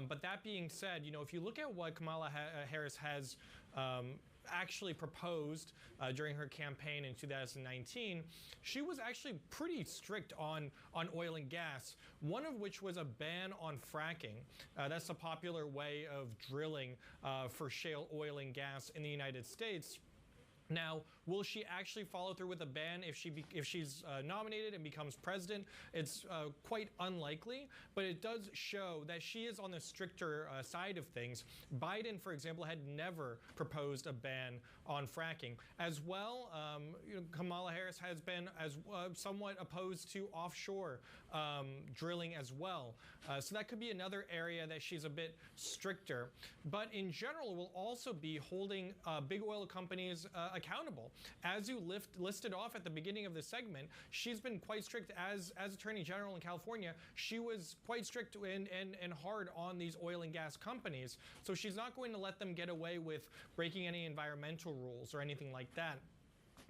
But that being said, if you look at what Kamala Harris has actually proposed during her campaign in 2019, she was actually pretty strict on oil and gas, one of which was a ban on fracking. That's a popular way of drilling for shale oil and gas in the United States. Now, will she actually follow through with a ban if she's nominated and becomes president? It's quite unlikely, but it does show that she is on the stricter side of things. Biden, for example, had never proposed a ban on fracking. As well, Kamala Harris has been somewhat opposed to offshore drilling as well. So that could be another area that she's a bit stricter. But in general, will also be holding big oil companies accountable. As you listed off at the beginning of the segment, she's been quite strict as Attorney General in California. She was quite strict and hard on these oil and gas companies. So she's not going to let them get away with breaking any environmental rules or anything like that.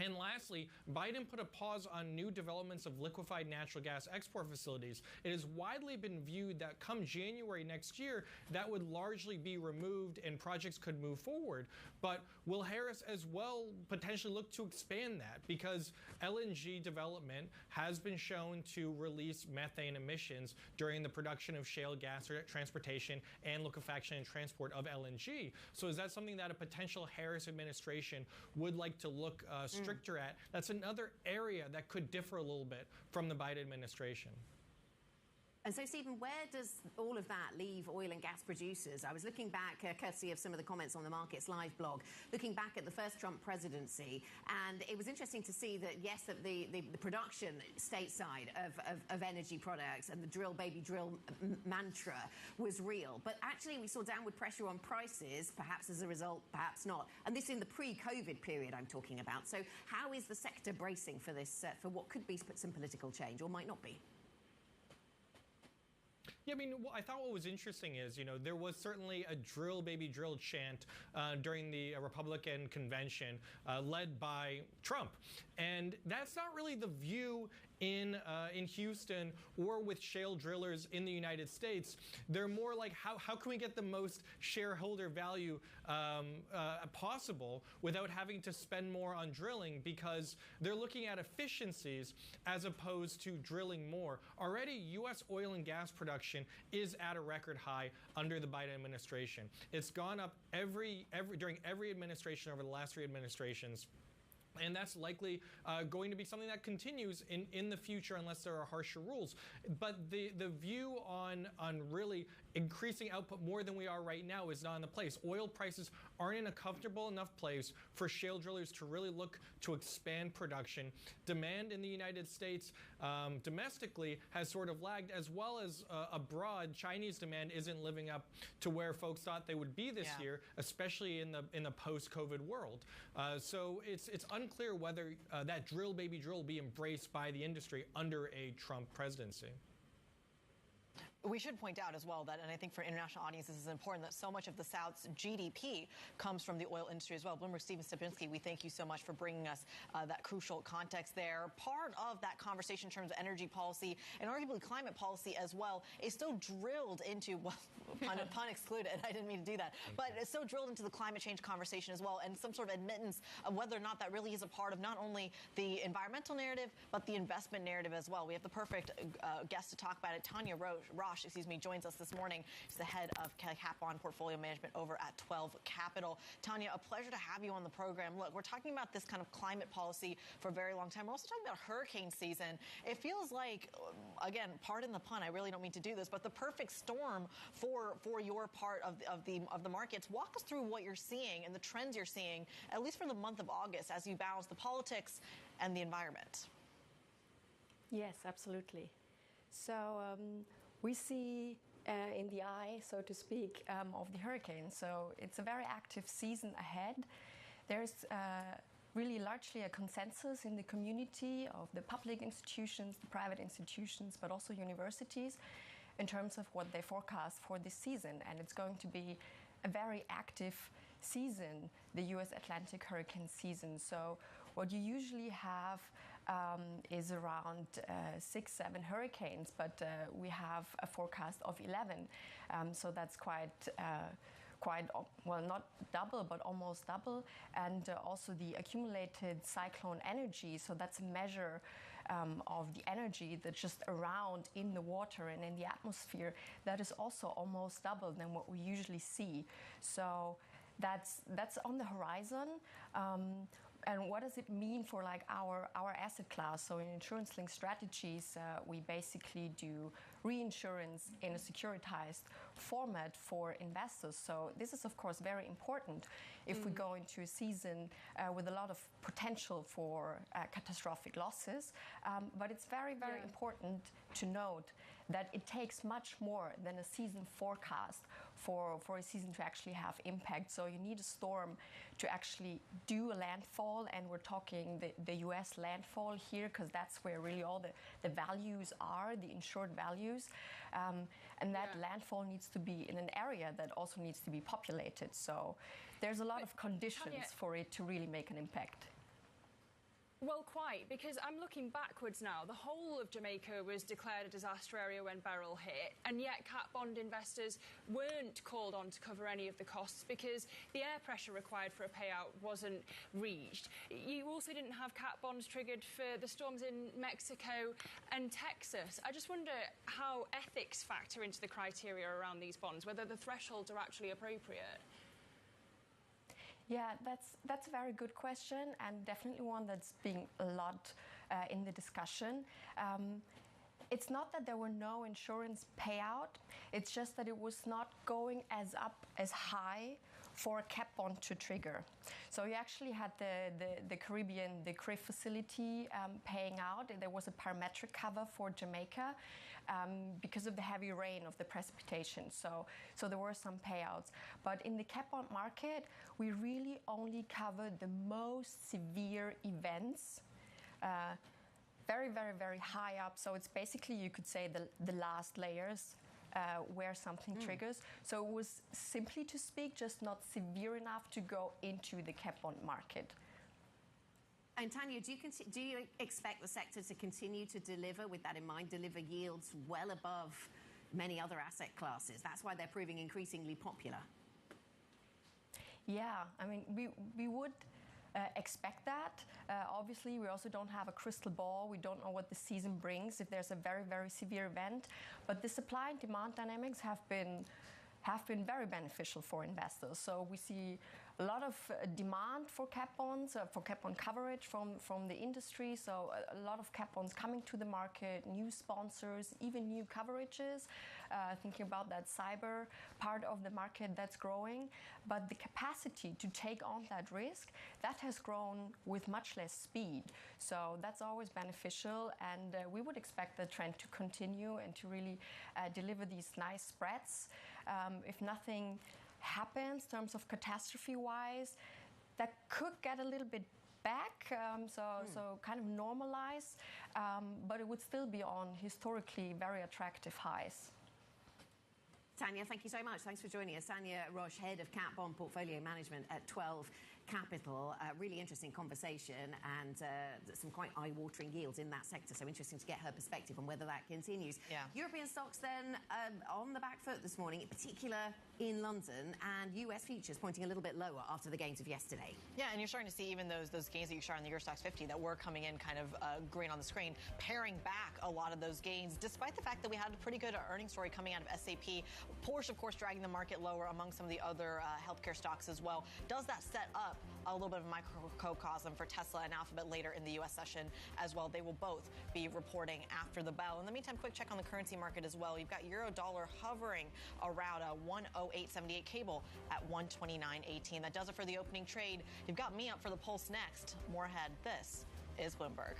And lastly, Biden put a pause on new developments of liquefied natural gas export facilities. It has widely been viewed that come January next year, that would largely be removed and projects could move forward. But will Harris as well potentially look to expand that? Because LNG development has been shown to release methane emissions during the production of shale gas or transportation and liquefaction and transport of LNG. So is that something that a potential Harris administration would like to look stricter at? That's another area that could differ a little bit from the Biden administration. And so, Stephen, where does all of that leave oil and gas producers? I was looking back, courtesy of some of the comments on the Markets Live blog, looking back at the first Trump presidency, and it was interesting to see that, yes, that the production stateside of energy products and the drill, baby, drill mantra was real. But actually, we saw downward pressure on prices, perhaps as a result, perhaps not. And this in the pre-COVID period I'm talking about. So how is the sector bracing for this, for what could be some political change or might not be? Yeah, I mean, I thought what was interesting is, there was certainly a drill, baby, drill chant during the Republican convention led by Trump. And that's not really the view in Houston or with shale drillers in the United States. They're more like, how can we get the most shareholder value possible without having to spend more on drilling, because they're looking at efficiencies as opposed to drilling more. Already, U.S. oil and gas production is at a record high under the Biden administration. It's gone up during every administration over the last 3 administrations. And that's likely going to be something that continues in the future unless there are harsher rules. But the view on really increasing output more than we are right now is not in the place. Oil prices aren't in a comfortable enough place for shale drillers to really look to expand production. Demand in the United States domestically has sort of lagged, as well as abroad. Chinese demand isn't living up to where folks thought they would be this year, especially in the post-COVID world. So it's unclear whether that drill, baby, drill will be embraced by the industry under a Trump presidency. We should point out as well that, and I think for international audiences it's important, that so much of the South's GDP comes from the oil industry as well. Bloomberg Stephen Stepinski, we thank you so much for bringing us that crucial context there. Part of that conversation in terms of energy policy and arguably climate policy as well is still drilled into, well, pun excluded, I didn't mean to do that, but it's still drilled into the climate change conversation as well, and some sort of admittance of whether or not that really is a part of not only the environmental narrative, but the investment narrative as well. We have the perfect guest to talk about it. Tanya Roche, joins us this morning. She's the head of Cap Bond Portfolio Management over at 12 Capital. Tanya, a pleasure to have you on the program. Look, we're talking about this kind of climate policy for a very long time. We're also talking about hurricane season. It feels like, again, pardon the pun, I really don't mean to do this, but the perfect storm for your part of the markets. Walk us through what you're seeing and the trends you're seeing, at least for the month of August, as you balance the politics and the environment. Yes, absolutely. So we see in the eye, so to speak, of the hurricane. So it's a very active season ahead. There's really largely a consensus in the community of the public institutions, the private institutions, but also universities in terms of what they forecast for this season. And it's going to be a very active season, the U.S. Atlantic hurricane season. So what you usually have is around 6-7 hurricanes, but we have a forecast of 11. So that's quite, well, not double, but almost double. And also the accumulated cyclone energy, so that's a measure of the energy that's just around in the water and in the atmosphere, that is also almost double than what we usually see. So that's on the horizon. And what does it mean for like our asset class? So in insurance-linked strategies, we basically do reinsurance in a securitized format for investors. So this is of course very important if we go into a season with a lot of potential for catastrophic losses. But it's very, very important to note that it takes much more than a season forecast for a season to actually have impact. So you need a storm to actually do a landfall, and we're talking the US landfall here, because that's where really all the values are, the insured values. And that landfall needs to be in an area that also needs to be populated. So there's a lot of conditions for it to really make an impact. Well, quite, because I'm looking backwards now. The whole of Jamaica was declared a disaster area when Beryl hit, and yet cat bond investors weren't called on to cover any of the costs because the air pressure required for a payout wasn't reached. You also didn't have cat bonds triggered for the storms in Mexico and Texas. I just wonder how ethics factor into the criteria around these bonds, whether the thresholds are actually appropriate. Yeah, that's a very good question, and definitely one that's being a lot in the discussion. It's not that there were no insurance payout, it's just that it was not going as high for a cat bond to trigger. So you actually had the Caribbean, the CRIF facility paying out. There was a parametric cover for Jamaica because of the heavy rain of the precipitation. So there were some payouts. But in the cat bond market, we really only covered the most severe events, very, very, very high up. So it's basically, you could say, the last layers where something triggers. So it was, simply to speak, just not severe enough to go into the cat bond market. And Tanya, do you expect the sector to continue to deliver, with that in mind, deliver yields well above many other asset classes? That's why they're proving increasingly popular. Yeah, I mean, we would expect that. Obviously, we also don't have a crystal ball. We don't know what the season brings if there's a very, very severe event. But the supply and demand dynamics have been very beneficial for investors. So we see a lot of demand for cat bonds, for cat bond coverage from the industry. So a lot of cat bonds coming to the market, new sponsors, even new coverages. Thinking about that cyber part of the market that's growing. But the capacity to take on that risk, that has grown with much less speed. So that's always beneficial. And we would expect the trend to continue and to really deliver these nice spreads. If nothing happens in terms of catastrophe-wise, that could get a little bit back, so kind of normalize, but it would still be on historically very attractive highs. Tanya, thank you so much. Thanks for joining us. Tanya Roche, Head of Cat Bond Portfolio Management at 12 Capital. Really interesting conversation, and some quite eye-watering yields in that sector. So interesting to get her perspective on whether that continues. Yeah. European stocks then on the back foot this morning, in particular in London, and US futures pointing a little bit lower after the gains of yesterday. Yeah, and you're starting to see even those gains that you saw in the Eurostoxx 50 that were coming in kind of green on the screen, paring back a lot of those gains, despite the fact that we had a pretty good earnings story coming out of SAP. Porsche, of course, dragging the market lower among some of the other healthcare stocks as well. Does that set up a little bit of a microcosm for Tesla and Alphabet later in the U.S. session as well? They will both be reporting after the bell. In the meantime, quick check on the currency market as well. You've got euro-dollar hovering around a 108.78, cable at 129.18. That does it for the opening trade. You've got me up for the pulse next. More ahead. This is Bloomberg.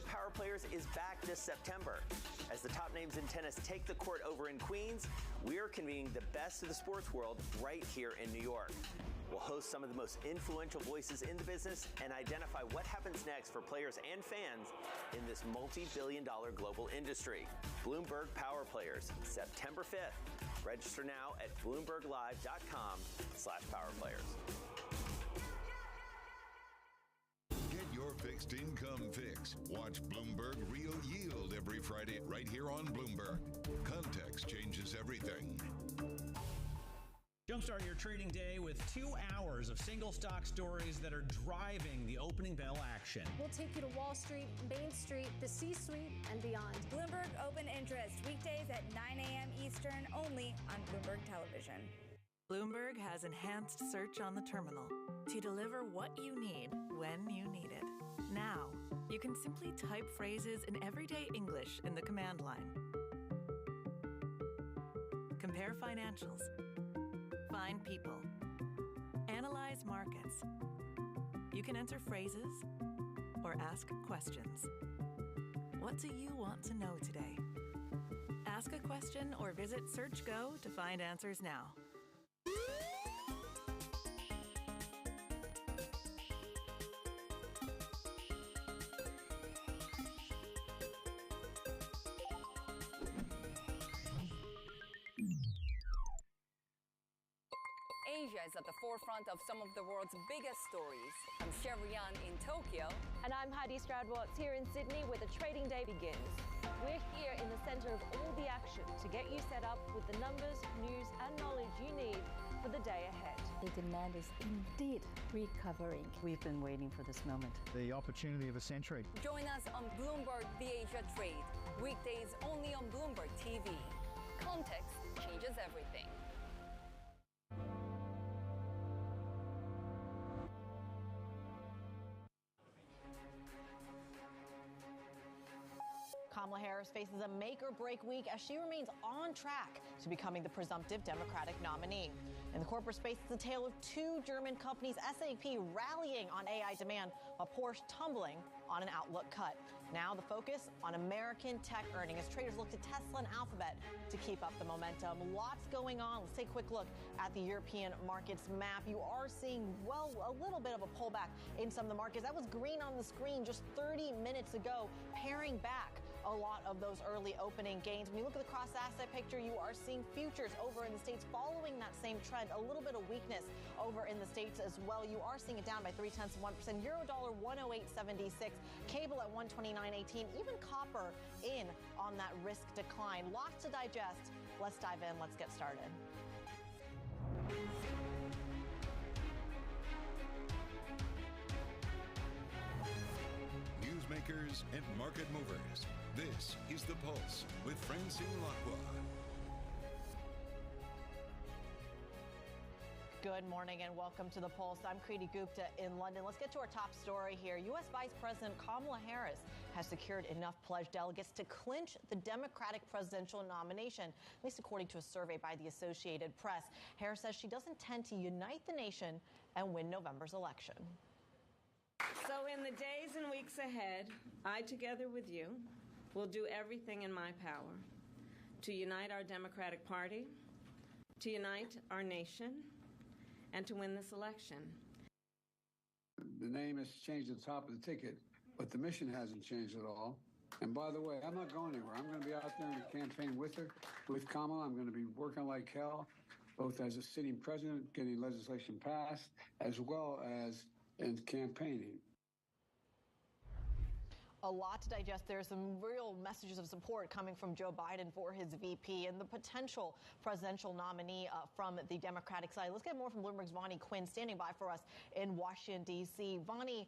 Power Players is back this September. As the top names in tennis take the court over in Queens, we're convening the best of the sports world right here in New York. We'll host some of the most influential voices in the business and identify what happens next for players and fans in this multi-billion-dollar global industry. Bloomberg Power Players, September 5th. Register now at BloombergLive.com/powerplayers. Get your fixed income fix. Watch Bloomberg Real Yield every Friday right here on Bloomberg. Context changes everything. Jumpstart your trading day with 2 hours of single stock stories that are driving the opening bell action. We'll take you to Wall Street, Main Street, the C-suite, and beyond. Bloomberg Open Interest, weekdays at 9 a.m. Eastern, only on Bloomberg Television. Bloomberg has enhanced search on the terminal to deliver what you need when you need it. Now, you can simply type phrases in everyday English in the command line. Compare financials. Find people. Analyze markets. You can enter phrases or ask questions. What do you want to know today? Ask a question or visit SearchGo to find answers now. Asia is at the forefront of some of the world's biggest stories. I'm Sherrian in Tokyo. And I'm Heidi Stroud-Watts here in Sydney, where the trading day begins. We're here in the center of all the action to get you set up with the numbers, news, and knowledge you need for the day ahead. The demand is indeed recovering. We've been waiting for this moment. The opportunity of a century. Join us on Bloomberg The Asia Trade. Weekdays only on Bloomberg TV. Context changes everything. Kamala Harris faces a make-or-break week as she remains on track to becoming the presumptive Democratic nominee. In the corporate space, it's a tale of two German companies, SAP rallying on AI demand, while Porsche tumbling on an outlook cut. Now the focus on American tech earnings as traders look to Tesla and Alphabet to keep up the momentum. Lots going on. Let's take a quick look at the European markets map. You are seeing, well, a little bit of a pullback in some of the markets. That was green on the screen just 30 minutes ago, paring back a lot of those early opening gains. When you look at the cross-asset picture, you are seeing futures over in the States following that same trend. A little bit of weakness over in the States as well. You are seeing it down by 0.3%. Euro dollar 108.76. Cable at 129.18. Even copper in on that risk decline. Lots to digest. Let's dive in. Let's get started. Newsmakers and market movers. This is The Pulse with Francine Lacqua. Good morning and welcome to The Pulse. I'm Kriti Gupta in London. Let's get to our top story here. U.S. Vice President Kamala Harris has secured enough pledged delegates to clinch the Democratic presidential nomination, at least according to a survey by the Associated Press. Harris says she does intend to unite the nation and win November's election. So in the days and weeks ahead, I, together with you, will do everything in my power to unite our Democratic Party, to unite our nation, and to win this election. The name has changed at the top of the ticket, but the mission hasn't changed at all. And by the way, I'm not going anywhere. I'm going to be out there in the campaign with her, with Kamala. I'm going to be working like hell, both as a sitting president, getting legislation passed, as well as in campaigning. A lot to digest. There's some real messages of support coming from Joe Biden for his VP and the potential presidential nominee from the Democratic side. Let's get more from Bloomberg's Vonnie Quinn standing by for us in Washington, D.C. Vonnie,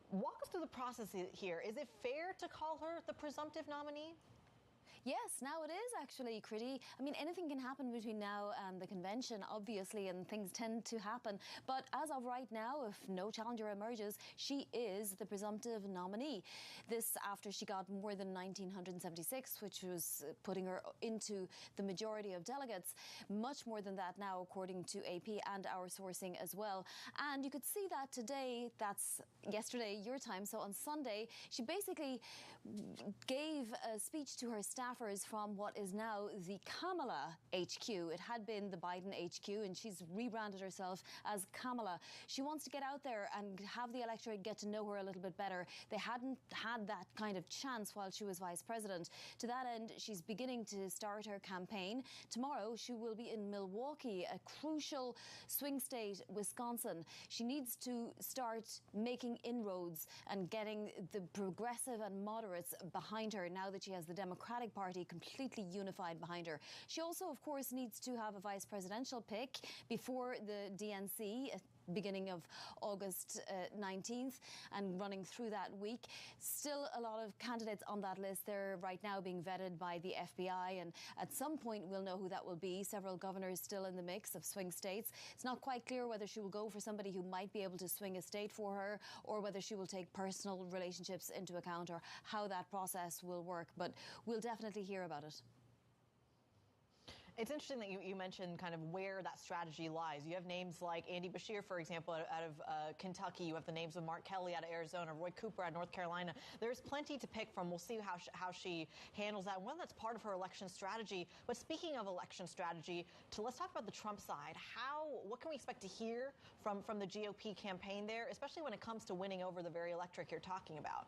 walk us through the process here. Is it fair to call her the presumptive nominee? Yes, now it is actually, Critty. I mean, anything can happen between now and the convention, obviously, and things tend to happen. But as of right now, if no challenger emerges, she is the presumptive nominee. This after she got more than 1,976, which was putting her into the majority of delegates. Much more than that now, according to AP and our sourcing as well. And you could see that today, that's yesterday, your time. So on Sunday, she basically gave a speech to her staffers from what is now the Kamala HQ. It had been the Biden HQ, and she's rebranded herself as Kamala. She wants to get out there and have the electorate get to know her a little bit better. They hadn't had that kind of chance while she was vice president. To that end, she's beginning to start her campaign. Tomorrow, she will be in Milwaukee, a crucial swing state, Wisconsin. She needs to start making inroads and getting the progressive and moderates behind her now that she has the Democratic Party completely unified behind her. She also, of course, needs to have a vice presidential pick before the DNC, beginning of August 19th and running through that week. Still a lot of candidates on that list. They're right now being vetted by the FBI, and at some point we'll know who that will be. Several governors still in the mix of swing states. It's not quite clear whether she will go for somebody who might be able to swing a state for her or whether she will take personal relationships into account or how that process will work, but we'll definitely hear about it. It's interesting that you mentioned kind of where that strategy lies. You have names like Andy Beshear, for example, out of Kentucky. You have the names of Mark Kelly out of Arizona, Roy Cooper out of North Carolina. There's plenty to pick from. We'll see how she handles that. One that's part of her election strategy. But speaking of election strategy, let's talk about the Trump side. What can we expect to hear from the GOP campaign there, especially when it comes to winning over the very electorate you're talking about?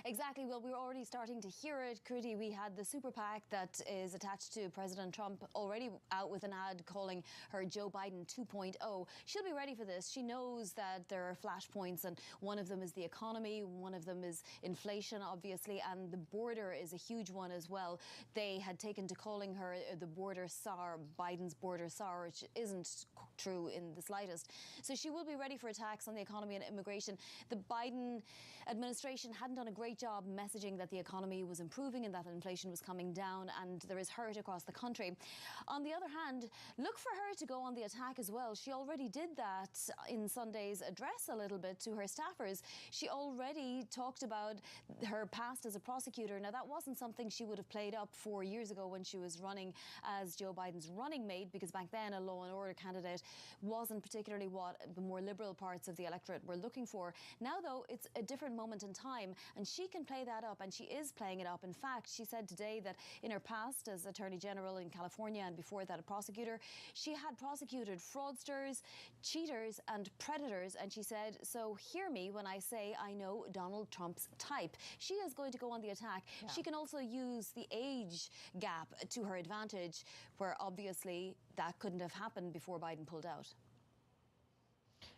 Exactly. Well, we're already starting to hear it, Critty. We had the super PAC that is attached to President Trump already out with an ad calling her Joe Biden 2.0. She'll be ready for this. She knows that there are flashpoints, and one of them is the economy, one of them is inflation, obviously, and the border is a huge one as well. They had taken to calling her the border czar, Biden's border czar, which isn't true in the slightest. So she will be ready for attacks on the economy and immigration. The Biden administration hadn't done a great job messaging that the economy was improving and that inflation was coming down, and there is hurt across the country. On the other hand, look for her to go on the attack as well. She already did that in Sunday's address a little bit to her staffers. She already talked about her past as a prosecutor. Now, that wasn't something she would have played up 4 years ago when she was running as Joe Biden's running mate, because back then a law and order candidate wasn't particularly what the more liberal parts of the electorate were looking for. Now, though, it's a different moment in time, and she can play that up, and she is playing it up. In fact, she said today that in her past as Attorney General in California and before that a prosecutor, she had prosecuted fraudsters, cheaters and predators, and she said, so hear me when I say I know Donald Trump's type. She is going to go on the attack. Yeah. She can also use the age gap to her advantage, where obviously that couldn't have happened before Biden pulled out.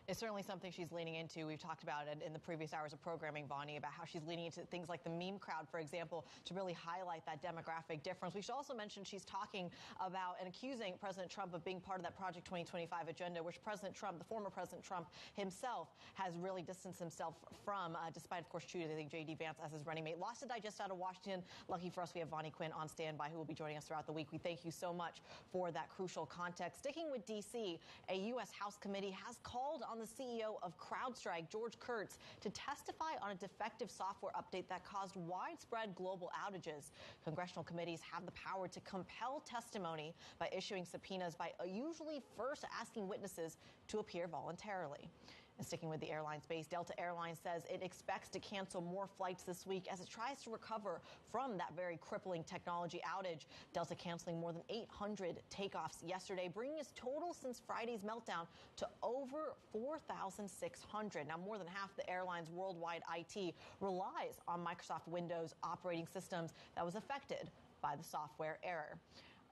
It's certainly something she's leaning into. We've talked about it in the previous hours of programming, Bonnie, about how she's leaning into things like the meme crowd, for example, to really highlight that demographic difference. We should also mention she's talking about and accusing President Trump of being part of that Project 2025 agenda, which President Trump, the former President Trump himself, has really distanced himself from, despite, of course, choosing J.D. Vance as his running mate. Lots to digest out of Washington. Lucky for us, we have Bonnie Quinn on standby, who will be joining us throughout the week. We thank you so much for that crucial context. Sticking with D.C., a U.S. House committee has called on the CEO of CrowdStrike, George Kurtz, to testify on a defective software update that caused widespread global outages. Congressional committees have the power to compel testimony by issuing subpoenas by usually first asking witnesses to appear voluntarily. And sticking with the airline space, Delta Airlines says it expects to cancel more flights this week as it tries to recover from that very crippling technology outage. Delta canceling more than 800 takeoffs yesterday, bringing its total since Friday's meltdown to over 4,600. Now, more than half the airline's worldwide IT relies on Microsoft Windows operating systems that was affected by the software error.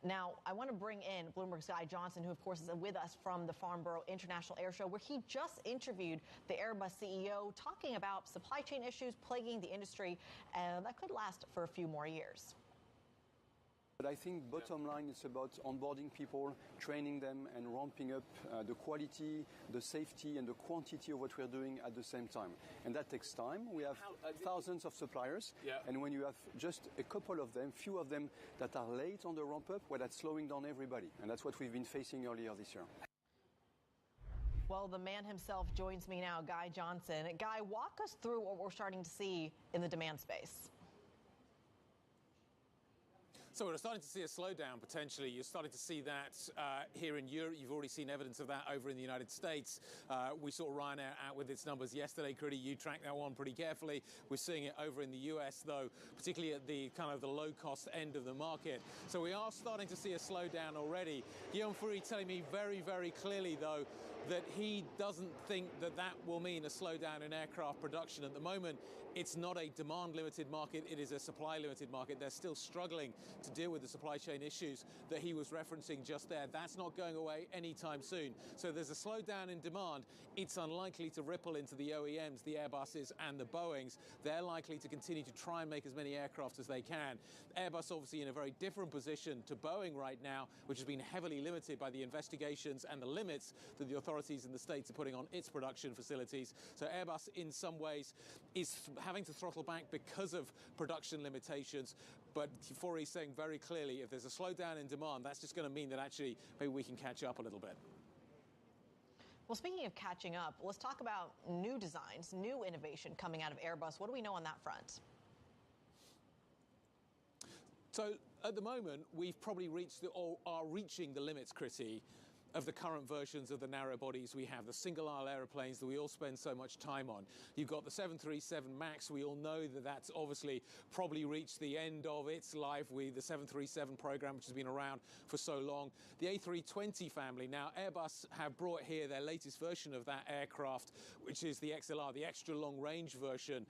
Now, I want to bring in Bloomberg's Guy Johnson, who, of course, is with us from the Farnborough International Air Show, where he just interviewed the Airbus CEO, talking about supply chain issues plaguing the industry, and that could last for a few more years. But I think bottom line, it's about onboarding people, training them, and ramping up the quality, the safety, and the quantity of what we're doing at the same time. And that takes time. We have thousands of suppliers, and when you have just a couple of them, few of them that are late on the ramp up, well, that's slowing down everybody. And that's what we've been facing earlier this year. Well, the man himself joins me now, Guy Johnson. Guy, walk us through what we're starting to see in the demand space. So we're starting to see a slowdown, potentially. You're starting to see that here in Europe. You've already seen evidence of that over in the United States. We saw Ryanair out with its numbers yesterday. Critty, you tracked that one pretty carefully. We're seeing it over in the US, though, particularly at the kind of the low-cost end of the market. So we are starting to see a slowdown already. Guillaume Foury telling me very, very clearly, though, that he doesn't think that that will mean a slowdown in aircraft production at the moment. It's not a demand-limited market, it is a supply-limited market. They're still struggling to deal with the supply chain issues that he was referencing just there. That's not going away anytime soon. So there's a slowdown in demand. It's unlikely to ripple into the OEMs, the Airbuses and the Boeings. They're likely to continue to try and make as many aircraft as they can. Airbus obviously in a very different position to Boeing right now, which has been heavily limited by the investigations and the limits that the authorities in the States are putting on its production facilities. So Airbus in some ways is having to throttle back because of production limitations. But Foury is saying very clearly, if there's a slowdown in demand, that's just going to mean that actually maybe we can catch up a little bit. Well, speaking of catching up, let's talk about new designs, new innovation coming out of Airbus. What do we know on that front? So at the moment, we've probably reached or are reaching the limits, Critty, of the current versions of the narrow bodies we have, the single-aisle aeroplanes that we all spend so much time on. You've got the 737 MAX. We all know that that's obviously probably reached the end of its life with the 737 program, which has been around for so long. The A320 family. Now, Airbus have brought here their latest version of that aircraft, which is the XLR, the extra long-range version,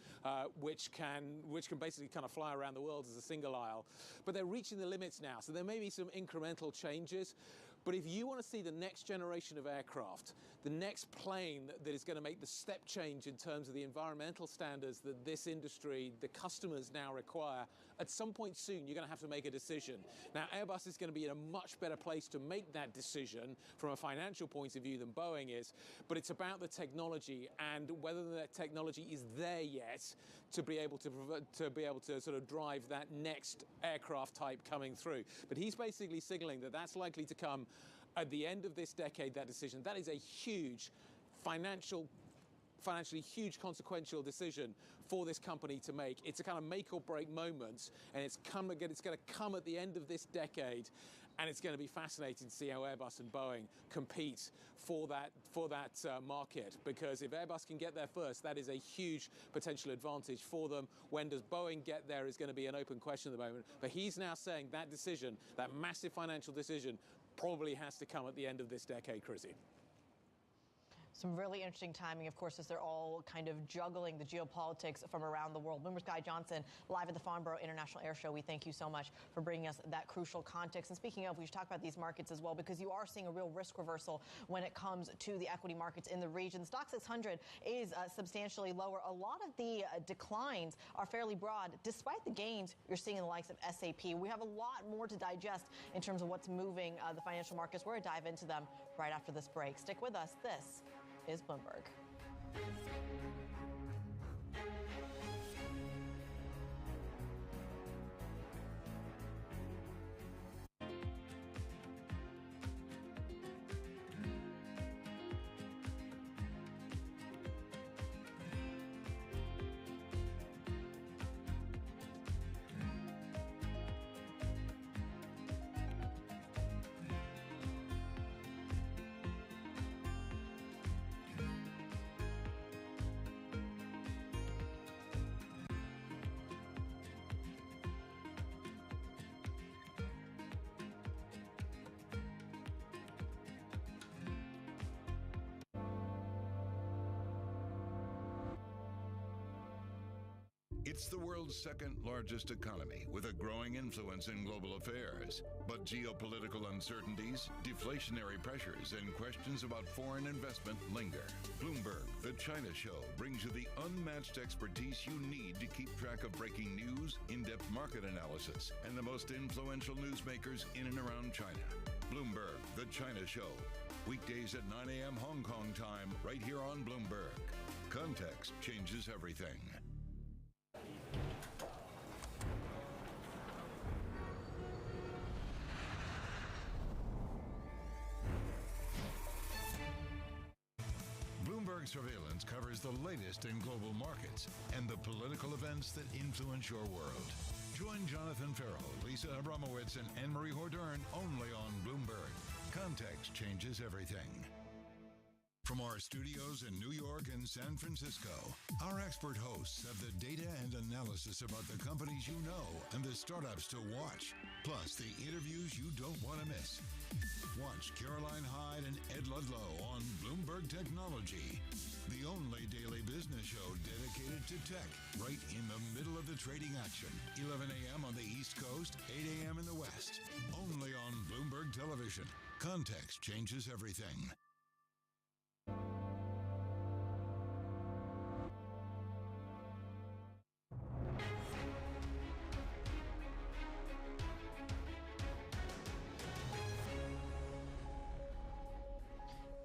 which can basically kind of fly around the world as a single aisle. But they're reaching the limits now, so there may be some incremental changes. But if you want to see the next generation of aircraft, the next plane that is going to make the step change in terms of the environmental standards that this industry, the customers now require, at some point soon you're going to have to make a decision. Now, Airbus is going to be in a much better place to make that decision from a financial point of view than Boeing is, but it's about the technology and whether that technology is there yet to be able to sort of drive that next aircraft type coming through. But he's basically signaling that that's likely to come at the end of this decade, that decision. That is a huge financially huge consequential decision for this company to make. It's a kind of make or break moment, and it's going to come at the end of this decade, and it's going to be fascinating to see how Airbus and Boeing compete for that market, because if Airbus can get there first, that is a huge potential advantage for them. When does Boeing get there is going to be an open question at the moment, but he's now saying that decision, that massive financial decision, probably has to come at the end of this decade, Chrissy. Some really interesting timing, of course, as they're all kind of juggling the geopolitics from around the world. Bloomberg's Guy Johnson, live at the Farnborough International Air Show. We thank you so much for bringing us that crucial context. And speaking of, we should talk about these markets as well, because you are seeing a real risk reversal when it comes to the equity markets in the region. The Stock 600 is substantially lower. A lot of the declines are fairly broad, despite the gains you're seeing in the likes of SAP. We have a lot more to digest in terms of what's moving the financial markets. We're going to dive into them right after this break. Stick with us. This is Bloomberg. It's the world's second largest economy with a growing influence in global affairs. But geopolitical uncertainties, deflationary pressures, and questions about foreign investment linger. Bloomberg, the China Show, brings you the unmatched expertise you need to keep track of breaking news, in-depth market analysis, and the most influential newsmakers in and around China. Bloomberg, the China Show. Weekdays at 9 a.m. Hong Kong time, right here on Bloomberg. Context changes everything. Bloomberg Surveillance covers the latest in global markets and the political events that influence your world. Join Jonathan Farrell, Lisa Abramowitz, and Anne-Marie Hordern only on Bloomberg. Context changes everything. From our studios in New York and San Francisco, our expert hosts have the data and analysis about the companies you know and the startups to watch, plus the interviews you don't want to miss. Watch Caroline Hyde and Ed Ludlow on Bloomberg Technology, the only daily business show dedicated to tech, right in the middle of the trading action. 11 a.m. on the East Coast, 8 a.m. in the West. Only on Bloomberg Television. Context changes everything.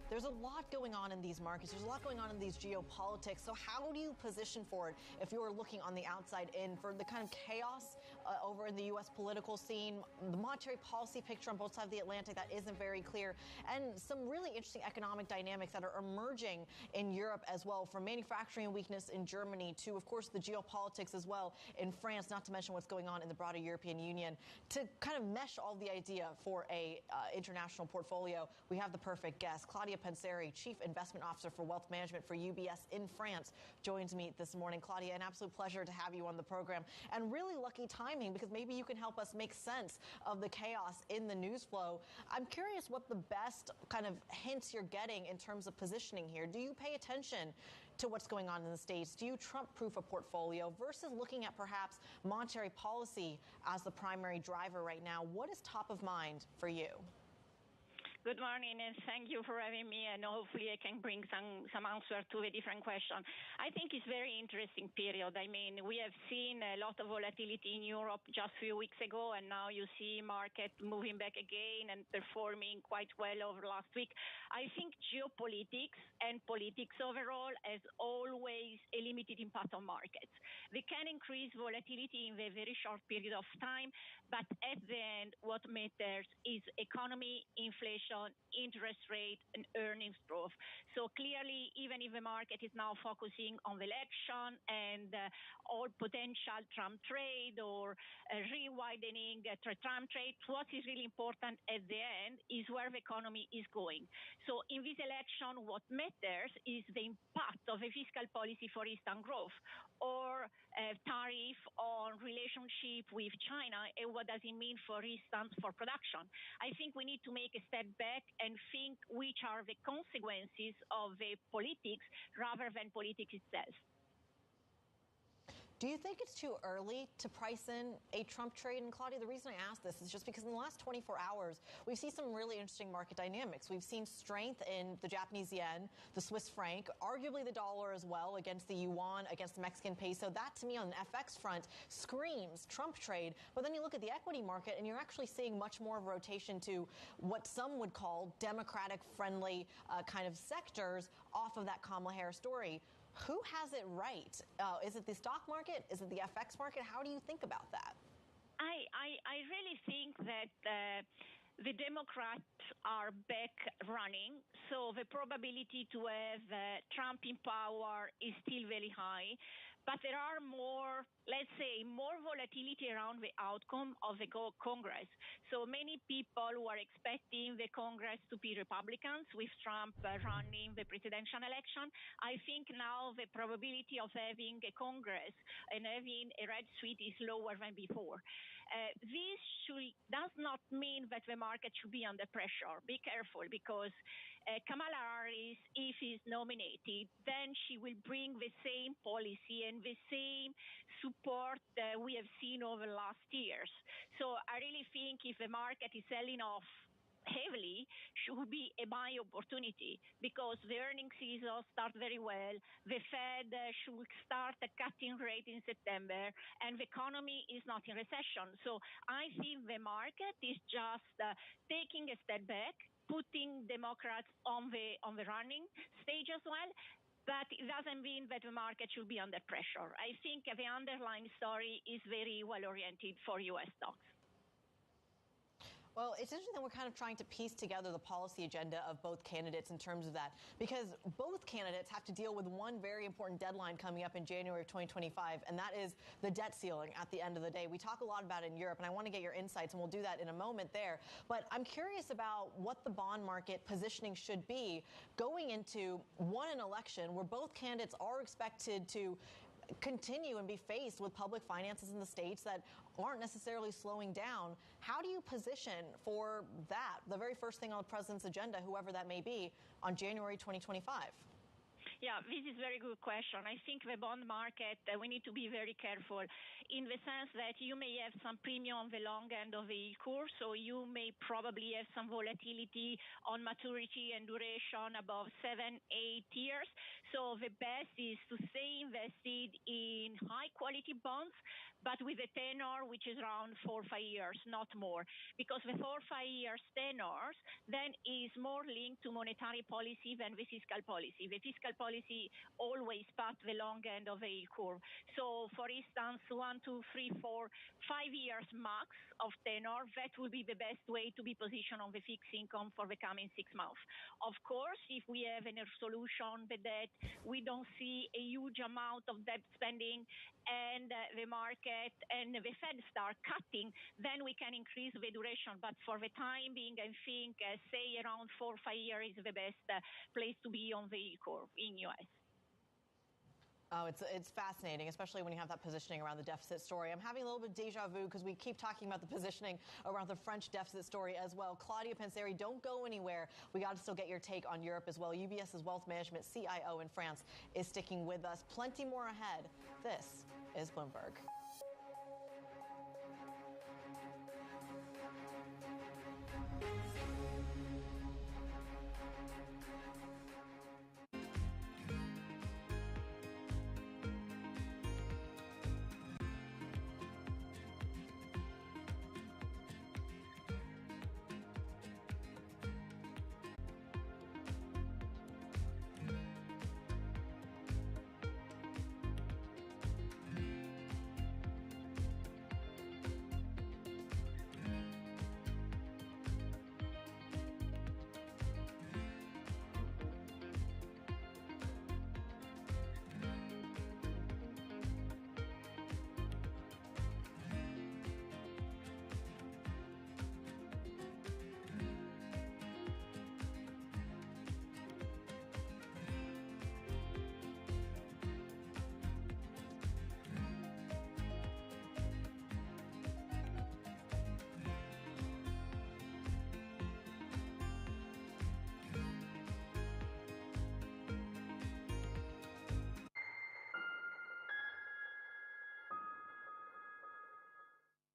There's a lot going on in these markets. There's a lot going on in these geopolitics. So how do you position for it if you're looking on the outside in for the kind of chaos over in the U.S. political scene, the monetary policy picture on both sides of the Atlantic that isn't very clear, and some really interesting economic dynamics that are emerging in Europe as well, from manufacturing weakness in Germany to, of course, the geopolitics as well in France, not to mention what's going on in the broader European Union. To kind of mesh all the idea for a international portfolio, we have the perfect guest. Claudia Panseri, Chief Investment Officer for Wealth Management for UBS in France, joins me this morning. Claudia, an absolute pleasure to have you on the program, and really lucky timing because maybe you can help us make sense of the chaos in the news flow. I'm curious what the best kind of hints you're getting in terms of positioning here. Do you pay attention to what's going on in the States? Do you Trump-proof a portfolio versus looking at perhaps monetary policy as the primary driver right now? What is top of mind for you? Good morning, and thank you for having me, and hopefully I can bring some answer to a different question. I think it's a very interesting period. I mean, we have seen a lot of volatility in Europe just a few weeks ago, and now you see market moving back again and performing quite well over last week. I think geopolitics and politics overall has always a limited impact on markets. They can increase volatility in a very short period of time, but at the end, what matters is economy, inflation, interest rate, and earnings growth. So clearly, even if the market is now focusing on the election and all potential Trump trade or re-widening Trump trade, what is really important at the end is where the economy is going. So in this election, what matters is the impact of a fiscal policy for Eastern growth or tariff on relationship with China, and what does it mean for instance for production. I think we need to make a step back and think which are the consequences of the politics rather than politics itself. Do you think it's too early to price in a Trump trade? And Claudia, the reason I ask this is just because in the last 24 hours, we've seen some really interesting market dynamics. We've seen strength in the Japanese yen, the Swiss franc, arguably the dollar as well against the yuan, against the Mexican peso. That, to me, on an FX front, screams Trump trade. But then you look at the equity market, and you're actually seeing much more of a rotation to what some would call Democratic-friendly kind of sectors off of that Kamala Harris story. Who has it right? Is it the stock market? Is it the FX market? How do you think about that? I really think that the Democrats are back running, so the probability to have Trump in power is still very high. But there are more, let's say, more volatility around the outcome of the Congress. So many people were expecting the Congress to be Republicans with Trump running the presidential election. I think now the probability of having a Congress and having a red suite is lower than before. This does not mean that the market should be under pressure. Be careful, because Kamala Harris, if she's nominated, then she will bring the same policy and the same support that we have seen over the last years. So I really think if the market is selling off heavily, should be a buy opportunity, because the earnings season start very well. The Fed should start a cutting rate in September, and the economy is not in recession. So I think the market is just taking a step back, putting Democrats on the running stage as well. But it doesn't mean that the market should be under pressure. I think the underlying story is very well oriented for U.S. stocks. Well, it's interesting that we're kind of trying to piece together the policy agenda of both candidates in terms of that, because both candidates have to deal with one very important deadline coming up in January of 2025, and that is the debt ceiling at the end of the day. We talk a lot about it in Europe, and I want to get your insights, and we'll do that in a moment there. But I'm curious about what the bond market positioning should be going into an election where both candidates are expected to continue and be faced with public finances in the states that aren't necessarily slowing down. How do you position for that, the very first thing on the president's agenda, whoever that may be, on January 2025? Yeah, this is a very good question. I think the bond market, we need to be very careful in the sense that you may have some premium on the long end of the yield curve, so you may probably have some volatility on maturity and duration above 7-8 years. So the best is to stay invested in high-quality bonds, but with a tenor which is around 4 or 5 years, not more, because the 4 or 5 years tenors then is more linked to monetary policy than the fiscal policy. The fiscal policy always pat the long end of the yield curve. So, for instance, 1, 2, 3, 4, 5 years max of tenor, that will be the best way to be positioned on the fixed income for the coming 6 months. Of course, if we have a resolution the debt, we don't see a huge amount of debt spending, and the market and the Fed start cutting, then we can increase the duration. But for the time being, I think, say around 4 or 5 years is the best place to be on the yield curve in U.S. Oh, it's fascinating, especially when you have that positioning around the deficit story. I'm having a little bit of deja vu because we keep talking about the positioning around the French deficit story as well. Claudia Panseri, don't go anywhere. We got to still get your take on Europe as well. UBS's wealth management CIO in France is sticking with us. Plenty more ahead. This is Bloomberg.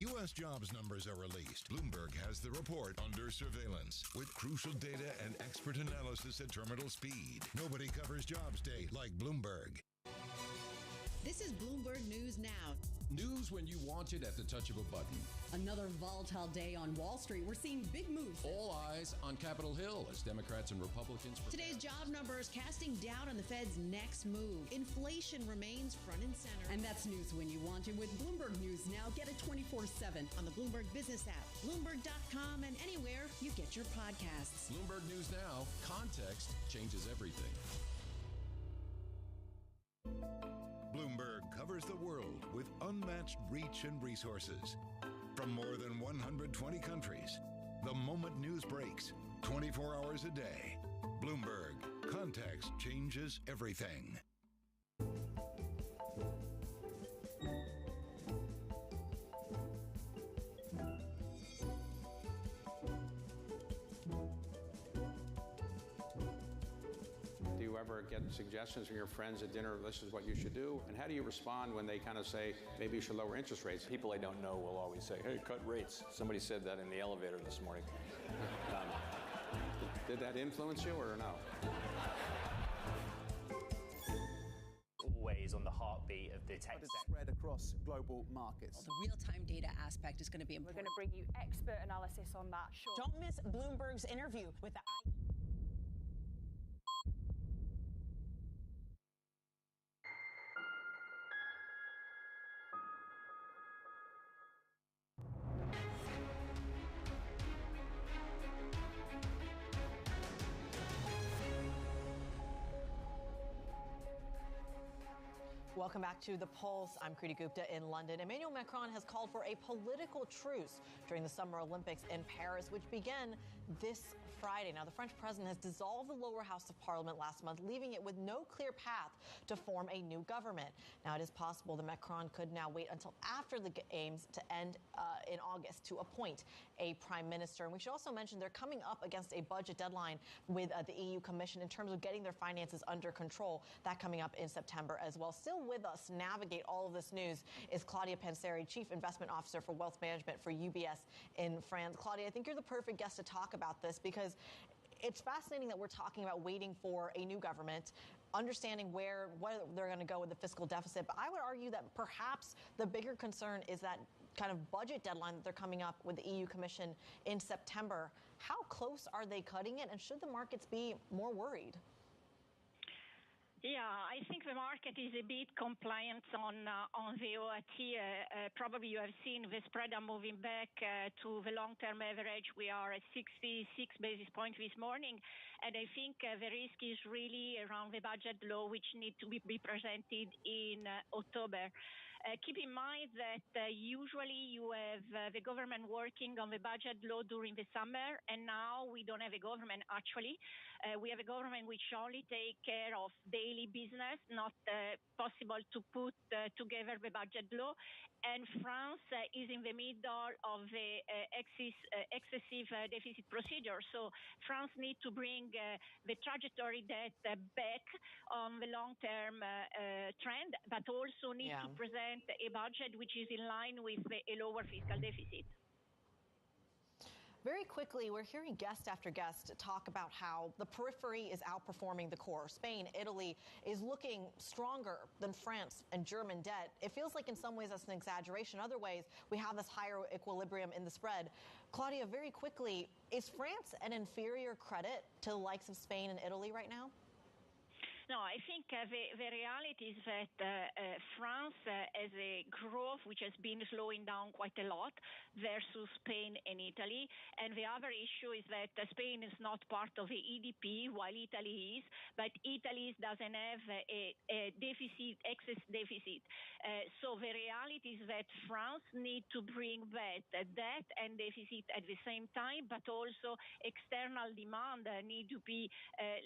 U.S. jobs numbers are released. Bloomberg has the report under surveillance with crucial data and expert analysis at terminal speed. Nobody covers jobs day like Bloomberg. This is Bloomberg News Now. News when you want it at the touch of a button. Another volatile day on Wall Street. We're seeing big moves. All eyes on Capitol Hill as Democrats and Republicans prepare. Today's job numbers casting doubt on the Fed's next move. Inflation remains front and center. And that's news when you want it with Bloomberg News Now. Get it 24/7 on the Bloomberg Business app, Bloomberg.com, and anywhere you get your podcasts. Bloomberg News Now. Context changes everything. Bloomberg covers the world with unmatched reach and resources. From more than 120 countries, the moment news breaks, 24 hours a day. Bloomberg, context changes everything. ever get suggestions from your friends at dinner, this is what you should do? And how do you respond when they kind of say, maybe you should lower interest rates? People I don't know will always say, hey, cut rates. Somebody said that in the elevator this morning. Did that influence you or no? Always on the heartbeat of the tech spread across global markets. The real-time data aspect is going to be important. We're going to bring you expert analysis on that. Sure. Don't miss Bloomberg's interview with the Welcome back to The Pulse. I'm Kriti Gupta in London. Emmanuel Macron has called for a political truce during the Summer Olympics in Paris, which begin this Friday. Now, the French president has dissolved the lower house of parliament last month, leaving it with no clear path to form a new government. Now, it is possible that Macron could now wait until after the games to end in August to appoint a prime minister. And we should also mention they're coming up against a budget deadline with the EU Commission in terms of getting their finances under control. That coming up in September as well. Still with us to navigate all of this news is Claudia Panseri, Chief Investment Officer for Wealth Management for UBS in France. Claudia, I think you're the perfect guest to talk about this because it's fascinating that we're talking about waiting for a new government, understanding where they're going to go with the fiscal deficit. But I would argue that perhaps the bigger concern is that kind of budget deadline that they're coming up with the EU Commission in September. How close are they cutting it, and should the markets be more worried? Yeah, I think the market is a bit compliant on the OAT. Probably you have seen the spread are moving back to the long-term average. We are at 66 basis points this morning. And I think the risk is really around the budget law, which need to be presented in October. Keep in mind that usually you have the government working on the budget law during the summer, and now we don't have a government, actually. We have a government which only take care of daily business, not possible to put together the budget law. And France is in the middle of the excessive deficit procedure. So France needs to bring the trajectory debt back on the long-term trend, but also need to present a budget which is in line with a lower fiscal deficit. Very quickly, we're hearing guest after guest talk about how the periphery is outperforming the core. Spain, Italy is looking stronger than France and German debt. It feels like in some ways that's an exaggeration. Other ways, we have this higher equilibrium in the spread. Claudia, very quickly, is France an inferior credit to the likes of Spain and Italy right now? No, I think the reality is that France has a growth which has been slowing down quite a lot versus Spain and Italy. And the other issue is that Spain is not part of the EDP, while Italy is, but Italy doesn't have a deficit, excess deficit. So the reality is that France needs to bring back debt and deficit at the same time, but also external demand need to be,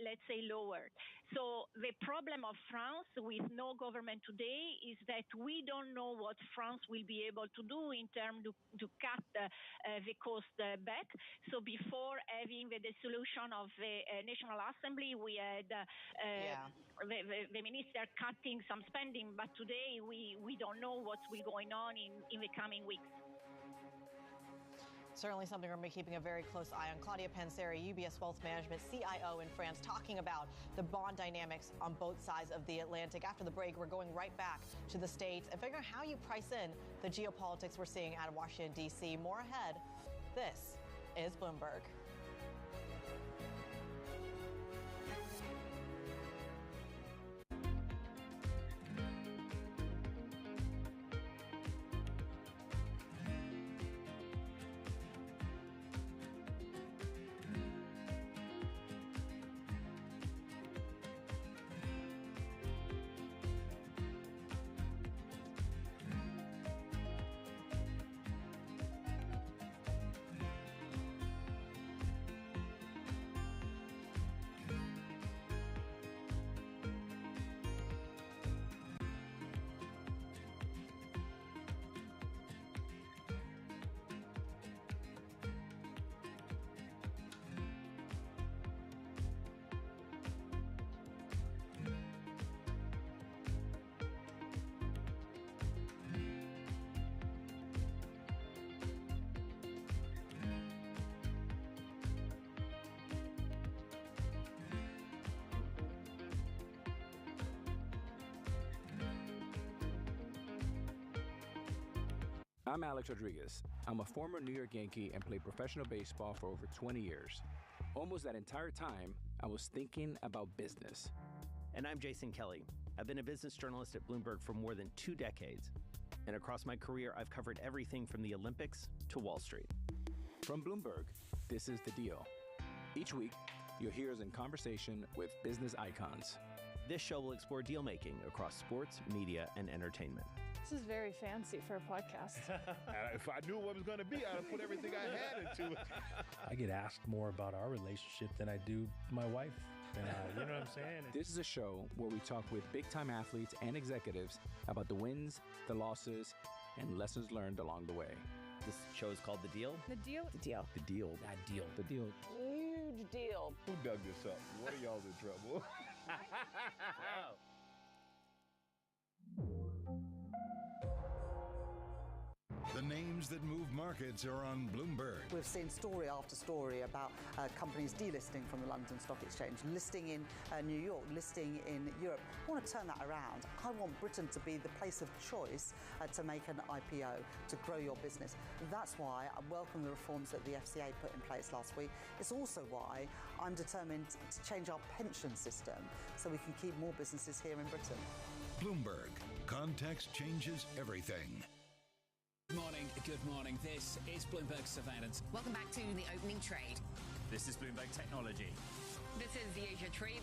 let's say, lowered. So the problem of France with no government today is that we don't know what France will be able to do in terms to cut the cost back. So before having the dissolution of the National Assembly, we had the minister cutting some spending, but today we don't know what's will going on in the coming weeks. Certainly something we're keeping a very close eye on. Claudia Panseri, UBS Wealth Management CIO in France, talking about the bond dynamics on both sides of the Atlantic. After the break, we're going right back to the States and figuring out how you price in the geopolitics we're seeing out of Washington, D.C. More ahead. This is Bloomberg. I'm Alex Rodriguez. I'm a former New York Yankee and played professional baseball for over 20 years. Almost that entire time, I was thinking about business. And I'm Jason Kelly. I've been a business journalist at Bloomberg for more than 2 decades. And across my career, I've covered everything from the Olympics to Wall Street. From Bloomberg, this is The Deal. Each week, you'll hear us in conversation with business icons. This show will explore deal-making across sports, media, and entertainment. This is very fancy for a podcast. If I knew what it was going to be, I'd have put everything I had into it. I get asked more about our relationship than I do my wife. And you know what I'm saying? This is a show where we talk with big-time athletes and executives about the wins, the losses, and lessons learned along the way. This show is called The Deal. The Deal? The Deal. The Deal. That deal. The Deal. Huge deal. Who dug this up? What are y'all in trouble? The names that move markets are on Bloomberg. We've seen story after story about companies delisting from the London Stock Exchange, listing in New York, listing in Europe. I want to turn that around. I want Britain to be the place of choice to make an IPO, to grow your business. That's why I welcome the reforms that the FCA put in place last week. It's also why I'm determined to change our pension system so we can keep more businesses here in Britain. Bloomberg. Context changes everything. Good morning. This is Bloomberg Surveillance. Welcome back to the opening trade. This is Bloomberg Technology. This is the Asia trade.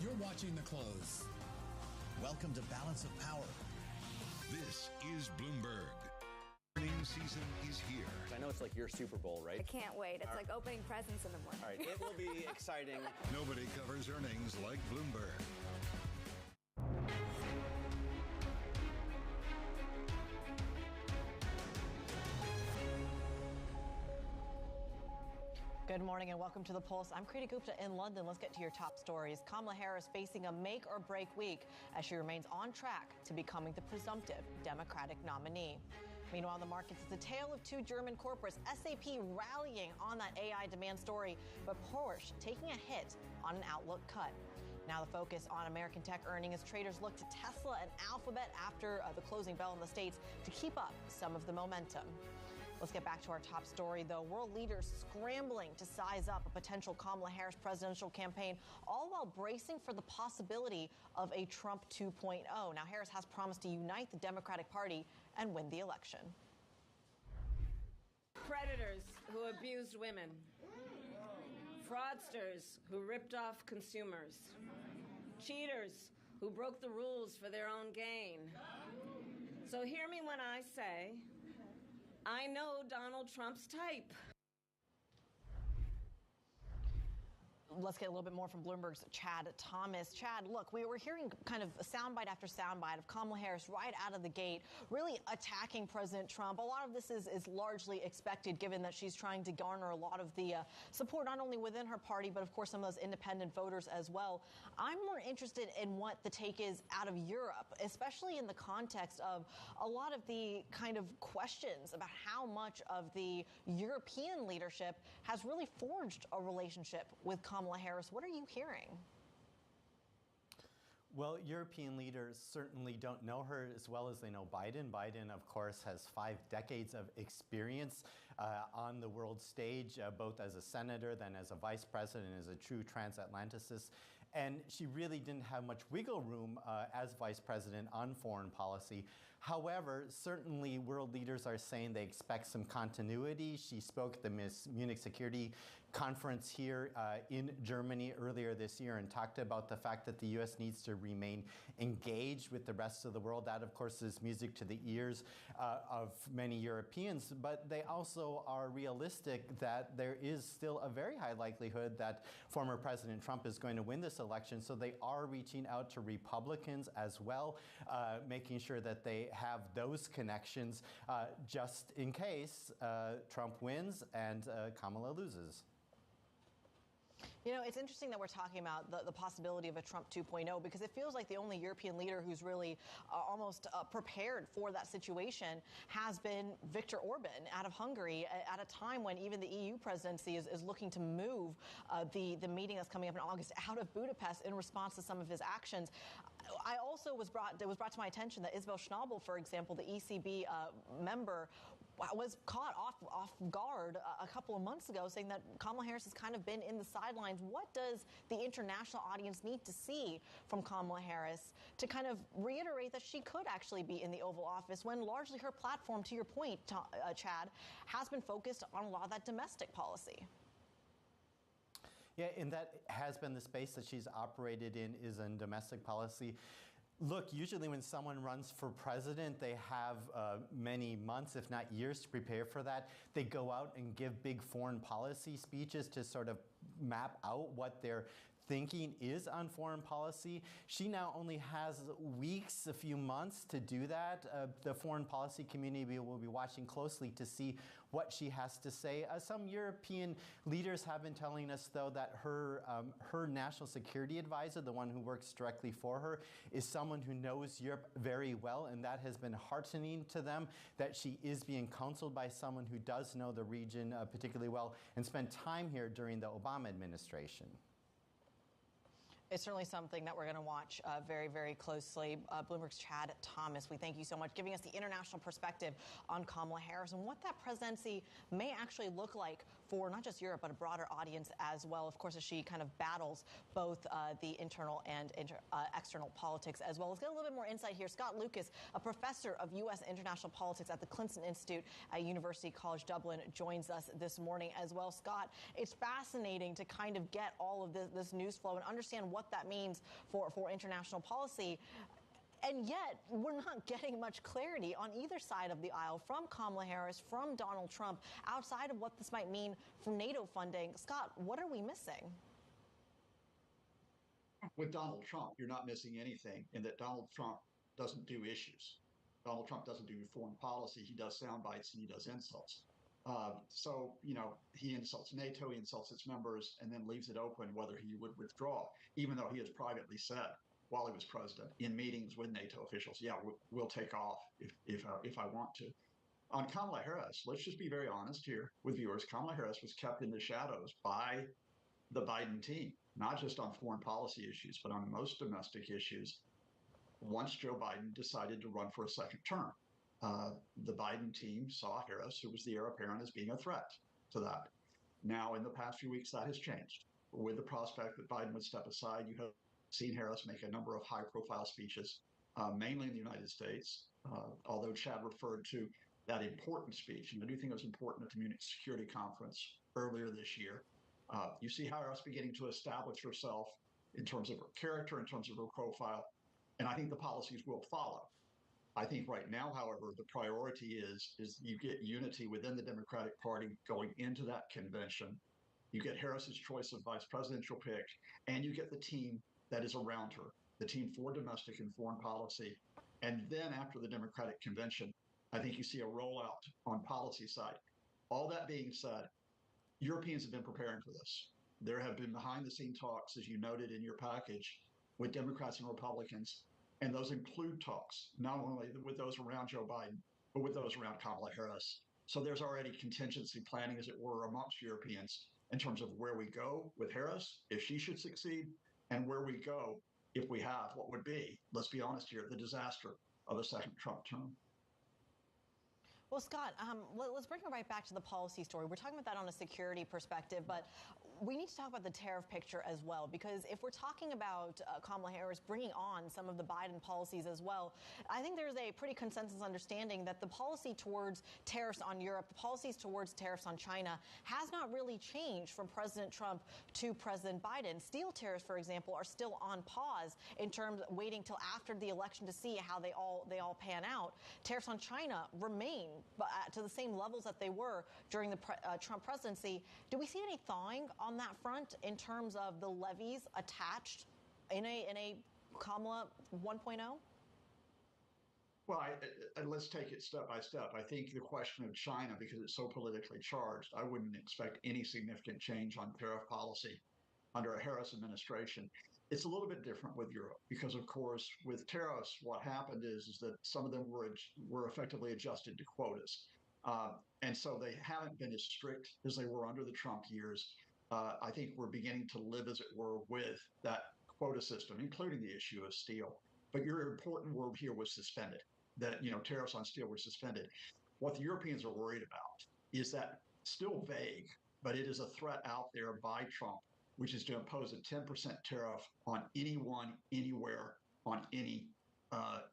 You're watching the close. Welcome to Balance of Power. This is Bloomberg. Earnings season is here. I know it's like your Super Bowl, right? I can't wait. It's like opening presents in the morning. All right, it will be exciting. Nobody covers earnings like Bloomberg. Good morning and welcome to The Pulse. I'm Kriti Gupta in London. Let's get to your top stories. Kamala Harris facing a make-or-break week as she remains on track to becoming the presumptive Democratic nominee. Meanwhile, the markets, it's a tale of 2 German corporates, SAP rallying on that AI demand story, but Porsche taking a hit on an outlook cut. Now the focus on American tech earnings as traders look to Tesla and Alphabet after the closing bell in the States to keep up some of the momentum. Let's get back to our top story, though. World leaders scrambling to size up a potential Kamala Harris presidential campaign, all while bracing for the possibility of a Trump 2.0. Now, Harris has promised to unite the Democratic Party and win the election. Predators who abused women. Fraudsters who ripped off consumers. Cheaters who broke the rules for their own gain. So hear me when I say, I know Donald Trump's type. Let's get a little bit more from Bloomberg's Chad Thomas. Chad, look, we were hearing kind of soundbite after soundbite of Kamala Harris right out of the gate, really attacking President Trump. A lot of this is largely expected, given that she's trying to garner a lot of the support, not only within her party, but of course some of those independent voters as well. I'm more interested in what the take is out of Europe, especially in the context of a lot of the kind of questions about how much of the European leadership has really forged a relationship with Kamala Harris. What are you hearing? Well, European leaders certainly don't know her as well as they know Biden. Biden, of course, has 5 decades of experience on the world stage, both as a senator, then as a vice president, as a true transatlanticist. And she really didn't have much wiggle room as vice president on foreign policy. However, certainly world leaders are saying they expect some continuity. She spoke at the Munich Security Conference here in Germany earlier this year and talked about the fact that the U.S. needs to remain engaged with the rest of the world. That, of course, is music to the ears of many Europeans, but they also are realistic that there is still a very high likelihood that former President Trump is going to win this election, so they are reaching out to Republicans as well, making sure that they have those connections just in case Trump wins and Kamala loses. You know, it's interesting that we're talking about the possibility of a Trump 2.0 because it feels like the only European leader who's really almost prepared for that situation has been Viktor Orban out of Hungary at a time when even the EU presidency is looking to move the meeting that's coming up in August out of Budapest in response to some of his actions. I also it was brought to my attention that Isabel Schnabel, for example, the ECB member, was caught off guard a couple of months ago, saying that Kamala Harris has kind of been in the sidelines. What does the international audience need to see from Kamala Harris to kind of reiterate that she could actually be in the Oval Office when largely her platform, to your point, Chad, has been focused on a lot of that domestic policy? Yeah, and that has been the space that she's operated in, is in domestic policy. Look, usually when someone runs for president, they have many months, if not years, to prepare for that. They go out and give big foreign policy speeches to sort of map out what their thinking is on foreign policy. She now only has weeks, a few months to do that. The foreign policy community will be watching closely to see what she has to say. Some European leaders have been telling us, though, that her national security advisor, the one who works directly for her, is someone who knows Europe very well, and that has been heartening to them, that she is being counseled by someone who does know the region particularly well and spent time here during the Obama administration. It's certainly something that we're going to watch very, very closely. Bloomberg's Chad Thomas, we thank you so much, giving us the international perspective on Kamala Harris and what that presidency may actually look like for not just Europe, but a broader audience as well, of course, as she kind of battles both the internal and external politics as well. Let's get a little bit more insight here. Scott Lucas, a professor of U.S. international politics at the Clinton Institute at University College Dublin, joins us this morning as well. Scott, it's fascinating to kind of get all of this news flow and understand what that means for international policy. And yet, we're not getting much clarity on either side of the aisle from Kamala Harris, from Donald Trump, outside of what this might mean for NATO funding. Scott, what are we missing? With Donald Trump, you're not missing anything in that Donald Trump doesn't do issues. Donald Trump doesn't do foreign policy. He does sound bites and he does insults. So, he insults NATO, he insults its members, and then leaves it open whether he would withdraw, even though he has privately said while he was president in meetings with NATO officials, yeah, we'll take off if I want to. On Kamala Harris, let's just be very honest here with viewers. Kamala Harris was kept in the shadows by the Biden team, not just on foreign policy issues, but on most domestic issues, once Joe Biden decided to run for a second term. The Biden team saw Harris, who was the heir apparent, as being a threat to that. Now, in the past few weeks, that has changed. With the prospect that Biden would step aside, you have seen Harris make a number of high-profile speeches, mainly in the United States, although Chad referred to that important speech, and I do think it was important at the Munich Security Conference earlier this year. You see Harris beginning to establish herself in terms of her character, in terms of her profile, and I think the policies will follow. I think right now, however, the priority is you get unity within the Democratic Party going into that convention. You get Harris's choice of vice presidential pick, and you get the team that is around her, the team for domestic and foreign policy. And then after the Democratic convention, I think you see a rollout on policy side. All that being said, Europeans have been preparing for this. There have been behind-the-scene talks, as you noted in your package, with Democrats and Republicans. And those include talks, not only with those around Joe Biden, but with those around Kamala Harris. So there's already contingency planning, as it were, amongst Europeans in terms of where we go with Harris, if she should succeed, and where we go if we have what would be, let's be honest here, the disaster of a second Trump term. Well, Scott, let's bring it right back to the policy story. We're talking about that on a security perspective, but we need to talk about the tariff picture as well, because if we're talking about Kamala Harris bringing on some of the Biden policies as well, I think there's a pretty consensus understanding that the policy towards tariffs on Europe, the policies towards tariffs on China has not really changed from President Trump to President Biden. Steel tariffs, for example, are still on pause in terms of waiting till after the election to see how they all pan out. Tariffs on China remain to the same levels that they were during the Trump presidency. Do we see any thawing on that front in terms of the levies attached in a Kamala 1.0? Well, let's take it step by step. I think the question of China, because it's so politically charged, I wouldn't expect any significant change on tariff policy under a Harris administration. It's a little bit different with Europe because, of course, with tariffs, what happened is that some of them were effectively adjusted to quotas. And so they haven't been as strict as they were under the Trump years. I think we're beginning to live, as it were, with that quota system, including the issue of steel. But your important word here was suspended, that, tariffs on steel were suspended. What the Europeans are worried about is that still vague, but it is a threat out there by Trump, which is to impose a 10% tariff on anyone, anywhere, on any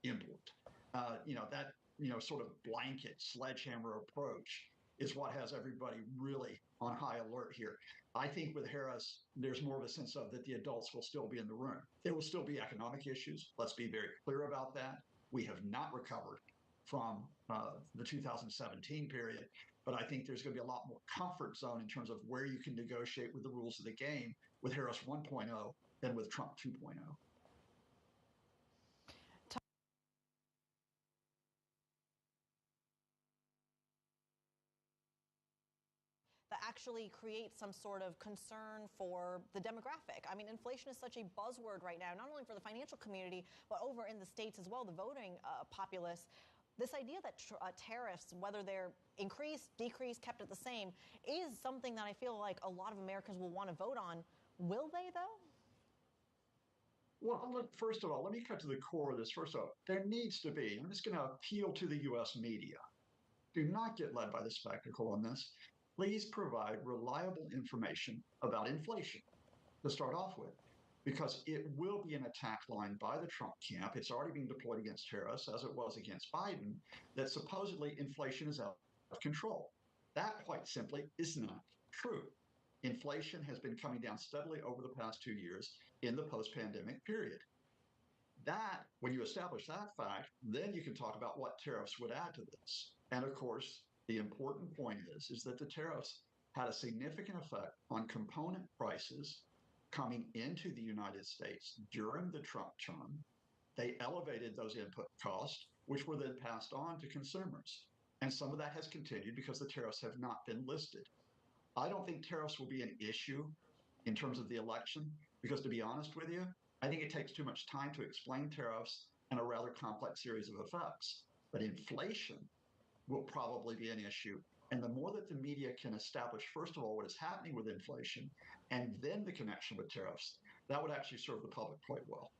import. That sort of blanket sledgehammer approach is what has everybody really on high alert here. I think with Harris, there's more of a sense of that the adults will still be in the room. There will still be economic issues. Let's be very clear about that. We have not recovered from the 2017 period, but I think there's going to be a lot more comfort zone in terms of where you can negotiate with the rules of the game with Harris 1.0 than with Trump 2.0. That actually creates some sort of concern for the demographic. I mean, inflation is such a buzzword right now, not only for the financial community, but over in the States as well, the voting populace. This idea that tariffs, whether they're increased, decreased, kept at the same, is something that I feel like a lot of Americans will want to vote on. Will they, though? Well, look, first of all, let me cut to the core of this. First of all, there needs to be, I'm just going to appeal to the U.S. media. Do not get led by the spectacle on this. Please provide reliable information about inflation to start off with, because it will be an attack line by the Trump camp. It's already being deployed against Harris, as it was against Biden, that supposedly inflation is out of control. That, quite simply, is not true. Inflation has been coming down steadily over the past 2 years in the post-pandemic period. That, when you establish that fact, then you can talk about what tariffs would add to this. And of course, the important point is that the tariffs had a significant effect on component prices coming into the United States during the Trump term. They elevated those input costs, which were then passed on to consumers. And some of that has continued because the tariffs have not been listed. I don't think tariffs will be an issue in terms of the election, because to be honest with you, I think it takes too much time to explain tariffs and a rather complex series of effects. But inflation will probably be an issue. And the more that the media can establish, first of all, what is happening with inflation, and then the connection with tariffs, that would actually serve the public quite well.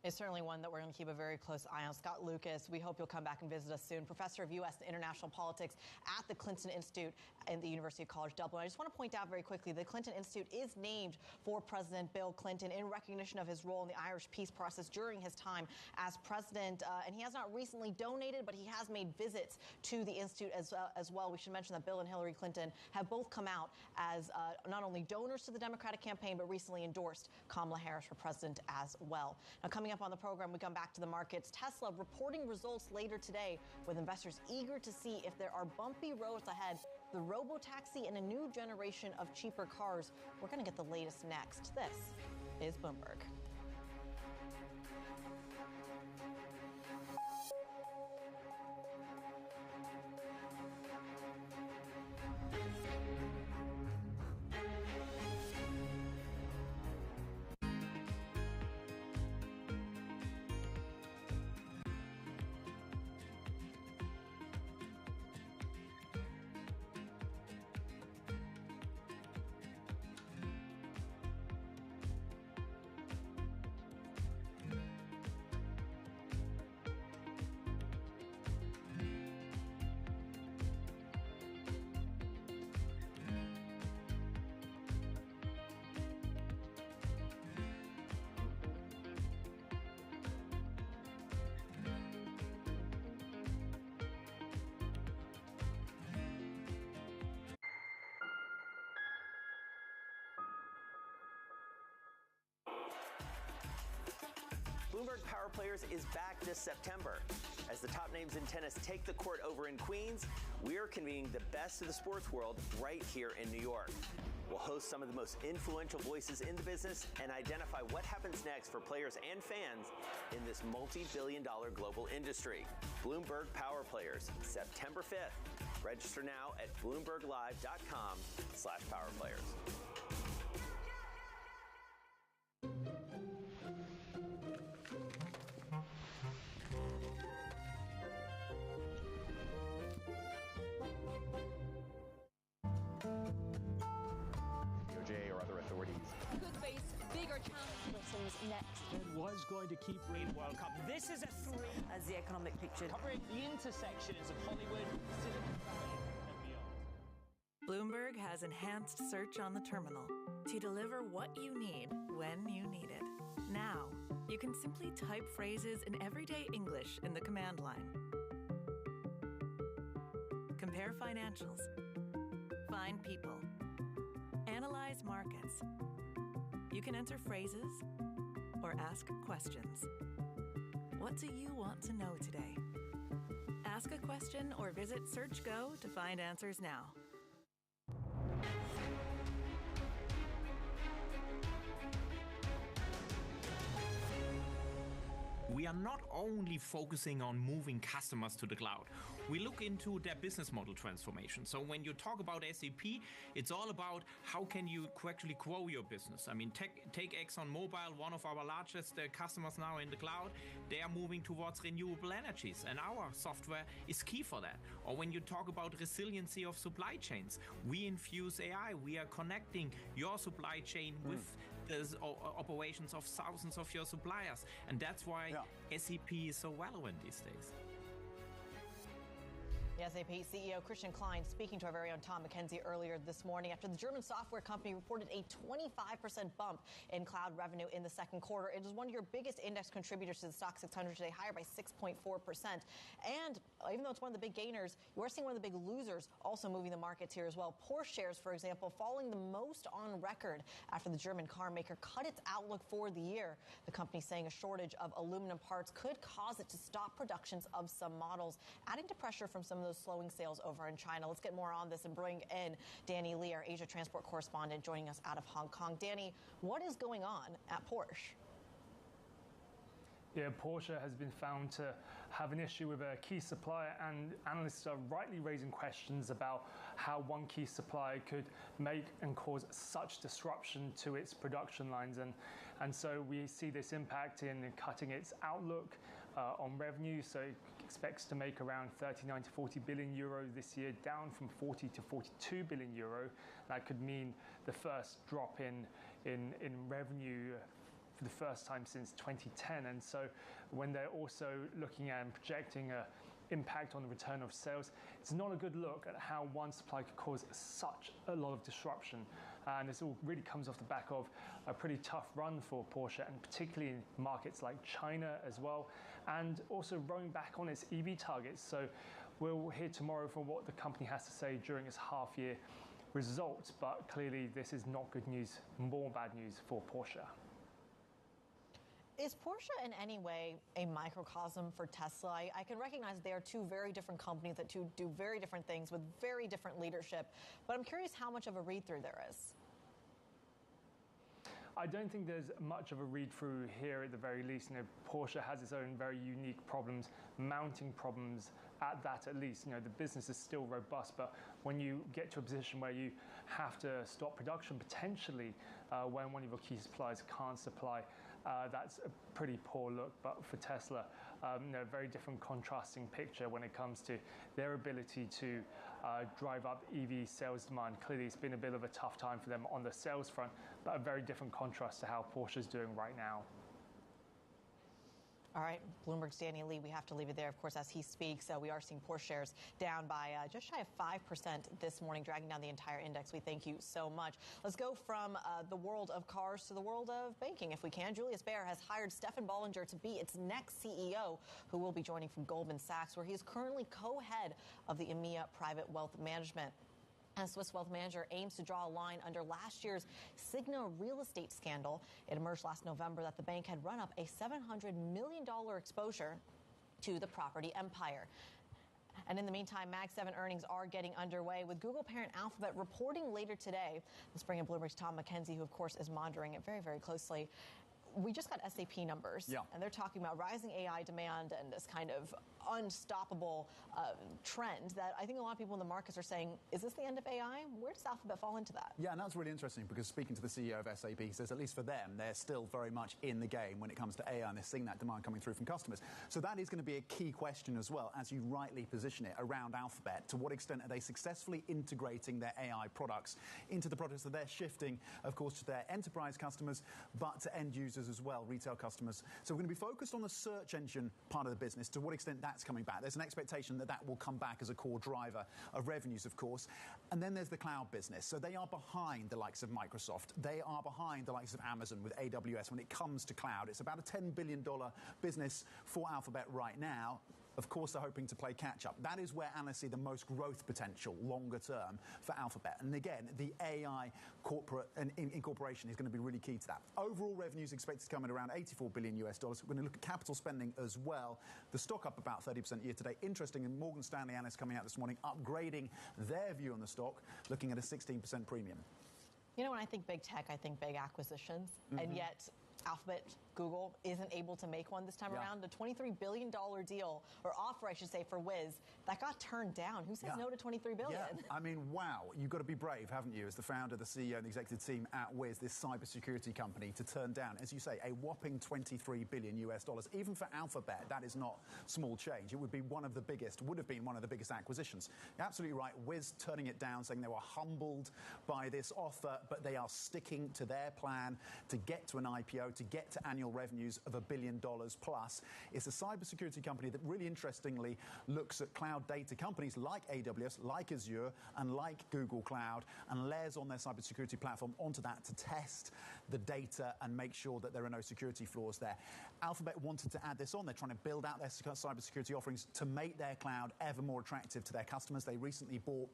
It's certainly one that we're going to keep a very close eye on. Scott Lucas, we hope you'll come back and visit us soon. Professor of U.S. and International Politics at the Clinton Institute in the University of College Dublin. I just want to point out very quickly, the Clinton Institute is named for President Bill Clinton in recognition of his role in the Irish peace process during his time as president. And he has not recently donated, but he has made visits to the Institute as well. We should mention that Bill and Hillary Clinton have both come out as not only donors to the Democratic campaign, but recently endorsed Kamala Harris for president as well. Now, coming up on the program, we come back to the markets. Tesla reporting results later today, with investors eager to see if there are bumpy roads ahead. The robo-taxi and a new generation of cheaper cars. We're going to get the latest next. This is Bloomberg. Bloomberg Power Players is back this September. As the top names in tennis take the court over in Queens, we're convening the best of the sports world right here in New York. We'll host some of the most influential voices in the business and identify what happens next for players and fans in this multi-billion-dollar global industry. Bloomberg Power Players, September 5th. Register now at BloombergLive.com/powerplayers. DOJ or other authorities could face bigger challenges. next. Fed was going to keep rating World Cup. This is a 3. As the economic picture. Covering the intersections of Hollywood, Silicon Valley, and beyond. Bloomberg has enhanced search on the terminal to deliver what you need when you need it. Now, you can simply type phrases in everyday English in the command line. Compare financials. Find people. Analyze markets. You can enter phrases or ask questions. What do you want to know today? Ask a question or visit SearchGo to find answers now. We are not only focusing on moving customers to the cloud. We look into their business model transformation. So when you talk about SAP, it's all about how can you actually grow your business. I mean, take ExxonMobil, one of our largest customers now in the cloud. They are moving towards renewable energies, and our software is key for that. Or when you talk about resiliency of supply chains, we infuse AI. We are connecting your supply chain with the operations of thousands of your suppliers. And that's why SAP is so relevant these days. The SAP CEO Christian Klein speaking to our very own Tom McKenzie earlier this morning after the German software company reported a 25% bump in cloud revenue in the second quarter. It is one of your biggest index contributors to the Stock 600 today, higher by 6.4%. And even though it's one of the big gainers, you are seeing one of the big losers also moving the markets here as well. Porsche shares, for example, falling the most on record after the German car maker cut its outlook for the year. The company saying a shortage of aluminum parts could cause it to stop productions of some models, adding to pressure from some of those slowing sales over in China. Let's get more on this and bring in Danny Lee, our Asia transport correspondent, joining us out of Hong Kong. Danny, what is going on at Porsche? Yeah, Porsche has been found to have an issue with a key supplier, and analysts are rightly raising questions about how one key supplier could make and cause such disruption to its production lines. And so we see this impact in cutting its outlook on revenue. So it expects to make around 39 to 40 billion euro this year, down from 40 to 42 billion euro. That could mean the first drop in revenue for the first time since 2010. And so when they're also looking at and projecting an impact on the return of sales, it's not a good look at how one supply could cause such a lot of disruption. And this all really comes off the back of a pretty tough run for Porsche, and particularly in markets like China as well, and also rowing back on its EV targets. So we'll hear tomorrow from what the company has to say during its half-year results, but clearly this is not good news, more bad news for Porsche. Is Porsche in any way a microcosm for Tesla? I can recognize they are two very different companies that do very different things with very different leadership, but I'm curious how much of a read-through there is. I don't think there's much of a read-through here at the very least. You know, Porsche has its own very unique problems, mounting problems at least. You know, the business is still robust, but when you get to a position where you have to stop production potentially when one of your key suppliers can't supply, that's a pretty poor look. But for Tesla, you know, very different contrasting picture when it comes to their ability to drive up EV sales demand. Clearly, it's been a bit of a tough time for them on the sales front, but a very different contrast to how Porsche is doing right now. All right, Bloomberg's Danny Lee, we have to leave it there. Of course, as he speaks, we are seeing Porsche shares down by just shy of 5% this morning, dragging down the entire index. We thank you so much. Let's go from the world of cars to the world of banking, if we can. Julius Baer has hired Stefan Bollinger to be its next CEO, who will be joining from Goldman Sachs, where he is currently co-head of the EMEA Private Wealth Management. A Swiss wealth manager aims to draw a line under last year's Signa real estate scandal. It emerged last November that the bank had run up a $700 million exposure to the property empire. And in the meantime, Mag 7 earnings are getting underway, with Google parent Alphabet reporting later today. Let's bring in Bloomberg's Tom McKenzie, who, of course, is monitoring it very, very closely. We just got SAP numbers, and they're talking about rising AI demand and this kind of unstoppable trend that I think a lot of people in the markets are saying, is this the end of AI? Where does Alphabet fall into that? Yeah, and that's really interesting because speaking to the CEO of SAP, he says at least for them, they're still very much in the game when it comes to AI, and they're seeing that demand coming through from customers. So that is going to be a key question as well, as you rightly position it around Alphabet. To what extent are they successfully integrating their AI products into the products that they're shifting, of course, to their enterprise customers, but to end users as well, retail customers. So we're going to be focused on the search engine part of the business, to what extent that's coming back. There's an expectation that that will come back as a core driver of revenues, of course. And then there's the cloud business. So they are behind the likes of Microsoft. They are behind the likes of Amazon with AWS when it comes to cloud. It's about a $10 billion business for Alphabet right now. Of course, they're hoping to play catch-up. That is where analysts see the most growth potential longer term for Alphabet. And again, the AI incorporation is going to be really key to that. Overall revenues expected to come in around $84 billion US. We're going to look at capital spending as well. The stock up about 30% year to date. Interesting, and Morgan Stanley analysts coming out this morning upgrading their view on the stock, looking at a 16% premium. You know, when I think big tech, I think big acquisitions, and yet Alphabet, Google isn't able to make one this time around. A $23 billion deal, or offer, I should say, for Wiz, that got turned down. Who says no to $23 billion? Yeah, I mean, wow. You've got to be brave, haven't you, as the founder, the CEO, and the executive team at Wiz, this cybersecurity company, to turn down, as you say, a whopping $23 billion US. Even for Alphabet, that is not small change. It would be one of the biggest, would have been one of the biggest acquisitions. You're absolutely right. Wiz turning it down, saying they were humbled by this offer, but they are sticking to their plan to get to an IPO, to get to annual revenues of $1 billion plus. It's a cybersecurity company that really interestingly looks at cloud data companies like AWS, like Azure, and like Google Cloud, and layers on their cybersecurity platform onto that to test the data and make sure that there are no security flaws there. Alphabet wanted to add this on. They're trying to build out their cybersecurity offerings to make their cloud ever more attractive to their customers. They recently bought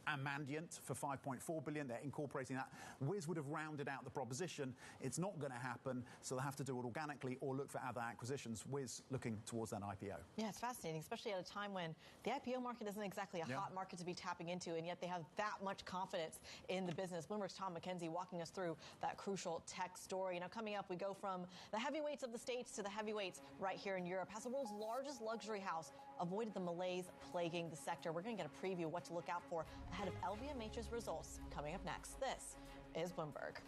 Mandiant for $5.4 billion. They're incorporating that. Wiz would have rounded out the proposition. It's not going to happen, so they'll have to do it organically or look for other acquisitions. Wiz looking towards that IPO. Yeah, it's fascinating, especially at a time when the IPO market isn't exactly a hot market to be tapping into, and yet they have that much confidence in the business. Bloomberg's Tom McKenzie walking us through that crucial tech story. Now, coming up, we go from the heavyweights of the States to the heavyweights right here in Europe. Has the world's largest luxury house avoided the malaise plaguing the sector? We're going to get a preview of what to look out for ahead of LVMH's results coming up next. This is Bloomberg.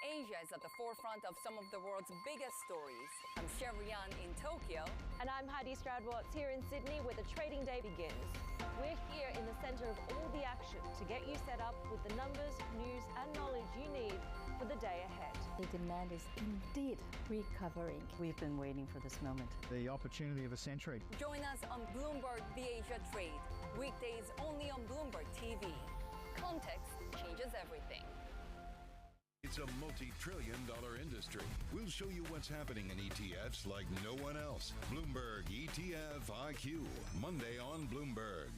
Asia is at the forefront of some of the world's biggest stories. I'm Sherrian in Tokyo. And I'm Heidi Stroud-Watts here in Sydney, where the trading day begins. We're here in the center of all the action to get you set up with the numbers, news, and knowledge you need for the day ahead. The demand is indeed recovering. We've been waiting for this moment. The opportunity of a century. Join us on Bloomberg The Asia Trade. Weekdays only on Bloomberg TV. Context changes everything. It's a multi-trillion-dollar industry. We'll show you what's happening in ETFs like no one else. Bloomberg ETF IQ, Monday on Bloomberg.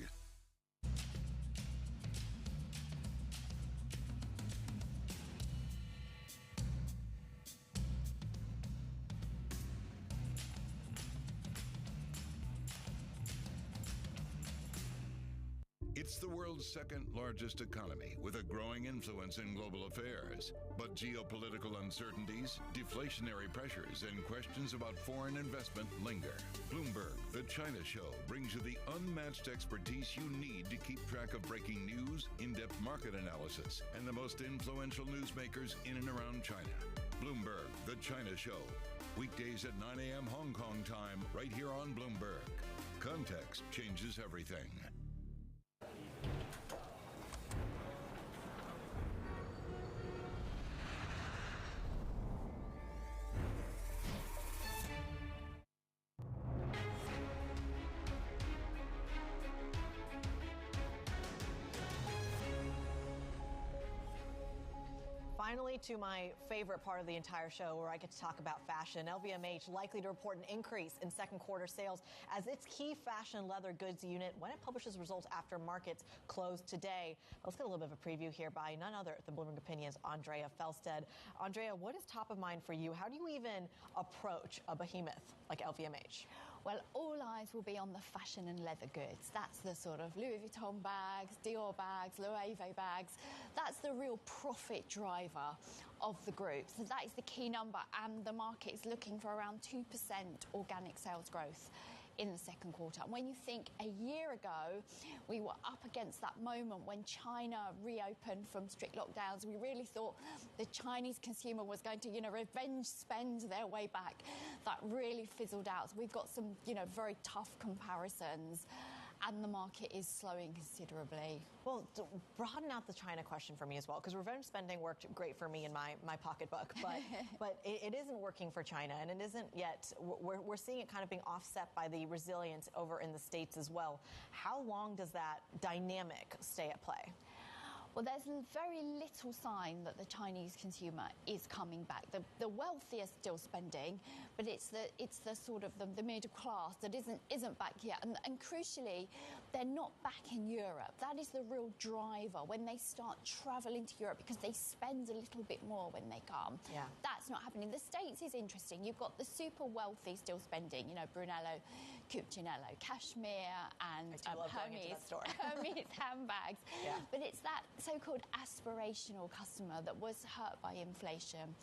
It's the world's second largest economy with a growing influence in global affairs. But geopolitical uncertainties, deflationary pressures, and questions about foreign investment linger. Bloomberg, The China Show, brings you the unmatched expertise you need to keep track of breaking news, in-depth market analysis, and the most influential newsmakers in and around China. Bloomberg, The China Show. Weekdays at 9 a.m. Hong Kong time, right here on Bloomberg. Context changes everything. Finally, to my favorite part of the entire show, where I get to talk about fashion. LVMH likely to report an increase in second quarter sales as its key fashion leather goods unit when it publishes results after markets close today. Let's get a little bit of a preview here by none other than Bloomberg Opinion's Andrea Felsted. Andrea, what is top of mind for you? How do you even approach a behemoth like LVMH? Well, all eyes will be on the fashion and leather goods. That's the sort of Louis Vuitton bags, Dior bags, Loewe bags. That's the real profit driver of the group. So that is the key number, and the market is looking for around 2% organic sales growth in the second quarter. And when you think a year ago, we were up against that moment when China reopened from strict lockdowns. We really thought the Chinese consumer was going to, revenge spend their way back. That really fizzled out. So we've got some, very tough comparisons. And the market is slowing considerably. Well, broaden out the China question for me as well, because revenge spending worked great for me in my pocketbook, but it isn't working for China, and it isn't yet. We're seeing it kind of being offset by the resilience over in the States as well. How long does that dynamic stay at play? Well, there's very little sign that the Chinese consumer is coming back. The wealthy are still spending, but it's the sort of the middle class that isn't back yet. And crucially, they're not back in Europe. That is the real driver when they start traveling to Europe, because they spend a little bit more when they come. Yeah. That's not happening. The States is interesting. You've got the super wealthy still spending, Brunello Cucinello, Cashmere and Hermes handbags. Yeah. But it's that so-called aspirational customer that was hurt by inflation,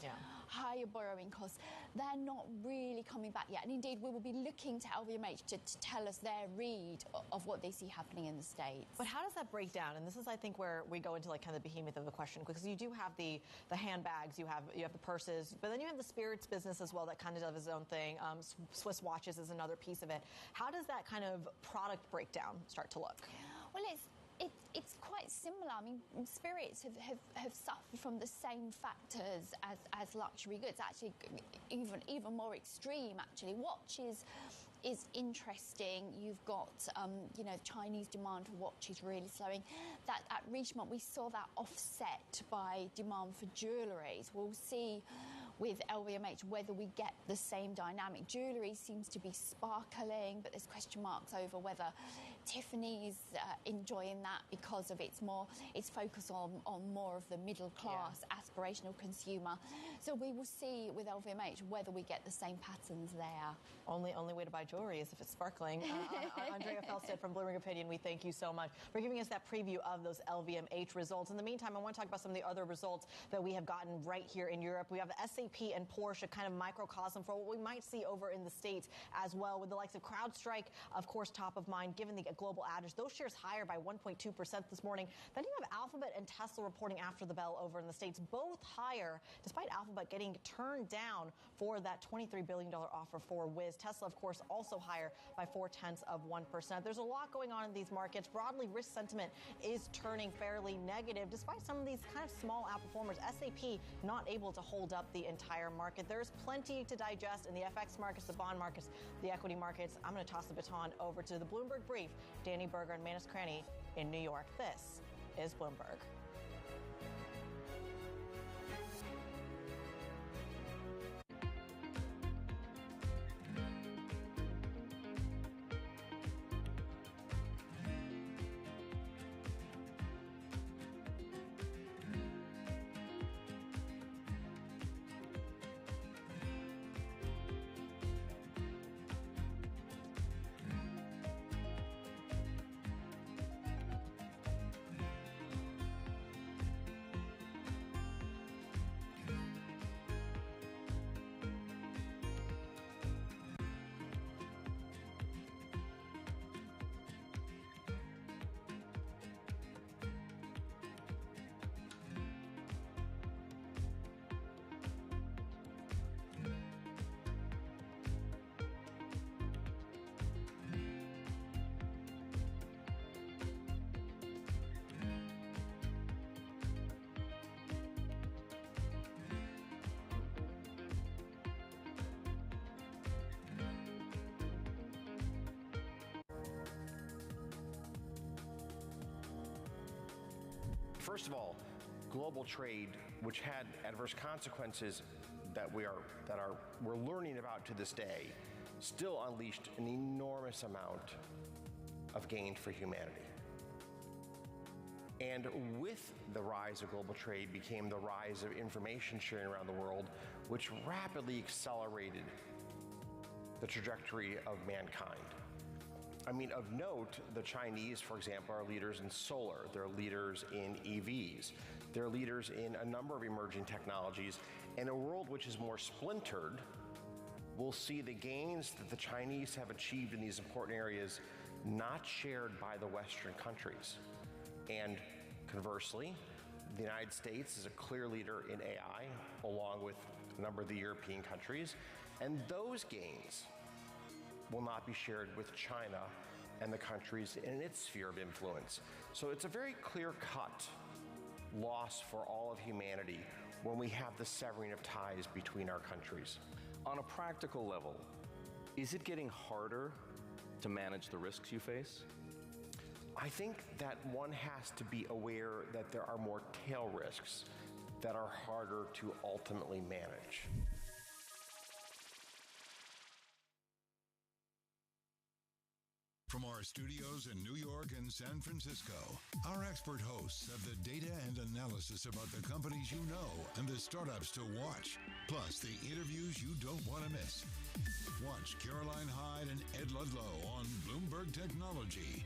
higher borrowing costs. They're not really coming back yet. And indeed, we will be looking to LVMH to tell us their read of what they see happening in the States. But how does that break down? And this is, I think, where we go into kind of the behemoth of the question, because you do have the handbags, you have the purses, but then you have the spirits business as well that kind of does its own thing. Swiss watches is another piece of it. How does that kind of product breakdown start to look? Well, it's quite similar. I mean, spirits have suffered from the same factors as luxury goods. Actually, even more extreme. Actually, watches is interesting. You've got Chinese demand for watches really slowing. That at Richemont we saw that offset by demand for jewellery. We'll see with LVMH whether we get the same dynamic. Jewellery seems to be sparkling, but there's question marks over whether Tiffany's enjoying that because of its focus on more of the middle class aspirational consumer. So we will see with LVMH whether we get the same patterns there. Only way to buy jewelry is if it's sparkling. Andrea Felsted from Bloomberg Opinion, we thank you so much for giving us that preview of those LVMH results. In the meantime, I want to talk about some of the other results that we have gotten right here in Europe. We have the SAP and Porsche, kind of microcosm for what we might see over in the States as well, with the likes of CrowdStrike, of course, top of mind, given the global outage. Those shares higher by 1.2% this morning. Then you have Alphabet and Tesla reporting after the bell over in the States, both higher, despite Alphabet getting turned down for that $23 billion offer for Wiz. Tesla, of course, also higher by 0.4%. There's a lot going on in these markets. Broadly, risk sentiment is turning fairly negative, despite some of these kind of small outperformers. SAP not able to hold up the entire market. There's plenty to digest in the FX markets, the bond markets, the equity markets. I'm going to toss the baton over to the Bloomberg Brief, Danny Berger and Manus Cranny in New York. This is Bloomberg. First of all, global trade, which had adverse consequences that we're learning about to this day, still unleashed an enormous amount of gain for humanity. And with the rise of global trade became the rise of information sharing around the world, which rapidly accelerated the trajectory of mankind. I mean, of note, the Chinese, for example, are leaders in solar. They're leaders in EVs. They're leaders in a number of emerging technologies. In a world which is more splintered, we'll see the gains that the Chinese have achieved in these important areas not shared by the Western countries. And conversely, the United States is a clear leader in AI, along with a number of the European countries. And those gains will not be shared with China and the countries in its sphere of influence. So it's a very clear-cut loss for all of humanity when we have the severing of ties between our countries. On a practical level, is it getting harder to manage the risks you face? I think that one has to be aware that there are more tail risks that are harder to ultimately manage. From our studios in New York and San Francisco, our expert hosts have the data and analysis about the companies you know and the startups to watch, plus the interviews you don't want to miss. Watch Caroline Hyde and Ed Ludlow on Bloomberg Technology,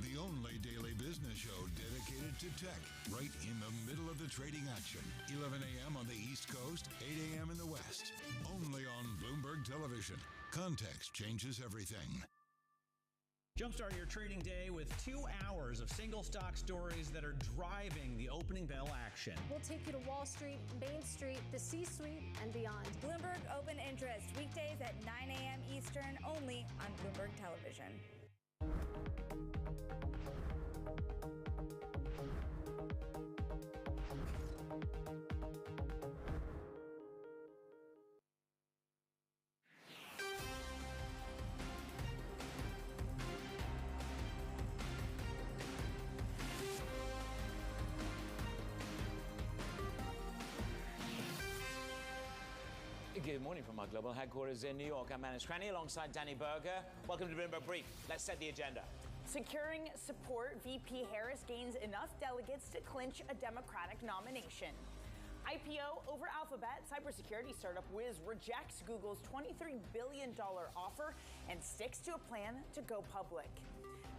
the only daily business show dedicated to tech, right in the middle of the trading action. 11 a.m. on the East Coast, 8 a.m. in the West. Only on Bloomberg Television. Context changes everything. Jumpstart your trading day with 2 hours of single stock stories that are driving the opening bell action. We'll take you to Wall Street, Main Street, the C-suite, and beyond. Bloomberg Open Interest, weekdays at 9 a.m. Eastern, only on Bloomberg Television. Good morning from our global headquarters in New York. I'm Manus Cranny alongside Danny Berger. Welcome to Bloomberg Brief. Let's set the agenda. Securing support, VP Harris gains enough delegates to clinch a Democratic nomination. IPO over Alphabet. Cybersecurity startup Wiz rejects Google's $23 billion offer and sticks to a plan to go public.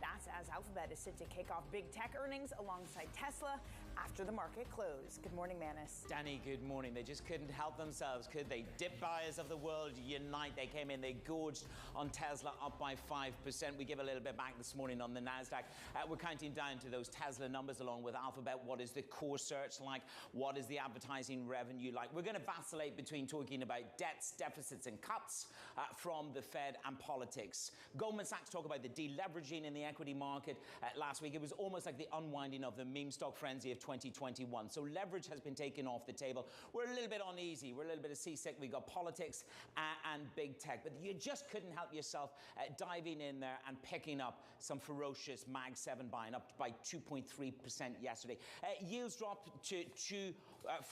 That's as Alphabet is set to kick off big tech earnings alongside Tesla after the market close. Good morning, Manus. Danny, good morning. They just couldn't help themselves, could they? Dip buyers of the world unite. They came in, they gorged on Tesla, up by 5%. We give a little bit back this morning on the NASDAQ. We're counting down to those Tesla numbers along with Alphabet. What is the core search like? What is the advertising revenue like? We're going to vacillate between talking about debts, deficits, and cuts from the Fed and politics. Goldman Sachs talk about the deleveraging in the equity market last week. It was almost like the unwinding of the meme stock frenzy of 2021. So leverage has been taken off the table. We're a little bit uneasy. We're a little bit seasick. We got politics and big tech. But you just couldn't help yourself diving in there and picking up some ferocious Mag 7 buying, up by 2.3% yesterday. Yields dropped to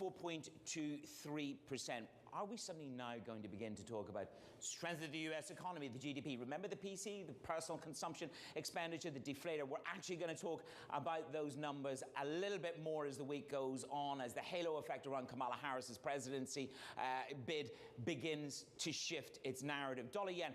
4.23%. Are we suddenly now going to begin to talk about strength of the U.S. economy, the GDP? Remember the PC, the personal consumption expenditure, the deflator? We're actually going to talk about those numbers a little bit more as the week goes on, as the halo effect around Kamala Harris's presidency bid begins to shift its narrative. Dollar-yen,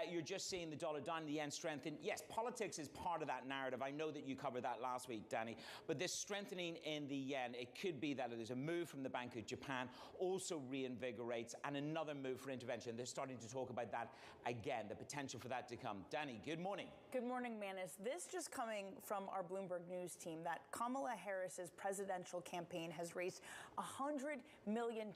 you're just seeing the dollar down, the yen strengthen. Yes, politics is part of that narrative. I know that you covered that last week, Danny. But this strengthening in the yen, it could be that there's a move from the Bank of Japan, also reinvigorates, and another move for intervention. They're starting to talk about that again, the potential for that to come. Danny, good morning. Good morning, Manus. This just coming from our Bloomberg News team that Kamala Harris's presidential campaign has raised $100 million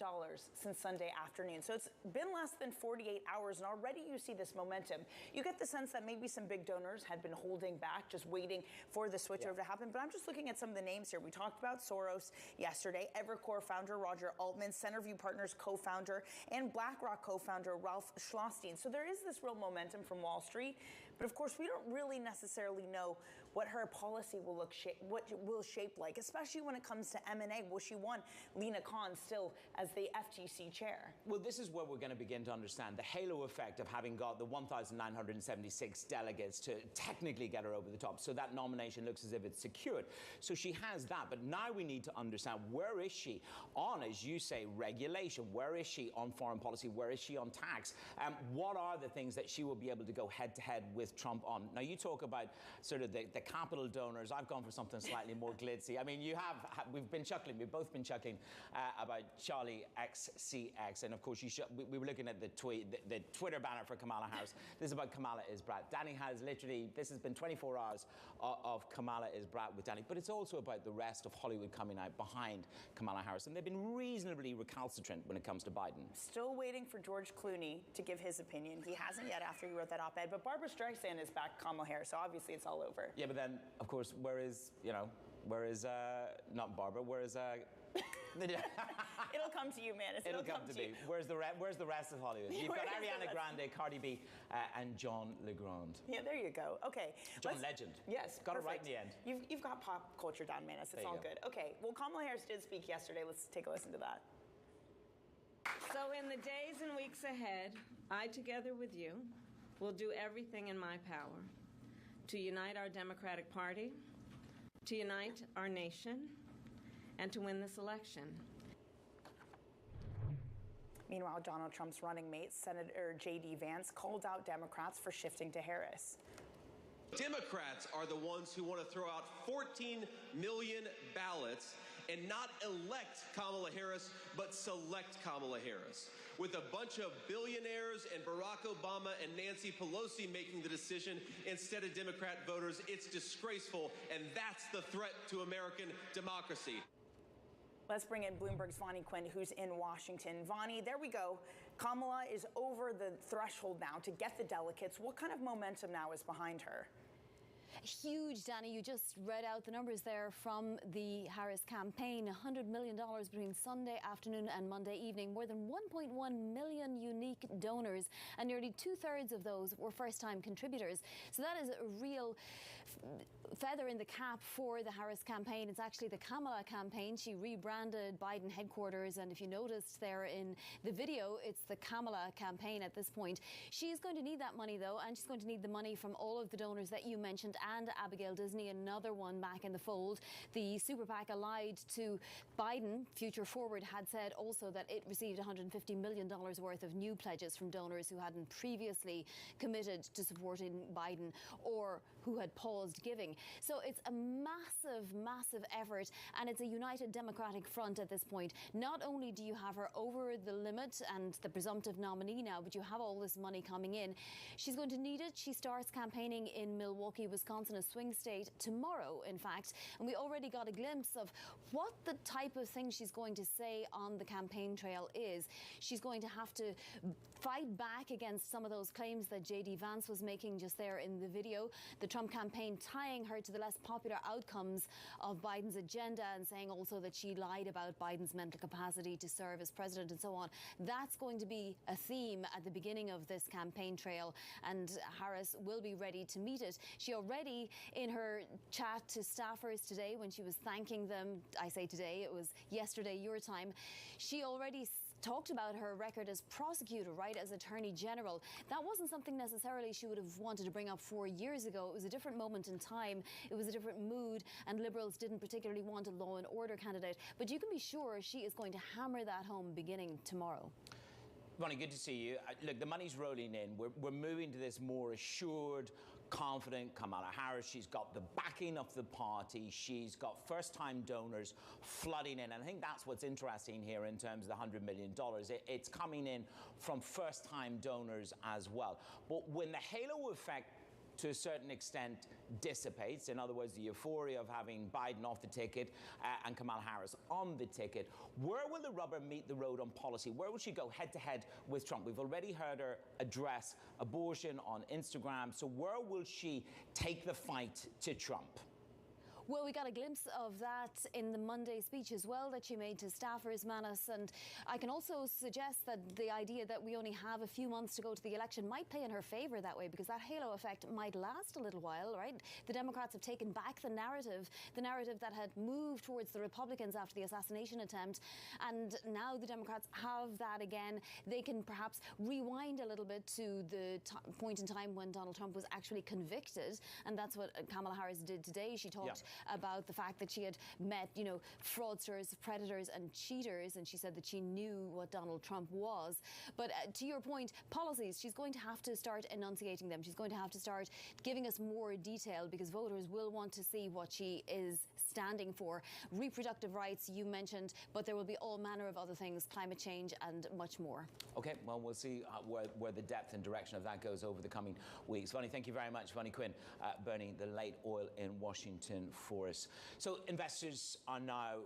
since Sunday afternoon. So it's been less than 48 hours, and already you see this momentum. You get the sense that maybe some big donors had been holding back, just waiting for the switchover to happen. But I'm just looking at some of the names here. We talked about Soros yesterday, Evercore founder Roger Altman, Centerview Partners co-founder, and BlackRock co-founder Ralph Schlosstein. So there is this real momentum from Wall Street. But of course, we don't really necessarily know what her policy will shape like, especially when it comes to M&A. Will she want Lina Khan still as the FTC chair? Well, this is where we're going to begin to understand the halo effect of having got the 1,976 delegates to technically get her over the top. So that nomination looks as if it's secured. So she has that. But now we need to understand, where is she on, as you say, regulation? Where is she on foreign policy? Where is she on tax? What are the things that she will be able to go head-to-head with Trump on? Now, you talk about sort of the capital donors. I've gone for something slightly more glitzy. I mean, we've been chuckling. We've both been chuckling about Charlie XCX. And, of course, we were looking at the Twitter banner for Kamala Harris. This is about Kamala is Brat. Danny has literally, this has been 24 hours of Kamala is Brat with Danny. But it's also about the rest of Hollywood coming out behind Kamala Harris. And they've been reasonably recalcitrant when it comes to Biden. Still waiting for George Clooney to give his opinion. He hasn't yet after he wrote that op-ed. But Barbara Streisand is back Kamala Harris, so obviously it's all over. Yeah, but then, of course, where is not Barbara, where is... It'll come to you, man. It'll come to me. Where's the rest of Hollywood? You've got Ariana Grande, Cardi B, and John Legrand. Yeah, there you go. Okay. John Legend. Yes. Got it right in the end. You've got pop culture down, Manus. It's all good. Okay. Well, Kamala Harris did speak yesterday. Let's take a listen to that. So in the days and weeks ahead, I, together with you, will do everything in my power to unite our Democratic Party, to unite our nation, and to win this election. Meanwhile, Donald Trump's running mate, Senator J.D. Vance, called out Democrats for shifting to Harris. Democrats are the ones who want to throw out 14 million ballots and not elect Kamala Harris, but select Kamala Harris. With a bunch of billionaires and Barack Obama and Nancy Pelosi making the decision instead of Democrat voters, it's disgraceful, and that's the threat to American democracy. Let's bring in Bloomberg's Vonnie Quinn, who's in Washington. Vonnie, there we go. Kamala is over the threshold now to get the delegates. What kind of momentum now is behind her? Huge, Danny. You just read out the numbers there from the Harris campaign. $100 million between Sunday afternoon and Monday evening. More than 1.1 million unique donors, and nearly 2/3 of those were first-time contributors. So that is a real feather in the cap for the Harris campaign. It's actually the Kamala campaign. She rebranded Biden headquarters, and if you noticed there in the video, it's the Kamala campaign at this point. She's going to need that money, though, and she's going to need the money from all of the donors that you mentioned, and Abigail Disney, another one back in the fold. The super PAC allied to Biden, Future Forward, had said also that it received $150 million worth of new pledges from donors who hadn't previously committed to supporting Biden or who had paused giving. So it's a massive, massive effort, and it's a united Democratic front at this point. Not only do you have her over the limit and the presumptive nominee now, but you have all this money coming in. She's going to need it. She starts campaigning in Milwaukee, Wisconsin, a swing state, tomorrow, in fact. And we already got a glimpse of what the type of thing she's going to say on the campaign trail is. She's going to have to fight back against some of those claims that J.D. Vance was making just there in the video. The Trump campaign tying her to the less popular outcomes of Biden's agenda and saying also that she lied about Biden's mental capacity to serve as president and so on. That's going to be a theme at the beginning of this campaign trail, and Harris will be ready to meet it. She already, in her chat to staffers today, when she was thanking them, I say today, it was yesterday your time, she already talked about her record as prosecutor, right, as Attorney General. That wasn't something necessarily she would have wanted to bring up 4 years ago. It was a different moment in time. It was a different mood, and Liberals didn't particularly want a law and order candidate. But you can be sure she is going to hammer that home beginning tomorrow. Bonnie, good to see you. Look, the money's rolling in. We're moving to this more assured, confident Kamala Harris. She's got the backing of the party. She's got first-time donors flooding in. And I think that's what's interesting here in terms of the $100 million. It's coming in from first-time donors as well. But when the halo effect to a certain extent dissipates, in other words, the euphoria of having Biden off the ticket and Kamala Harris on the ticket, where will the rubber meet the road on policy? Where will she go head-to-head with Trump? We've already heard her address abortion on Instagram. So where will she take the fight to Trump? Well, we got a glimpse of that in the Monday speech as well that she made to staffers, Manus. And I can also suggest that the idea that we only have a few months to go to the election might play in her favour that way, because that halo effect might last a little while, right? The Democrats have taken back the narrative that had moved towards the Republicans after the assassination attempt. And now the Democrats have that again. They can perhaps rewind a little bit to the point in time when Donald Trump was actually convicted. And that's what Kamala Harris did today. She talked about the fact that she had met, fraudsters, predators and cheaters, and she said that she knew what Donald Trump was. But to your point, policies, she's going to have to start enunciating them. She's going to have to start giving us more detail, because voters will want to see what she is standing for. Reproductive rights, you mentioned, but there will be all manner of other things, climate change and much more. Okay, well, we'll see where the depth and direction of that goes over the coming weeks. Vonnie, thank you very much. Vonnie Quinn, burning the late oil in Washington for us. So investors are now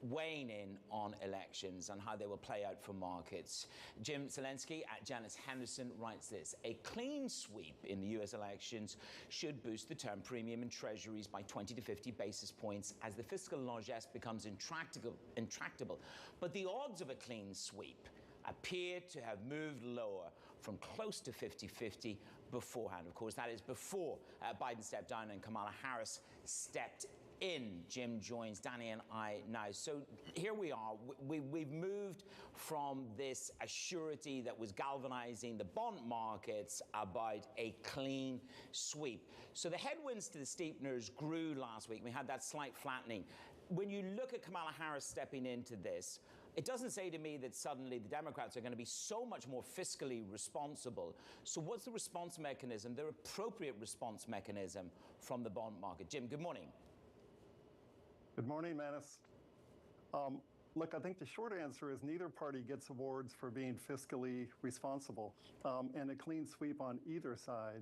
weighing in on elections and how they will play out for markets. Jim Zelensky at Janus Henderson writes this: a clean sweep in the US elections should boost the term premium in treasuries by 20 to 50 basis points as the fiscal largesse becomes intractable. But the odds of a clean sweep appear to have moved lower from close to 50-50 beforehand. Of course, that is before Biden stepped down and Kamala Harris stepped in. Jim joins Danny and I now. So here we are. We've moved from this assurity that was galvanizing the bond markets about a clean sweep. So the headwinds to the steepeners grew last week. We had that slight flattening. When you look at Kamala Harris stepping into this, it doesn't say to me that suddenly the Democrats are going to be so much more fiscally responsible. So what's the response mechanism, the appropriate response mechanism from the bond market? Jim, good morning. Good morning, Manus. Look, I think the short answer is neither party gets awards for being fiscally responsible. And a clean sweep on either side,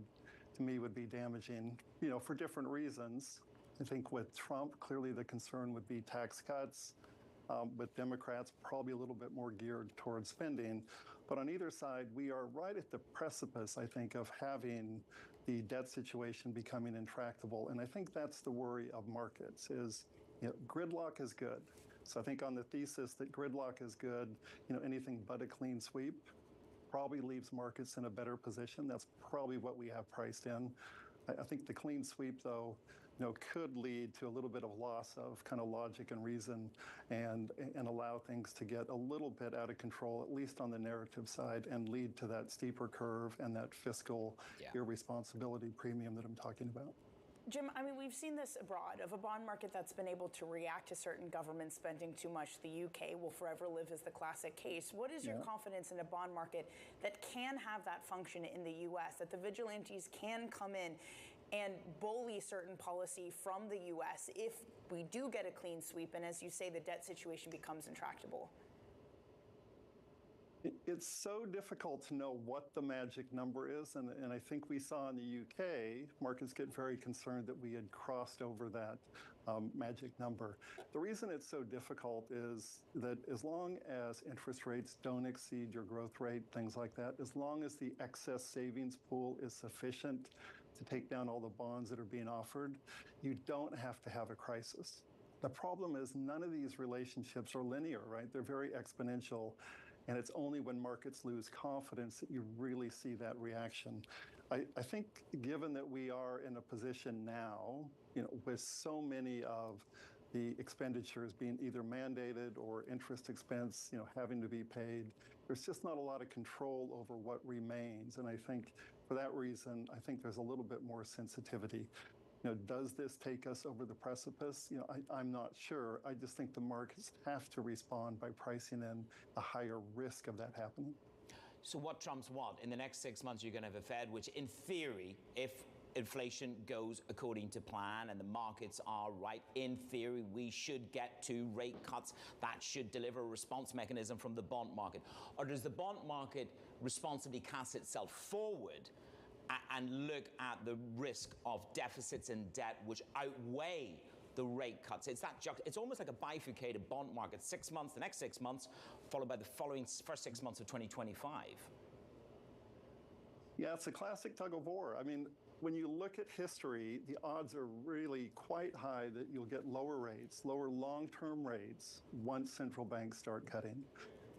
to me, would be damaging, for different reasons. I think with Trump, clearly the concern would be tax cuts. With Democrats, probably a little bit more geared towards spending. But on either side, we are right at the precipice, I think, of having the debt situation becoming intractable. And I think that's the worry of markets is, gridlock is good. So I think on the thesis that gridlock is good, anything but a clean sweep probably leaves markets in a better position. That's probably what we have priced in. I think the clean sweep, though, could lead to a little bit of loss of kind of logic and reason and allow things to get a little bit out of control, at least on the narrative side, and lead to that steeper curve and that fiscal irresponsibility premium that I'm talking about. Jim, we've seen this abroad, of a bond market that's been able to react to certain governments spending too much. The UK will forever live as the classic case. What is your confidence in a bond market that can have that function in the US, that the vigilantes can come in and bully certain policy from the US if we do get a clean sweep and, as you say, the debt situation becomes intractable? It's so difficult to know what the magic number is, and I think we saw in the UK, markets get very concerned that we had crossed over that magic number. The reason it's so difficult is that as long as interest rates don't exceed your growth rate, things like that, as long as the excess savings pool is sufficient to take down all the bonds that are being offered, you don't have to have a crisis. The problem is none of these relationships are linear, right? They're very exponential. And it's only when markets lose confidence that you really see that reaction. I think given that we are in a position now, with so many of the expenditures being either mandated or interest expense, having to be paid, there's just not a lot of control over what remains. And I think for that reason, I think there's a little bit more sensitivity. Does this take us over the precipice? I'm not sure. I just think the markets have to respond by pricing in a higher risk of that happening. So what trumps what? In the next 6 months, you're going to have a Fed, which in theory, if inflation goes according to plan and the markets are right, in theory, we should get 2 rate cuts. That should deliver a response mechanism from the bond market. Or does the bond market responsibly cast itself forward and look at the risk of deficits and debt which outweigh the rate cuts? It's almost like a bifurcated bond market. 6 months, the next 6 months, followed by the following first 6 months of 2025. Yeah, it's a classic tug of war. when you look at history, the odds are really quite high that you'll get lower rates, lower long-term rates, once central banks start cutting.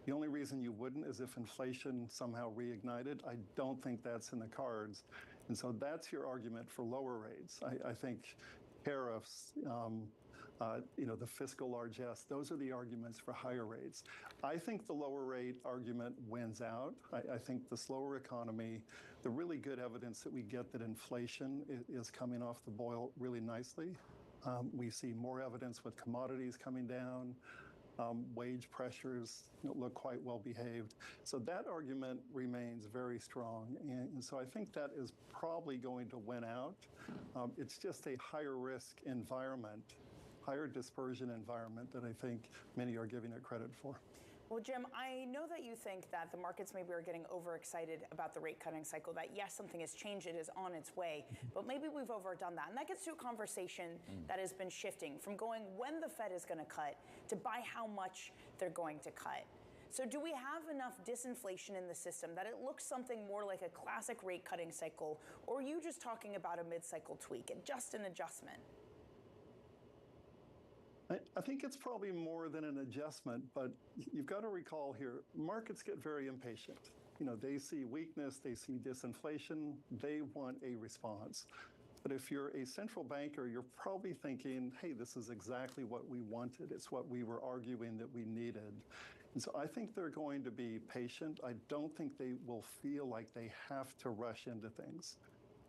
The only reason you wouldn't is if inflation somehow reignited. I don't think that's in the cards. And so that's your argument for lower rates. I think tariffs, the fiscal largesse, those are the arguments for higher rates. I think the lower rate argument wins out. I think the slower economy, the really good evidence that we get that inflation is coming off the boil really nicely. We see more evidence with commodities coming down. Wage pressures look quite well behaved. So that argument remains very strong. And so I think that is probably going to win out. It's just a higher risk environment, higher dispersion environment that I think many are giving it credit for. Well, Jim, I know that you think that the markets maybe are getting overexcited about the rate cutting cycle, that yes, something has changed, it is on its way, but maybe we've overdone that. And that gets to a conversation that has been shifting from going when the Fed is going to cut to by how much they're going to cut. So do we have enough disinflation in the system that it looks something more like a classic rate cutting cycle, or are you just talking about a mid-cycle tweak, just an adjustment? I think it's probably more than an adjustment, but you've got to recall here, markets get very impatient. They see weakness, they see disinflation, they want a response. But if you're a central banker, you're probably thinking, hey, this is exactly what we wanted. It's what we were arguing that we needed. And so I think they're going to be patient. I don't think they will feel like they have to rush into things.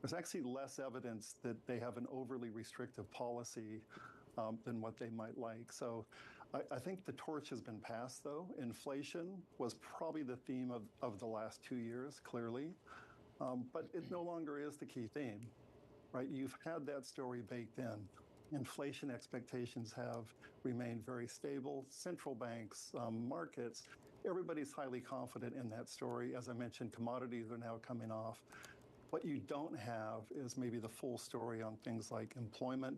There's actually less evidence that they have an overly restrictive policy than what they might like. So I think the torch has been passed, though. Inflation was probably the theme of the last 2 years, clearly. But it no longer is the key theme, right? You've had that story baked in. Inflation expectations have remained very stable. Central banks, markets, everybody's highly confident in that story. As I mentioned, commodities are now coming off. What you don't have is maybe the full story on things like employment,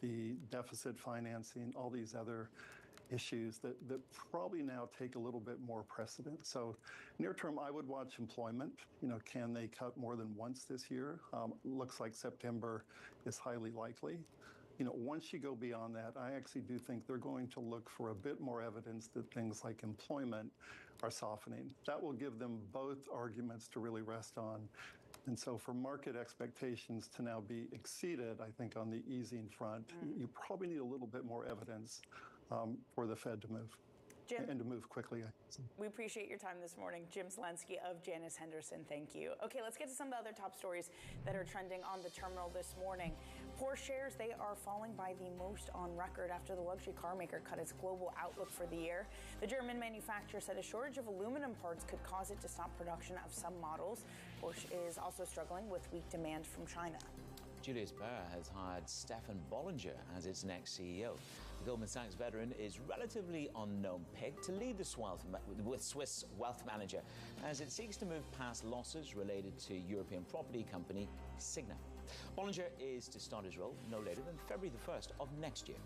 the deficit financing, all these other issues that probably now take a little bit more precedent. So near term, I would watch employment. Can they cut more than once this year? Looks like September is highly likely. Once you go beyond that, I actually do think they're going to look for a bit more evidence that things like employment are softening. That will give them both arguments to really rest on. And so for market expectations to now be exceeded, I think on the easing front, you probably need a little bit more evidence for the Fed to move. Jim, and to move quickly. We appreciate your time this morning. Jim Zelensky of Janus Henderson, thank you. Okay, let's get to some of the other top stories that are trending on the terminal this morning. Porsche shares, they are falling by the most on record after the luxury car maker cut its global outlook for the year. The German manufacturer said a shortage of aluminum parts could cause it to stop production of some models. Porsche is also struggling with weak demand from China. Julius Baer has hired Stefan Bollinger as its next CEO. The Goldman Sachs veteran is relatively unknown pick to lead the Swiss wealth manager as it seeks to move past losses related to European property company Signa. Bollinger is to start his role no later than February the 1st of next year.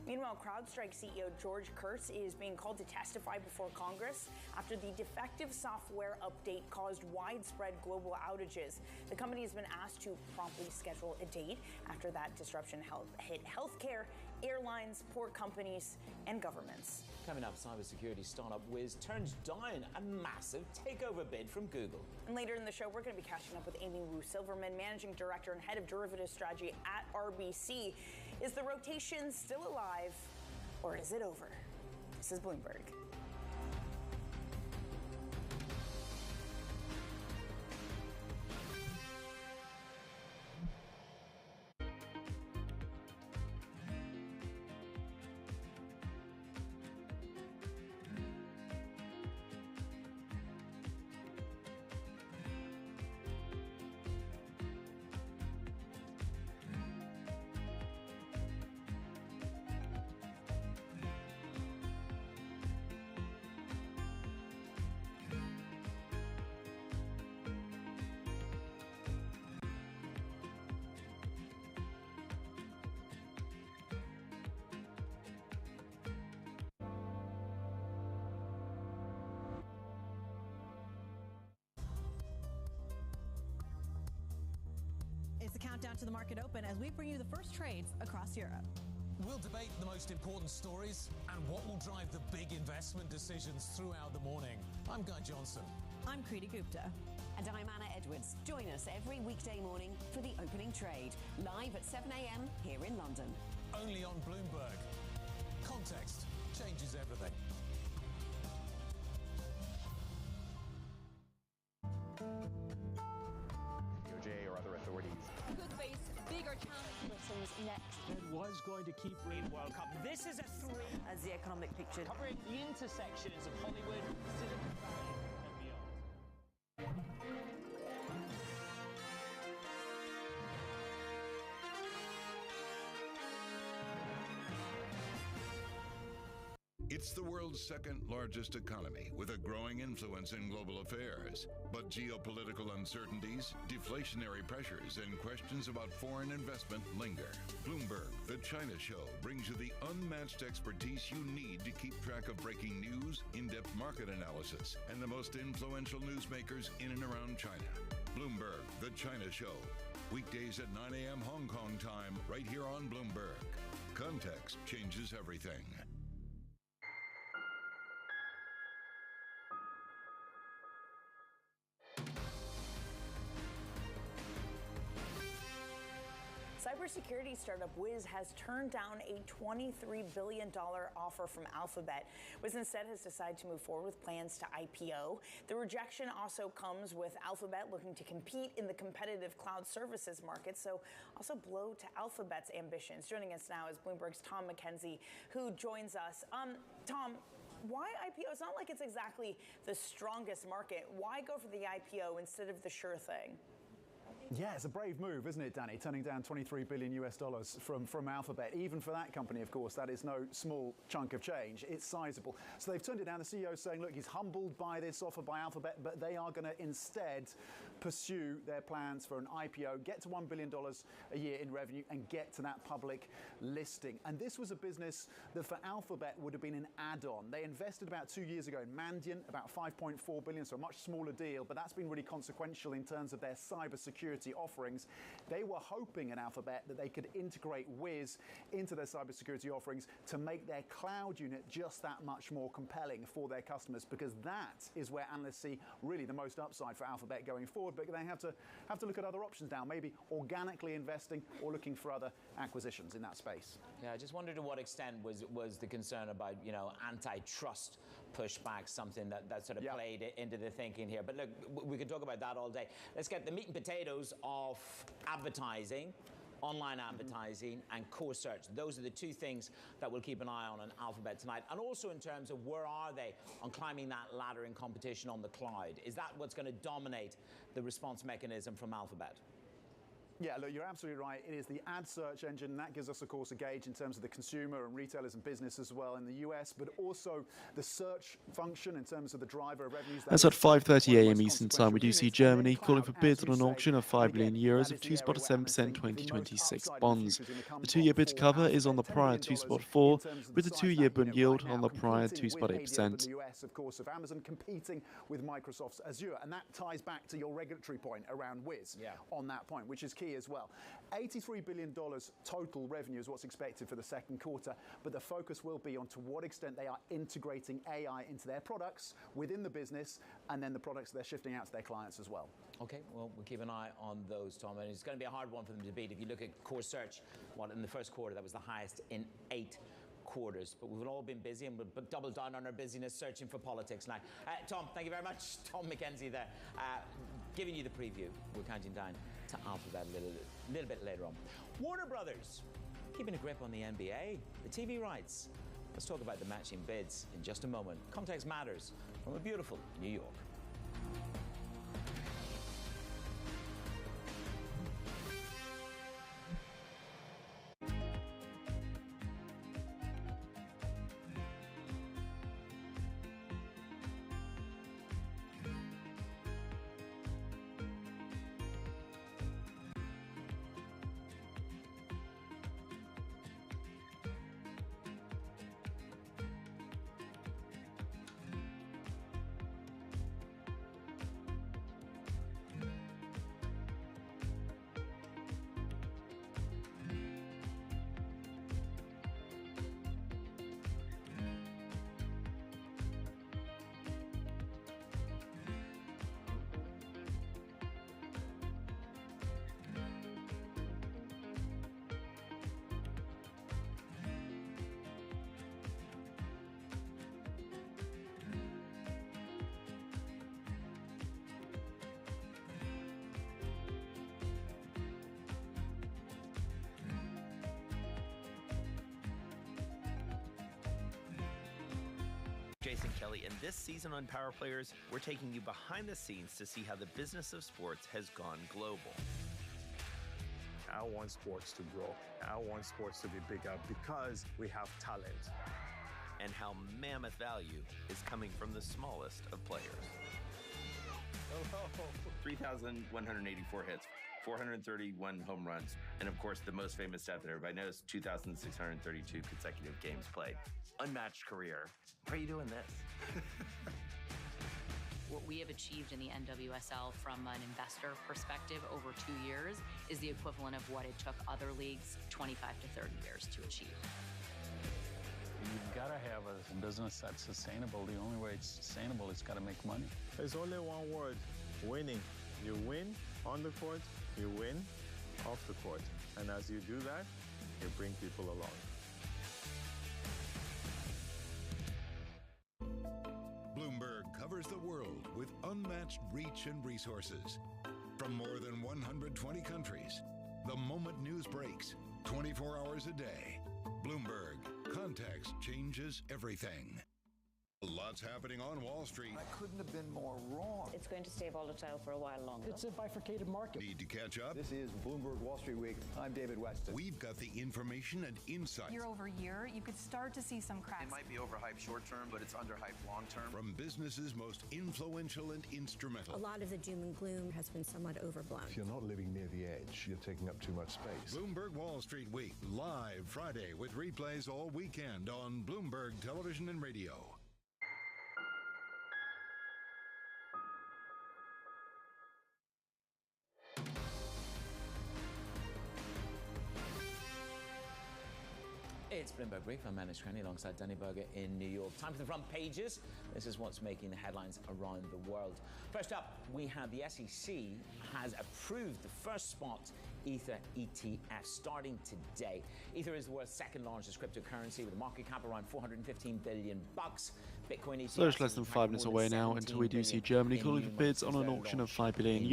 Meanwhile, CrowdStrike CEO George Kurtz is being called to testify before Congress after the defective software update caused widespread global outages. The company has been asked to promptly schedule a date after that disruption hit healthcare, airlines, port companies, and governments. Coming up, cybersecurity startup Wiz turns down a massive takeover bid from Google. And later in the show, we're going to be catching up with Amy Wu Silverman, Managing Director and Head of Derivatives Strategy at RBC. Is the rotation still alive, or is it over? This is Bloomberg. countdown to the market open as we bring you the first trades across Europe. We'll debate the most important stories and what will drive the big investment decisions throughout the morning. I'm Guy Johnson. I'm Kriti Gupta. And I'm Anna Edwards. Join us every weekday morning for the opening trade, live at 7 a.m. here in London. Only on Bloomberg. Context changes everything. DOJ or other authorities could face bigger challenges next. It was going to keep Green World Cup. This is a three. As the economic picture. Covering the intersections of Hollywood, Silicon Valley, and beyond. It's the world's second largest economy with a growing influence in global affairs. But geopolitical uncertainties, deflationary pressures, and questions about foreign investment linger. Bloomberg, the China Show, brings you the unmatched expertise you need to keep track of breaking news, in-depth market analysis, and the most influential newsmakers in and around China. Bloomberg, the China Show. Weekdays at 9 a.m. Hong Kong time, right here on Bloomberg. Context changes everything. Cybersecurity startup Wiz has turned down a $23 billion offer from Alphabet. Wiz instead has decided to move forward with plans to IPO. The rejection also comes with Alphabet looking to compete in the competitive cloud services market, so also blow to Alphabet's ambitions. Joining us now is Bloomberg's Tom McKenzie, who joins us. Tom, why IPO? It's not like it's exactly the strongest market. Why go for the IPO instead of the sure thing? Yeah, it's a brave move, isn't it, Danny? Turning down $23 billion from Alphabet. Even for that company, of course, that is no small chunk of change. It's sizable. So they've turned it down. The CEO is saying, look, he's humbled by this offer by Alphabet, but they are going to instead pursue their plans for an IPO, get to $1 billion a year in revenue, and get to that public listing. And this was a business that for Alphabet would have been an add-on. They invested about 2 years ago in Mandiant, about $5.4 billion, so a much smaller deal, but that's been really consequential in terms of their cybersecurity offerings. They were hoping at Alphabet that they could integrate Wiz into their cybersecurity offerings to make their cloud unit just that much more compelling for their customers, because that is where analysts see really the most upside for Alphabet going forward. But they have to look at other options now, maybe organically investing or looking for other acquisitions in that space. Yeah, I just wondered to what extent was the concern about, antitrust pushback something that sort of played into the thinking here. But look, we could talk about that all day. Let's get the meat and potatoes of advertising, online advertising, and core search. Those are the two things that we'll keep an eye on Alphabet tonight. And also in terms of where are they on climbing that ladder in competition on the cloud? Is that what's going to dominate the response mechanism from Alphabet? Yeah, look, you're absolutely right. It is the ad search engine. That gives us, of course, a gauge in terms of the consumer and retailers and business as well in the US, but also the search function in terms of the driver of revenues. As at 5:30 a.m. Eastern Time, we do see Germany calling for bids on an auction of €5 billion of 2.7% 2026 bonds. The 2-year bid cover is on the prior 2.4, with the 2-year Bund yield on the prior 2.8%. The US, of course, of Amazon competing with Microsoft's Azure, and that ties back to your regulatory point around Wiz on that point, which is key as well. $83 billion total revenue is what's expected for the second quarter, but the focus will be on to what extent they are integrating AI into their products within the business, and then the products they're shifting out to their clients as well. Okay, well, we'll keep an eye on those, Tom, and it's going to be a hard one for them to beat. If you look at core search, in the first quarter, that was the highest in 8 quarters, but we've all been busy, and we'll double down on our busyness searching for politics now. Tom, thank you very much. Tom McKenzie there, giving you the preview. We're counting down to Alphabet a little bit later on. Warner Brothers keeping a grip on the NBA, the TV rights. Let's talk about the matching bids in just a moment. Context matters from a beautiful New York. Riley, and this season on Power Players, we're taking you behind the scenes to see how the business of sports has gone global. I want sports to grow. I want sports to be bigger because we have talent. And how mammoth value is coming from the smallest of players. 3,184 hits, 431 home runs, and of course the most famous stat that everybody knows, 2,632 consecutive games played. Unmatched career. Why are you doing this? What we have achieved in the NWSL from an investor perspective over 2 years is the equivalent of what it took other leagues 25 to 30 years to achieve. You've got to have a business that's sustainable. The only way it's sustainable is got to make money. There's only one word, winning. You win on the court, you win off the court. And as you do that, you bring people along. Bloomberg covers the world with unmatched reach and resources. From more than 120 countries, the moment news breaks, 24 hours a day. Bloomberg, context changes everything. Lots happening on Wall Street. I couldn't have been more wrong. It's going to stay volatile for a while longer. It's a bifurcated market. Need to catch up? This is Bloomberg Wall Street Week. I'm David Weston. We've got the information and insight. Year over year, you could start to see some cracks. It might be overhyped short term, but it's underhyped long term. From businesses most influential and instrumental. A lot of the doom and gloom has been somewhat overblown. If you're not living near the edge, you're taking up too much space. Bloomberg Wall Street Week, live Friday with replays all weekend on Bloomberg Television and Radio. It's Bloomberg Brief. I'm Manish Cranny alongside Danny Berger in New York. Time for the front pages. This is what's making the headlines around the world. First up, we have the SEC has approved the first spot Ether ETF starting today. Ether is the world's second largest cryptocurrency with a market cap around $415 billion. Bitcoin ETF. So it's less than 5 minutes away now until we do see Germany calling for bids on an auction of €5 billion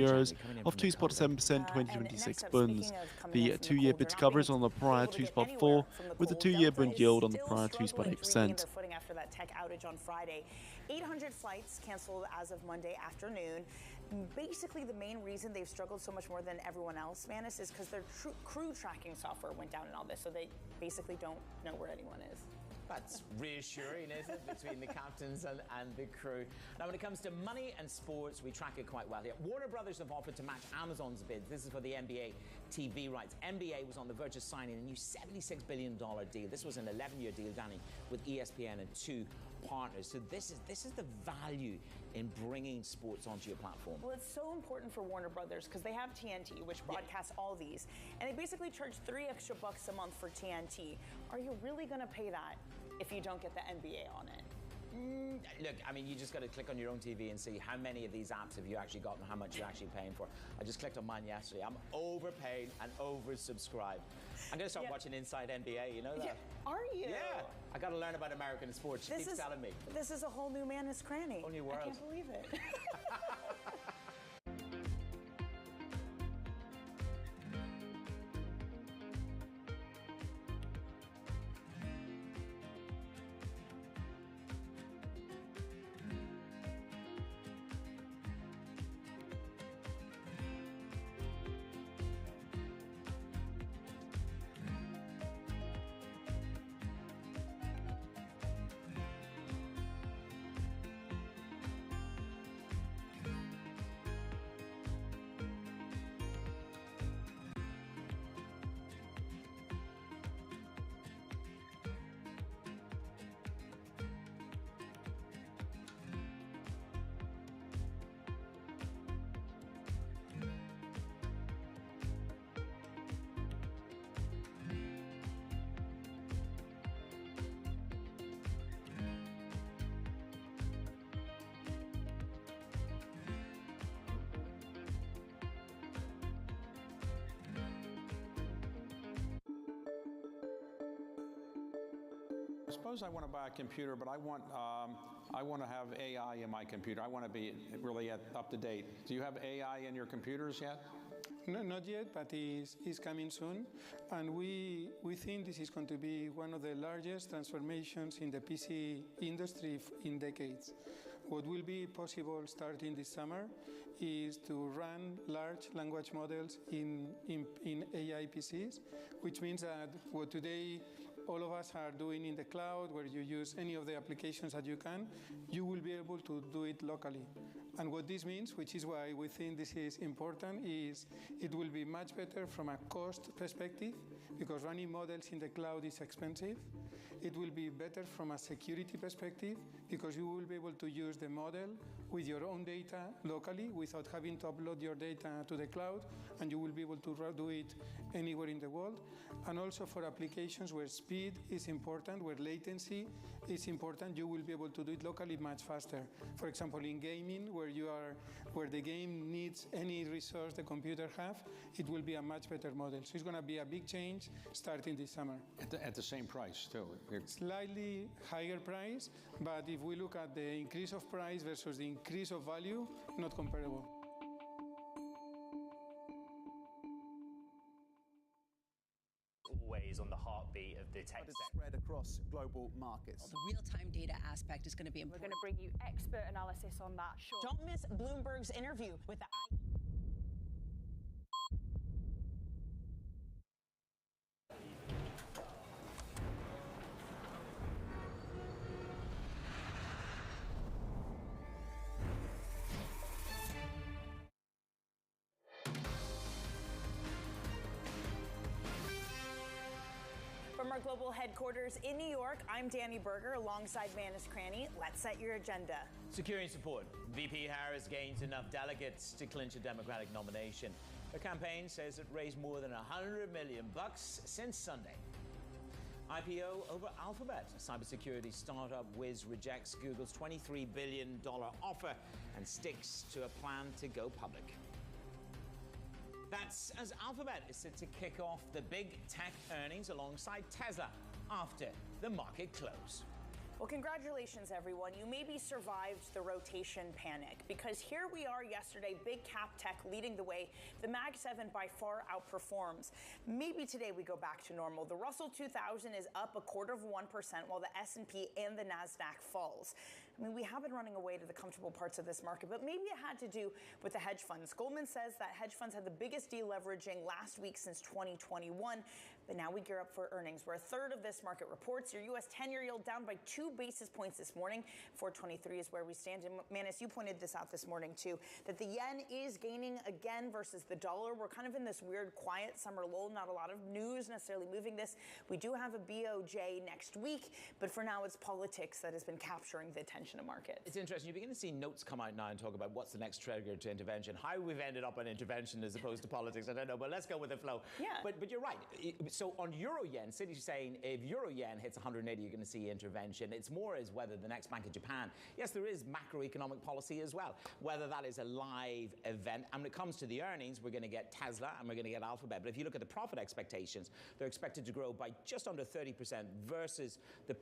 of 2.7% 2026 Bunds. The 2-year bid cover is on the prior 2.4, with the 2-year Bund yield on the prior 2.8%. Footing after that tech outage on Friday. 800 flights canceled as of Monday afternoon. Basically, the main reason they've struggled so much more than everyone else, Manis, is because their crew tracking software went down and all this, so they basically don't know where anyone is. That's reassuring, isn't it, between the captains and the crew. Now, when it comes to money and sports, we track it quite well here. Warner Brothers have offered to match Amazon's bids. This is for the NBA TV rights. NBA was on the verge of signing a new $76 billion deal. This was an 11-year deal, Danny, with ESPN and 2 partners. So this is the value in bringing sports onto your platform. Well, it's so important for Warner Brothers because they have TNT, which broadcasts all these, and they basically charge $3 extra a month for TNT. Are you really going to pay that if you don't get the NBA on it? Look, I mean, you just got to click on your own TV and see how many of these apps have you actually got and how much you're actually paying for. I just clicked on mine yesterday. I'm overpaid and oversubscribed. I'm going to start watching Inside NBA, you know that? Yeah. Are you? Yeah. I got to learn about American sports. She keeps telling me. This is a whole new Manis Cranny. Whole new world. I can't believe it. Suppose I want to buy a computer, but I want to have AI in my computer. I want to be really up to date. Do you have AI in your computers yet? No, not yet, but is coming soon. And we think this is going to be one of the largest transformations in the PC industry in decades. What will be possible starting this summer is to run large language models in AI PCs, which means that what today all of us are doing in the cloud, where you use any of the applications that you can, you will be able to do it locally. And what this means, which is why we think this is important, is it will be much better from a cost perspective, because running models in the cloud is expensive. It will be better from a security perspective, because you will be able to use the model with your own data locally without having to upload your data to the cloud, and you will be able to do it anywhere in the world. And also for applications where speed is important, where latency is important, you will be able to do it locally much faster. For example, in gaming, where the game needs any resource the computer have, it will be a much better model. So it's going to be a big change starting this summer. At the same price, too. Slightly higher price, but if we look at the increase of price versus the increase of value, not comparable. Always on the heartbeat of the tech sector. Spread across global markets. The real-time data aspect is going to be important. We're going to bring you expert analysis on that. Sure. Don't miss Bloomberg's interview with the From our global headquarters in New York, I'm Danny Berger alongside Manus Cranny. Let's set your agenda. Securing support. VP Harris gains enough delegates to clinch a Democratic nomination. The campaign says it raised more than $100 million since Sunday. IPO over Alphabet. A cybersecurity startup Wiz rejects Google's $23 billion offer and sticks to a plan to go public. That's as Alphabet is set to kick off the big tech earnings alongside Tesla after the market close. Well, congratulations, everyone. You maybe survived the rotation panic, because here we are yesterday, big cap tech leading the way. The Mag 7 by far outperforms. Maybe today we go back to normal. The Russell 2000 is up 0.25%, while the S&P and the NASDAQ falls. I mean, we have been running away to the comfortable parts of this market, but maybe it had to do with the hedge funds. Goldman says that hedge funds had the biggest deleveraging last week since 2021, but now we gear up for earnings, where a third of this market reports. Your U.S. 10-year yield down by 2 basis points this morning. 423 is where we stand. And Manus, you pointed this out this morning too, that the yen is gaining again versus the dollar. We're kind of in this weird quiet summer lull. Not a lot of news necessarily moving this. We do have a BOJ next week, but for now it's politics that has been capturing the attention of markets. It's interesting. You begin to see notes come out now and talk about what's the next trigger to intervention. How we've ended up on intervention as opposed to politics, I don't know, but let's go with the flow. Yeah. But you're right. So on euro yen, City's saying if euro yen hits 180, you're going to see intervention. It's more as whether the next Bank of Japan, yes, there is macroeconomic policy as well, whether that is a live event. And when it comes to the earnings, we're going to get Tesla and we're going to get Alphabet. But if you look at the profit expectations, they're expected to grow by just under 30% versus the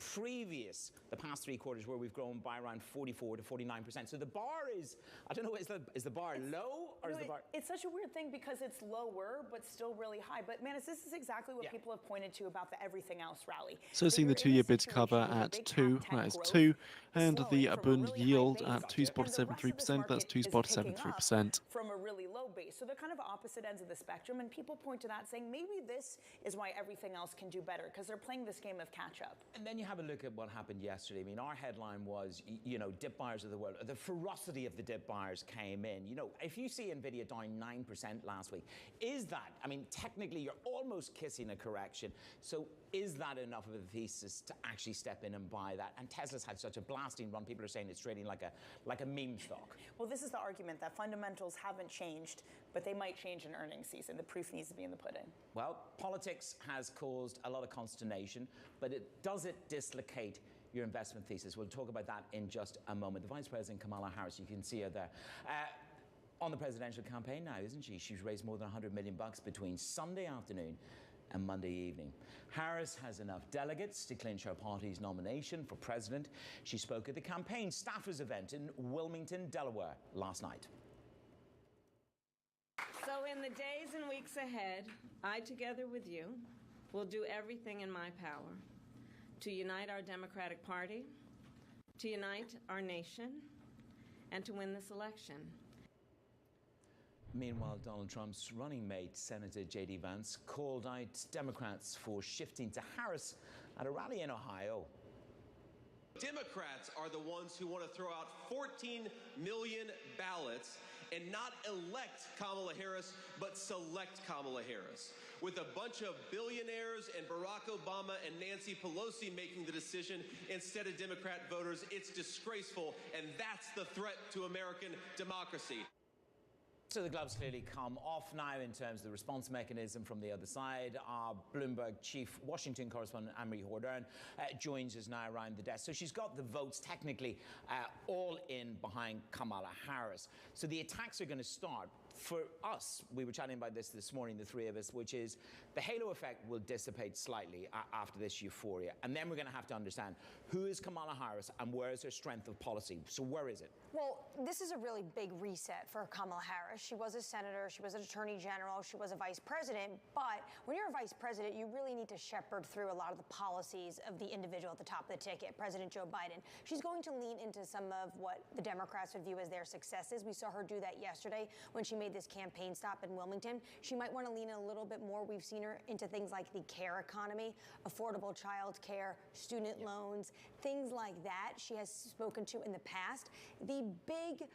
past 3 quarters where we've grown by around 44 to 49%. So the bar is, I don't know, is the bar low or is the bar? It's such a weird thing because it's lower but still really high. But Manus, this is exactly what people have pointed to about the everything else rally. So seeing the 2-year bid cover at 2, that is 2, and the Bund yield at 2.73%, that's 2.73%. From a really low base. So they're kind of opposite ends of the spectrum, and people point to that saying maybe this is why everything else can do better, because they're playing this game of catch up. And then you have a look at what happened yesterday. I mean, our headline was, you know, dip buyers of the world. The ferocity of the dip buyers came in. You know, if you see Nvidia down 9% last week, is that, I mean, technically you're almost kissing a correction. So is that enough of a thesis to actually step in and buy that? And Tesla's had such a blasting run. People are saying it's trading like a meme stock. Well, this is the argument that fundamentals haven't changed, but they might change in earnings season. The proof needs to be in the pudding. Well, politics has caused a lot of consternation, but does it dislocate your investment thesis? We'll talk about that in just a moment. The Vice President, Kamala Harris, you can see her there. On the presidential campaign now, isn't she? She's raised more than $100 million between Sunday afternoon and Monday evening. Harris has enough delegates to clinch her party's nomination for president. She spoke at the campaign staffers event in Wilmington, Delaware last night. So in in the days and weeks ahead, I, together with you, will do everything in my power to unite our Democratic Party, to unite our nation, and to win this election. Meanwhile, Donald Trump's running mate, Senator J.D. Vance, called out Democrats for shifting to Harris at a rally in Ohio. Democrats are the ones who want to throw out 14 million ballots and not elect Kamala Harris, but select Kamala Harris. With a bunch of billionaires and Barack Obama and Nancy Pelosi making the decision instead of Democrat voters, it's disgraceful, and that's the threat to American democracy. So the gloves clearly come off now in terms of the response mechanism from the other side. Our Bloomberg chief Washington correspondent Anne-Marie Hordern joins us now around the desk. So she's got the votes technically all in behind Kamala Harris. So the attacks are going to start. For us, we were chatting about this morning, the three of us, which is the halo effect will dissipate slightly after this euphoria. And then we're going to have to understand who is Kamala Harris and where is her strength of policy. So where is it? Well, this is a really big reset for Kamala Harris. She was a senator, she was an attorney general, she was a vice president. But when you're a vice president, you really need to shepherd through a lot of the policies of the individual at the top of the ticket, President Joe Biden. She's going to lean into some of what the Democrats would view as their successes. We saw her do that yesterday when she made this campaign stop in Wilmington. She might want to lean in a little bit more. We've seen her into things like the care economy, affordable child care, student loans, things like that she has spoken to in the past. The big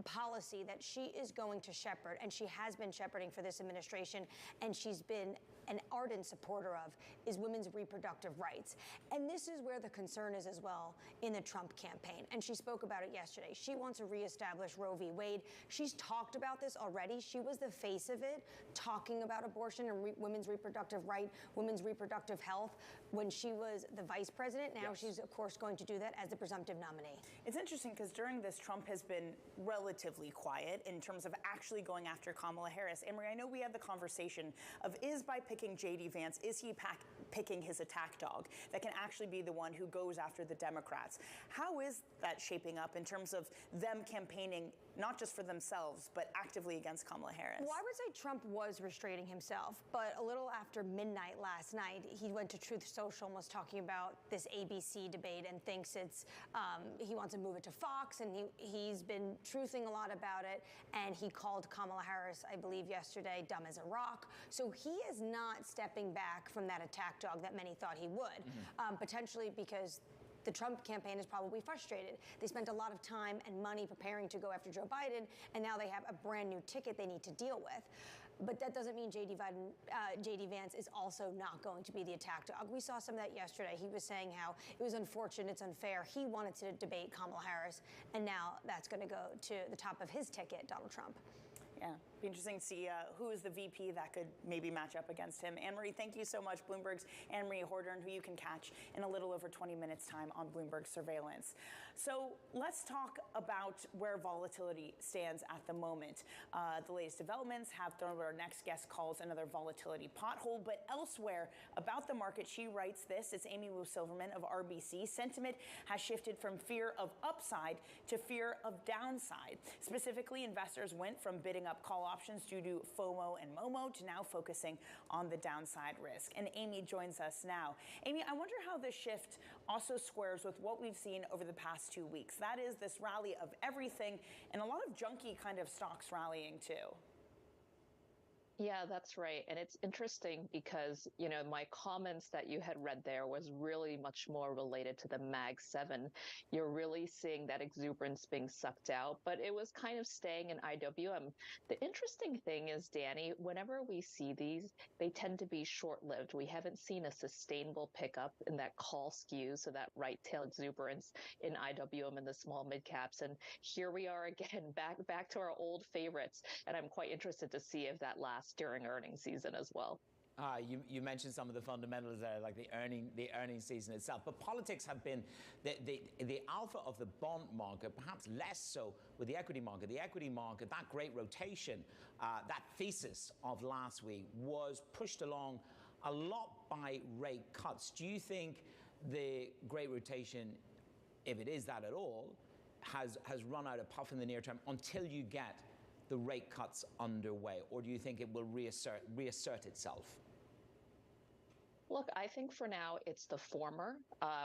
policy that she is going to shepherd, and she has been shepherding for this administration, and she's been an ardent supporter of, is women's reproductive rights. And this is where the concern is as well in the Trump campaign. And she spoke about it yesterday. She wants to reestablish Roe v. Wade. She's talked about this already. She was the face of it, talking about abortion and women's reproductive right, women's reproductive health when she was the vice president. Now she's, of course, going to do that as the presumptive nominee. It's interesting because during this, Trump has been relatively quiet in terms of actually going after Kamala Harris. Anne-Marie, I know we had the conversation of is by picking J.D. Vance, is he picking his attack dog that can actually be the one who goes after the Democrats? How is that shaping up in terms of them campaigning not just for themselves, but actively against Kamala Harris? Well, I would say Trump was restraining himself, but a little after midnight last night, he went to Truth Social and was talking about this ABC debate and thinks it's, he wants to move it to Fox, and he's been truthing a lot about it, and he called Kamala Harris, I believe yesterday, dumb as a rock. So he is not stepping back from that attack dog that many thought he would, potentially because the Trump campaign is probably frustrated. They spent a lot of time and money preparing to go after Joe Biden, and now they have a brand new ticket they need to deal with. But that doesn't mean J.D. Vance is also not going to be the attack dog. We saw some of that yesterday. He was saying how it was unfortunate, it's unfair. He wanted to debate Kamala Harris, and now that's going to go to the top of his ticket, Donald Trump. Yeah, be interesting to see who is the VP that could maybe match up against him. Anne-Marie, thank you so much. Bloomberg's Anne-Marie Hordern, who you can catch in a little over 20 minutes' time on Bloomberg Surveillance. So let's talk about where volatility stands at the moment. The latest developments have thrown what our next guest calls another volatility pothole, but elsewhere about the market, she writes this. It's Amy Wu Silverman of RBC. Sentiment has shifted from fear of upside to fear of downside. Specifically, investors went from bidding up call options due to FOMO and MOMO to now focusing on the downside risk. And Amy joins us now. Amy, I wonder how this shift also squares with what we've seen over the past 2 weeks. That is this rally of everything and a lot of junky kind of stocks rallying too. Yeah, that's right. And it's interesting because, you know, my comments that you had read there was really much more related to the Mag 7. You're really seeing that exuberance being sucked out, but it was kind of staying in IWM. The interesting thing is, Danny, whenever we see these, they tend to be short-lived. We haven't seen a sustainable pickup in that call skew, so that right tail exuberance in IWM and the small mid caps. And here we are again, back to our old favorites. And I'm quite interested to see if that lasts during earnings season as well. You mentioned some of the fundamentals there, like the earnings season itself. But politics have been the alpha of the bond market, perhaps less so with the equity market. The equity market, that great rotation, that thesis of last week was pushed along a lot by rate cuts. Do you think the great rotation, if it is that at all, has run out of puff in the near term until you get the rate cuts underway, or do you think it will reassert itself? Look, I think for now it's the former.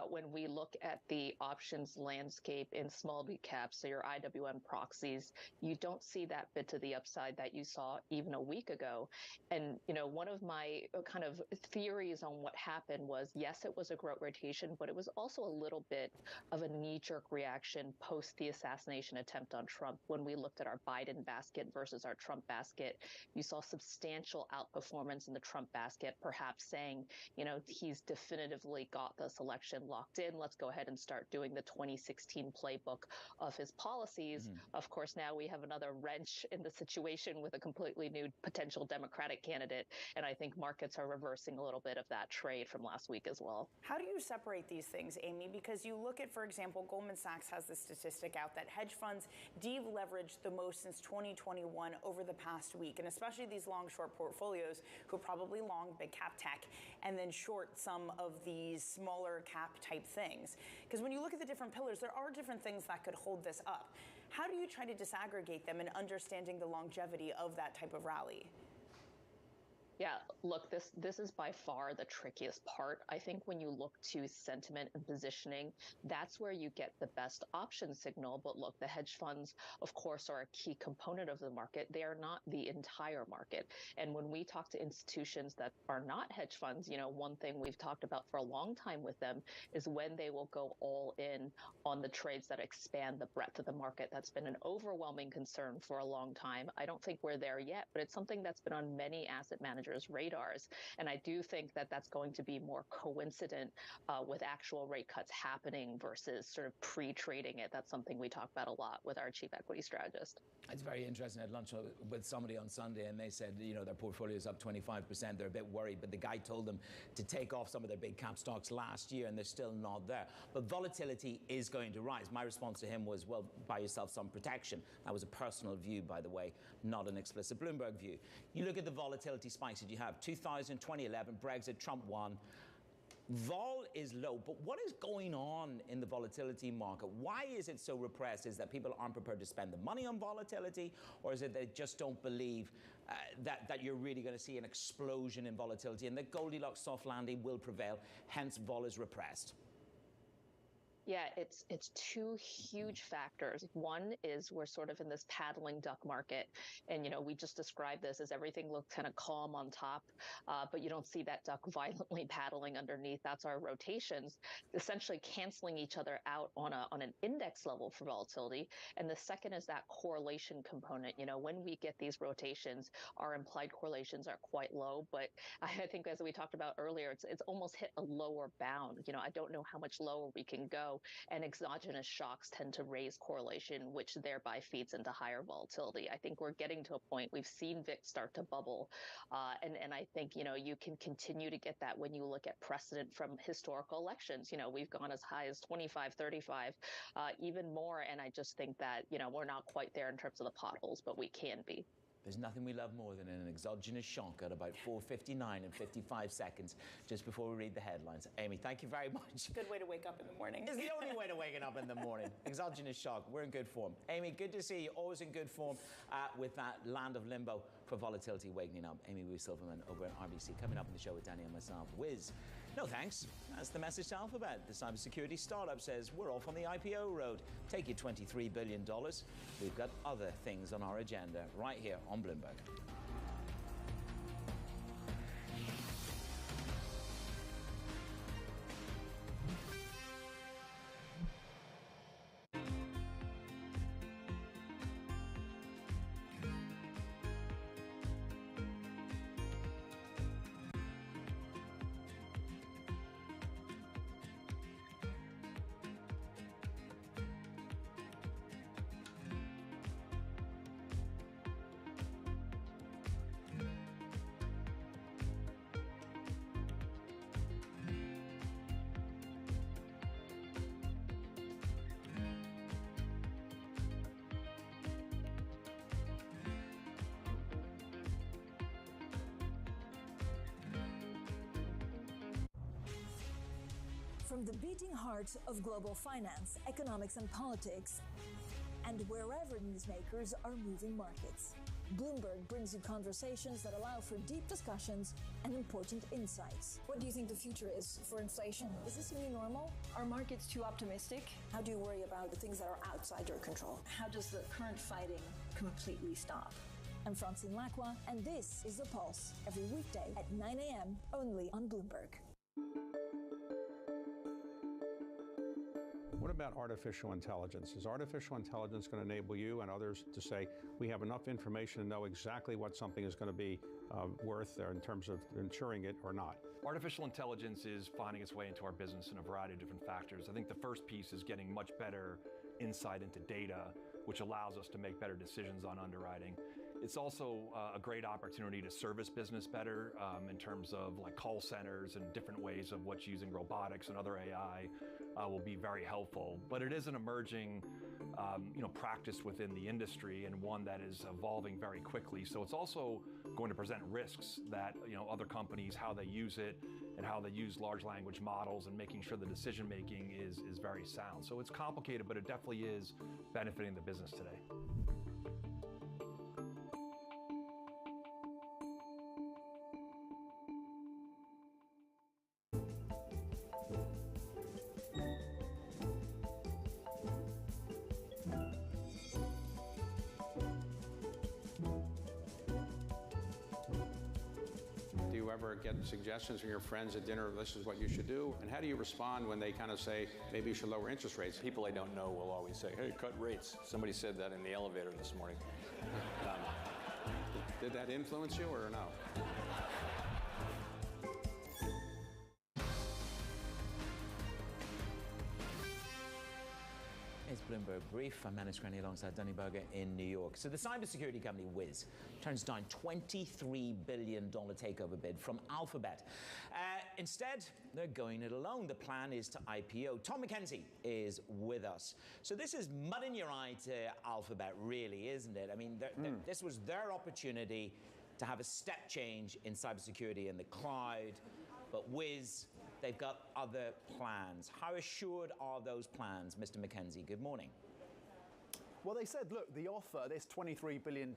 When we look at the options landscape in small B caps, so your IWM proxies, you don't see that bit to the upside that you saw even a week ago. And, you know, one of my kind of theories on what happened was, yes, it was a growth rotation, but it was also a little bit of a knee-jerk reaction post the assassination attempt on Trump. When we looked at our Biden basket versus our Trump basket, you saw substantial outperformance in the Trump basket, perhaps saying, you know, he's definitively got this election locked in. Let's go ahead and start doing the 2016 playbook of his policies. Of course, now we have another wrench in the situation with a completely new potential Democratic candidate. And I think markets are reversing a little bit of that trade from last week as well. How do you separate these things, Amy? Because you look at, for example, Goldman Sachs has this statistic out that hedge funds deleveraged the most since 2021 over the past week, and especially these long-short portfolios who are probably long big cap tech and then short some of these smaller cap type things. Because when you look at the different pillars, there are different things that could hold this up. How do you try to disaggregate them in understanding the longevity of that type of rally? Yeah, look, this is by far the trickiest part. I think when you look to sentiment and positioning, that's where you get the best option signal. But look, the hedge funds, of course, are a key component of the market. They are not the entire market. And when we talk to institutions that are not hedge funds, you know, one thing we've talked about for a long time with them is when they will go all in on the trades that expand the breadth of the market. That's been an overwhelming concern for a long time. I don't think we're there yet, but it's something that's been on many asset managers' radars. And I do think that that's going to be more coincident with actual rate cuts happening versus sort of pre-trading it. That's something we talk about a lot with our chief equity strategist. It's very interesting. I had lunch with somebody on Sunday, and they said, you know, their portfolio is up 25%. They're a bit worried, but the guy told them to take off some of their big cap stocks last year, and they're still not there. But volatility is going to rise. My response to him was, well, buy yourself some protection. That was a personal view, by the way, not an explicit Bloomberg view. You look at the volatility spikes that you have. 2000, 2011, Brexit, Trump won. Vol is low, but what is going on in the volatility market? Why is it so repressed? Is that people aren't prepared to spend the money on volatility, or is it they just don't believe that you're really going to see an explosion in volatility and that Goldilocks soft landing will prevail, hence vol is repressed? Yeah, it's two huge factors. One is we're sort of in this paddling duck market. And, you know, we just described this as everything looked kind of calm on top, but you don't see that duck violently paddling underneath. That's our rotations, essentially canceling each other out on an index level for volatility. And the second is that correlation component. You know, when we get these rotations, our implied correlations are quite low. But I think, as we talked about earlier, it's almost hit a lower bound. You know, I don't know how much lower we can go. And exogenous shocks tend to raise correlation, which thereby feeds into higher volatility. I think we're getting to a point, we've seen VIX start to bubble. And I think, you know, you can continue to get that when you look at precedent from historical elections. You know, we've gone as high as 25, 35, even more. And I just think that, you know, we're not quite there in terms of the potholes, but we can be. There's nothing we love more than an exogenous shock at about 4:59 and 55 seconds just before we read the headlines. Amy, thank you very much. Good way to wake up in the morning. It's the only way to waking up in the morning. Exogenous shock. We're in good form. Amy, good to see you. Always in good form with that land of limbo for volatility waking up. Amy Wu Silverman over at RBC. Coming up in the show with Danny and myself. Wiz. No thanks. That's the message to Alphabet. The cybersecurity startup says we're off on the IPO road. Take your $23 billion. We've got other things on our agenda right here on Bloomberg. From the beating heart of global finance, economics, and politics, and wherever newsmakers are moving markets. Bloomberg brings you conversations that allow for deep discussions and important insights. What do you think the future is for inflation? Is this a new normal? Are markets too optimistic? How do you worry about the things that are outside your control? How does the current fighting completely stop? I'm Francine Lacqua, and this is The Pulse, every weekday at 9 a.m. only on Bloomberg. What about artificial intelligence? Is artificial intelligence going to enable you and others to say, we have enough information to know exactly what something is going to be worth in terms of insuring it or not? Artificial intelligence is finding its way into our business in a variety of different factors. I think the first piece is getting much better insight into data, which allows us to make better decisions on underwriting. It's also a great opportunity to service business better in terms of like call centers and different ways of what's using robotics and other AI will be very helpful. But it is an emerging practice within the industry and one that is evolving very quickly. So it's also going to present risks that other companies, how they use it and how they use large language models and making sure the decision making is very sound. So it's complicated, but it definitely is benefiting the business today. Get suggestions from your friends at dinner, this is what you should do? And how do you respond when they kind of say, maybe you should lower interest rates? People I don't know will always say, hey, cut rates. Somebody said that in the elevator this morning. Did that influence you or no? It's Bloomberg Brief. I'm Manus Granny alongside Dunny Berger in New York. So the cybersecurity company Wiz turns down $23 billion takeover bid from Alphabet. Instead, they're going it alone. The plan is to IPO. Tom McKenzie is with us. So this is mud in your eye to Alphabet, really, isn't it? I mean, this was their opportunity to have a step change in cybersecurity in the cloud. But Wiz, they've got other plans. How assured are those plans, Mr. McKenzie? Good morning. Well, they said, look, the offer, this $23 billion,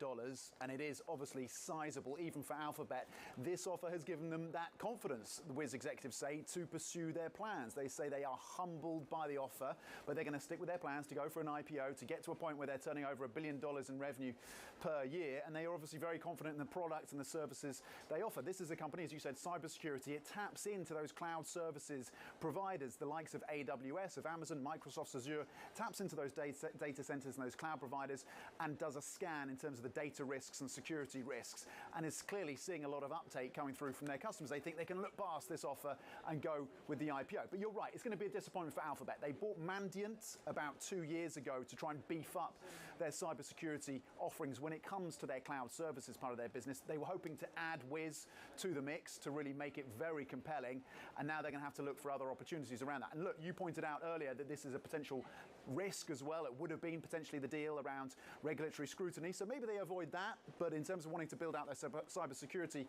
and it is obviously sizable, even for Alphabet, this offer has given them that confidence, the Wiz executives say, to pursue their plans. They say they are humbled by the offer, but they're going to stick with their plans to go for an IPO, to get to a point where they're turning over $1 billion in revenue per year, and they are obviously very confident in the products and the services they offer. This is a company, as you said, cybersecurity. It taps into those cloud services providers, the likes of AWS, of Amazon, Microsoft's Azure, taps into those data centers and those cloud providers and does a scan in terms of the data risks and security risks, and is clearly seeing a lot of uptake coming through from their customers. They think they can look past this offer and go with the IPO. But you're right, it's going to be a disappointment for Alphabet. They bought Mandiant about 2 years ago to try and beef up their cybersecurity offerings when it comes to their cloud services part of their business. They were hoping to add Wiz to the mix to really make it very compelling, and now they're going to have to look for other opportunities around that. And look, you pointed out earlier that this is a potential risk as well. It would have been potentially the deal around regulatory scrutiny, so maybe they avoid that. But in terms of wanting to build out their cybersecurity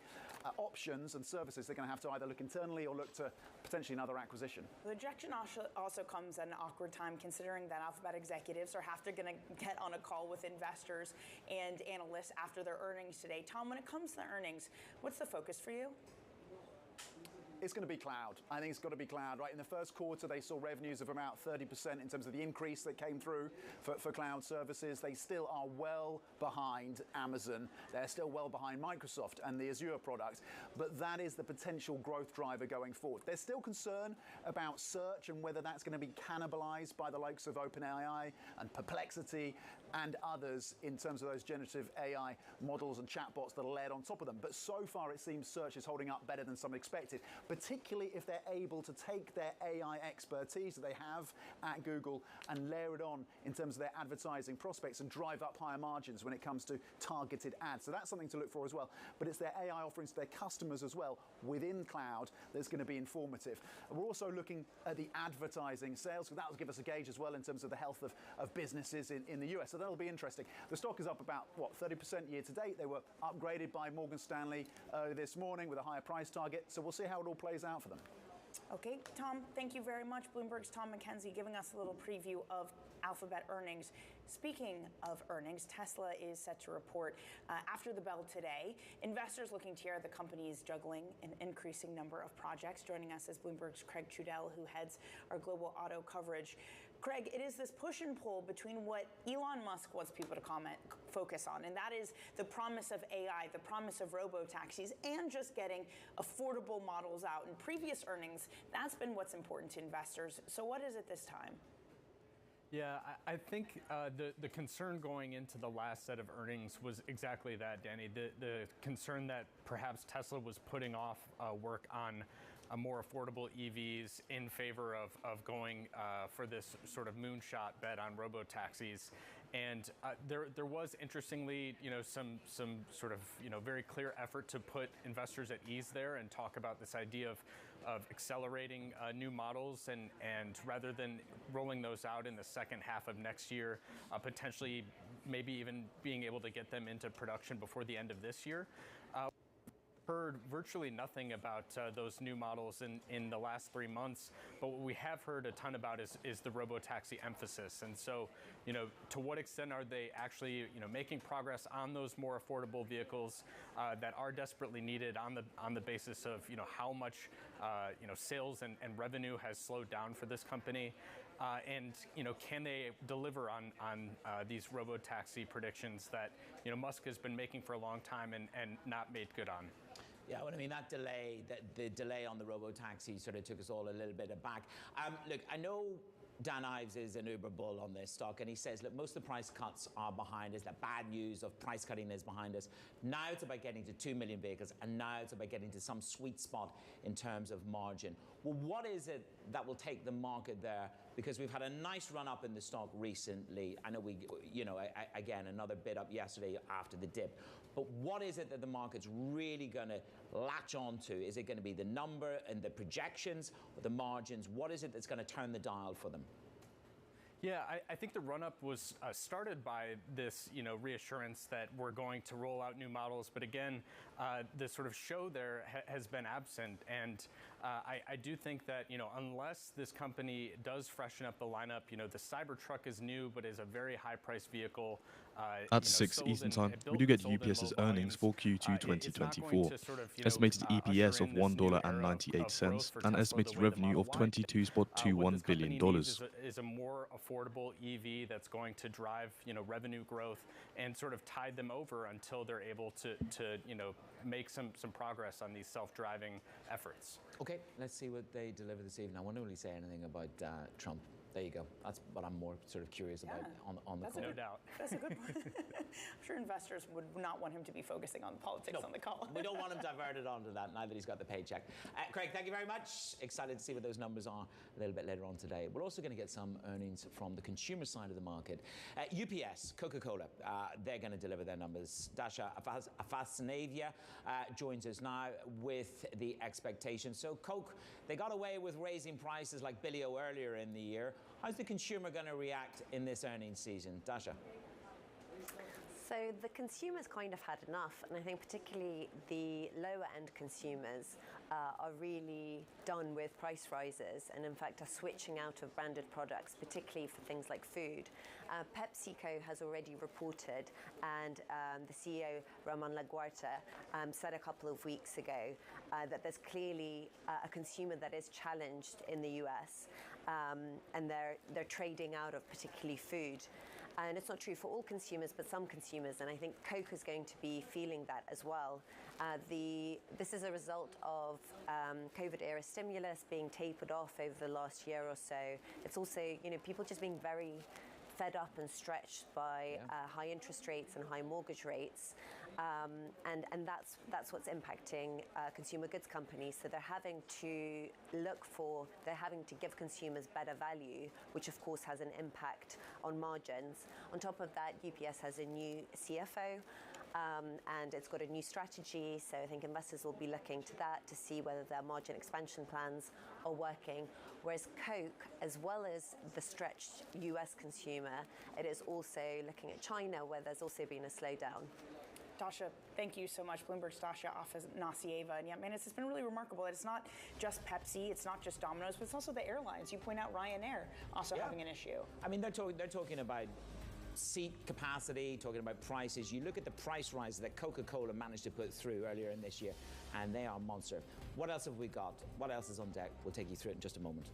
options and services, they're going to have to either look internally or look to potentially another acquisition. The ejection also comes at an awkward time, considering that Alphabet executives are going to get on a call with investors and analysts after their earnings today. Tom, when it comes to earnings, what's the focus for you? It's going to be cloud. I think it's got to be cloud, right? In the first quarter, they saw revenues of about 30% in terms of the increase that came through for cloud services. They still are well behind Amazon. They're still well behind Microsoft and the Azure products. But that is the potential growth driver going forward. There's still concern about search and whether that's going to be cannibalized by the likes of OpenAI and Perplexity and others in terms of those generative AI models and chatbots that are layered on top of them. But so far, it seems search is holding up better than some expected, particularly if they're able to take their AI expertise that they have at Google and layer it on in terms of their advertising prospects and drive up higher margins when it comes to targeted ads. So that's something to look for as well. But it's their AI offerings to their customers as well within cloud that's going to be informative. And we're also looking at the advertising sales, because that will give us a gauge as well in terms of the health of businesses in the US. So that'll be interesting. The stock is up about, 30% year to date. They were upgraded by Morgan Stanley this morning with a higher price target. So we'll see how it all plays out for them. Okay, Tom, thank you very much. Bloomberg's Tom McKenzie giving us a little preview of Alphabet earnings. Speaking of earnings, Tesla is set to report after the bell today. Investors looking to hear the company is juggling an increasing number of projects. Joining us is Bloomberg's Craig Trudell, who heads our global auto coverage. Craig, it is this push and pull between what Elon Musk wants people to focus on, and that is the promise of AI, the promise of robo-taxis, and just getting affordable models out. In previous earnings, that's been what's important to investors. So what is it this time? Yeah, I think the concern going into the last set of earnings was exactly that, Danny. The concern that perhaps Tesla was putting off work on more affordable EVs in favor of going for this sort of moonshot bet on robo-taxis. And there was, interestingly, some sort of, very clear effort to put investors at ease there and talk about this idea of accelerating new models and rather than rolling those out in the second half of next year, potentially maybe even being able to get them into production before the end of this year. Heard virtually nothing about those new models in the last 3 months, but what we have heard a ton about is the robo-taxi emphasis. And so, to what extent are they actually, making progress on those more affordable vehicles that are desperately needed on the basis of, how much, sales and revenue has slowed down for this company? And can they deliver on these robo-taxi predictions that Musk has been making for a long time and not made good on? Yeah, well, I mean, the delay on the robo-taxi sort of took us all a little bit aback. Look, I know Dan Ives is an uber bull on this stock, and he says, look, most of the price cuts are behind us. The bad news of price cutting is behind us. Now it's about getting to 2 million vehicles, and now it's about getting to some sweet spot in terms of margin. Well, what is it that will take the market there? Because we've had a nice run up in the stock recently. I know again, another bid up yesterday after the dip. But what is it that the market's really going to latch onto? Is it going to be the number and the projections or the margins? What is it that's going to turn the dial for them? Yeah, I think the run-up was started by this, reassurance that we're going to roll out new models. But again, the sort of show there has been absent. And I do think that, unless this company does freshen up the lineup, the Cybertruck is new, but is a very high-priced vehicle. At 6 Eastern Time, we do get UPS's earnings for Q2 2024. Estimated EPS of $1.98 and estimated revenue of $22.21 billion. Is a more affordable EV that's going to drive, revenue growth and sort of tide them over until they're able to make some progress on these self-driving efforts. Okay, let's see what they deliver this evening. I won't really say anything about Trump. There you go. That's what I'm more sort of curious about on the call. No doubt. That's a good point. I'm sure investors would not want him to be focusing on the politics on the call. We don't want him diverted onto that, now that he's got the paycheck. Craig, thank you very much. Excited to see what those numbers are a little bit later on today. We're also going to get some earnings from the consumer side of the market. UPS, Coca-Cola, they're going to deliver their numbers. Dasha Afasanavia joins us now with the expectation. So Coke, they got away with raising prices like Billy O earlier in the year. How's the consumer going to react in this earnings season? Dasha? So the consumers kind of had enough, and I think particularly the lower end consumers are really done with price rises and in fact are switching out of branded products, particularly for things like food. PepsiCo has already reported, and the CEO Ramon Laguarta said a couple of weeks ago that there's clearly a consumer that is challenged in the US, and they're trading out of particularly food. And it's not true for all consumers, but some consumers, and I think Coke is going to be feeling that as well. This is a result of COVID-era stimulus being tapered off over the last year or so. It's also, people just being very fed up and stretched by high interest rates and high mortgage rates. And that's what's impacting consumer goods companies. So they're having to give consumers better value, which of course has an impact on margins. On top of that, UPS has a new CFO, and it's got a new strategy. So I think investors will be looking to that to see whether their margin expansion plans are working. Whereas Coke, as well as the stretched US consumer, it is also looking at China, where there's also been a slowdown. Dasha, thank you so much. Bloomberg's Dasha Afanassieva. And yeah, man, it's been really remarkable that it's not just Pepsi, it's not just Domino's, but it's also the airlines. You point out Ryanair also having an issue. I mean, they're talking about seat capacity, talking about prices. You look at the price rises that Coca-Cola managed to put through earlier in this year, and they are monster. What else have we got? What else is on deck? We'll take you through it in just a moment.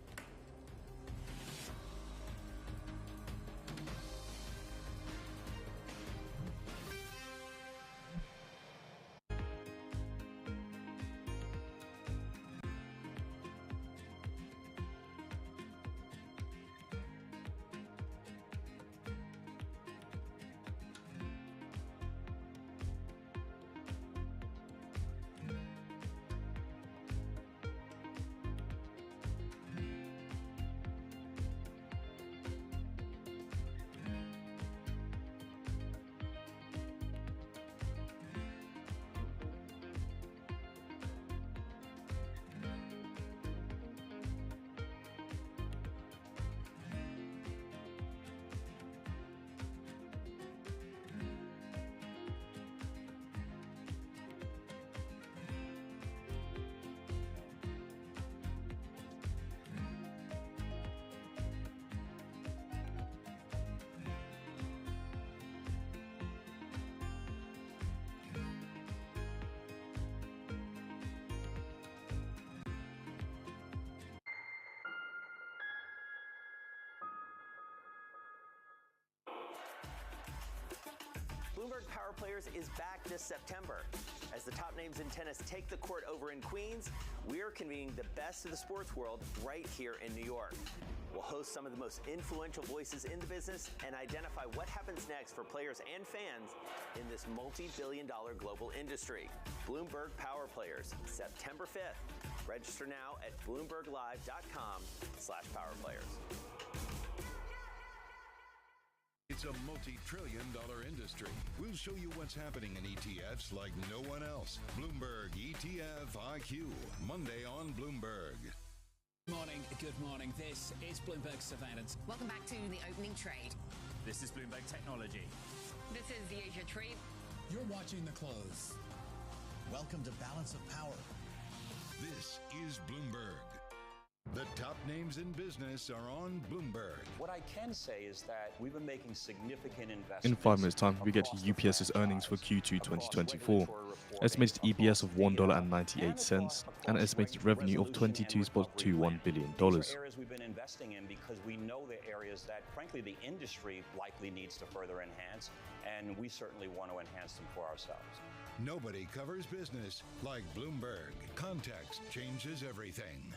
Bloomberg Power Players is back this September. As the top names in tennis take the court over in Queens, we're convening the best of the sports world right here in New York. We'll host some of the most influential voices in the business and identify what happens next for players and fans in this multi-billion-dollar global industry. Bloomberg Power Players, September 5th. Register now at bloomberglive.com/powerplayers. It's a multi-trillion-dollar industry. We'll show you what's happening in ETFs like no one else. Bloomberg ETF IQ, Monday on Bloomberg. Good morning. This is Bloomberg Surveillance. Welcome back to the opening trade. This is Bloomberg Technology. This is the Asia trade. You're watching the close. Welcome to Balance of Power. This is Bloomberg. The top names in business are on Bloomberg. What I can say is that we've been making significant investments. In 5 minutes' time, we get to UPS's earnings for Q2 2024. Estimated EPS of $1.98 and estimated revenue of $22.21 billion. Areas we've been investing in because we know the areas that, frankly, the industry likely needs to further enhance, and we certainly want to enhance them for ourselves. Nobody covers business like Bloomberg. Context changes everything.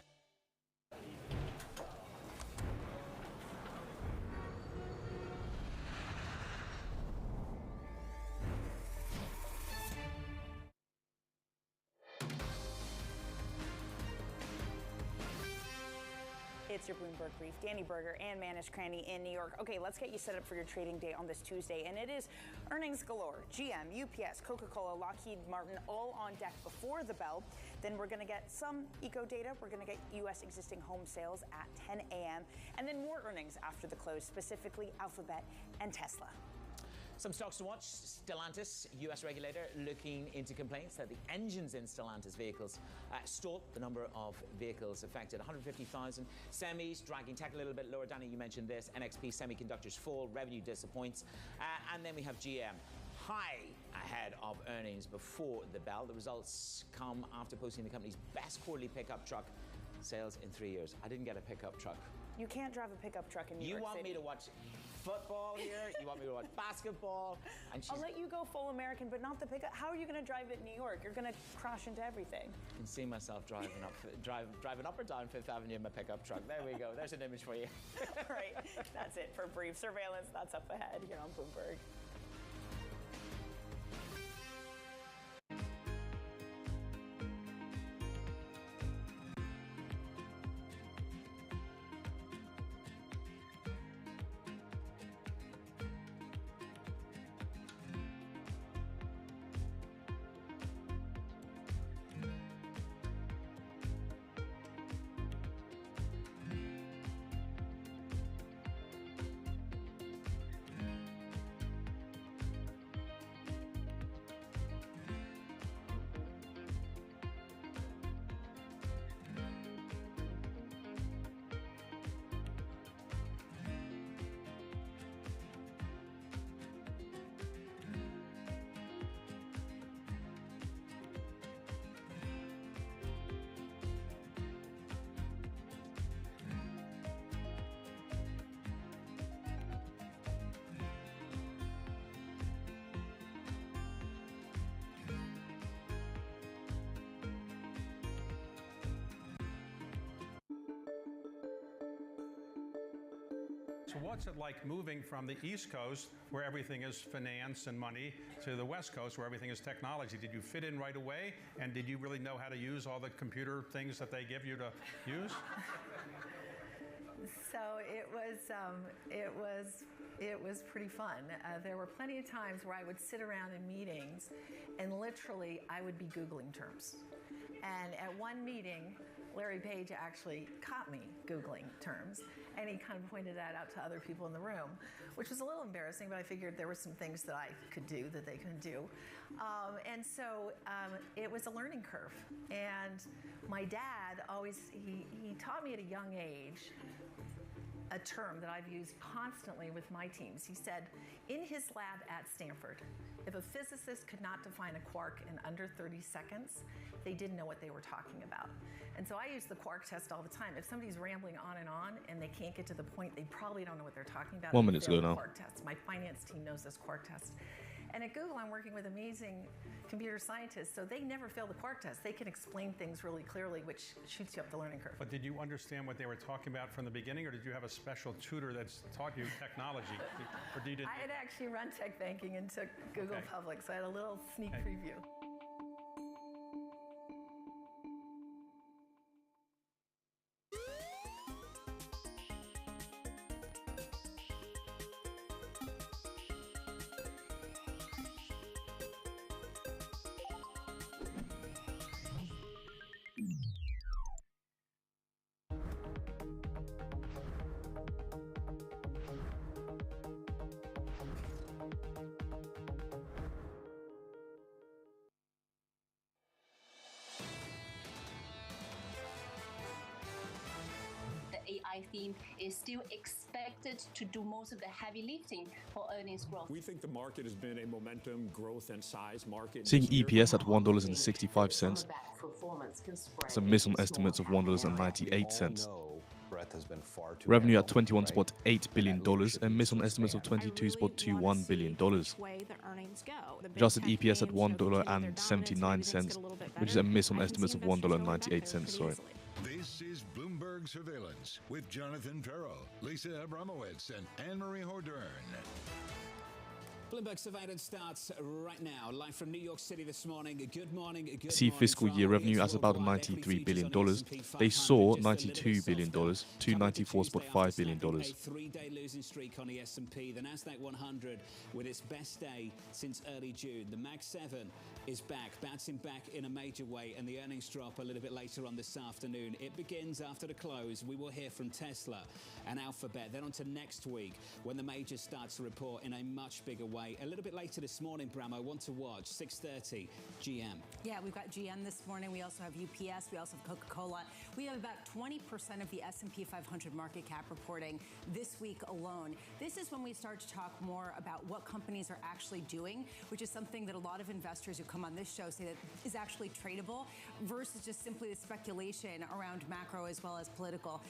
It's your Bloomberg Brief. Danny Berger and Manish Cranny in New York. Okay, let's get you set up for your trading day on this Tuesday. And it is earnings galore. GM, UPS, Coca-Cola, Lockheed Martin, all on deck before the bell. Then we're going to get some eco data. We're going to get U.S. existing home sales at 10 a.m. And then more earnings after the close, specifically Alphabet and Tesla. Some stocks to watch. Stellantis, US regulator, looking into complaints that the engines in Stellantis vehicles stalled the number of vehicles affected. 150,000 semis, dragging tech a little bit lower. Danny, you mentioned this. NXP semiconductors fall, revenue disappoints. And then we have GM. High ahead of earnings before the bell. The results come after posting the company's best quarterly pickup truck sales in 3 years. I didn't get a pickup truck. You can't drive a pickup truck in New York City. You want me to watch football here? You want me to watch basketball? And I'll let you go full American, but not the pickup. How are you going to drive it in New York? You're going to crash into everything. I can see myself driving up or down Fifth Avenue in my pickup truck. There we go. There's an image for you. All right. That's it for Brief Surveillance. That's up ahead here on Bloomberg. So what's it like moving from the East Coast, where everything is finance and money, to the West Coast, where everything is technology? Did you fit in right away? And did you really know how to use all the computer things that they give you to use? So it was pretty fun. There were plenty of times where I would sit around in meetings and literally I would be Googling terms. And at one meeting, Larry Page actually caught me Googling terms, and he kind of pointed that out to other people in the room, which was a little embarrassing, but I figured there were some things that I could do that they couldn't do. And so it was a learning curve. And my dad always, he taught me at a young age a term that I've used constantly with my teams. He said, in his lab at Stanford, if a physicist could not define a quark in under 30 seconds, they didn't know what they were talking about. And so I use the quark test all the time. If somebody's rambling on and they can't get to the point, they probably don't know what they're talking about. 1 minute ago now. Quark test. My finance team knows this quark test. And at Google, I'm working with amazing computer scientists, so they never fail the quark test. They can explain things really clearly, which shoots you up the learning curve. But did you understand what they were talking about from the beginning, or did you have a special tutor that's taught you technology? Or did you I had actually run tech banking and took Google Public, so I had a little sneak preview. AI theme is still expected to do most of the heavy lifting for earnings growth. We think the market has been a momentum, growth, and size market. Seeing EPS at $1.65. Some miss on estimates of $1.98. Revenue at $21.8 billion and miss on estimates of $22.21 billion. Adjusted EPS at $1.79, which is a miss on estimates of $1.98. Sorry. This is Bloomberg Surveillance with Jonathan Ferrell, Lisa Abramowitz, and Anne-Marie Hordern. Bloomberg Surveillance starts right now, live from New York City this morning. Good morning. See fiscal year revenue as about $93 billion. They saw $92 billion to $94.5 billion. A three-day losing streak on the S&P. The NASDAQ 100 with its best day since early June. The Mag 7 is back, bouncing back in a major way, and the earnings drop a little bit later on this afternoon. It begins after the close. We will hear from Tesla and Alphabet. Then on to next week when the majors start to report in a much bigger way. A little bit later this morning, Bramo, want to watch 6:30 GM. Yeah, we've got GM this morning. We also have UPS. We also have Coca-Cola. We have about 20% of the S&P 500 market cap reporting this week alone. This is when we start to talk more about what companies are actually doing, which is something that a lot of investors who come on this show say that is actually tradable versus just simply the speculation around macro as well as political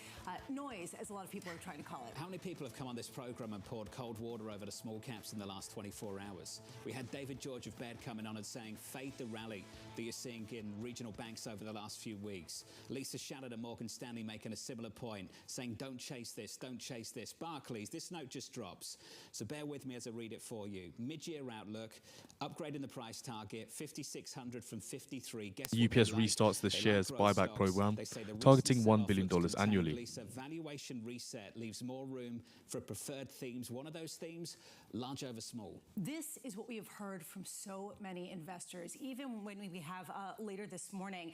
noise, as a lot of people are trying to call it. How many people have come on this program and poured cold water over the small caps in the last 24 hours? We had David George of Baird coming on and saying, fade the rally that you're seeing in regional banks over the last few weeks. Lisa Shallard of Morgan Stanley making a similar point, saying, don't chase this, don't chase this. Barclays, this note just drops. So bear with me as I read it for you. Mid-year outlook, upgrading the price target, 5,600 from 53. Guess UPS restarts the shares buyback program, targeting $1 billion annually. Lisa, valuation reset leaves more room for preferred themes. One of those themes, large over small. This is what we have heard from so many investors. Even when we have later this morning,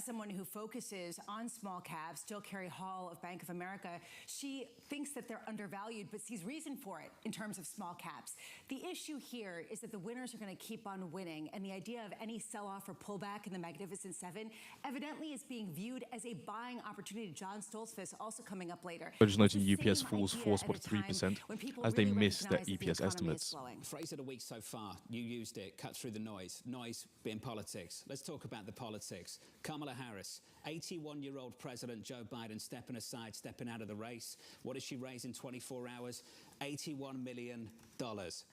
someone who focuses on small caps, Jill Carey Hall of Bank of America, she thinks that they're undervalued, but sees reason for it in terms of small caps. The issue here is that the winners are going to keep on winning, and the idea of any sell-off or pullback in the Magnificent Seven evidently is being viewed as a buying opportunity. John Stoltzfus also coming up later. But just noting UPS falls 4.3% as they miss their EPS estimates. Phrase of the week so far, you used it, cut through the noise. Noise being politics. Let's talk about the politics. Kamala Harris, 81-year-old President Joe Biden stepping aside, stepping out of the race. What does she raise in 24 hours? $81 million.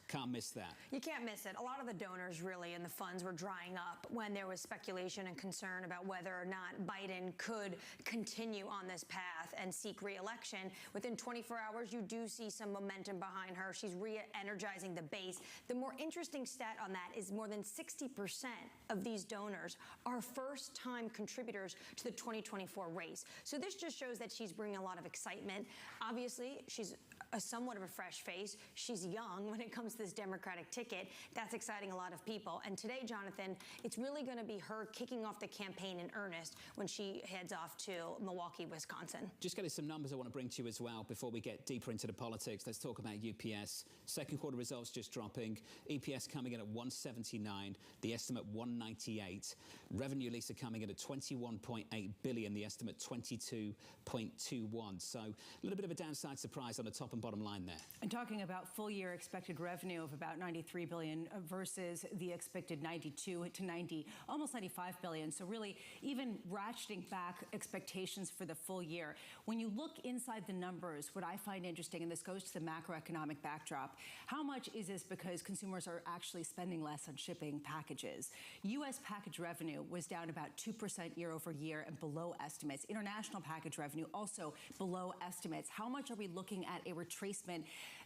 Can't miss that. You can't miss it. A lot of the donors really and the funds were drying up when there was speculation and concern about whether or not Biden could continue on this path and seek re-election. Within 24 hours, you do see some momentum behind her. She's re-energizing the base. The more interesting stat on that is more than 60% of these donors are first-time contributors to the 2024 race. So this just shows that she's bringing a lot of excitement. Obviously, she's somewhat of a fresh face. She's young when it comes to this Democratic ticket. That's exciting a lot of people. And today, Jonathan, it's really going to be her kicking off the campaign in earnest when she heads off to Milwaukee, Wisconsin. Just getting some numbers I want to bring to you as well before we get deeper into the politics. Let's talk about UPS. Second quarter results just dropping. EPS coming in at 179, the estimate 198. Revenue, Lisa, coming in at 21.8 billion, the estimate 22.21. So a little bit of a downside surprise on the top and bottom line there. And talking about full year expected revenue of about 93 billion versus the expected 92 to 90, almost 95 billion. So really even ratcheting back expectations for the full year. When you look inside the numbers, what I find interesting, and this goes to the macroeconomic backdrop, how much is this because consumers are actually spending less on shipping packages? U.S. package revenue was down about 2% year over year and below estimates. International package revenue also below estimates. How much are we looking at a retracement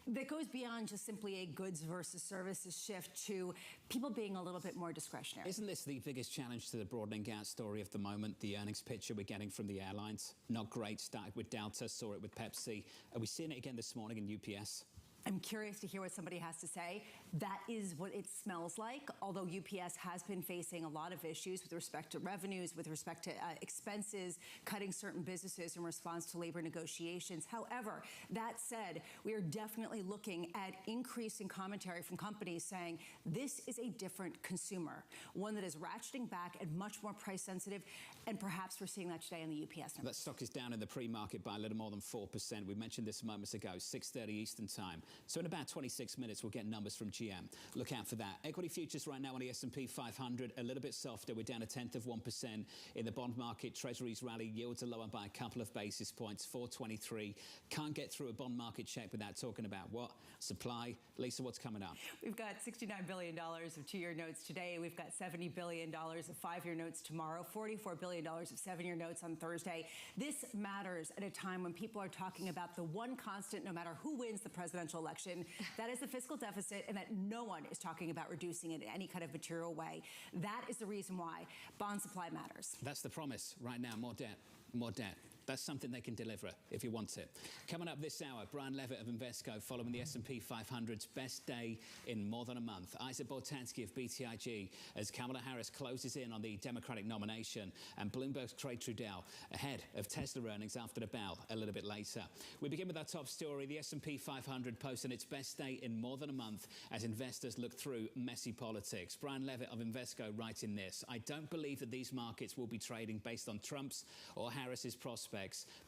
that goes beyond just simply a goods versus services shift to people being a little bit more discretionary? Isn't this the biggest challenge to the broadening out story of the moment, the earnings picture we're getting from the airlines? Not great. Started with Delta, saw it with Pepsi. Are we seeing it again this morning in UPS? I'm curious to hear what somebody has to say. That is what it smells like, although UPS has been facing a lot of issues with respect to revenues, with respect to expenses, cutting certain businesses in response to labor negotiations. However, that said, we are definitely looking at increasing commentary from companies saying this is a different consumer, one that is ratcheting back and much more price sensitive, and perhaps we're seeing that today in the UPS numbers. That stock is down in the pre-market by a little more than 4%. We mentioned this moments ago, 6:30 Eastern time. So in about 26 minutes, we'll get numbers from GM. Look out for that. Equity futures right now on the S&P 500, a little bit softer. We're down 0.1% in the bond market. Treasuries rally. Yields are lower by a couple of basis points, 423. Can't get through a bond market check without talking about what? Supply. Lisa, what's coming up? We've got $69 billion of two-year notes today. We've got $70 billion of five-year notes tomorrow, $44 billion of seven-year notes on Thursday. This matters at a time when people are talking about the one constant, no matter who wins the presidential election, that is the fiscal deficit, and that no one is talking about reducing it in any kind of material way. That is the reason why bond supply matters. That's the promise right now. More debt. More debt. That's something they can deliver if you want it. Coming up this hour, Brian Levitt of Invesco following the S&P 500's best day in more than a month. Isaac Boltansky of BTIG as Kamala Harris closes in on the Democratic nomination, and Bloomberg's Craig Trudell ahead of Tesla earnings after the bell a little bit later. We begin with our top story. The S&P 500 posting its best day in more than a month as investors look through messy politics. Brian Levitt of Invesco writing this: I don't believe that these markets will be trading based on Trump's or Harris's prospects,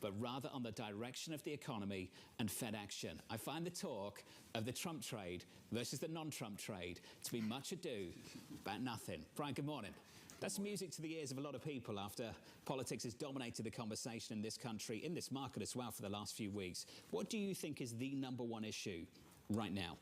but rather on the direction of the economy and Fed action. I find the talk of the Trump trade versus the non-Trump trade to be much ado about nothing. Brian, good morning. That's music to the ears of a lot of people after politics has dominated the conversation in this country, in this market as well, for the last few weeks. What do you think is the number one issue right now?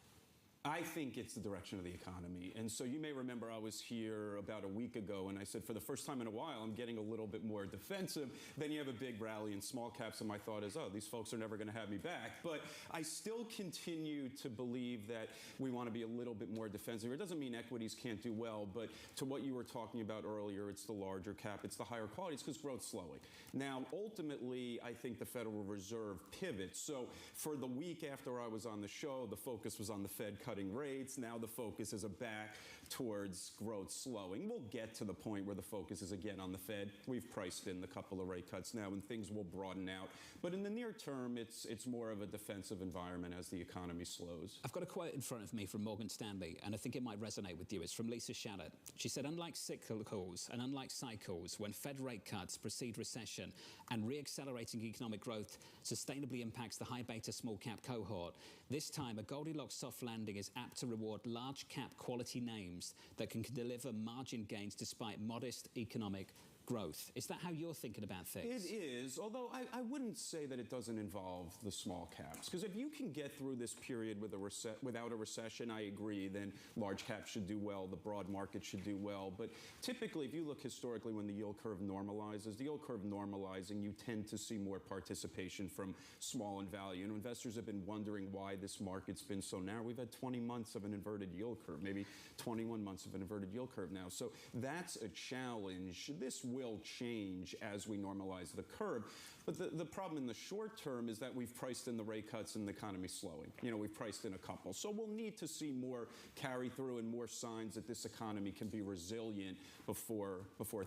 I think it's the direction of the economy. And so you may remember I was here about a week ago and I said, for the first time in a while, I'm getting a little bit more defensive. Then you have a big rally in small caps, and my thought is, oh, these folks are never going to have me back. But I still continue to believe that we want to be a little bit more defensive. It doesn't mean equities can't do well, but to what you were talking about earlier, it's the larger cap, it's the higher quality, it's because growth's slowing. Now, ultimately, I think the Federal Reserve pivots. So for the week after I was on the show, the focus was on the Fed cutting rates. Now the focus is back towards growth slowing. We'll get to the point where the focus is again on the Fed. We've priced in the couple of rate cuts now, and things will broaden out. But in the near term, it's more of a defensive environment as the economy slows. I've got a quote in front of me from Morgan Stanley, and I think it might resonate with you. It's from Lisa Shallett. She said, unlike cyclicals and unlike cycles, when Fed rate cuts precede recession and re-accelerating economic growth sustainably impacts the high beta small cap cohort, this time a Goldilocks soft landing is apt to reward large cap quality names that can deliver margin gains despite modest economic growth. Is that how you're thinking about things? It is, although I wouldn't say that it doesn't involve the small caps. Because if you can get through this period with without a recession, I agree, then large caps should do well, the broad market should do well. But typically, if you look historically when the yield curve normalizes, the yield curve normalizing, you tend to see more participation from small and value. And investors have been wondering why this market's been so narrow. We've had 20 months of an inverted yield curve, maybe 21 months of an inverted yield curve now. So that's a challenge. This will change as we normalize the curve. But the problem in the short term is that we've priced in the rate cuts and the economy's slowing. You know, we've priced in a couple. So we'll need to see more carry through and more signs that this economy can be resilient before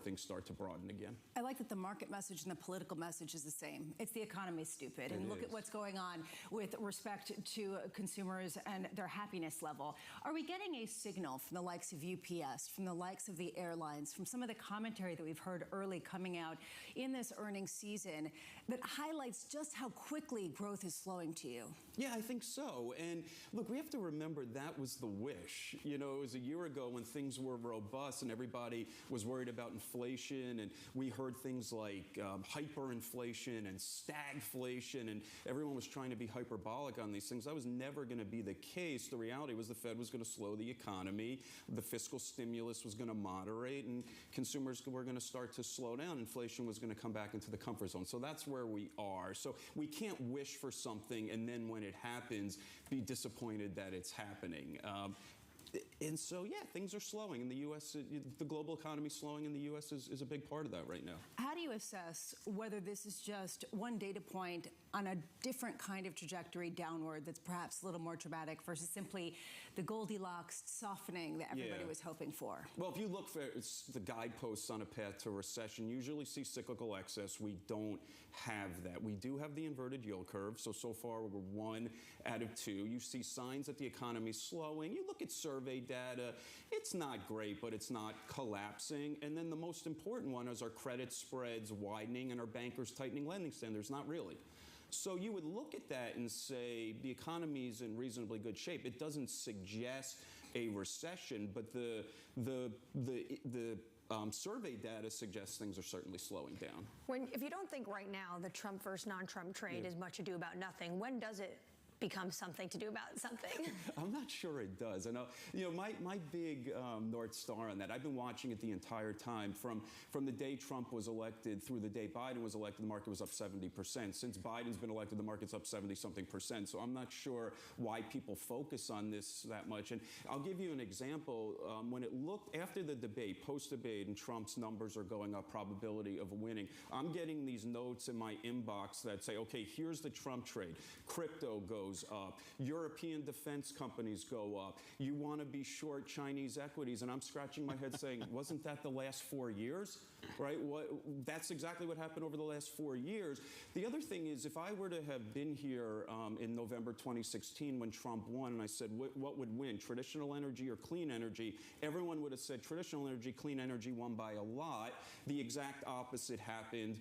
things start to broaden again. I like that the market message and the political message is the same. It's the economy's stupid. And look at what's going on with respect to consumers and their happiness level. Are we getting a signal from the likes of UPS, from the likes of the airlines, from some of the commentary that we've heard early coming out in this earnings season that highlights just how quickly growth is slowing to you? Yeah, I think so. And look, we have to remember that was the wish. You know, it was a year ago when things were robust and everybody was worried about inflation, and we heard things like hyperinflation and stagflation, and everyone was trying to be hyperbolic on these things. That was never going to be the case. The reality was the Fed was going to slow the economy, the fiscal stimulus was going to moderate, and consumers were going to start to slow down. Inflation was going to come back into the comfort zone. So that's where we are. So we can't wish for something and then when it happens, be disappointed that it's happening. And so, yeah, things are slowing in the U.S. The global economy slowing in the U.S. is a big part of that right now. How do you assess whether this is just one data point on a different kind of trajectory downward that's perhaps a little more dramatic versus simply the Goldilocks softening that everybody was hoping for? Well, if you look for the guideposts on a path to recession, usually see cyclical excess. We don't have that. We do have the inverted yield curve. So far, we're 1 out of 2. You see signs that the economy's slowing. You look at survey data. It's not great, but it's not collapsing. And then the most important one is our credit spreads widening and our bankers tightening lending standards. Not really. So you would look at that and say the economy's in reasonably good shape. It doesn't suggest a recession, but the survey data suggests things are certainly slowing down. If you don't think right now the Trump versus non-Trump trade is much ado about nothing, when does it become something to do about something? I'm not sure it does. I know, my big North Star on that, I've been watching it the entire time. From the day Trump was elected through the day Biden was elected, the market was up 70%. Since Biden's been elected, the market's up 70-something%. So I'm not sure why people focus on this that much. And I'll give you an example. When it looked after the debate, post-debate, and Trump's numbers are going up, probability of winning, I'm getting these notes in my inbox that say, okay, here's the Trump trade. Crypto goes up. European defense companies go up. You want to be short Chinese equities. And I'm scratching my head saying, wasn't that the last 4 years? Right? That's exactly what happened over the last 4 years. The other thing is, if I were to have been here in November 2016 when Trump won, and I said, what would win, traditional energy or clean energy? Everyone would have said traditional energy, clean energy won by a lot. The exact opposite happened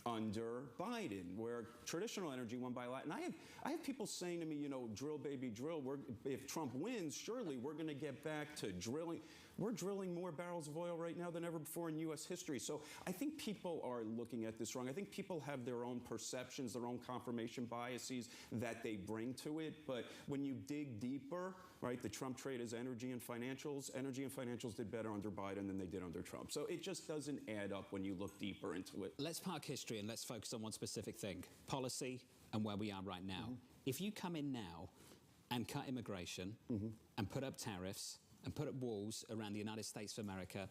under Biden, where traditional energy won by a lot. And I have people saying to me, drill, baby, drill. If Trump wins, surely we're going to get back to drilling. We're drilling more barrels of oil right now than ever before in U.S. history. So I think people are looking at this wrong. I think people have their own perceptions, their own confirmation biases that they bring to it. But when you dig deeper, right, the Trump trade is energy and financials. Energy and financials did better under Biden than they did under Trump. So it just doesn't add up when you look deeper into it. Let's park history and let's focus on one specific thing, policy and where we are right now. If you come in now and cut immigration and put up tariffs and put up walls around the United States of America,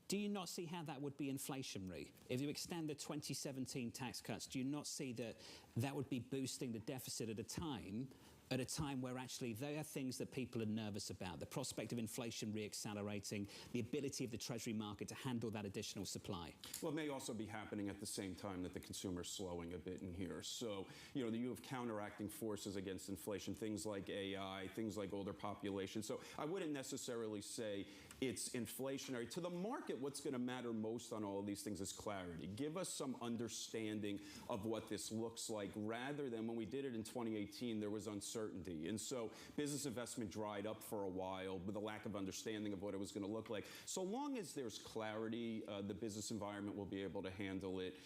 do you not see how that would be inflationary? If you extend the 2017 tax cuts, do you not see that that would be boosting the deficit at a time where actually there are things that people are nervous about, the prospect of inflation re-accelerating, the ability of the Treasury market to handle that additional supply? Well, it may also be happening at the same time that the consumer's slowing a bit in here. So, you have counteracting forces against inflation, things like AI, things like older population. So I wouldn't necessarily say it's inflationary. To the market, what's going to matter most on all of these things is clarity. Give us some understanding of what this looks like, rather than when we did it in 2018, there was uncertainty. And so business investment dried up for a while with a lack of understanding of what it was going to look like. So long as there's clarity, the business environment will be able to handle it.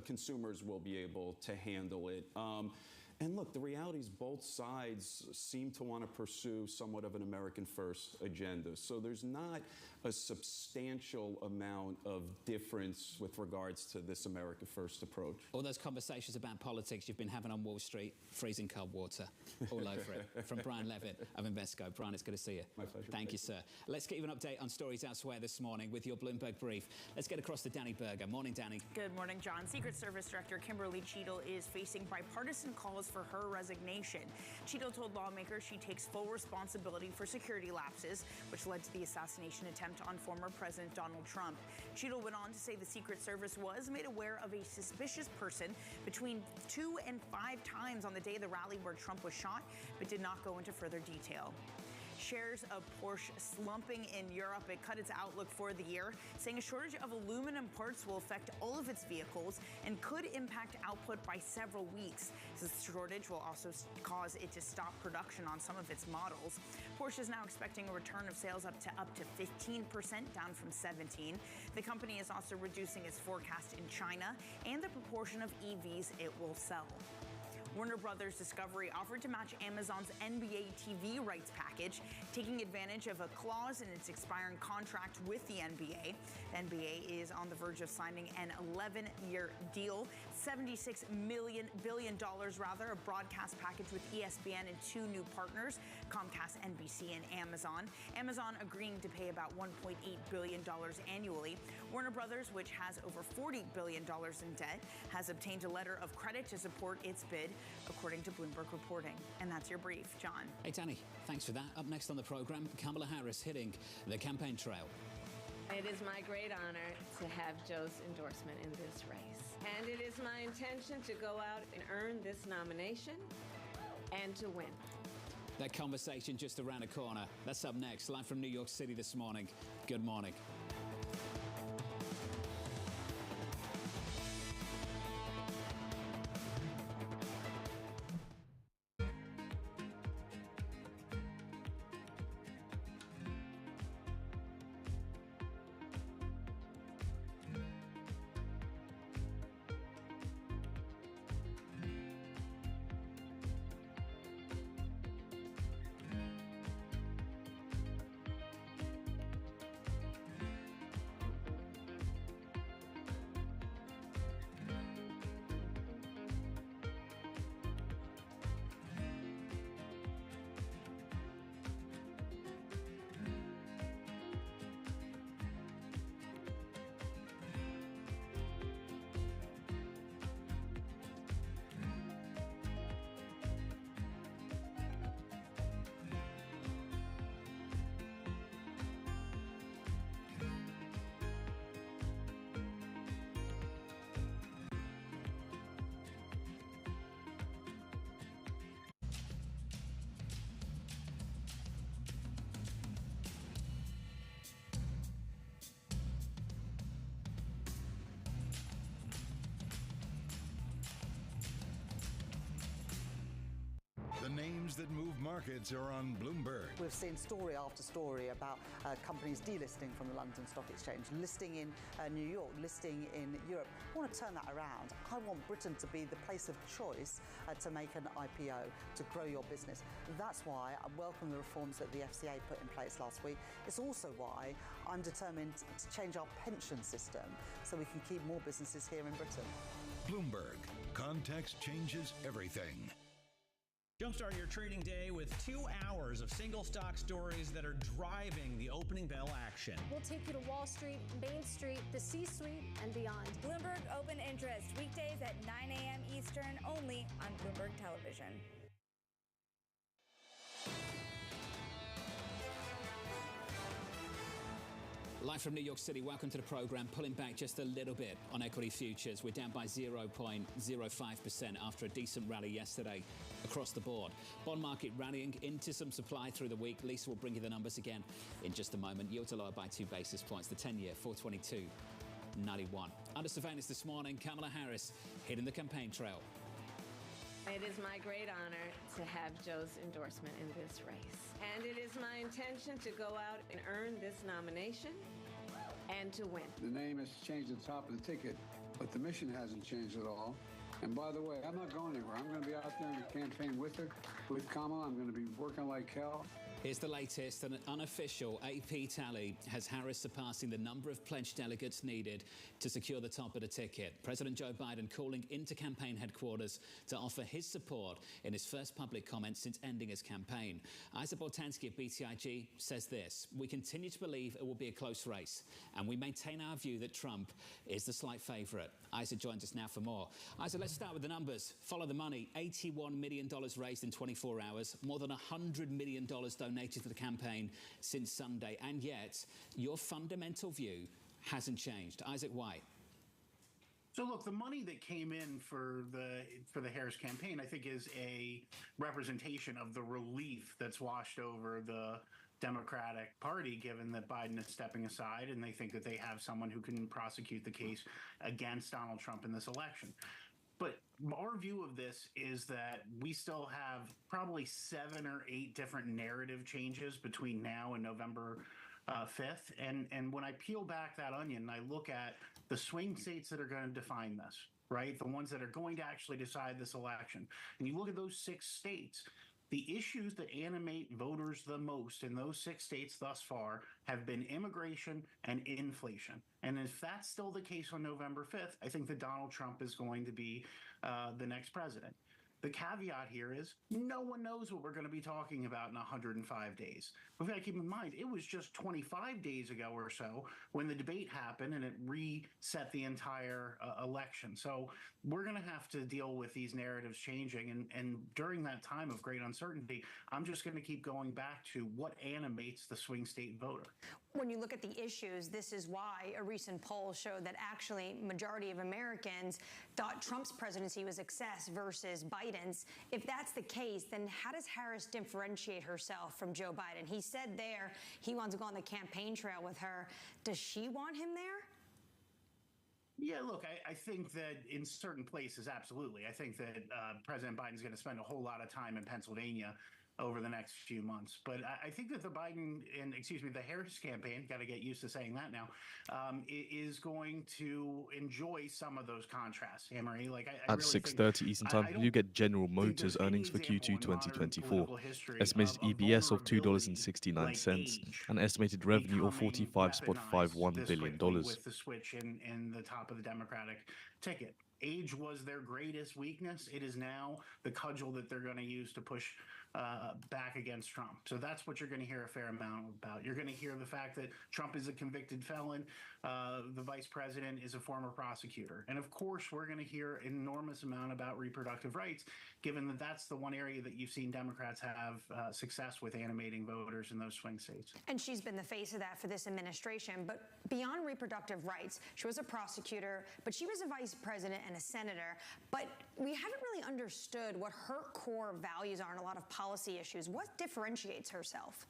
Consumers will be able to handle it. And look, the reality is both sides seem to want to pursue somewhat of an American first agenda. So there's not a substantial amount of difference with regards to this America first approach. All those conversations about politics you've been having on Wall Street, freezing cold water all over it. From Brian Levitt of Invesco. Brian, it's good to see you. My pleasure. Thank you, sir. Let's get you an update on stories elsewhere this morning with your Bloomberg Brief. Let's get across to Danny Berger. Morning, Danny. Good morning, John. Secret Service Director Kimberly Cheadle is facing bipartisan calls for her resignation. Cheadle told lawmakers she takes full responsibility for security lapses, which led to the assassination attempt on former President Donald Trump. Cheadle went on to say the Secret Service was made aware of a suspicious person between 2 and 5 times on the day of the rally where Trump was shot, but did not go into further detail. Shares of Porsche slumping in Europe. It cut its outlook for the year, saying a shortage of aluminum parts will affect all of its vehicles and could impact output by several weeks. This shortage will also cause it to stop production on some of its models. Porsche is now expecting a return of sales up to 15%, down from 17%. The company is also reducing its forecast in China and the proportion of EVs it will sell. Warner Brothers Discovery offered to match Amazon's NBA TV rights package, taking advantage of a clause in its expiring contract with the NBA. The NBA is on the verge of signing an 11-year deal, $76 billion, a broadcast package with ESPN and 2 new partners, Comcast, NBC, and Amazon. Amazon agreeing to pay about $1.8 billion annually. Warner Brothers, which has over $40 billion in debt, has obtained a letter of credit to support its bid, according to Bloomberg reporting. And that's your brief, John. Hey, Danny, thanks for that. Up next on the program, Kamala Harris hitting the campaign trail. It is my great honor to have Joe's endorsement in this race. And it is my intention to go out and earn this nomination and to win. That conversation just around the corner. That's up next, live from New York City this morning. Good morning. The names that move markets are on Bloomberg. We've seen story after story about companies delisting from the London Stock Exchange, listing in New York, listing in Europe. I want to turn that around. I want Britain to be the place of choice to make an IPO, to grow your business. That's why I welcome the reforms that the FCA put in place last week. It's also why I'm determined to change our pension system so we can keep more businesses here in Britain. Bloomberg. Context changes everything. Jumpstart your trading day with 2 hours of single stock stories that are driving the opening bell action. We'll take you to Wall Street, Main Street, the C-suite, and beyond. Bloomberg Open Interest, weekdays at 9 a.m. Eastern, only on Bloomberg Television. Live from New York City, welcome to the program. Pulling back just a little bit on equity futures. We're down by 0.05% after a decent rally yesterday across the board. Bond market rallying into some supply through the week. Lisa will bring you the numbers again in just a moment. Yields are lower by 2 basis points. The 10-year, 422.91. Under surveillance this morning, Kamala Harris hitting the campaign trail. It is my great honor to have Joe's endorsement in this race. And it is my intention to go out and earn this nomination and to win. The name has changed at the top of the ticket, but the mission hasn't changed at all. And by the way, I'm not going anywhere. I'm going to be out there in the campaign with her, with Kamala. I'm going to be working like hell. Here's the latest. An unofficial AP tally has Harris surpassing the number of pledged delegates needed to secure the top of the ticket. President Joe Biden calling into campaign headquarters to offer his support in his first public comment since ending his campaign. Isaac Bortansky of BTIG says this: "We continue to believe it will be a close race, and we maintain our view that Trump is the slight favorite." Isaac joins us now for more. Isaac, let's start with the numbers. Follow the money. $81 million raised in 24 hours, more than $100 million donated to the campaign since Sunday, and yet your fundamental view hasn't changed. Isaac, why? So look, the money that came in for the Harris campaign, I think, is a representation of the relief that's washed over the Democratic Party, given that Biden is stepping aside and they think that they have someone who can prosecute the case against Donald Trump in this election. But our view of this is that we still have probably 7 or 8 different narrative changes between now and November 5th. And when I peel back that onion and I look at the swing states that are going to define this, right, the ones that are going to actually decide this election, and you look at those 6 states, the issues that animate voters the most in those 6 states thus far have been immigration and inflation. And if that's still the case on November 5th, I think that Donald Trump is going to be the next president. The caveat here is no one knows what we're going to be talking about in 105 days. We've got to keep in mind, it was just 25 days ago or so when the debate happened and it reset the entire election. So we're going to have to deal with these narratives changing. And during that time of great uncertainty, I'm just going to keep going back to what animates the swing state voter. When you look at the issues, this is why a recent poll showed that actually majority of Americans thought Trump's presidency was a success versus Biden's. If that's the case, then how does Harris differentiate herself from Joe Biden? He said there he wants to go on the campaign trail with her. Does she want him there? Yeah, look, I think that in certain places, absolutely. I think that President Biden's going to spend a whole lot of time in Pennsylvania over the next few months. But I think that the Harris campaign, got to get used to saying that now, is going to enjoy some of those contrasts. Anne-Marie, At 6:30 Eastern Time, you get General Motors earnings for Q2 2024. Estimated EPS of $2.69 and estimated revenue of $45.51 billion. With the switch in the top of the Democratic ticket. Age was their greatest weakness. It is now the cudgel that they're going to use to push back against Trump. So that's what you're going to hear a fair amount about. You're going to hear the fact that Trump is a convicted felon. The vice president is a former prosecutor. And of course, we're going to hear an enormous amount about reproductive rights, given that that's the one area that you've seen Democrats have success with animating voters in those swing states. And she's been the face of that for this administration. But beyond reproductive rights, she was a prosecutor, but she was a vice president and a senator. But we haven't really understood what her core values are in a lot of policy issues. What differentiates herself?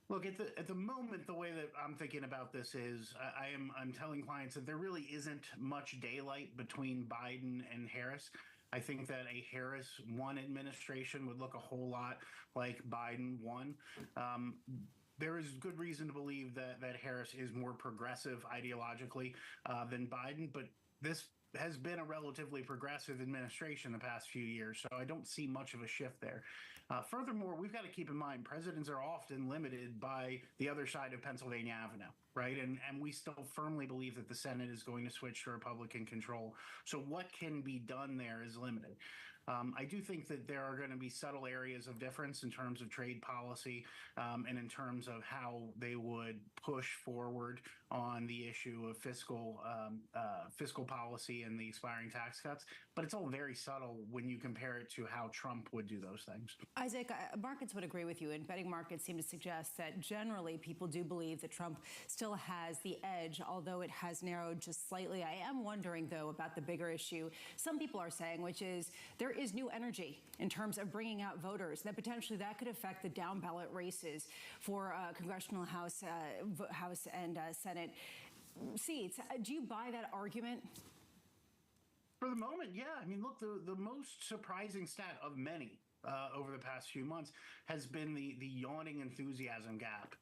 Look, at the moment, the way that I'm thinking about this is I'm telling clients that there really isn't much daylight between Biden and Harris. I think that a Harris 1 administration would look a whole lot like Biden 1. There is good reason to believe that Harris is more progressive ideologically than Biden, but this has been a relatively progressive administration the past few years, so I don't see much of a shift there. Furthermore, we've got to keep in mind presidents are often limited by the other side of Pennsylvania Avenue, right? And we still firmly believe that the Senate is going to switch to Republican control. So what can be done there is limited. I do think that there are going to be subtle areas of difference in terms of trade policy and in terms of how they would push forward on the issue of fiscal policy and the expiring tax cuts. But it's all very subtle when you compare it to how Trump would do those things. Isaac, markets would agree with you, and betting markets seem to suggest that generally people do believe that Trump still still has the edge, although it has narrowed just slightly. I am wondering, though, about the bigger issue some people are saying, which is there is new energy in terms of bringing out voters, that potentially that could affect the down ballot races for congressional House and Senate seats. Do you buy that argument? For the moment, yeah. I mean, look, the most surprising stat of many over the past few months has been the yawning enthusiasm gap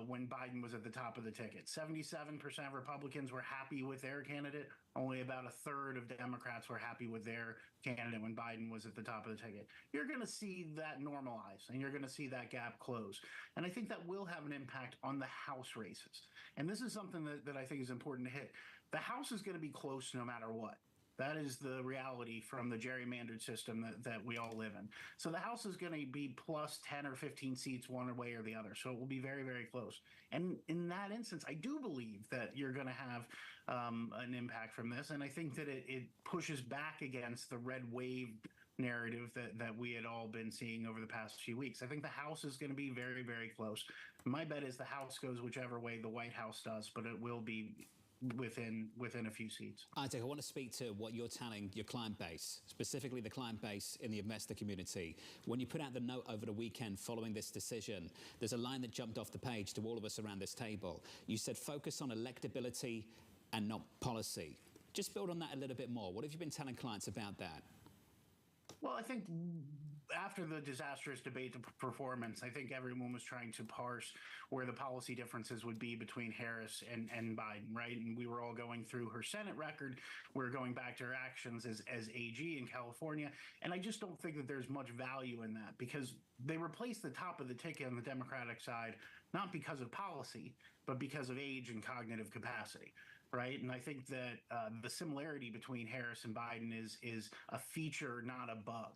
when Biden was at the top of the ticket. 77% of Republicans were happy with their candidate. Only about a third of Democrats were happy with their candidate when Biden was at the top of the ticket. You're going to see that normalize, and you're going to see that gap close. And I think that will have an impact on the House races. And this is something that I think is important to hit. The House is going to be close no matter what. That is the reality from the gerrymandered system that we all live in. So the House is going to be plus 10 or 15 seats one way or the other. So it will be very, very close. And in that instance, I do believe that you're going to have an impact from this. And I think that it pushes back against the red wave narrative that we had all been seeing over the past few weeks. I think the House is going to be very, very close. My bet is the House goes whichever way the White House does, but it will be within a few seats. Isaac, I want to speak to what you're telling your client base, specifically the client base in the investor community. When you put out the note over the weekend following this decision, there's a line that jumped off the page to all of us around this table. You said focus on electability and not policy. Just build on that a little bit more. What have you been telling clients about that? Well, I think after the disastrous debate performance, I think everyone was trying to parse where the policy differences would be between Harris and Biden, right? And we were all going through her Senate record. We were going back to her actions as AG in California. And I just don't think that there's much value in that, because they replaced the top of the ticket on the Democratic side, not because of policy, but because of age and cognitive capacity. Right. And I think that the similarity between Harris and Biden is a feature, not a bug.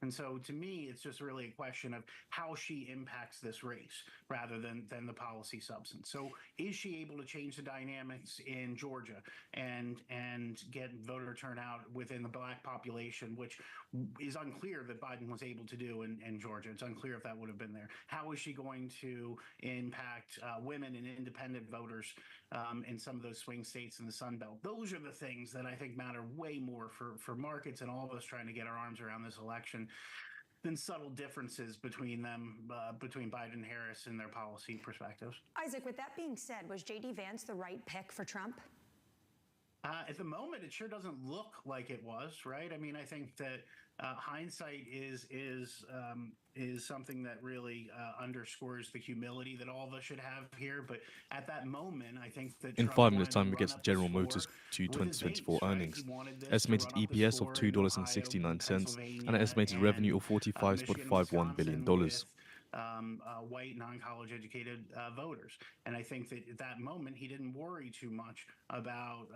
And so to me, it's just really a question of how she impacts this race rather than the policy substance. So is she able to change the dynamics in Georgia and get voter turnout within the black population, which is unclear that Biden was able to do in Georgia. It's unclear if that would have been there. How is she going to impact women and independent voters in some of those swing states in the Sun Belt? Those are the things that I think matter way more for markets and all of us trying to get our arms around this election than subtle differences between them, between Biden and Harris and their policy perspectives. Isaac, with that being said, was J.D. Vance the right pick for Trump? At the moment, it sure doesn't look like it was, right? I mean, I think that hindsight is something that really underscores the humility that all of us should have here. But at that moment, I think that in 5 minutes' time, we get to General Motors Q 2024 earnings. Estimated EPS of $2.69 and an estimated revenue of $45.51 billion. White, non-college educated voters. And I think that at that moment, he didn't worry too much about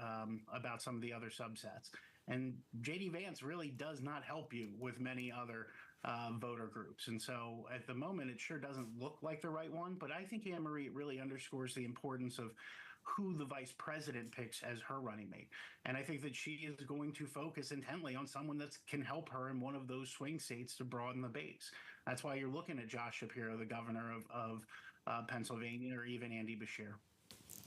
some of the other subsets. And J.D. Vance really does not help you with many other voter groups. And so at the moment, it sure doesn't look like the right one. But I think Anne-Marie really underscores the importance of who the vice president picks as her running mate. And I think that she is going to focus intently on someone that can help her in one of those swing states to broaden the base. That's why you're looking at Josh Shapiro, the governor of Pennsylvania, or even Andy Beshear.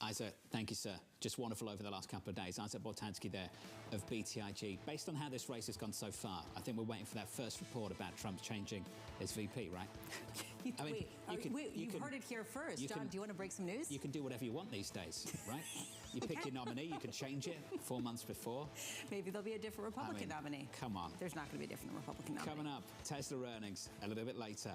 Isaac, thank you, sir. Just wonderful over the last couple of days. Isaac Boltanski there of BTIG. Based on how this race has gone so far, I think we're waiting for that first report about Trump changing his VP, right? You heard it here first. John, do you want to break some news? You can do whatever you want these days, right? You pick your nominee, you can change it 4 months before. Maybe there'll be a different Republican nominee. Come on. There's not going to be a different Republican nominee. Coming up, Tesla earnings a little bit later.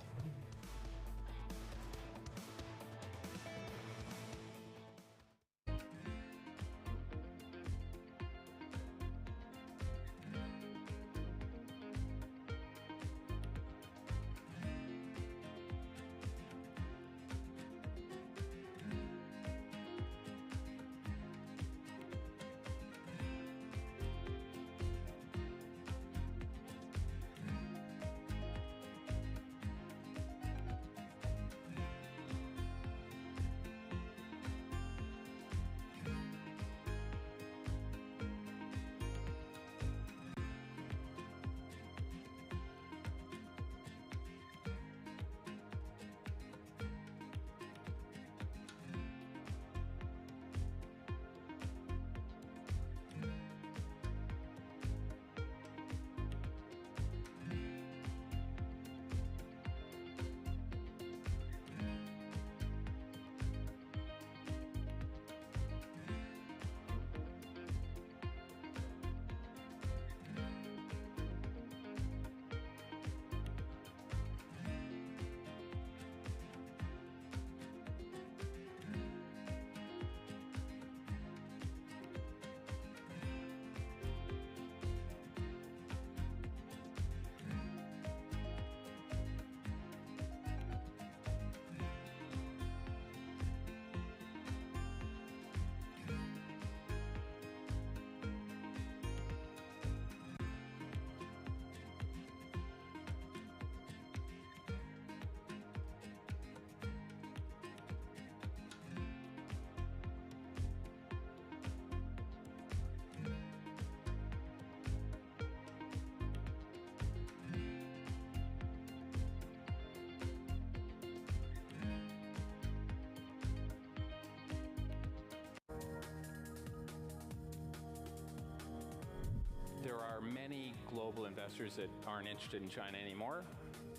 many global investors that aren't interested in China anymore,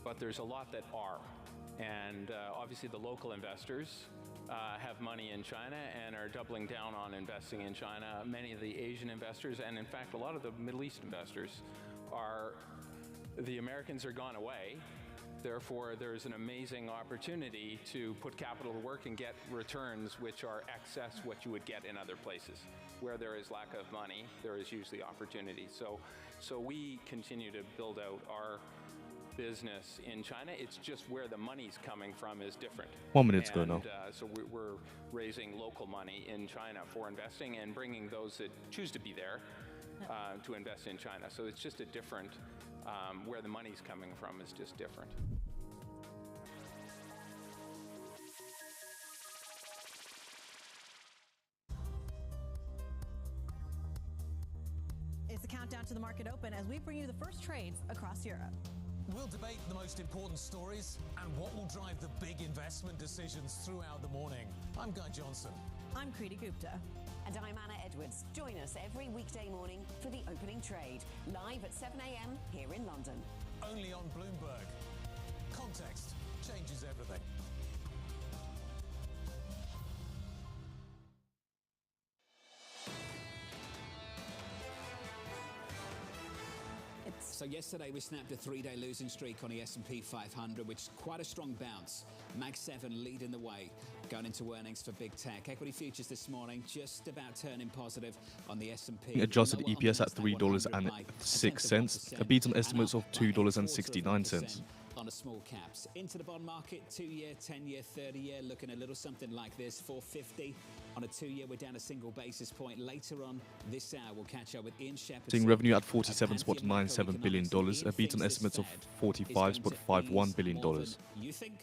but there's a lot that are. And obviously the local investors have money in China and are doubling down on investing in China. Many of the Asian investors, and in fact a lot of the Middle East investors, the Americans are gone away. Therefore, there's an amazing opportunity to put capital to work and get returns which are excess what you would get in other places. Where there is lack of money, there is usually opportunity. So we continue to build out our business in China. It's just where the money's coming from is different. 1 minute to go now. So we're raising local money in China for investing and bringing those that choose to be there to invest in China. So it's just a different, where the money's coming from is just different. It's the countdown to the market open as we bring you the first trades across Europe. We'll debate the most important stories and what will drive the big investment decisions throughout the morning. I'm Guy Johnson. I'm Kriti Gupta. And I'm Anna Edwards. Join us every weekday morning for the opening trade, live at 7 a.m. here in London. Only on Bloomberg. Context changes everything. So yesterday we snapped a 3-day losing streak on the S&P 500, which is quite a strong bounce. Mag 7 leading the way, going into earnings for big tech. Equity futures this morning just about turning positive on the S&P. Adjusted EPS at $3.06, a beat on estimates of $2.69. On the small caps. Into the bond market, 2-year, 10-year, 30-year, looking a little something like this, 450. On a 2-year, we're down a single basis point. Later on this hour, we'll catch up with Ian Shepherd. Seeing revenue at $47.97 billion, a beat on estimates of $45.51 billion. You think,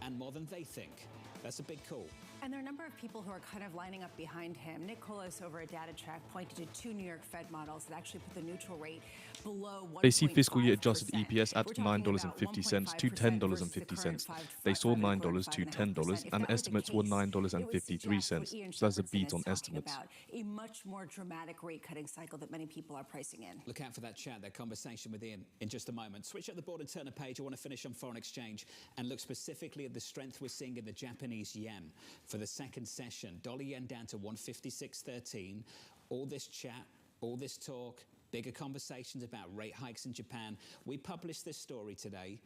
and more than they think. That's a big call. And there are a number of people who are kind of lining up behind him. Nick Kolos over at DataTrack pointed to 2 New York Fed models that actually put the neutral rate below 1.5%. They see fiscal year adjusted EPS at $9.50 to $10.50. They saw $9 to $10, and estimates were $9.53. So that's a beat on estimates. About a much more dramatic rate cutting cycle that many people are pricing in. Look out for that chat, that conversation with Ian in just a moment. Switch up the board and turn a page. I want to finish on foreign exchange and look specifically at the strength we're seeing in the Japanese yen. For the second session, dollar yen down to 156.13. All this chat, all this talk, bigger conversations about rate hikes in Japan. We published this story today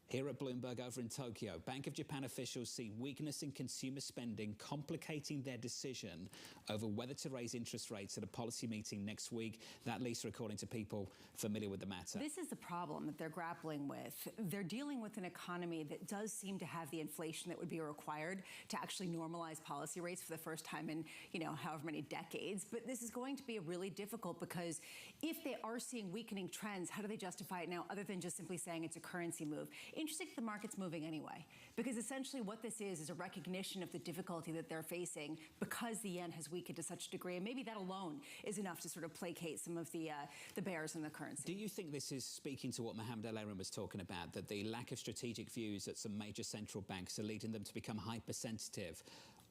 here at Bloomberg over in Tokyo. Bank of Japan officials see weakness in consumer spending complicating their decision over whether to raise interest rates at a policy meeting next week. That, Lisa, according to people familiar with the matter. This is the problem that they're grappling with. They're dealing with an economy that does seem to have the inflation that would be required to actually normalize policy rates for the first time in, however many decades. But this is going to be really difficult because if they are seeing weakening trends, how do they justify it now other than just simply saying it's a currency move? Interesting that the market's moving anyway, because essentially what this is a recognition of the difficulty that they're facing because the yen has weakened to such a degree, and maybe that alone is enough to sort of placate some of the bears in the currency. Do you think this is speaking to what Mohamed El-Erian was talking about, that the lack of strategic views at some major central banks are leading them to become hypersensitive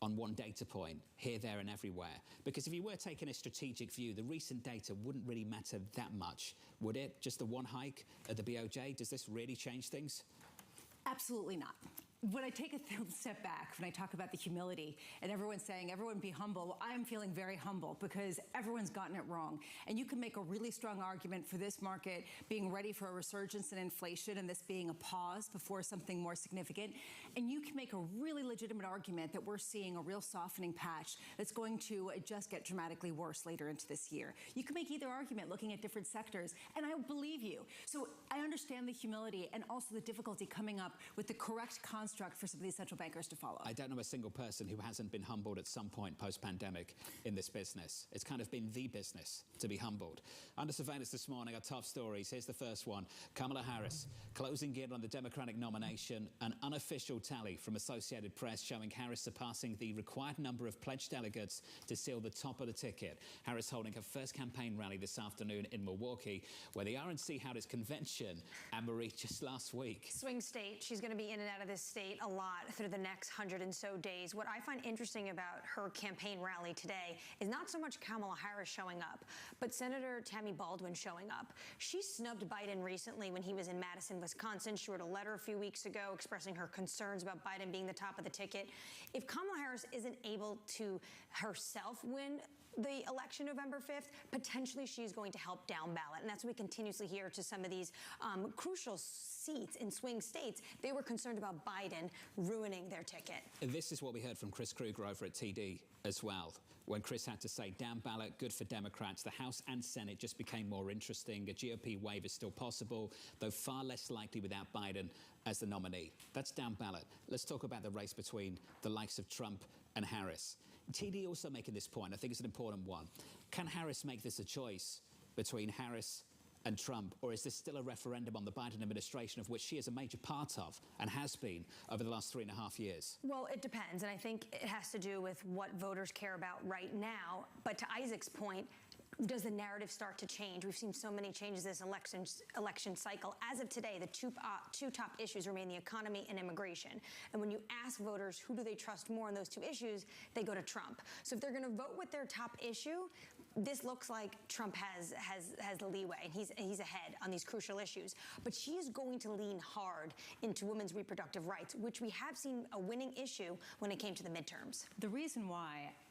on one data point, here, there and everywhere? Because if you were taking a strategic view, the recent data wouldn't really matter that much, would it? Just the one hike at the BOJ, does this really change things? Absolutely not. When I take a step back, when I talk about the humility and everyone's saying, everyone be humble, well, I'm feeling very humble because everyone's gotten it wrong. And you can make a really strong argument for this market being ready for a resurgence in inflation and this being a pause before something more significant. And you can make a really legitimate argument that we're seeing a real softening patch that's going to just get dramatically worse later into this year. You can make either argument looking at different sectors, and I believe you. So I understand the humility and also the difficulty coming up with the correct construct for some of these central bankers to follow. I don't know a single person who hasn't been humbled at some point post-pandemic in this business. It's kind of been the business to be humbled. Under surveillance this morning, our top stories. Here's the first one. Kamala Harris closing in on the Democratic nomination. An unofficial tally from Associated Press showing Harris surpassing the required number of pledged delegates to seal the top of the ticket. Harris holding her first campaign rally this afternoon in Milwaukee, where the RNC held its convention, Anne-Marie, just last week. Swing state. She's going to be in and out of this state state a lot through the next 100 and so days. What I find interesting about her campaign rally today is not so much Kamala Harris showing up, but Senator Tammy Baldwin showing up. She snubbed Biden recently when he was in Madison, Wisconsin. She wrote a letter a few weeks ago expressing her concerns about Biden being the top of the ticket. If Kamala Harris isn't able to herself win the election November 5th, potentially she's going to help down ballot. And that's what we continuously hear to some of these crucial seats in swing states. They were concerned about Biden ruining their ticket. This is what we heard from Chris Kruger over at TD as well, when Chris had to say down ballot, good for Democrats. The House and Senate just became more interesting. A GOP wave is still possible, though far less likely without Biden as the nominee. That's down ballot. Let's talk about the race between the likes of Trump and Harris. TD also making this point, I think it's an important one. Can Harris make this a choice between Harris and Trump, or is this still a referendum on the Biden administration, of which she is a major part of and has been over the last 3.5 years? Well, it depends, and I think it has to do with what voters care about right now. But to Isaac's point, does the narrative start to change? We've seen so many changes this election cycle. As of today, the two top issues remain the economy and immigration. And when you ask voters who do they trust more in those two issues, they go to Trump. So if they're going to vote with their top issue, this looks like Trump has the leeway, and he's ahead on these crucial issues. But she is going to lean hard into women's reproductive rights, which we have seen a winning issue when it came to the midterms.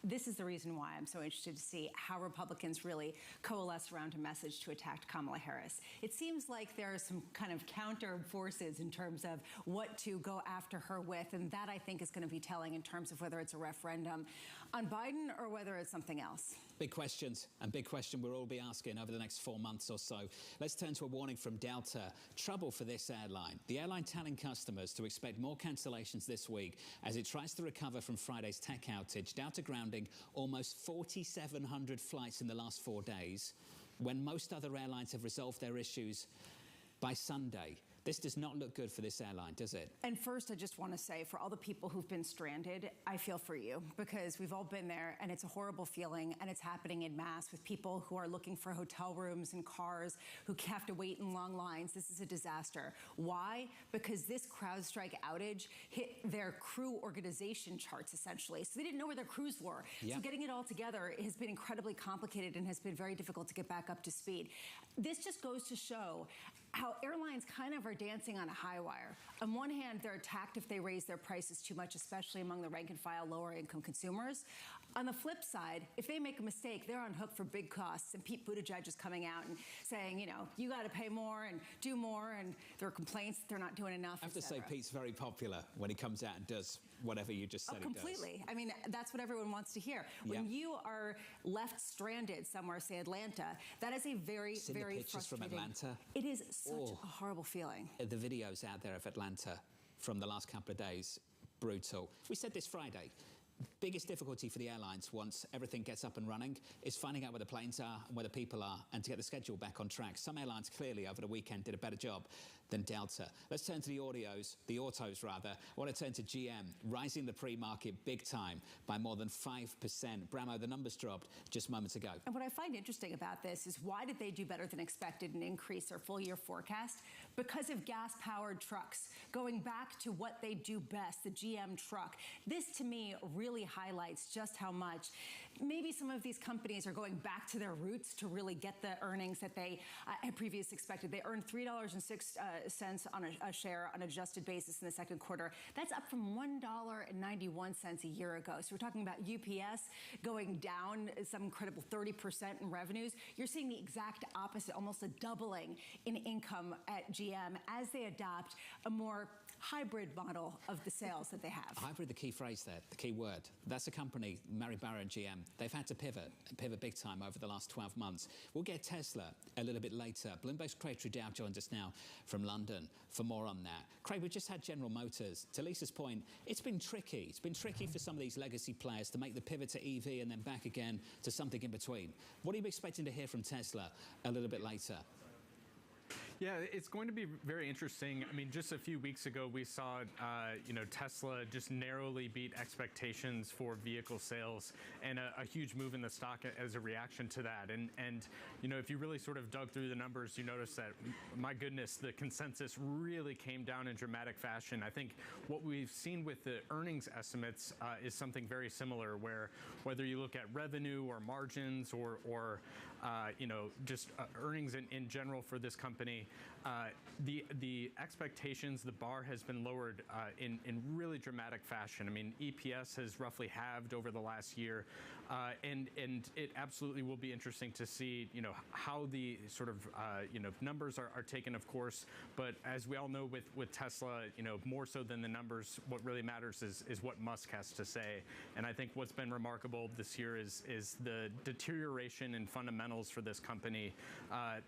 This is the reason why I'm so interested to see how Republicans really coalesce around a message to attack Kamala Harris. It seems like there are some kind of counter forces in terms of what to go after her with, and that I think is going to be telling in terms of whether it's a referendum on Biden or whether it's something else. Big questions, and big question we'll all be asking over the next 4 months or so. Let's turn to a warning from Delta. Trouble for this airline. The airline telling customers to expect more cancellations this week as it tries to recover from Friday's tech outage. Delta grounding almost 4,700 flights in the last 4 days, when most other airlines have resolved their issues by Sunday. This does not look good for this airline, does it? And first, I just want to say, for all the people who've been stranded, I feel for you, because we've all been there, and it's a horrible feeling, and it's happening en masse with people who are looking for hotel rooms and cars, who have to wait in long lines. This is a disaster. Why? Because this CrowdStrike outage hit their crew organization charts, essentially. So they didn't know where their crews were. Yeah. So getting it all together has been incredibly complicated and has been very difficult to get back up to speed. This just goes to show how airlines kind of are dancing on a high wire. On one hand, they're attacked if they raise their prices too much, especially among the rank and file lower income consumers. On the flip side, if they make a mistake, they're on hook for big costs. And Pete Buttigieg is coming out and saying, you know, you got to pay more and do more. And there are complaints that they're not doing enough. I have to say, Pete's very popular when he comes out and does whatever you just said he does. Completely. I mean, that's what everyone wants to hear. When you are left stranded somewhere, say Atlanta, that is a very, very pictures frustrating. From Atlanta. It is such a horrible feeling. The videos out there of Atlanta from the last couple of days, brutal. We said this Friday. Biggest difficulty for the airlines once everything gets up and running is finding out where the planes are and where the people are and to get the schedule back on track. Some airlines clearly over the weekend did a better job than Delta. Let's turn to the autos. I want to turn to GM, rising the pre-market big time by more than 5%. Bramo, the numbers dropped just moments ago. And what I find interesting about this is, why did they do better than expected and increase their full year forecast? Because of gas-powered trucks. Going back to what they do best, the GM truck. This, to me, really highlights just how much maybe some of these companies are going back to their roots to really get the earnings that they had previously expected. They earned $3.06 on a share on an adjusted basis in the second quarter. That's up from $1.91 a year ago. So we're talking about UPS going down some incredible 30% in revenues. You're seeing the exact opposite, almost a doubling in income at GM as they adopt a more hybrid model of the sales that they have. Hybrid, the key phrase there, the key word. That's a company, Mary Barra and GM, they've had to pivot big time over the last 12 months. We'll get Tesla a little bit later. Bloomberg's Craig Trudeau joins us now from London for more on that. Craig, we've just had General Motors. To Lisa's point, it's been tricky. It's been tricky for some of these legacy players to make the pivot to EV and then back again to something in between. What are you expecting to hear from Tesla a little bit later? Yeah, it's going to be very interesting. I mean, just a few weeks ago, we saw, Tesla just narrowly beat expectations for vehicle sales, and a huge move in the stock as a reaction to that. And if you really sort of dug through the numbers, you notice that, my goodness, the consensus really came down in dramatic fashion. I think what we've seen with the earnings estimates is something very similar, where whether you look at revenue or margins or just earnings in general for this company, the expectations, the bar has been lowered in really dramatic fashion. I mean, EPS has roughly halved over the last year, and it absolutely will be interesting to see, how the sort of numbers are taken, of course. But as we all know, with Tesla, more so than the numbers, what really matters is what Musk has to say. And I think what's been remarkable this year is the deterioration in fundamentals for this company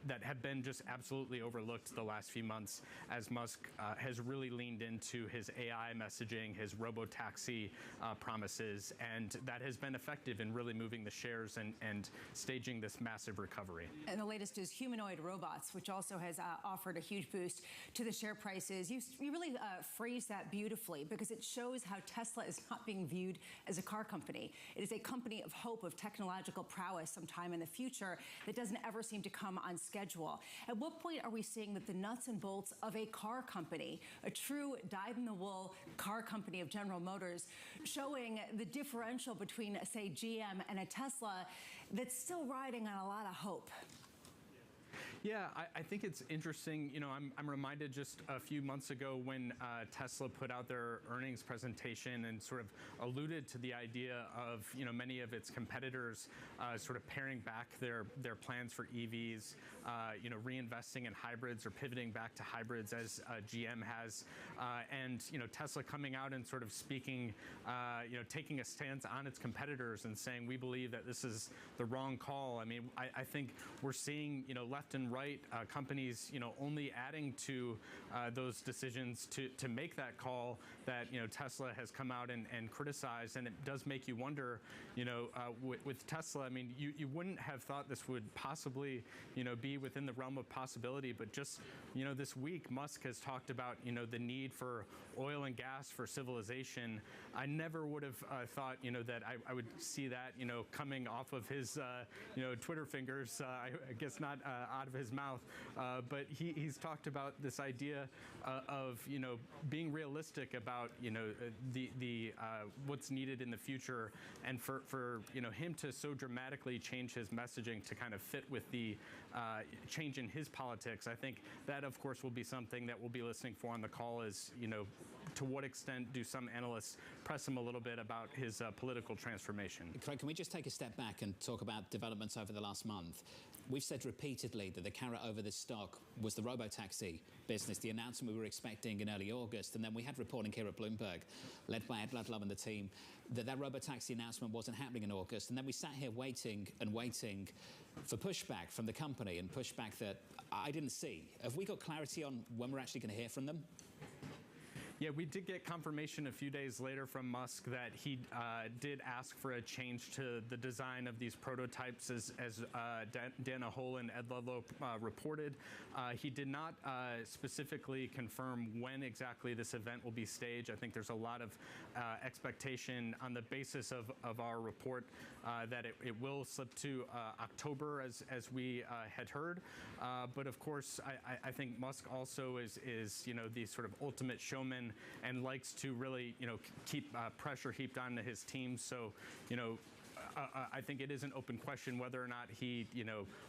that have been just absolutely overlooked the last few months, as Musk has really leaned into his AI messaging, his robo-taxi promises, and that has been effective in really moving the shares and staging this massive recovery. And the latest is humanoid robots, which also has offered a huge boost to the share prices. You really phrased that beautifully, because it shows how Tesla is not being viewed as a car company. It is a company of hope, of technological prowess sometime in the future that doesn't ever seem to come on schedule. At what point are we seeing that the nuts and bolts of a car company, a true dyed-in-the-wool car company of General Motors, showing the differential between, say, GM and a Tesla that's still riding on a lot of hope? Yeah, I think it's interesting. I'm reminded just a few months ago when Tesla put out their earnings presentation and sort of alluded to the idea of, many of its competitors sort of paring back their plans for EVs, reinvesting in hybrids or pivoting back to hybrids as GM has, and Tesla coming out and sort of speaking, taking a stance on its competitors and saying, we believe that this is the wrong call. I mean, I think we're seeing, left and right companies, only adding to those decisions to make that call that, Tesla has come out and criticized. And it does make you wonder, with Tesla, I mean, you wouldn't have thought this would possibly, be within the realm of possibility. But just, this week, Musk has talked about, the need for oil and gas for civilization. I never would have thought, that I would see that, coming off of his, Twitter fingers. I guess not out of his mouth, but he's talked about this idea of being realistic about the what's needed in the future, and for him to so dramatically change his messaging to kind of fit with the change in his politics. I think that, of course, will be something that we'll be listening for on the call. Is to what extent do some analysts press him a little bit about his political transformation? Craig, can we just take a step back and talk about developments over the last month? We've said repeatedly that the carrot over this stock was the robotaxi business, the announcement we were expecting in early August, and then we had reporting here at Bloomberg, led by Ed Ludlow and the team, that robotaxi announcement wasn't happening in August. And then we sat here waiting and waiting for pushback from the company, and pushback that I didn't see. Have we got clarity on when we're actually going to hear from them? Yeah, we did get confirmation a few days later from Musk that he did ask for a change to the design of these prototypes, as Dana Hole and Ed Ludlow reported. He did not specifically confirm when exactly this event will be staged. I think there's a lot of expectation on the basis of our report that it will slip to October, as we had heard. But of course, I think Musk also is the sort of ultimate showman and likes to really keep pressure heaped onto his team. So I think it is an open question whether or not he,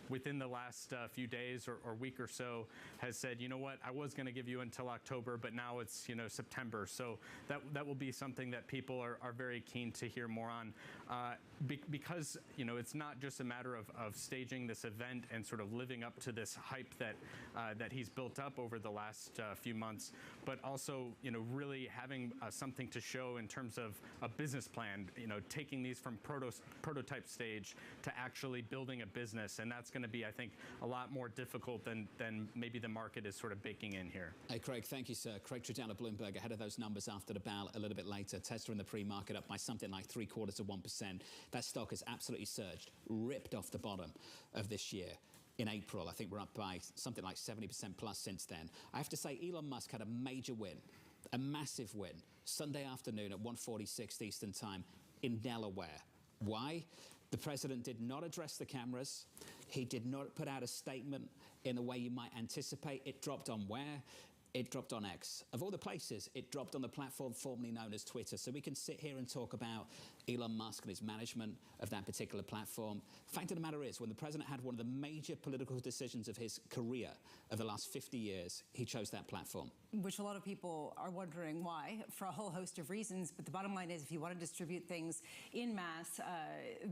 within the last few days or week or so, has said, you know what, I was going to give you until October, but now it's, September. So that will be something that people are very keen to hear more on, because, it's not just a matter of staging this event and sort of living up to this hype that he's built up over the last few months, but also, really having something to show in terms of a business plan, taking these from prototype stage to actually building a business. And that's going to be, I think, a lot more difficult than maybe the market is sort of baking in here. Hey, Craig, thank you, sir. Craig Trudell of Bloomberg, ahead of those numbers after the bell a little bit later. Tesla in the pre-market up by something like 0.75%. That stock has absolutely surged, ripped off the bottom of this year. in April. I think we're up by something like 70% plus since then. I have to say, Elon Musk had a major win, a massive win, Sunday afternoon at 1:46 Eastern Time in Delaware. Why? The president did not address the cameras. He did not put out a statement in the way you might anticipate. It dropped on where? It dropped on X. Of all the places, it dropped on the platform formerly known as Twitter. So we can sit here and talk about Elon Musk and his management of that particular platform. Fact of the matter is, when the president had one of the major political decisions of his career of the last 50 years, he chose that platform. Which a lot of people are wondering why, for a whole host of reasons. But the bottom line is, if you want to distribute things in mass,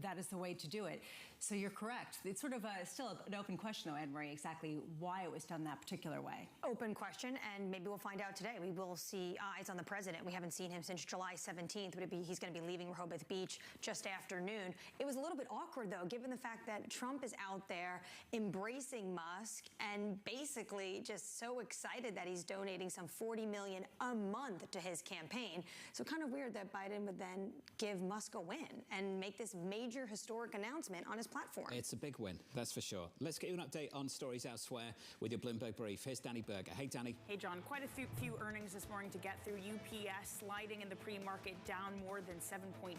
that is the way to do it. So you're correct. It's sort of still an open question, though, Anne-Marie, exactly why it was done that particular way. Open question, and maybe we'll find out today. We will see eyes on the president. We haven't seen him since July 17th. He's going to be leaving Rehoboth Beach just after noon. It was a little bit awkward, though, given the fact that Trump is out there embracing Musk and basically just so excited that he's donating some $40 million a month to his campaign. So kind of weird that Biden would then give Musk a win and make this major historic announcement on his platform. It's a big win, that's for sure. Let's get you an update on stories elsewhere with your Bloomberg Brief. Here's Danny Berger. Hey, Danny. Hey, John. Quite a few earnings this morning to get through. UPS sliding in the pre-market down more than 7.2%.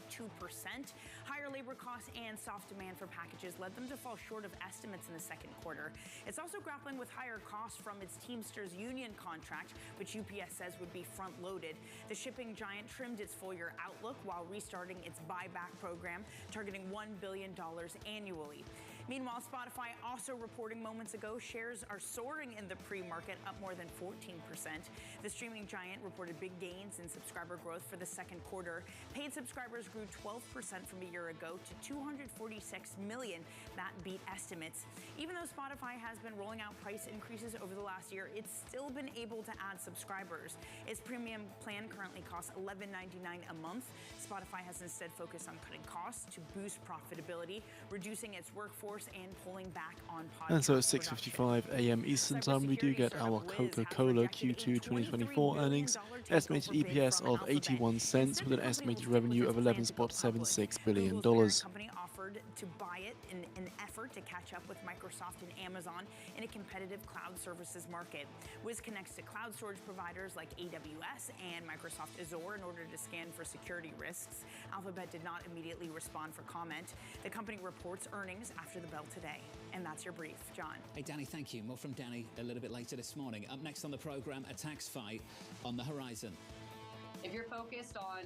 Higher labor costs and soft demand for packages led them to fall short of estimates in the second quarter. It's also grappling with higher costs from its Teamsters union contract, which UPS says would be front-loaded. The shipping giant trimmed its full-year outlook while restarting its buyback program, targeting $1 billion annually. Meanwhile, Spotify also reporting moments ago shares are soaring in the pre-market, up more than 14%. The streaming giant reported big gains in subscriber growth for the second quarter. Paid subscribers grew 12% from a year ago to 246 million. That beat estimates. Even though Spotify has been rolling out price increases over the last year, it's still been able to add subscribers. Its premium plan currently costs $11.99 a month. Spotify has instead focused on cutting costs to boost profitability, reducing its workforce and pulling back on podcast. And so at 6:55 a.m. Eastern Time, we do get our Coca-Cola Q2 2024 earnings, estimated EPS of 81 cents with an estimated revenue of $11.76 billion. The company offered to buy it in an effort to catch up with Microsoft and Amazon in a competitive cloud services market. Wiz connects to cloud storage providers like AWS and Microsoft Azure in order to scan for security risks. Alphabet did not immediately respond for comment. The company reports earnings after the bell today. And that's your brief. John. Hey, Danny, thank you. More from Danny a little bit later this morning. Up next on the program, a tax fight on the horizon. If you're focused on,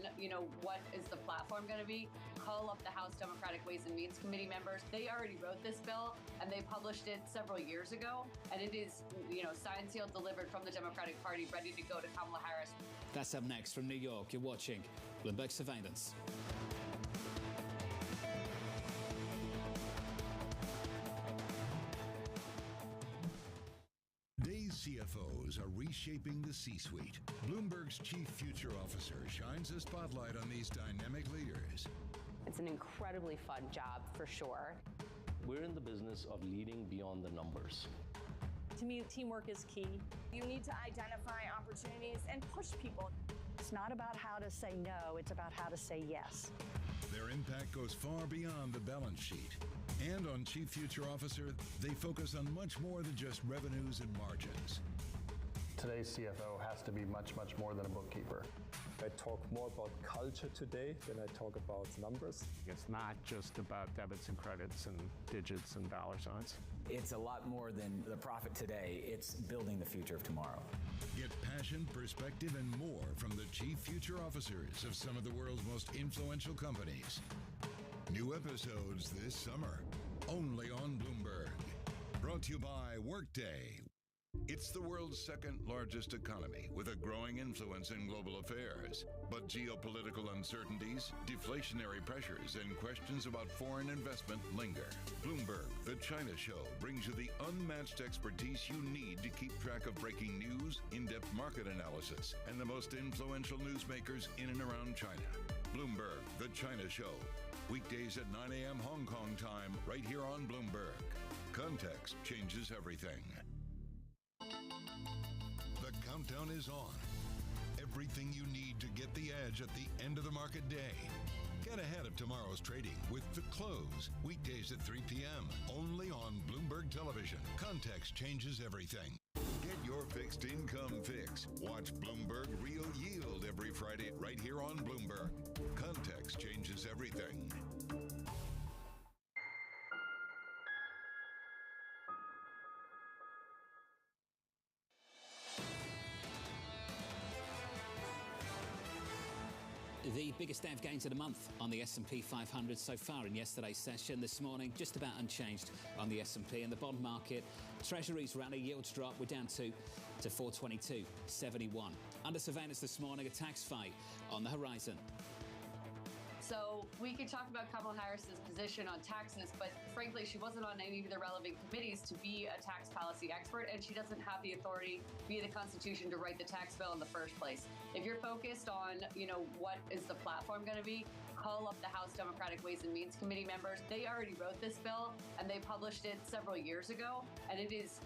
what is the platform going to be, call up the House Democratic Ways and Means Committee members. They already wrote this bill, and they published it several years ago. And it is, signed, sealed, delivered from the Democratic Party, ready to go to Kamala Harris. That's up next from New York. You're watching Bloomberg Surveillance. CFOs are reshaping the C-suite. Bloomberg's chief future officer shines a spotlight on these dynamic leaders. It's an incredibly fun job, for sure. We're in the business of leading beyond the numbers. To me, teamwork is key. You need to identify opportunities and push people. It's not about how to say no, it's about how to say yes. Their impact goes far beyond the balance sheet. And on Chief Future Officer, they focus on much more than just revenues and margins. Today's CFO has to be much, much more than a bookkeeper. I talk more about culture today than I talk about numbers. It's not just about debits and credits and digits and dollar signs. It's a lot more than the profit today. It's building the future of tomorrow. Get passion, perspective, and more from the Chief Future Officers of some of the world's most influential companies. New episodes this summer, only on Bloomberg. Brought to you by Workday. It's the world's second largest economy with a growing influence in global affairs. But geopolitical uncertainties, deflationary pressures, and questions about foreign investment linger. Bloomberg, The China Show, brings you the unmatched expertise you need to keep track of breaking news, in-depth market analysis, and the most influential newsmakers in and around China. Bloomberg, The China Show. Weekdays at 9 a.m. Hong Kong time, right here on Bloomberg. Context changes everything. The countdown is on. Everything you need to get the edge at the end of the market day. Get ahead of tomorrow's trading with The Close, weekdays at 3 p.m. only on Bloomberg. Bloomberg Television. Context changes everything. Get your fixed income fix. Watch Bloomberg Real Yield every Friday right here on Bloomberg. Context changes everything. The biggest DAV gains of the month on the S&P 500 so far in yesterday's session. This morning, just about unchanged on the S&P. And the bond market, Treasuries rally, yields drop. We're down to 422.71. Under surveillance this morning, a tax fight on the horizon. So we could talk about Kamala Harris's position on taxes, but frankly, she wasn't on any of the relevant committees to be a tax policy expert, and she doesn't have the authority via the Constitution to write the tax bill in the first place. If you're focused on, what is the platform going to be, call up the House Democratic Ways and Means Committee members. They already wrote this bill, and they published it several years ago, and it is,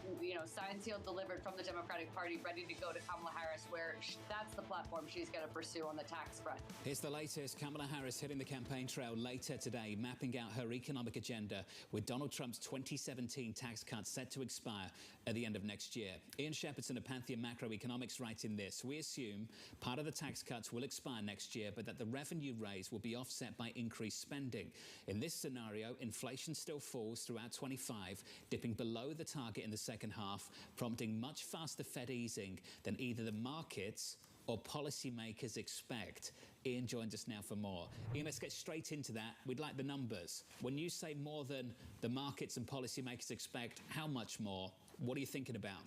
signed, sealed, delivered from the Democratic Party, ready to go to Kamala Harris, where that's the platform she's going to pursue on the tax front. Here's the latest. Kamala Harris hitting the campaign trail later today, mapping out her economic agenda with Donald Trump's 2017 tax cuts set to expire at the end of next year. Ian Shepardson of Pantheon Macroeconomics writing this: we assume part of the tax cuts will expire next year, but that the revenue raise will be offset by increased spending. In this scenario, inflation still falls throughout 25, dipping below the target in the second half, prompting much faster Fed easing than either the markets or policymakers expect. Ian joins us now for more. Ian, let's get straight into that. We'd like the numbers. When you say more than the markets and policymakers expect, how much more? What are you thinking about?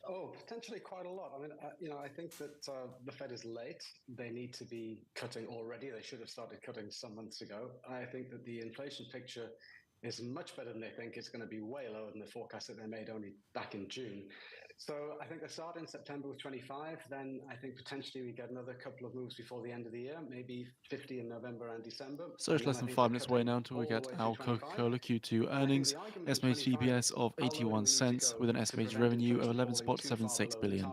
Oh, potentially quite a lot. I mean, I think that the Fed is late. They need to be cutting already. They should have started cutting some months ago. I think that the inflation picture is much better than they think. It's going to be way lower than the forecast that they made only back in June. So I think they start in September with 25. Then I think potentially we get another couple of moves before the end of the year, maybe 50 in November and December. So it's less than 5 minutes away now until we get our Coca-Cola Q2 earnings. Estimated EPS of 81 cents with an estimated revenue of $11.76 billion.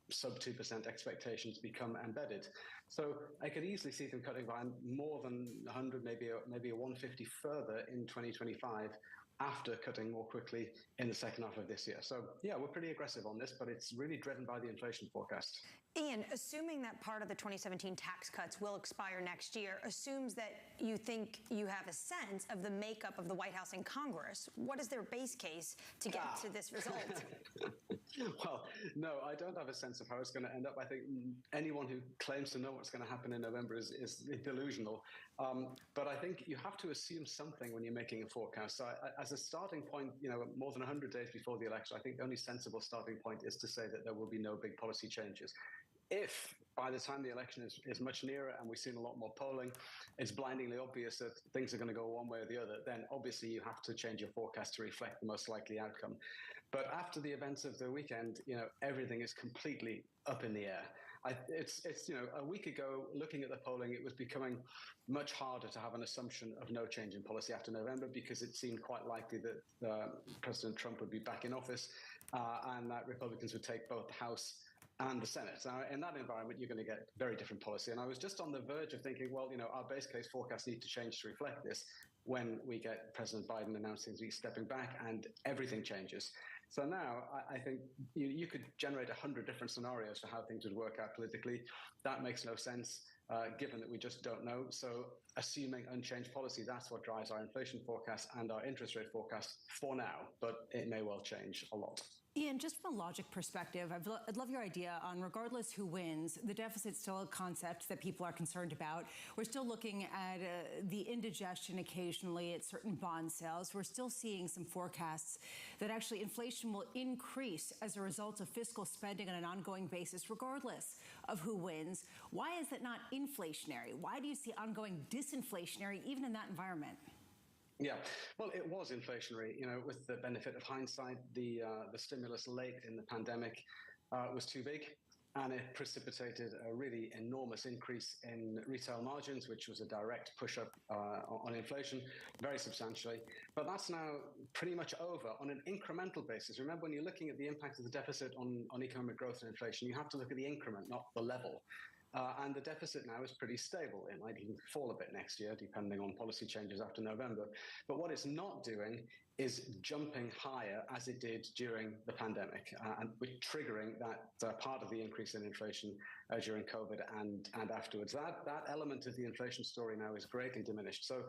Sub 2% expectations become embedded. So I could easily see them cutting by more than 100, maybe a 150 further in 2025 after cutting more quickly in the second half of this year. So yeah, we're pretty aggressive on this, but it's really driven by the inflation forecast. Ian, assuming that part of the 2017 tax cuts will expire next year, assumes that you think you have a sense of the makeup of the White House and Congress. What is their base case to get to this result? Well, no, I don't have a sense of how it's going to end up. I think anyone who claims to know what's going to happen in November is delusional. But I think you have to assume something when you're making a forecast. So as a starting point, more than 100 days before the election, I think the only sensible starting point is to say that there will be no big policy changes. If by the time the election is much nearer and we've seen a lot more polling, it's blindingly obvious that things are going to go one way or the other, then obviously you have to change your forecast to reflect the most likely outcome. But after the events of the weekend, everything is completely up in the air. It's a week ago, looking at the polling, it was becoming much harder to have an assumption of no change in policy after November because it seemed quite likely that President Trump would be back in office and that Republicans would take both the House and the Senate. Now, in that environment, you're going to get very different policy. And I was just on the verge of thinking, well, our base case forecasts need to change to reflect this when we get President Biden announcing he's stepping back and everything changes. So now I think you could generate 100 different scenarios for how things would work out politically. That makes no sense, given that we just don't know. So assuming unchanged policy, that's what drives our inflation forecast and our interest rate forecast for now, but it may well change a lot. Ian, just from a logic perspective, I'd love your idea on, regardless who wins, the deficit's still a concept that people are concerned about. We're still looking at the indigestion occasionally at certain bond sales. We're still seeing some forecasts that actually inflation will increase as a result of fiscal spending on an ongoing basis, regardless of who wins. Why is it not inflationary? Why do you see ongoing disinflationary even in that environment? Yeah, well, it was inflationary. With the benefit of hindsight, the stimulus late in the pandemic was too big, and it precipitated a really enormous increase in retail margins, which was a direct push-up on inflation, very substantially. But that's now pretty much over on an incremental basis. Remember, when you're looking at the impact of the deficit on economic growth and inflation, you have to look at the increment, not the level. And the deficit now is pretty stable. It might even fall a bit next year, depending on policy changes after November. But what it's not doing is jumping higher as it did during the pandemic, and triggering that part of the increase in inflation during COVID and afterwards. That element of the inflation story now is greatly diminished. So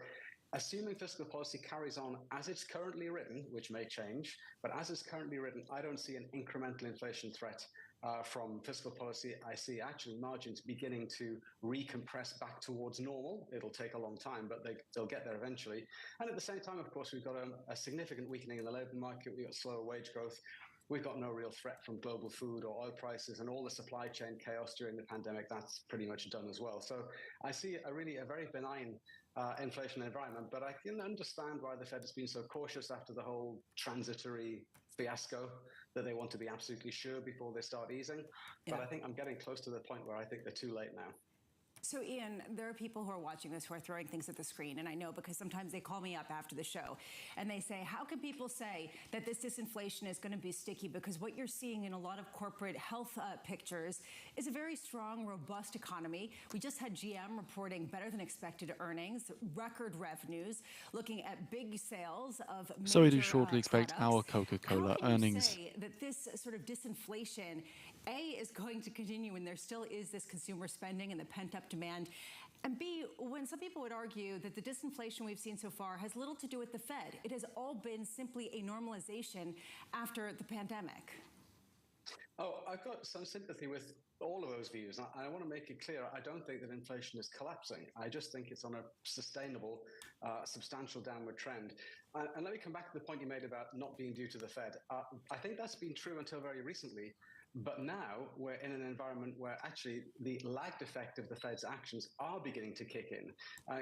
assuming fiscal policy carries on as it's currently written, which may change, but as it's currently written, I don't see an incremental inflation threat from fiscal policy. I see actually margins beginning to recompress back towards normal. It'll take a long time, but they'll get there eventually. And at the same time, of course, we've got a significant weakening in the labor market. We've got slower wage growth. We've got no real threat from global food or oil prices, and all the supply chain chaos during the pandemic, that's pretty much done as well. So I see a very benign inflation environment, but I can understand why the Fed has been so cautious after the whole transitory fiasco that they want to be absolutely sure before they start easing. But I think I'm getting close to the point where I think they're too late now. So, Ian, there are people who are watching this who are throwing things at the screen, and I know because sometimes they call me up after the show, and they say, how can people say that this disinflation is going to be sticky? Because what you're seeing in a lot of corporate health pictures is a very strong, robust economy. We just had GM reporting better than expected earnings, record revenues, looking at big sales of major So we do shortly expect products. our Coca-Cola How can earnings. you say that this sort of disinflation, A, is going to continue when there still is this consumer spending and the pent-up demand, and B, when some people would argue that the disinflation we've seen so far has little to do with the Fed? It has all been simply a normalization after the pandemic. Oh, I've got some sympathy with all of those views. I want to make it clear, I don't think that inflation is collapsing. I just think it's on a sustainable, substantial downward trend. And let me come back to the point you made about not being due to the Fed. I think that's been true until very recently. But now we're in an environment where actually the lagged effect of the Fed's actions are beginning to kick in.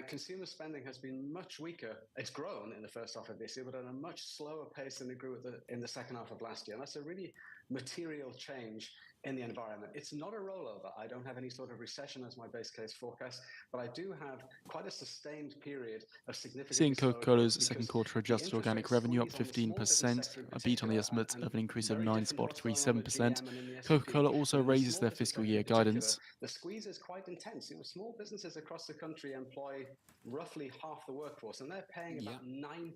Consumer spending has been much weaker. It's grown in the first half of this year, but at a much slower pace than it grew in the second half of last year. And that's a really material change in the environment. It's not a rollover. I don't have any sort of recession as my base case forecast, but I do have quite a sustained period of significant. Seeing Coca-Cola's second quarter adjusted organic revenue up 15%, a beat on the estimate of an increase of 9.37%. Coca-Cola also raises their fiscal year guidance. The squeeze is quite intense. Small businesses across the country employ roughly half the workforce, and they're paying about 9%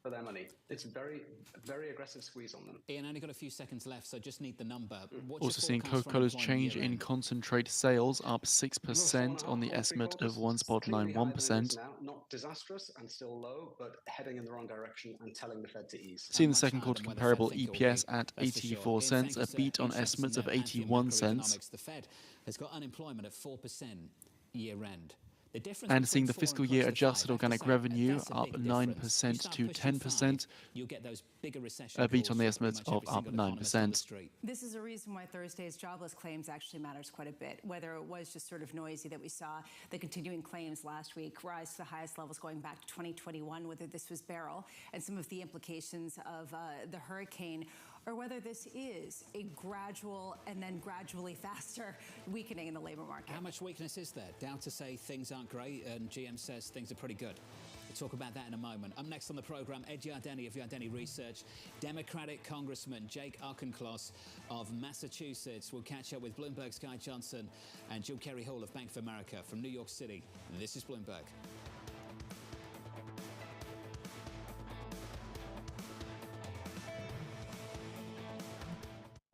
for their money. It's very, very aggressive squeeze on them. Ian, only got a few seconds left, so just need the number. Also seeing Coca-Cola's change in concentrate sales up 6% on the estimate of 1.91%. Not disastrous and still low, but heading in the wrong direction and telling the Fed to ease. Seeing the second quarter comparable EPS at 84 cents, a beat on estimates of 81 cents. The Fed has got unemployment at 4% year-end. And seeing the fiscal year adjusted organic revenue up 9% to 10%, a beat on the estimates of up 9%. This is a reason why Thursday's jobless claims actually matters quite a bit. Whether it was just sort of noisy that we saw the continuing claims last week rise to the highest levels going back to 2021, whether this was Beryl and some of the implications of the hurricane, or whether this is a gradual and then gradually faster weakening in the labor market. How much weakness is there? Dow to say things aren't great, and GM says things are pretty good. We'll talk about that in a moment. Up next on the program, Ed Yardeni of Yardeni Research, Democratic Congressman Jake Auchincloss of Massachusetts. We'll catch up with Bloomberg's Guy Johnson and Jill Kerry Hall of Bank of America from New York City. This is Bloomberg.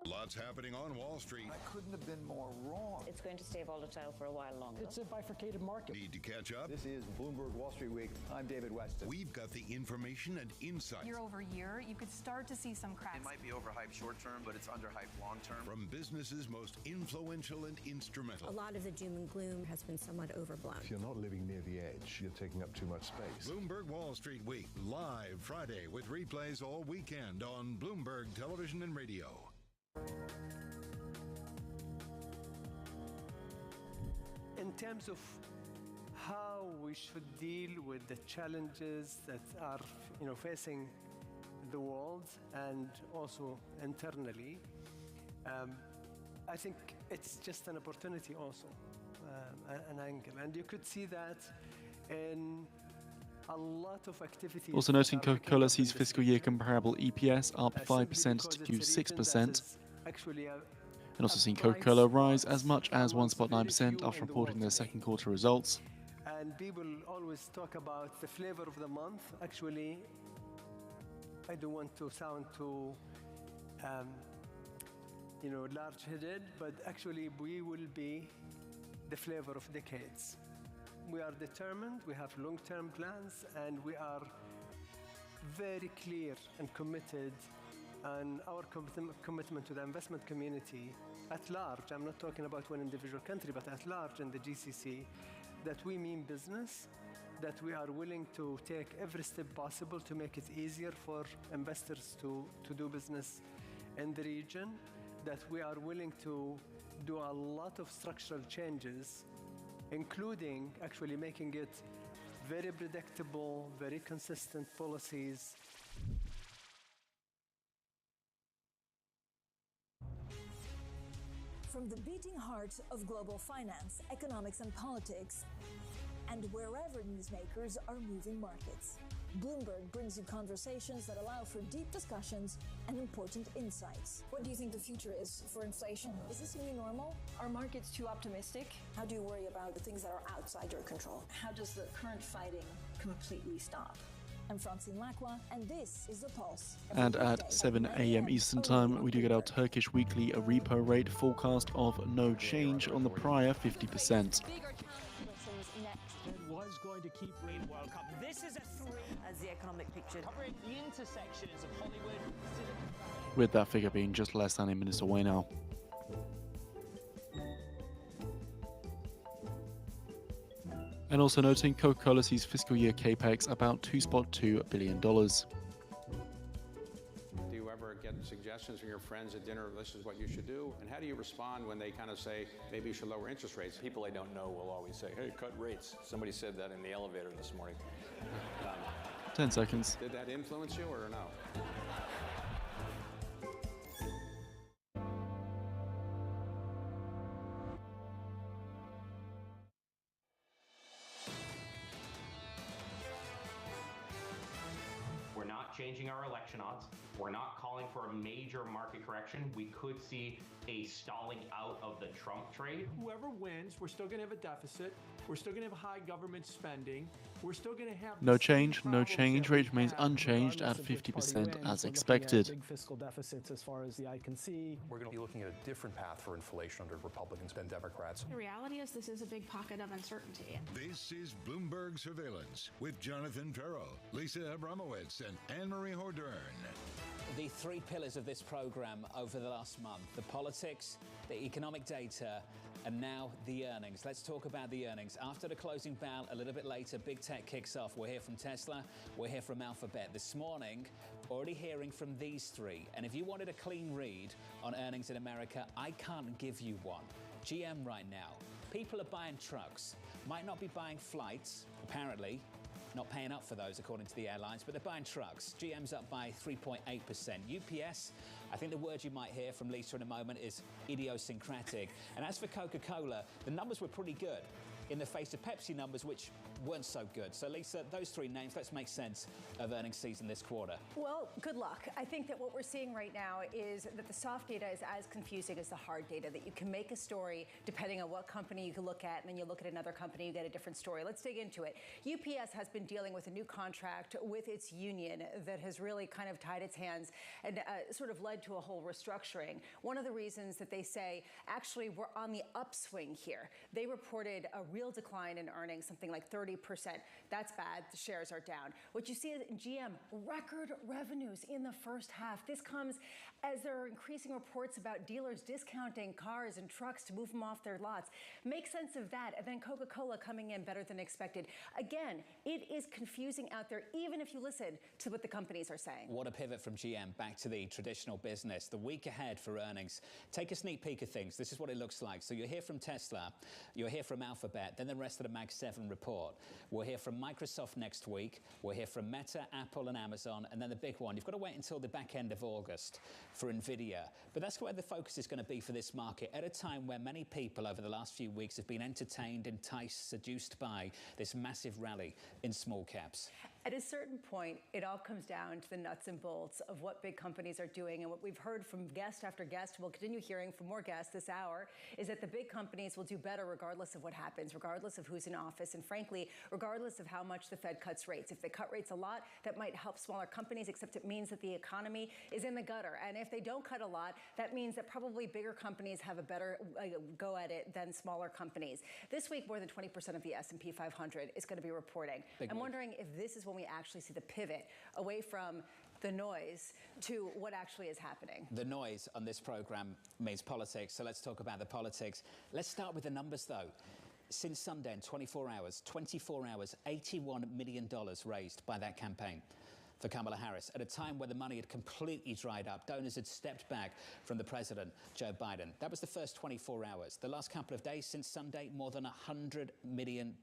Lots happening on Wall Street. I couldn't have been more wrong. It's going to stay volatile for a while longer. It's a bifurcated market. Need to catch up? This is Bloomberg Wall Street Week. I'm David Weston. We've got the information and insight. Year over year, you could start to see some cracks. It might be overhyped short term, but it's underhyped long term. From businesses most influential and instrumental. A lot of the doom and gloom has been somewhat overblown. If you're not living near the edge, you're taking up too much space. Bloomberg Wall Street Week, live Friday with replays all weekend on Bloomberg Television and Radio. In terms of how we should deal with the challenges that are, facing the world and also internally, I think it's just an opportunity also, an angle. And you could see that in a lot of activity. Also noting Coca-Cola sees fiscal year comparable EPS up 5% to 6%. And also seeing Coca-Cola rise as much as 1.9% after reporting their second quarter results. And people always talk about the flavor of the month. Actually, I don't want to sound too, large-headed, but actually we will be the flavor of decades. We are determined, we have long-term plans, and we are very clear and committed on our commitment to the investment community at large. I'm not talking about one individual country, but at large in the GCC, that we mean business, that we are willing to take every step possible to make it easier for investors to do business in the region, that we are willing to do a lot of structural changes, including actually making it very predictable, very consistent policies. From the beating heart of global finance, economics, and politics, and wherever newsmakers are moving markets, Bloomberg brings you conversations that allow for deep discussions and important insights. What do you think the future is for inflation? Is this a new normal? Are markets too optimistic? How do you worry about the things that are outside your control? How does the current fighting completely stop? I'm Francine Lacqua, and this is The Pulse. And at 7 a.m. Eastern Time, we do get our Turkish weekly repo rate forecast of no change on the prior 50%. Was going to keep rain World Cup. This is a three as the economic picture covering the intersections of Hollywood. With that figure being just less than a minute away now. And also noting Coca-Cola sees fiscal year capex about $2.2 billion. Do you ever get suggestions from your friends at dinner, this is what you should do? And how do you respond when they kind of say, maybe you should lower interest rates? People I don't know will always say, hey, cut rates. Somebody said that in the elevator this morning. 10 seconds. Did that influence you or no? We're not changing our election odds. We're not calling for a major market correction. We could see a stalling out of the Trump trade. Whoever wins, we're still going to have a deficit. We're still going to have high government spending. We're still going to have no change. Rate remains unchanged at 50% as expected. Big fiscal deficits as far as the eye can see. We're going to be looking at a different path for inflation under Republicans than Democrats. The reality is this is a big pocket of uncertainty. This is Bloomberg Surveillance with Jonathan Ferro, Lisa Abramowitz, and Anne-Marie Hordern. The three pillars of this program over the last month: the politics, the economic data, and now the earnings. Let's talk about the earnings. After the closing bell, a little bit later, big tech kicks off. We're here from Tesla. We're here from Alphabet. This morning, already hearing from these three. And if you wanted a clean read on earnings in America, I can't give you one. GM right now. People are buying trucks. Might not be buying flights, apparently. Not paying up for those, according to the airlines, but they're buying trucks. GM's up by 3.8%. UPS, I think the word you might hear from Lisa in a moment is idiosyncratic. And as for Coca-Cola, the numbers were pretty good in the face of Pepsi numbers, which weren't so good. So, Lisa, those three names, let's make sense of earnings season this quarter. Well, good luck. I think that what we're seeing right now is that the soft data is as confusing as the hard data, that you can make a story depending on what company you can look at, and then you look at another company, you get a different story. Let's dig into it. UPS has been dealing with a new contract with its union that has really kind of tied its hands and sort of led to a whole restructuring. One of the reasons that they say, actually, we're on the upswing here. They reported a real decline in earnings, something like 30%. That's bad. The shares are down. What you see in GM, record revenues in the first half. This comes as there are increasing reports about dealers discounting cars and trucks to move them off their lots. Make sense of that. And then Coca-Cola coming in better than expected. Again, it is confusing out there, even if you listen to what the companies are saying. What a pivot from GM back to the traditional business. The week ahead for earnings. Take a sneak peek of things. This is what it looks like. So you'll hear from Tesla, you'll hear from Alphabet, then the rest of the Mag 7 report. We'll hear from Microsoft next week. We'll hear from Meta, Apple, and Amazon. And then the big one, you've got to wait until the back end of August for Nvidia. But that's where the focus is going to be for this market at a time where many people over the last few weeks have been entertained, enticed, seduced by this massive rally in small caps. At a certain point, it all comes down to the nuts and bolts of what big companies are doing. And what we've heard from guest after guest, we'll continue hearing from more guests this hour, is that the big companies will do better regardless of what happens, regardless of who's in office, and frankly, regardless of how much the Fed cuts rates. If they cut rates a lot, that might help smaller companies, except it means that the economy is in the gutter. And if they don't cut a lot, that means that probably bigger companies have a better go at it than smaller companies. This week, more than 20% of the S&P 500 is going to be reporting. I'm wondering if this is when we actually see the pivot away from the noise to what actually is happening. The noise on this program means politics, so let's talk about the politics. Let's start with the numbers, though. Since Sunday, in 24 hours, $81 million raised by that campaign for Kamala Harris, at a time where the money had completely dried up. Donors had stepped back from the president, Joe Biden. That was the first 24 hours. The last couple of days since Sunday, more than $100 million.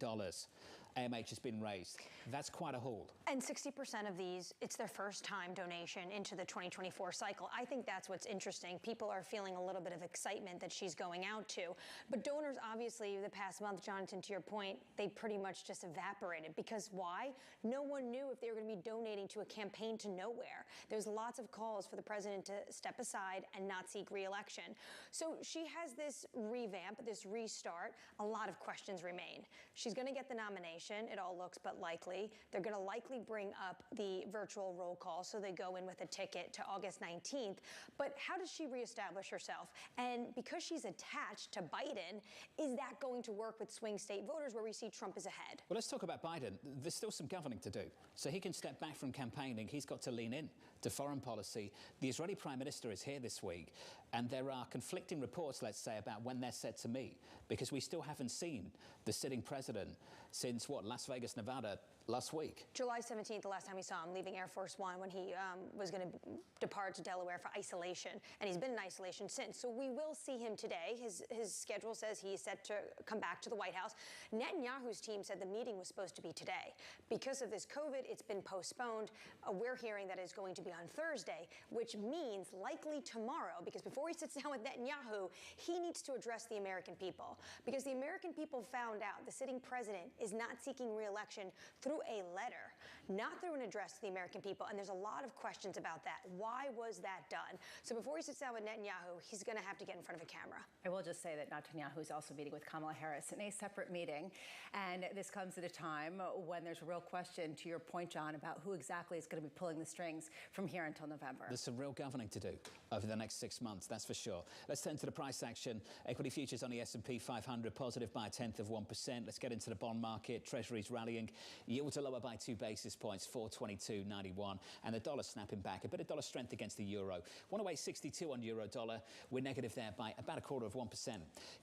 AMH has been raised. That's quite a haul. And 60% of these, it's their first time donation into the 2024 cycle. I think that's what's interesting. People are feeling a little bit of excitement that she's going out to. But donors, obviously, the past month, Jonathan, to your point, they pretty much just evaporated. Because why? No one knew if they were going to be donating to a campaign to nowhere. There's lots of calls for the president to step aside and not seek re-election. So she has this revamp, this restart. A lot of questions remain. She's going to get the nomination. It all looks but likely. They're going to likely bring up the virtual roll call, so they go in with a ticket to August 19th. But how does she reestablish herself? And because she's attached to Biden, is that going to work with swing state voters where we see Trump is ahead? Well, let's talk about Biden. There's still some governing to do. So he can step back from campaigning. He's got to lean in to foreign policy. The Israeli Prime Minister is here this week, and there are conflicting reports, let's say, about when they're set to meet, because we still haven't seen the sitting president since, Las Vegas, Nevada, last week. July 17th, the last time we saw him leaving Air Force One when he was going to depart to Delaware for isolation. And he's been in isolation since. So we will see him today. His schedule says he's set to come back to the White House. Netanyahu's team said the meeting was supposed to be today. Because of this COVID, it's been postponed. We're hearing that it's going to be on Thursday, which means likely tomorrow, because before he sits down with Netanyahu, he needs to address the American people. Because the American people found out the sitting president is not seeking re-election through a letter, not through an address to the American people. And there's a lot of questions about that. Why was that done? So before he sits down with Netanyahu, he's going to have to get in front of a camera. I will just say that Netanyahu is also meeting with Kamala Harris in a separate meeting. And this comes at a time when there's a real question, to your point, John, about who exactly is going to be pulling the strings from here until November. There's some real governing to do over the next 6 months, that's for sure. Let's turn to the price action. Equity futures on the S&P 500 positive by 0.1%. Let's get into the bond market. Treasury's rallying. Yields are lower by 2 basis points, 422.91, and the dollar snapping back. A bit of dollar strength against the euro. 108.62 on euro dollar. We're negative there by about 0.25%.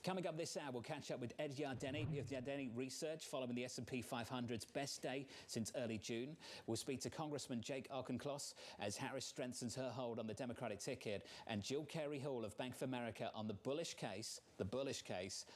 Coming up this hour, we'll catch up with Ed Yardeni of Yardeni Research following the S&P 500's best day since early June. We'll speak to Congressman Jake Auchincloss as Harris strengthens her hold on the Democratic ticket, and Jill Carey-Hall of Bank of America on the bullish case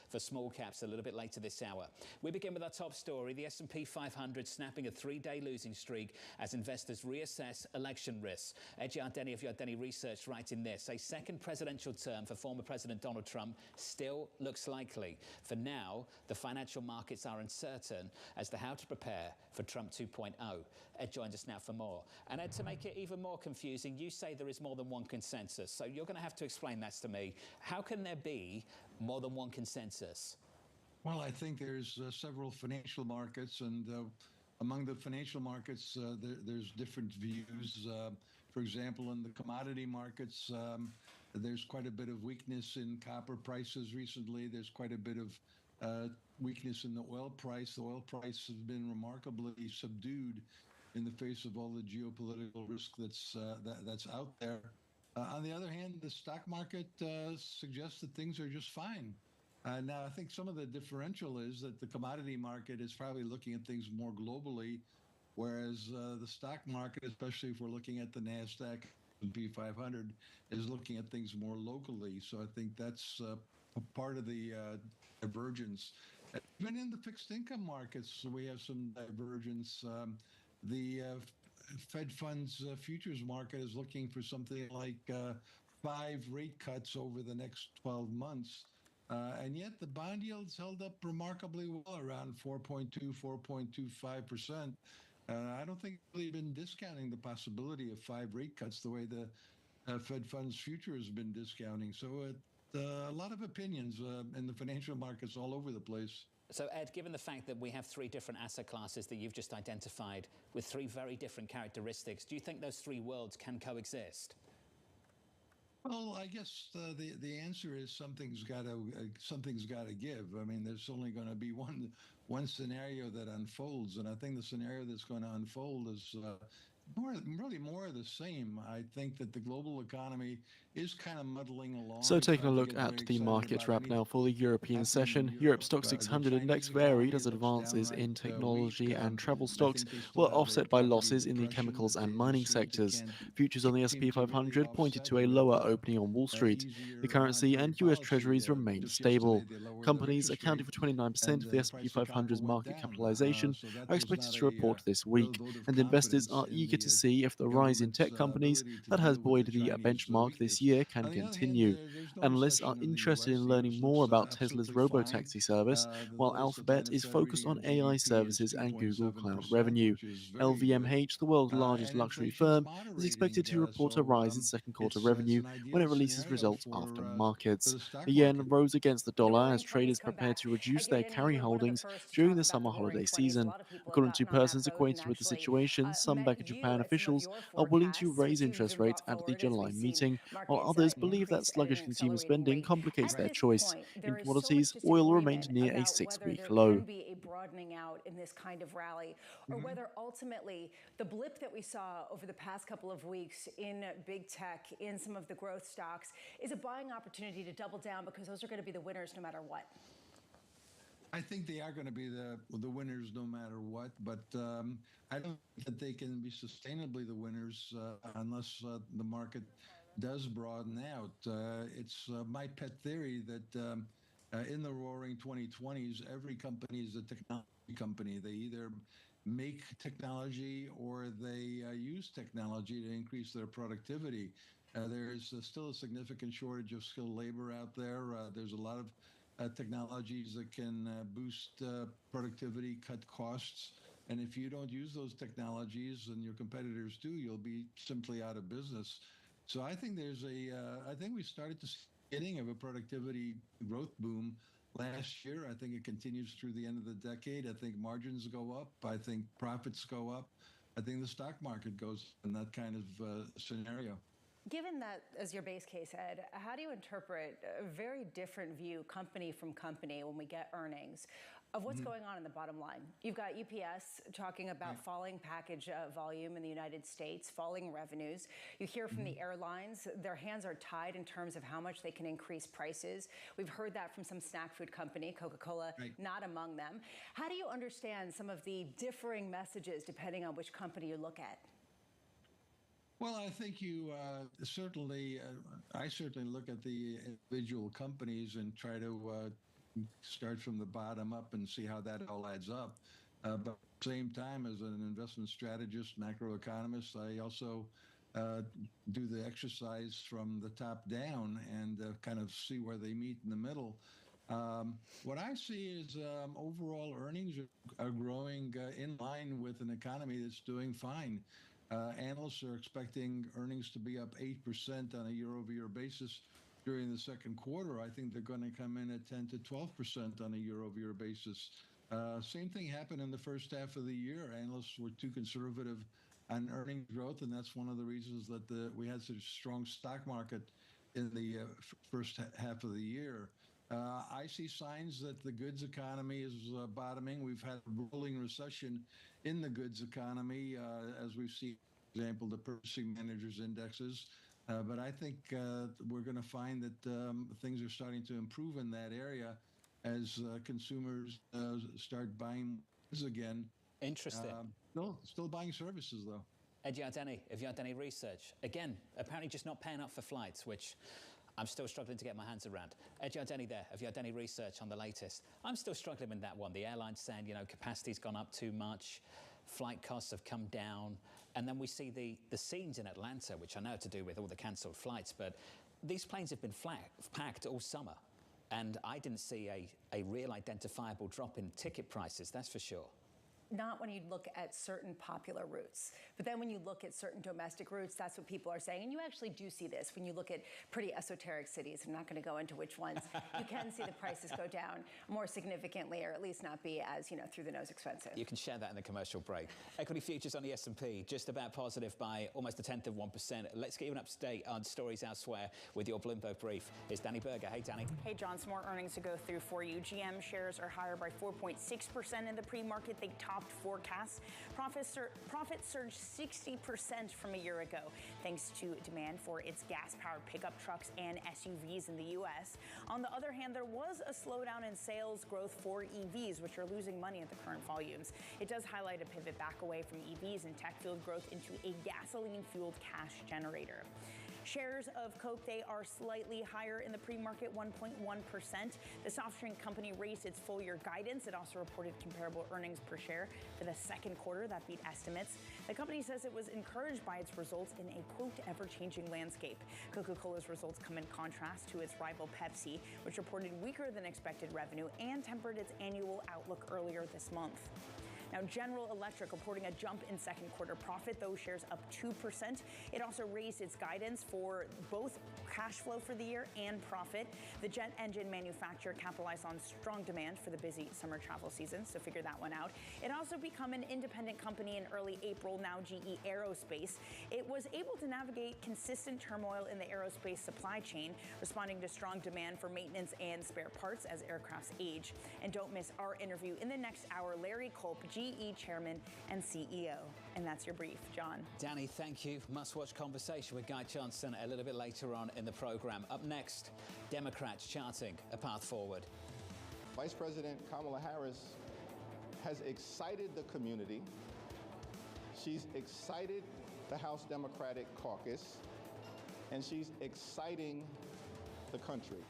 for small caps a little bit later this hour. We begin with our top story, the S&P 500 snapping a 3-day losing streak as investors reassess election risks. Ed Yardeni of Yardeni Research writing this: a second presidential term for former President Donald Trump still looks likely. For now, the financial markets are uncertain as to how to prepare for Trump 2.0. Ed joins us now for more. And Ed, to make it even more confusing, you say there is more than one consensus. So you're going to have to explain that to me. How can there be more than one consensus? Well, I think there's several financial markets, and among the financial markets, there's different views. For example, in the commodity markets, there's quite a bit of weakness in copper prices recently. There's quite a bit of weakness in the oil price. The oil price has been remarkably subdued in the face of all the geopolitical risk that's out there. On the other hand, the stock market suggests that things are just fine. Now, I think some of the differential is that the commodity market is probably looking at things more globally, whereas the stock market, especially if we're looking at the NASDAQ S&P 500, is looking at things more locally. So I think that's a part of the divergence. Even in the fixed income markets, we have some divergence. The Fed funds futures market is looking for something like 5 rate cuts over the next 12 months. And yet the bond yields held up remarkably well, around 4.2, 4.25%. I don't think they've been discounting the possibility of 5 rate cuts the way the Fed funds future has been discounting. So a lot of opinions in the financial markets all over the place. So, Ed, given the fact that we have 3 different asset classes that you've just identified with 3 very different characteristics, do you think those 3 worlds can coexist? Well, I guess the answer is something's got to give. I mean, there's only going to be one scenario that unfolds, and I think the scenario that's going to unfold is really more of the same. I think that the global economy is kind of muddling along. So taking a look at the market wrap now for the European session, Europe's Stoxx 600 index varied as advances in technology and travel stocks were offset by losses in the chemicals and mining sectors. Futures on the S&P 500 pointed to a lower opening on Wall Street. The currency and US Treasuries remained stable. Companies accounting for 29% of the S&P 500's market capitalization are expected to report this week, and investors are eager to see if the rise in tech companies that has buoyed the benchmark this year can continue. Analysts are interested in learning more about Tesla's robo-taxi service, while Alphabet is focused on AI services and Google Cloud revenue. LVMH, the world's largest luxury firm, is expected to report a rise in second quarter revenue when it releases results after markets. The yen rose against the dollar as traders prepare to reduce their carry holdings during the summer holiday season. According to persons acquainted with the situation, some Bank of Japan officials are willing to raise interest rates at the July meeting, while others believe that sluggish consumer spending complicates their choice. In commodities, oil remained near a 6-week low. There can be a broadening out in this kind of rally, or whether ultimately the blip that we saw over the past couple of weeks in big tech, in some of the growth stocks, is a buying opportunity to double down because those are going to be the winners no matter what. I think they are going to be the winners no matter what, but I don't think that they can be sustainably the winners unless the market does broaden out. It's my pet theory that in the roaring 2020s, every company is a technology company. They either make technology or they use technology to increase their productivity. There is still a significant shortage of skilled labor out there. There's a lot of technologies that can boost productivity, cut costs. And if you don't use those technologies and your competitors do, you'll be simply out of business. So I think I think we started to see the beginning of a productivity growth boom last year. I think it continues through the end of the decade. I think margins go up. I think profits go up. I think the stock market goes in that kind of scenario. Given that as your base case, Ed, how do you interpret a very different view, company from company, when we get earnings, of what's going on in the bottom line? You've got UPS talking about falling package volume in the United States, falling revenues. You hear from the airlines, their hands are tied in terms of how much they can increase prices. We've heard that from some snack food company, Coca-Cola, not among them. How do you understand some of the differing messages depending on which company you look at? Well, I think you certainly, I certainly look at the individual companies and try to start from the bottom up and see how that all adds up. But at the same time, as an investment strategist, macroeconomist, I also do the exercise from the top down and kind of see where they meet in the middle. What I see is overall earnings are growing in line with an economy that's doing fine. Analysts are expecting earnings to be up 8% on a year-over-year basis during the second quarter. I think they're going to come in at 10 to 12% on a year-over-year basis. Same thing happened in the first half of the year. Analysts were too conservative on earnings growth, and that's one of the reasons that we had such a strong stock market in the first half of the year. I see signs that the goods economy is bottoming. We've had a rolling recession in the goods economy, as we've seen, for example, the purchasing managers' indexes. But I think we're going to find that things are starting to improve in that area as consumers start buying goods again. Interesting. Still buying services, though. Ed Yardeni, of Yardeni Research. Again, apparently just not paying up for flights, which I'm still struggling to get my hands around. Ed Yardeni there, of Yardeni Research on the latest. I'm still struggling with that one. The airline's saying, capacity's gone up too much, flight costs have come down, and then we see the scenes in Atlanta, which I know to do with all the cancelled flights, but these planes have been packed all summer, and I didn't see a real identifiable drop in ticket prices, that's for sure. not when you look at certain popular routes. But then when you look at certain domestic routes, that's what people are saying. And you actually do see this when you look at pretty esoteric cities. I'm not going to go into which ones. You can see the prices go down more significantly, or at least not be as, through the nose expensive. You can share that in the commercial break. Equity futures on the S&P just about positive by almost 1/10%. Let's get you an update on stories elsewhere with your Bloomberg brief. It's Danny Berger. Hey, Danny. Hey, John. Some more earnings to go through for you. GM shares are higher by 4.6% in the pre-market. They topped forecasts. Profits surged 60% from a year ago, thanks to demand for its gas-powered pickup trucks and SUVs in the U.S. On the other hand, there was a slowdown in sales growth for EVs, which are losing money at the current volumes. It does highlight a pivot back away from EVs and tech-fueled growth into a gasoline-fueled cash generator. Shares of Coke, they are slightly higher in the pre-market, 1.1%. The soft drink company raised its full-year guidance. It also reported comparable earnings per share for the second quarter that beat estimates. The company says it was encouraged by its results in a, quote, ever-changing landscape. Coca-Cola's results come in contrast to its rival Pepsi, which reported weaker than expected revenue and tempered its annual outlook earlier this month. Now, General Electric reporting a jump in second quarter profit, those shares up 2%. It also raised its guidance for both cash flow for the year and profit. The jet engine manufacturer capitalized on strong demand for the busy summer travel season, so figure that one out. It also became an independent company in early April, now GE Aerospace. It was able to navigate consistent turmoil in the aerospace supply chain, responding to strong demand for maintenance and spare parts as aircrafts age. And don't miss our interview in the next hour. Larry Culp, GE Chairman and CEO. And that's your brief, John. Danny, thank you. Must-watch conversation with Guy Johnson a little bit later on in the program. Up next, Democrats charting a path forward. Vice President Kamala Harris has excited the community. She's excited the House Democratic Caucus, and she's exciting the country.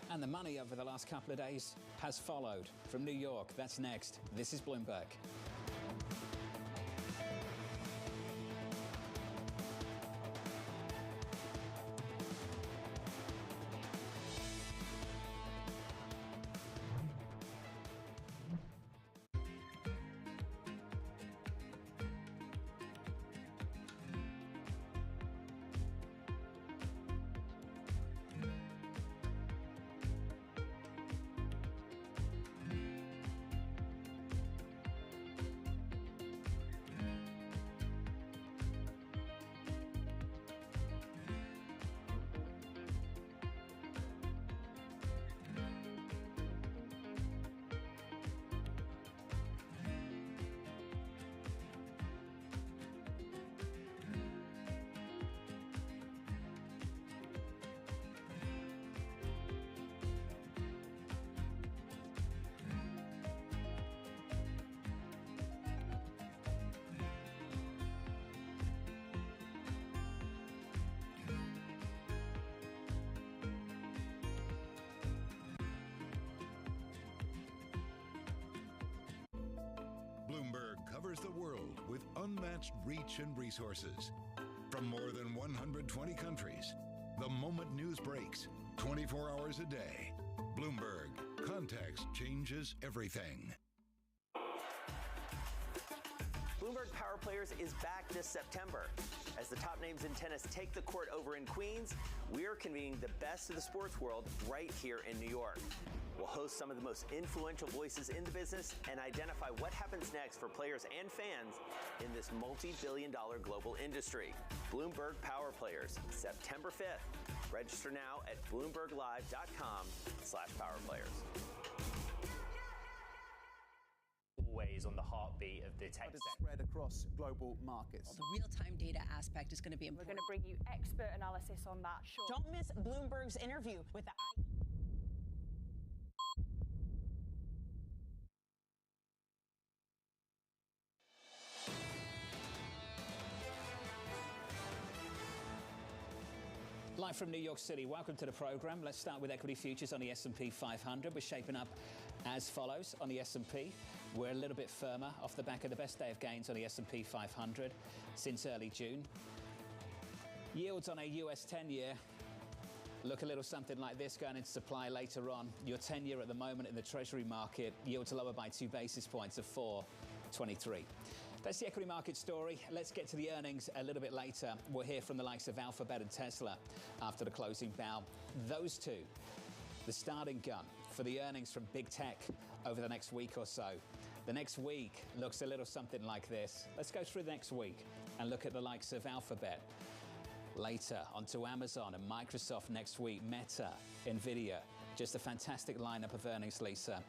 And the money over the last couple of days has followed. From New York, that's next. This is Bloomberg. Bloomberg covers the world with unmatched reach and resources. From more than 120 countries, the moment news breaks, 24 hours a day. Bloomberg, context changes everything. Bloomberg Power Players is back this September. As the top names in tennis take the court over in Queens, we're convening the best of the sports world right here in New York. We'll host some of the most influential voices in the business and identify what happens next for players and fans in this multi-billion-dollar global industry. Bloomberg Power Players, September 5th. Register now at BloombergLive.com/powerplayers. Always on the heartbeat of the tech spread across global markets. The real-time data aspect is going to be important. We're going to bring you expert analysis on that. Sure. Don't miss Bloomberg's interview with the Live from New York City, welcome to the program. Let's start with equity futures on the S&P 500. We're shaping up as follows on the S&P. We're a little bit firmer off the back of the best day of gains on the S&P 500 since early June. Yields on a US 10-year look a little something like this going into supply later on. Your 10-year at the moment in the Treasury market yields lower by 2 basis points of 4. 23. That's the equity market story. Let's get to the earnings a little bit later. We'll hear from the likes of Alphabet and Tesla after the closing bell. Those two, the starting gun for the earnings from big tech over the next week or so. The next week looks a little something like this. Let's go through the next week and look at the likes of Alphabet. Later, onto Amazon and Microsoft next week, Meta, Nvidia. Just a fantastic lineup of earnings, Lisa,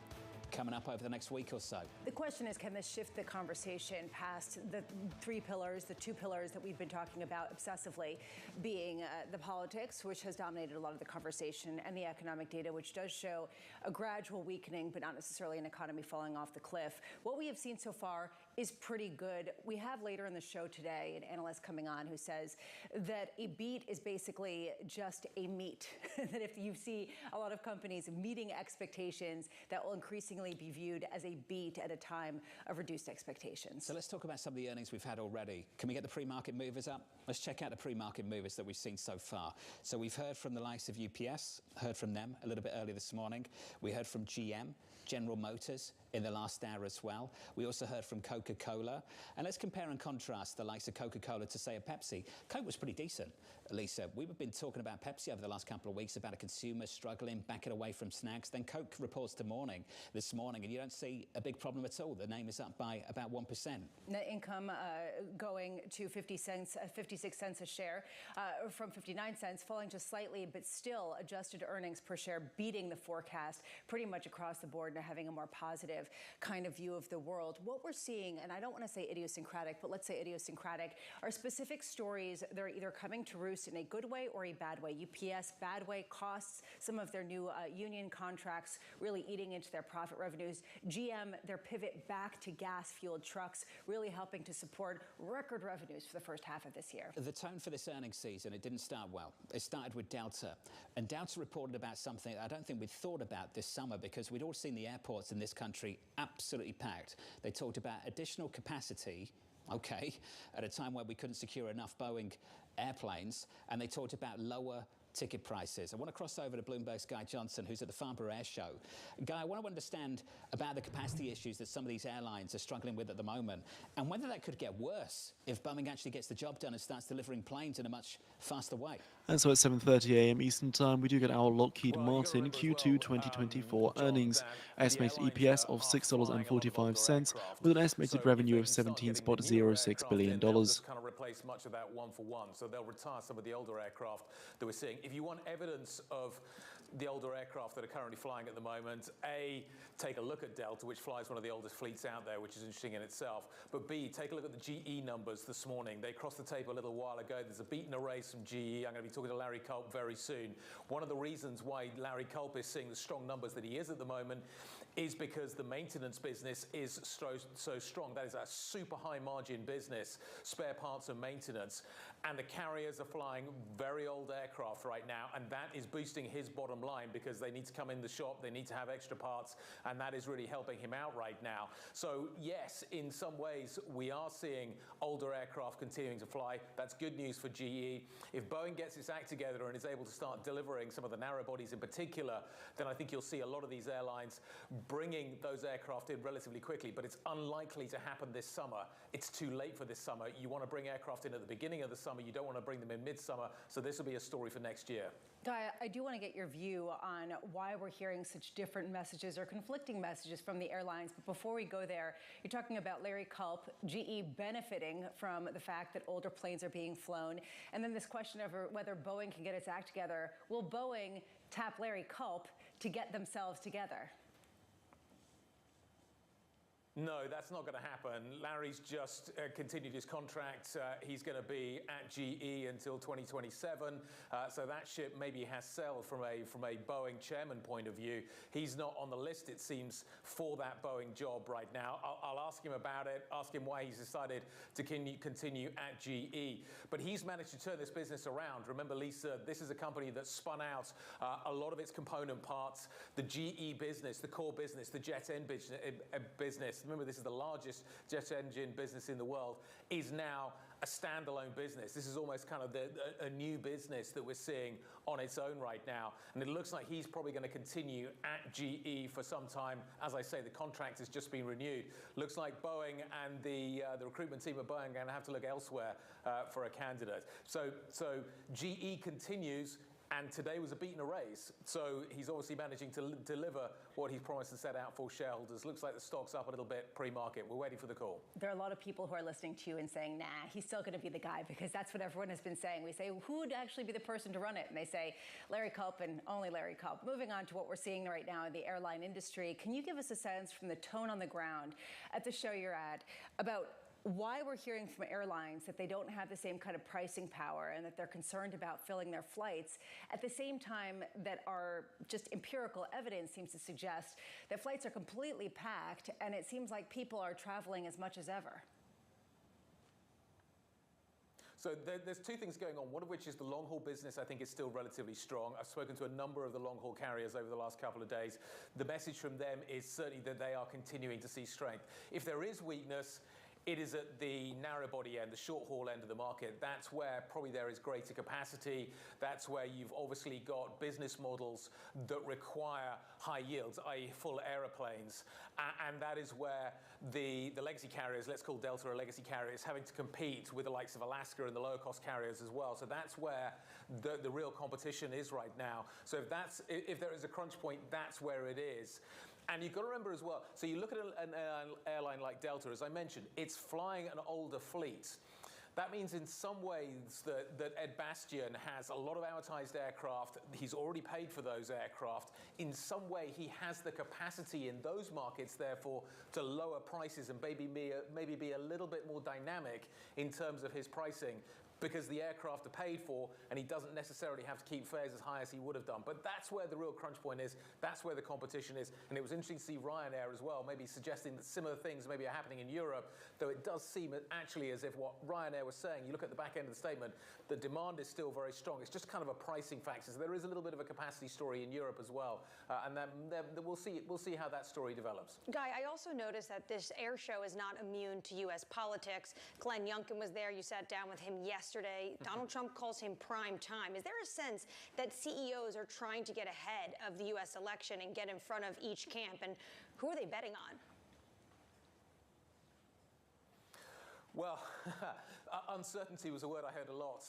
coming up over the next week or so. The question is, can this shift the conversation past the three pillars, the two pillars that we've been talking about obsessively, being the politics, which has dominated a lot of the conversation, and the economic data, which does show a gradual weakening, but not necessarily an economy falling off the cliff. What we have seen so far is pretty good. We have later in the show today an analyst coming on who says that a beat is basically just a meet. That if you see a lot of companies meeting expectations, that will increasingly be viewed as a beat at a time of reduced expectations. So let's talk about some of the earnings we've had already. Can we get the pre-market movers up? Let's check out the pre-market movers that we've seen so far. So we've heard from the likes of UPS, heard from them a little bit earlier this morning. We heard from GM, General Motors, in the last hour as well. We also heard from Coca-Cola. And let's compare and contrast the likes of Coca-Cola to, say, a Pepsi. Coke was pretty decent, Lisa. We've been talking about Pepsi over the last couple of weeks, about a consumer struggling, backing away from snacks. Then Coke reports this morning, and you don't see a big problem at all. The name is up by about 1%. Net income going to 56 cents a share from 59 cents, falling just slightly, but still adjusted earnings per share beating the forecast pretty much across the board and having a more positive kind of view of the world. What we're seeing, and I don't want to say idiosyncratic, but let's say idiosyncratic, are specific stories that are either coming to roost in a good way or a bad way. UPS, bad way, costs, some of their new union contracts really eating into their profit revenues. GM, their pivot back to gas-fueled trucks, really helping to support record revenues for the first half of this year. The tone for this earnings season, it didn't start well. It started with Delta. And Delta reported about something I don't think we'd thought about this summer, because we'd all seen the airports in this country absolutely packed. They talked about additional capacity, okay, at a time where we couldn't secure enough Boeing airplanes, and they talked about lower ticket prices. I want to cross over to Bloomberg's Guy Johnson, who's at the Farnborough Air Show. Guy, I want to understand about the capacity issues that some of these airlines are struggling with at the moment, and whether that could get worse if Boeing actually gets the job done and starts delivering planes in a much faster way. And so at 7:30 a.m. Eastern Time, we do get our Lockheed Martin Q2 2024 earnings. Estimated EPS of $6.45 with an estimated revenue of $17.06 billion. Kind of replace much of that one-for-one, so they'll retire some of the older aircraft that we're seeing. If you want evidence of the older aircraft that are currently flying at the moment, A, take a look at Delta, which flies one of the oldest fleets out there, which is interesting in itself. But B, take a look at the GE numbers this morning. They crossed the tape a little while ago. There's a beat and a race from GE. I'm going to be talking to Larry Culp very soon. One of the reasons why Larry Culp is seeing the strong numbers that he is at the moment is because the maintenance business is so strong. That is a super high margin business, spare parts and maintenance. And the carriers are flying very old aircraft right now, and that is boosting his bottom line because they need to come in the shop, they need to have extra parts, and that is really helping him out right now. So yes, in some ways, we are seeing older aircraft continuing to fly. That's good news for GE. If Boeing gets its act together and is able to start delivering some of the narrow bodies in particular, then I think you'll see a lot of these airlines bringing those aircraft in relatively quickly, but it's unlikely to happen this summer. It's too late for this summer. You want to bring aircraft in at the beginning of the summer. You don't want to bring them in midsummer, so this will be a story for next year. Guy, I do want to get your view on why we're hearing such different messages or conflicting messages from the airlines. But before we go there, you're talking about Larry Culp, GE benefiting from the fact that older planes are being flown. And then this question of whether Boeing can get its act together. Will Boeing tap Larry Culp to get themselves together? No, that's not going to happen. Larry's just continued his contract. He's going to be at GE until 2027. So that ship maybe has sailed from a Boeing chairman point of view. He's not on the list, it seems, for that Boeing job right now. I'll ask him about it, ask him why he's decided to continue at GE. But he's managed to turn this business around. Remember, Lisa, this is a company that spun out a lot of its component parts. The GE business, the core business, the jet engine business, remember this is the largest jet engine business in the world, is now a standalone business. This is almost kind of a new business that we're seeing on its own right now. And it looks like he's probably going to continue at GE for some time. As I say, the contract has just been renewed. Looks like Boeing and the recruitment team of Boeing are going to have to look elsewhere for a candidate. So GE continues. And today was a beat and a raise. So he's obviously managing to deliver what he's promised and set out for shareholders. Looks like the stock's up a little bit pre-market. We're waiting for the call. There are a lot of people who are listening to you and saying, nah, he's still going to be the guy, because that's what everyone has been saying. We say, who would actually be the person to run it? And they say, Larry Culp and only Larry Culp. Moving on to what we're seeing right now in the airline industry, can you give us a sense from the tone on the ground at the show you're at about why we're hearing from airlines that they don't have the same kind of pricing power and that they're concerned about filling their flights, at the same time that our just empirical evidence seems to suggest that flights are completely packed and it seems like people are traveling as much as ever? So there's two things going on, one of which is the long-haul business, I think, is still relatively strong. I've spoken to a number of the long-haul carriers over the last couple of days. The message from them is certainly that they are continuing to see strength. If there is weakness, it is at the narrow body end, the short haul end of the market. That's where probably there is greater capacity. That's where you've obviously got business models that require high yields, i.e. full aeroplanes. And that is where the legacy carriers, let's call Delta a legacy carrier, is having to compete with the likes of Alaska and the lower cost carriers as well. So that's where the real competition is right now. So if there is a crunch point, that's where it is. And you've got to remember as well, so you look at an airline like Delta, as I mentioned, it's flying an older fleet. That means in some ways that Ed Bastian has a lot of amortized aircraft. He's already paid for those aircraft. In some way, he has the capacity in those markets, therefore, to lower prices and maybe be a little bit more dynamic in terms of his pricing, because the aircraft are paid for and he doesn't necessarily have to keep fares as high as he would have done. But that's where the real crunch point is. That's where the competition is. And it was interesting to see Ryanair as well, maybe suggesting that similar things maybe are happening in Europe, though it does seem actually as if what Ryanair was saying, you look at the back end of the statement, the demand is still very strong. It's just kind of a pricing factor. So there is a little bit of a capacity story in Europe as well. And then we'll see how that story develops. Guy, I also noticed that this air show is not immune to U.S. politics. Glenn Youngkin was there. You sat down with him yesterday. Donald Trump calls him prime time. Is there a sense that CEOs are trying to get ahead of the U.S. election and get in front of each camp? And who are they betting on? Well, uncertainty was a word I heard a lot,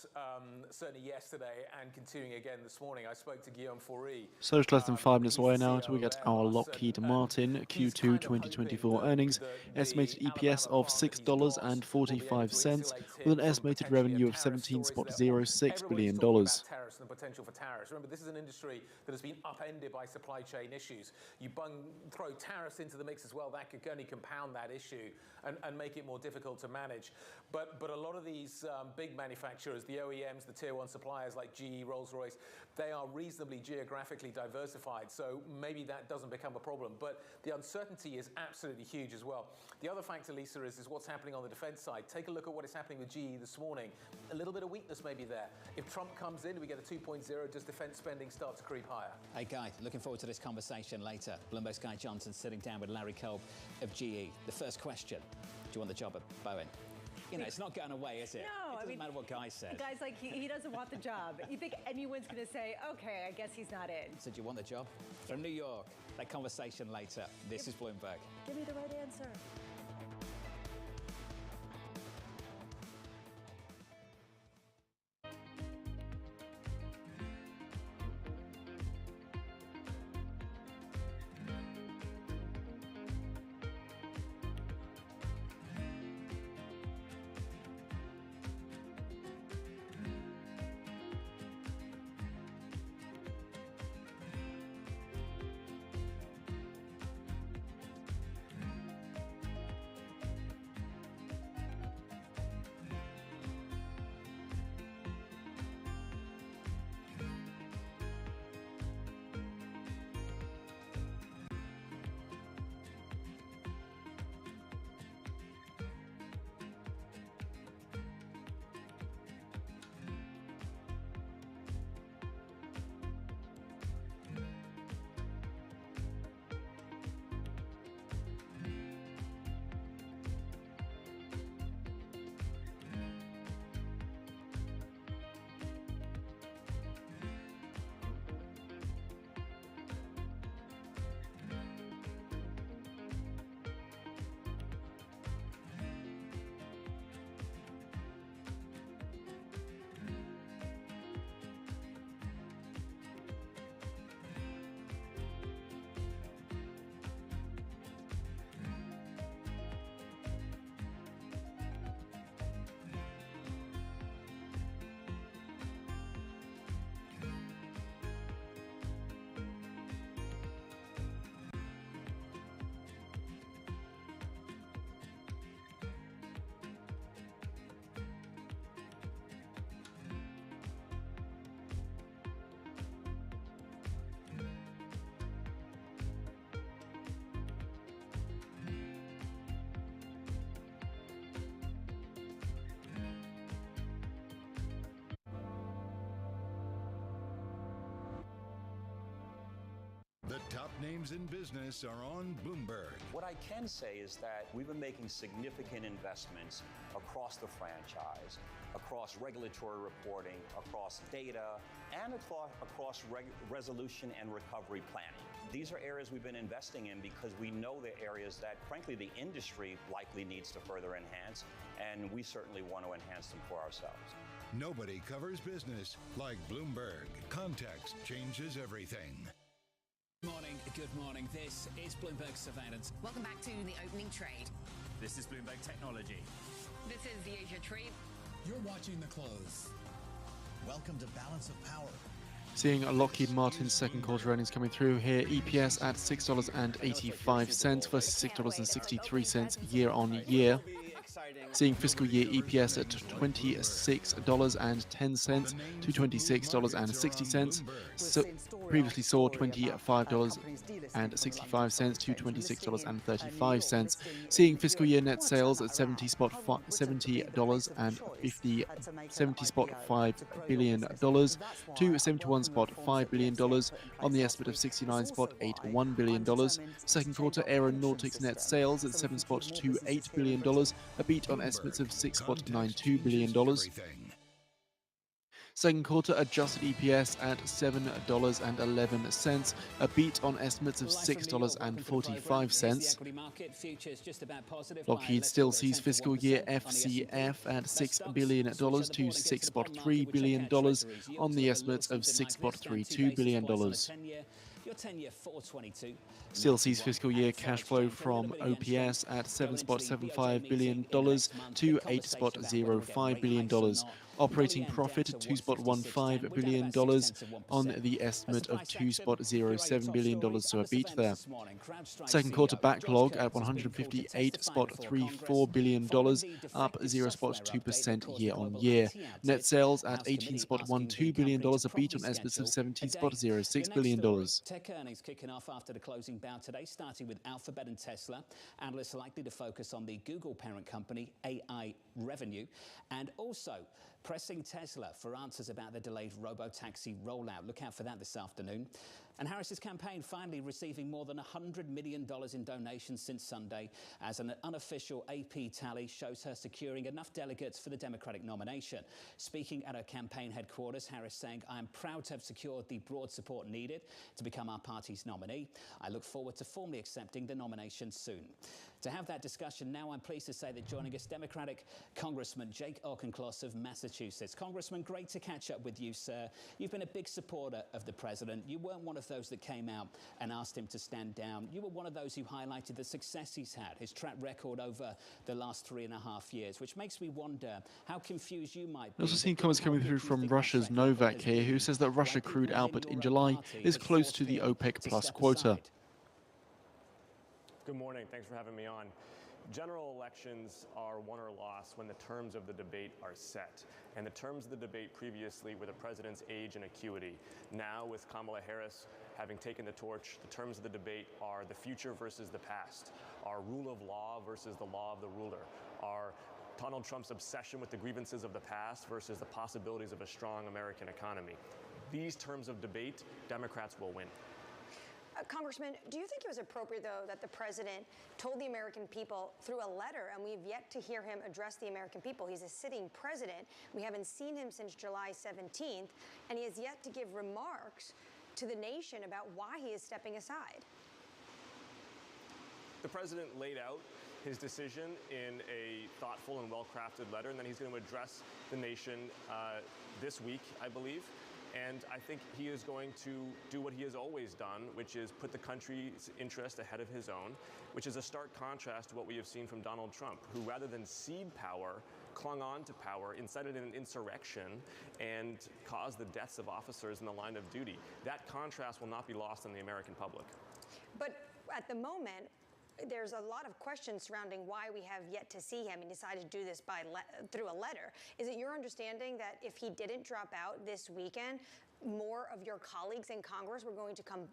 certainly yesterday and continuing again this morning. I spoke to Guillaume Faury. So it's less than 5 minutes away now until we get our Lockheed Martin Q2 2024 earnings. Estimated EPS of $6.45 with an estimated revenue of $17.06 billion. Tariffs and the potential for tariffs. Remember, this is an industry that has been upended by supply chain issues. You throw tariffs into the mix as well, that could only compound that issue and make it more difficult to manage. But a lot of these big manufacturers, the OEMs, the tier one suppliers like GE, Rolls-Royce, they are reasonably geographically diversified. So maybe that doesn't become a problem. But the uncertainty is absolutely huge as well. The other factor, Lisa, is what's happening on the defense side. Take a look at what is happening with GE this morning. A little bit of weakness maybe there. If Trump comes in, we get a 2.0, does defense spending start to creep higher? Hey, Guy, looking forward to this conversation later. Bloomberg's Guy Johnson sitting down with Larry Culp of GE. The first question, do you want the job at Boeing? You know, it's not going away, is it? No, it doesn't matter what Guy says. Guy's like, he doesn't want the job. You think anyone's going to say, okay, I guess he's not in? So do you want the job? From New York, that conversation later. This is Bloomberg. Give me the right answer. names in business are on Bloomberg. What I can say is that we've been making significant investments across the franchise, across regulatory reporting, across data, and across resolution and recovery planning. These are areas we've been investing in because we know they're areas that, frankly, the industry likely needs to further enhance, and we certainly want to enhance them for ourselves. Nobody covers business like Bloomberg. Context changes everything. Good morning. This is Bloomberg Surveillance. Welcome back to the opening trade. This is Bloomberg Technology. This is the Asia trade. You're watching the close. Welcome to Balance of Power. Seeing Lockheed Martin's second quarter earnings coming through here, EPS at $6.85 versus $6.63 year on year. Seeing fiscal year EPS at $26.10 to $26.60. So previously saw $25.65 to $26.35. Seeing fiscal year net sales at $70.5 billion to $71.5 billion on the estimate of $69.81 billion. Second quarter aeronautics net sales at $7.28 billion, a beat on estimates of $6.92 billion. Second quarter adjusted EPS at $7.11, a beat on estimates of $6.45. Lockheed still sees fiscal year FCF at $6 billion to $6.3 billion on the estimates of $6.32 billion. Still sees fiscal year cash flow from OPS at $7.75 billion to $8.05 billion. Operating profit at $2.15 billion on the estimate of $2.07 billion, so a beat there. Second quarter backlog at $158.34 billion, up 0.2% year on year. Net sales at $18.12 billion, a beat on estimates of $17.06 billion. Tech earnings kicking off after the closing bout today, starting with Alphabet and Tesla. Analysts are likely to focus on the Google parent company AI revenue, and also pressing Tesla for answers about the delayed robo-taxi rollout. Look out for that this afternoon. And Harris's campaign finally receiving more than $100 million in donations since Sunday, as an unofficial AP tally shows her securing enough delegates for the Democratic nomination. Speaking at her campaign headquarters, Harris saying, "I am proud to have secured the broad support needed to become our party's nominee. I look forward to formally accepting the nomination soon." To have that discussion now, I'm pleased to say that joining us, Democratic Congressman Jake Auchincloss of Massachusetts. Congressman, great to catch up with you, sir. You've been a big supporter of the president. You weren't one of those that came out and asked him to stand down. You were one of those who highlighted the success he's had, his track record over the last 3.5 years, which makes me wonder how confused you might be. We've also seen comments coming through from Russia's Novak here, who says that Russia crude output in July is close to the OPEC plus quota. Good morning. Thanks for having me on. General elections are won or lost when the terms of the debate are set. And the terms of the debate previously were the president's age and acuity. Now, with Kamala Harris having taken the torch, the terms of the debate are the future versus the past, our rule of law versus the law of the ruler, our Donald Trump's obsession with the grievances of the past versus the possibilities of a strong American economy. These terms of debate, Democrats will win. Congressman, do you think it was appropriate, though, that the president told the American people through a letter, and we've yet to hear him address the American people? He's a sitting president. We haven't seen him since July 17th, and he has yet to give remarks to the nation about why he is stepping aside. The president laid out his decision in a thoughtful and well-crafted letter, and then he's going to address the nation this week, I believe. And I think he is going to do what he has always done, which is put the country's interest ahead of his own, which is a stark contrast to what we have seen from Donald Trump, who rather than cede power, clung on to power, incited an insurrection, and caused the deaths of officers in the line of duty. That contrast will not be lost on the American public. But at the moment, there's a lot of questions surrounding why we have yet to see him and decided to do this through a letter. Is it your understanding that if he didn't drop out this weekend, more of your colleagues in Congress were going to come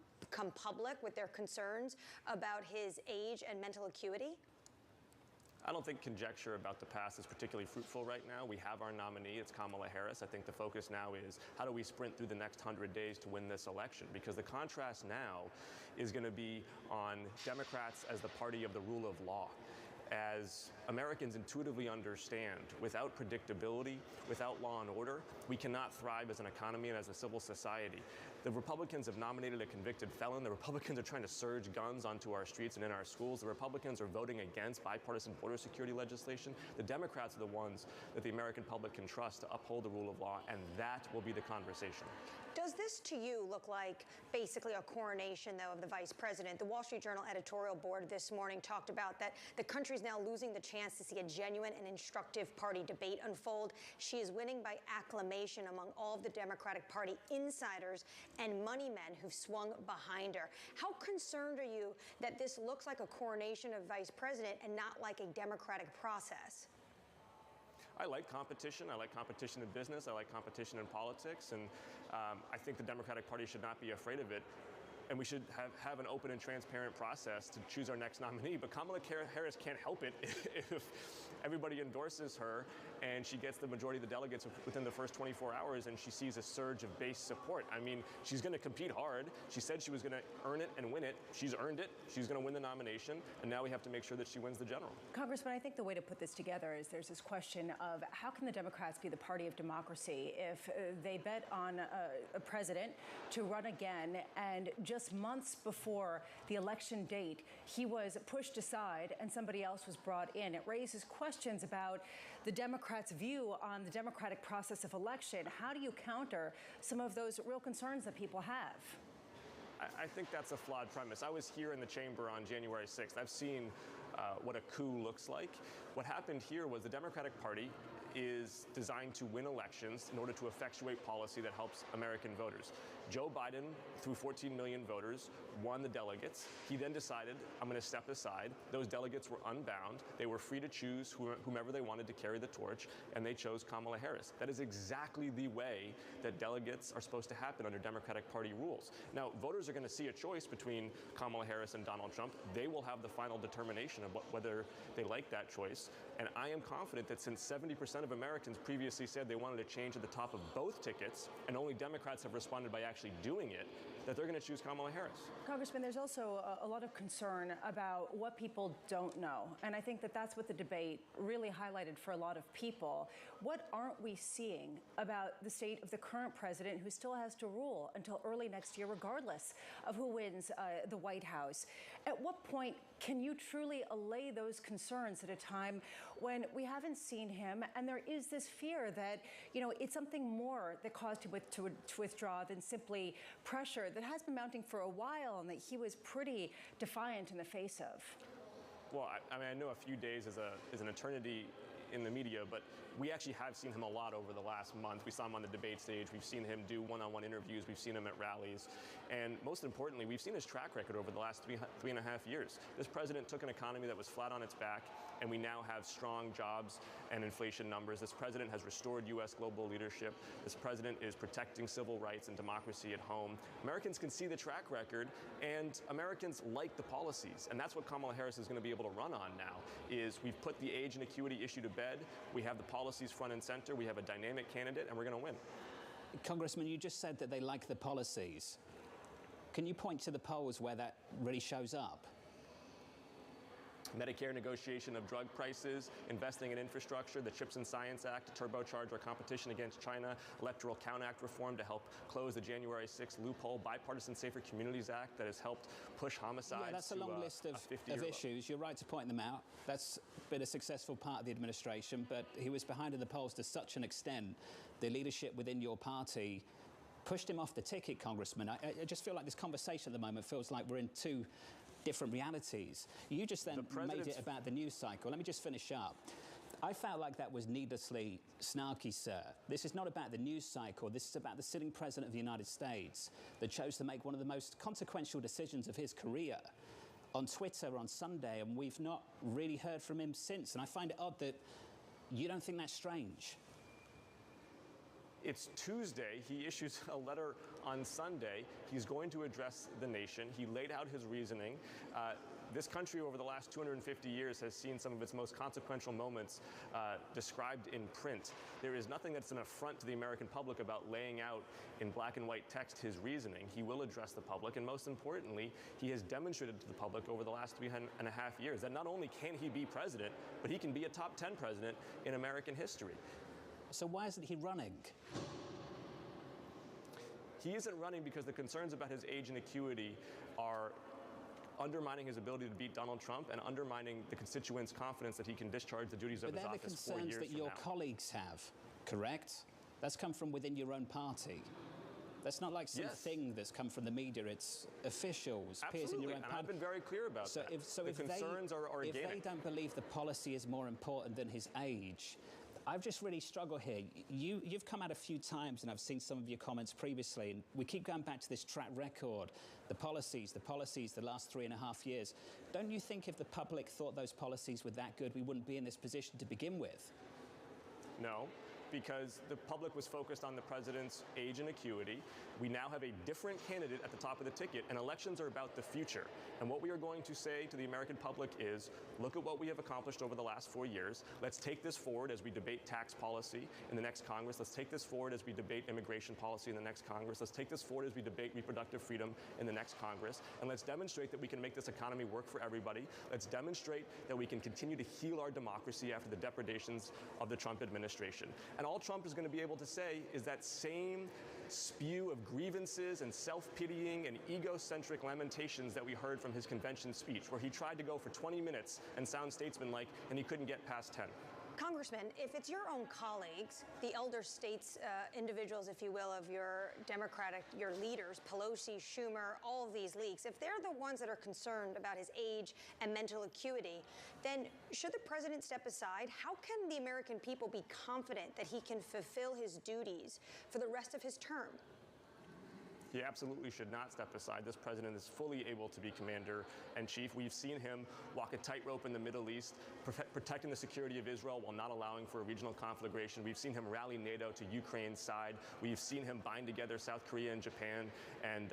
public with their concerns about his age and mental acuity? I don't think conjecture about the past is particularly fruitful right now. We have our nominee, it's Kamala Harris. I think the focus now is how do we sprint through the next 100 days to win this election? Because the contrast now is going to be on Democrats as the party of the rule of law. As Americans intuitively understand, without predictability, without law and order, we cannot thrive as an economy and as a civil society. The Republicans have nominated a convicted felon. The Republicans are trying to surge guns onto our streets and in our schools. The Republicans are voting against bipartisan border security legislation. The Democrats are the ones that the American public can trust to uphold the rule of law, and that will be the conversation. Does this to you look like basically a coronation, though, of the vice president? The Wall Street Journal editorial board this morning talked about that the country's now losing the chance to see a genuine and instructive party debate unfold. She is winning by acclamation among all of the Democratic Party insiders and money men who've swung behind her. How concerned are you that this looks like a coronation of vice president and not like a democratic process? I like competition. I like competition in business. I like competition in politics. And I think the Democratic Party should not be afraid of it. And we should have an open and transparent process to choose our next nominee. But Kamala Harris can't help it if everybody endorses her and she gets the majority of the delegates within the first 24 hours and she sees a surge of base support. I mean, she's going to compete hard. She said she was going to earn it and win it. She's earned it. She's going to win the nomination. And now we have to make sure that she wins the general. Congressman, I think the way to put this together is there's this question of how can the Democrats be the party of democracy if they bet on a president to run again and just months before the election date, he was pushed aside and somebody else was brought in. It raises questions about the Democrats' view on the democratic process of election. How do you counter some of those real concerns that people have? I think that's a flawed premise. I was here in the chamber on January 6th. I've seen what a coup looks like. What happened here was the Democratic Party is designed to win elections in order to effectuate policy that helps American voters. Joe Biden, through 14 million voters, won the delegates. He then decided, I'm going to step aside. Those delegates were unbound. They were free to choose whomever they wanted to carry the torch, and they chose Kamala Harris. That is exactly the way that delegates are supposed to happen under Democratic Party rules. Now, voters are going to see a choice between Kamala Harris and Donald Trump. They will have the final determination of whether they like that choice. And I am confident that since 70% of Americans previously said they wanted a change at the top of both tickets, and only Democrats have responded by actually doing it, that they're going to choose Kamala Harris. Congressman, there's also a lot of concern about what people don't know. And I think that that's what the debate really highlighted for a lot of people. What aren't we seeing about the state of the current president who still has to rule until early next year, regardless of who wins the White House? At what point can you truly allay those concerns at a time when we haven't seen him and there is this fear that, you know, it's something more that caused him to withdraw than simply pressure that has been mounting for a while and that he was pretty defiant in the face of? Well, I mean, I know a few days is an eternity in the media, but we actually have seen him a lot over the last month. We saw him on the debate stage. We've seen him do one-on-one interviews. We've seen him at rallies. And most importantly, we've seen his track record over the last three and a half years. This president took an economy that was flat on its back, and we now have strong jobs and inflation numbers. This president has restored U.S. global leadership. This president is protecting civil rights and democracy at home. Americans can see the track record, and Americans like the policies. And that's what Kamala Harris is going to be able to run on now, is we've put the age and acuity issue to bed. We have the policies front and center. We have a dynamic candidate, and we're going to win. Congressman, you just said that they like the policies. Can you point to the polls where that really shows up? Medicare negotiation of drug prices, investing in infrastructure, the CHIPS and Science Act to turbocharge our competition against China, Electoral Count Act reform to help close the January 6th loophole, Bipartisan Safer Communities Act that has helped push homicides. Yeah, that's a long list of issues. You're right to point them out. That's been a successful part of the administration, but he was behind in the polls to such an extent, the leadership within your party pushed him off the ticket, Congressman. I just feel like this conversation at the moment feels like we're in two different realities. You just then made it about the news cycle. Let me just finish up. I felt like that was needlessly snarky, sir. This is not about the news cycle. This is about the sitting president of the United States that chose to make one of the most consequential decisions of his career on Twitter on Sunday, and we've not really heard from him since. And I find it odd that you don't think that's strange. It's Tuesday. He issues a letter on Sunday. He's going to address the nation. He laid out his reasoning. This country over the last 250 years has seen some of its most consequential moments described in print. There is nothing that's an affront to the American public about laying out in black and white text his reasoning. He will address the public, and most importantly, he has demonstrated to the public over the last 3.5 years that not only can he be president, but he can be a top 10 president in American history. So why isn't he running? He isn't running because the concerns about his age and acuity are undermining his ability to beat Donald Trump and undermining the constituents' confidence that he can discharge the duties of his office 4 years from now. But they're the concerns that your colleagues have, correct? That's come from within your own party. That's not like something that's come from the media. It's officials, peers in your own party. I've been very clear about that. The concerns are organic. If they don't believe the policy is more important than his age, I've just really struggled here. You've come out a few times, and I've seen some of your comments previously, and we keep going back to this track record, the policies, the last 3.5 years. Don't you think if the public thought those policies were that good, we wouldn't be in this position to begin with? No, because the public was focused on the president's age and acuity. We now have a different candidate at the top of the ticket, and elections are about the future. And what we are going to say to the American public is, look at what we have accomplished over the last 4 years. Let's take this forward as we debate tax policy in the next Congress. Let's take this forward as we debate immigration policy in the next Congress. Let's take this forward as we debate reproductive freedom in the next Congress. And let's demonstrate that we can make this economy work for everybody. Let's demonstrate that we can continue to heal our democracy after the depredations of the Trump administration. And all Trump is going to be able to say is that same spew of grievances and self-pitying and egocentric lamentations that we heard from his convention speech, where he tried to go for 20 minutes and sound statesmanlike, and he couldn't get past 10. Congressman, if it's your own colleagues, the elder states, individuals, if you will, of your Democratic, your leaders, Pelosi, Schumer, all of these leaks, if they're the ones that are concerned about his age and mental acuity, then should the president step aside? How can the American people be confident that he can fulfill his duties for the rest of his term? He absolutely should not step aside. This president is fully able to be commander-in-chief. We've seen him walk a tightrope in the Middle East, protecting the security of Israel while not allowing for a regional conflagration. We've seen him rally NATO to Ukraine's side. We've seen him bind together South Korea and Japan and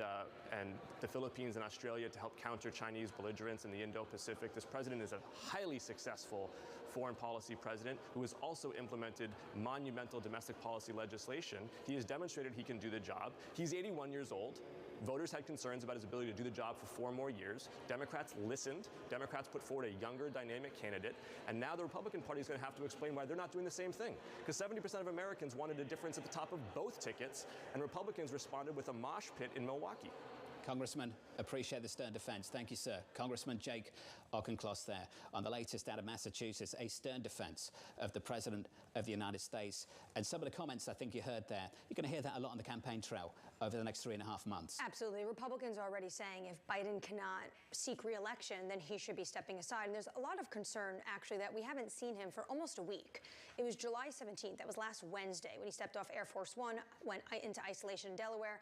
the Philippines and Australia to help counter Chinese belligerence in the Indo-Pacific. This president is a highly successful foreign policy president who has also implemented monumental domestic policy legislation. He has demonstrated he can do the job. He's 81 years old. Voters had concerns about his ability to do the job for 4 more years. Democrats listened. Democrats put forward a younger, dynamic candidate. And now the Republican Party is going to have to explain why they're not doing the same thing. Because 70% of Americans wanted a difference at the top of both tickets, and Republicans responded with a mosh pit in Milwaukee. Congressman, appreciate the stern defense. Thank you, sir. Congressman Jake Auchincloss there on the latest out of Massachusetts, a stern defense of the President of the United States. And some of the comments I think you heard there, you're going to hear that a lot on the campaign trail over the next 3.5 months. Absolutely. Republicans are already saying if Biden cannot seek re-election, then he should be stepping aside. And there's a lot of concern, actually, that we haven't seen him for almost a week. It was July 17th. That was last Wednesday when he stepped off Air Force One, went into isolation in Delaware.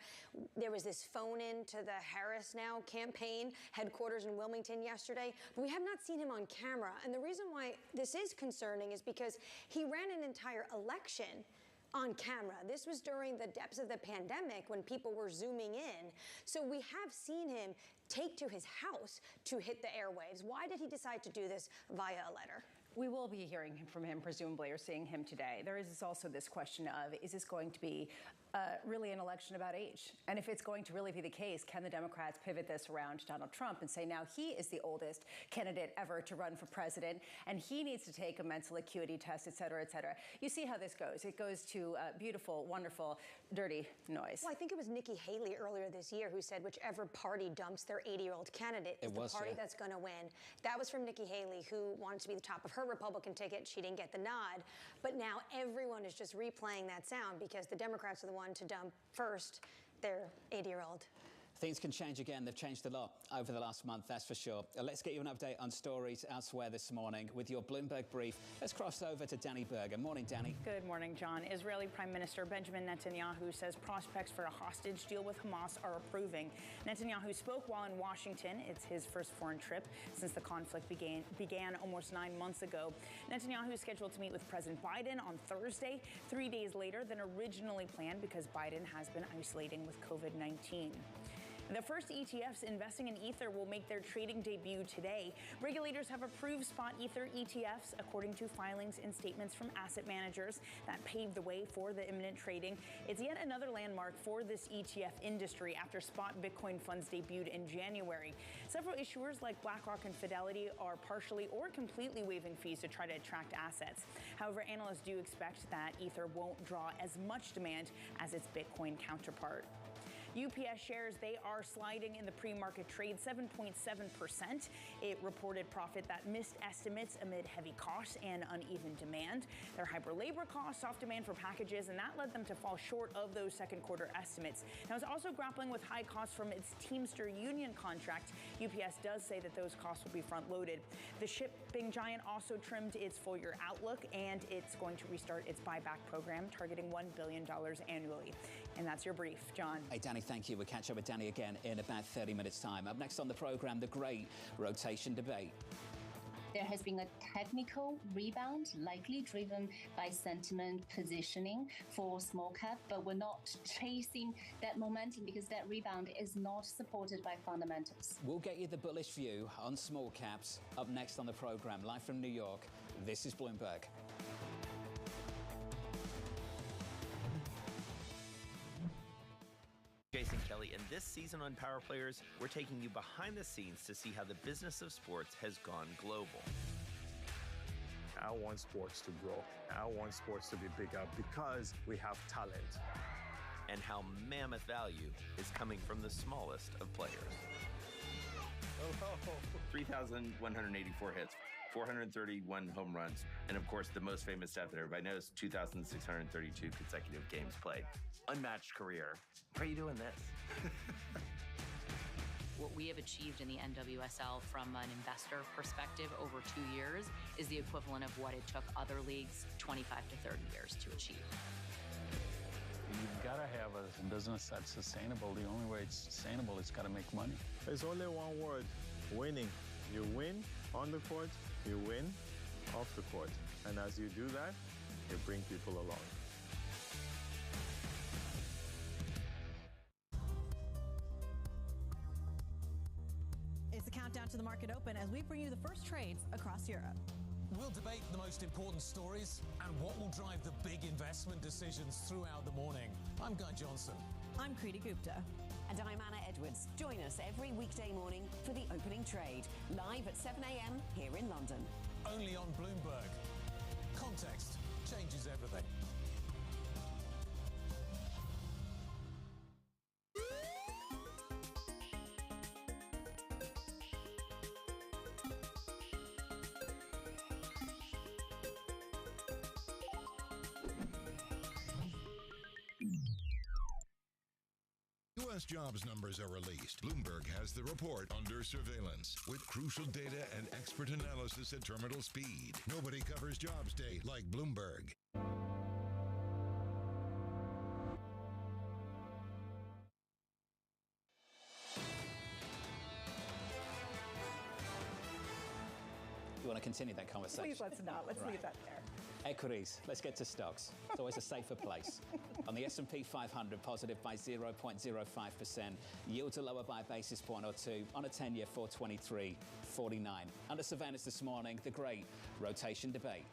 There was this phone-in to the Harris Now campaign headquarters in Wilmington yesterday. But we have not seen him on camera. And the reason why this is concerning is because he ran an entire election on camera. This was during the depths of the pandemic when people were zooming in. So we have seen him take to his house to hit the airwaves. Why did he decide to do this via a letter? We will be hearing from him, presumably, or seeing him today. There is also this question of, is this going to be really an election about age? And if it's going to really be the case, can the Democrats pivot this around to Donald Trump and say now he is the oldest candidate ever to run for president, and he needs to take a mental acuity test, et cetera, et cetera. You see how this goes. It goes to beautiful, wonderful, dirty noise. Well, I think it was Nikki Haley earlier this year who said whichever party dumps their 80-year-old candidate is the party that's going to win. That was from Nikki Haley, who wanted to be the top of her Republican ticket. She didn't get the nod. But now everyone is just replaying that sound because the Democrats are the one to dump first their 80-year-old Things can change again. They've changed a lot over the last month, that's for sure. Let's get you an update on stories elsewhere this morning with your Bloomberg brief. Let's cross over to Danny Berger. Morning, Danny. Good morning, John. Israeli Prime Minister Benjamin Netanyahu says prospects for a hostage deal with Hamas are improving. Netanyahu spoke while in Washington. It's his first foreign trip since the conflict began almost 9 months ago. Netanyahu is scheduled to meet with President Biden on Thursday, 3 days later than originally planned because Biden has been isolating with COVID-19. The first ETFs investing in Ether will make their trading debut today. Regulators have approved spot Ether ETFs according to filings and statements from asset managers that paved the way for the imminent trading. It's yet another landmark for this ETF industry after spot Bitcoin funds debuted in January. Several issuers like BlackRock and Fidelity are partially or completely waiving fees to try to attract assets. However, analysts do expect that Ether won't draw as much demand as its Bitcoin counterpart. UPS shares, they are sliding in the pre-market trade 7.7%. It reported profit that missed estimates amid heavy costs and uneven demand. Their hyper labor costs, soft demand for packages, and that led them to fall short of those second quarter estimates. Now, it's also grappling with high costs from its Teamster union contract. UPS does say that those costs will be front-loaded. The shipping giant also trimmed its full-year outlook, and it's going to restart its buyback program, targeting $1 billion annually. And that's your brief, John. Hey, Danny, thank you. We'll catch up with Danny again in about 30 minutes' time. Up next on the program, the great rotation debate. There has been a technical rebound, likely driven by sentiment positioning for small cap, but we're not chasing that momentum because that rebound is not supported by fundamentals. We'll get you the bullish view on small caps up next on the program. Live from New York, this is Bloomberg. Jason Kelly, and this season on Power Players, we're taking you behind the scenes to see how the business of sports has gone global. I want sports to grow. I want sports to be bigger because we have talent. And how mammoth value is coming from the smallest of players. 3,184 hits, 431 home runs, and of course the most famous stat that everybody knows, 2,632 consecutive games played. Unmatched career. Why are you doing this? What we have achieved in the NWSL from an investor perspective over 2 years is the equivalent of what it took other leagues 25 to 30 years to achieve. You've got to have a business that's sustainable. The only way it's sustainable is got to make money. There's only one word, winning. You win on the court, you win off the court. And as you do that, you bring people along. It's the countdown to the market open as we bring you the first trades across Europe. We'll debate the most important stories and what will drive the big investment decisions throughout the morning. I'm Guy Johnson. I'm Kriti Gupta. And I'm Anna Edwards. Join us every weekday morning for the opening trade, live at 7 a.m. here in London. Only on Bloomberg. Context changes everything. U.S. jobs numbers are released. Bloomberg has the report under surveillance with crucial data and expert analysis at terminal speed. Nobody covers jobs day like Bloomberg. You want to continue that conversation? Please let's not. Let's leave that there. Equities. Let's get to stocks. It's always a safer place. On the S&P 500, positive by 0.05%. Yields are lower by a basis point or two. On a 10-year, 423.49. Under surveillance this morning, the great rotation debate.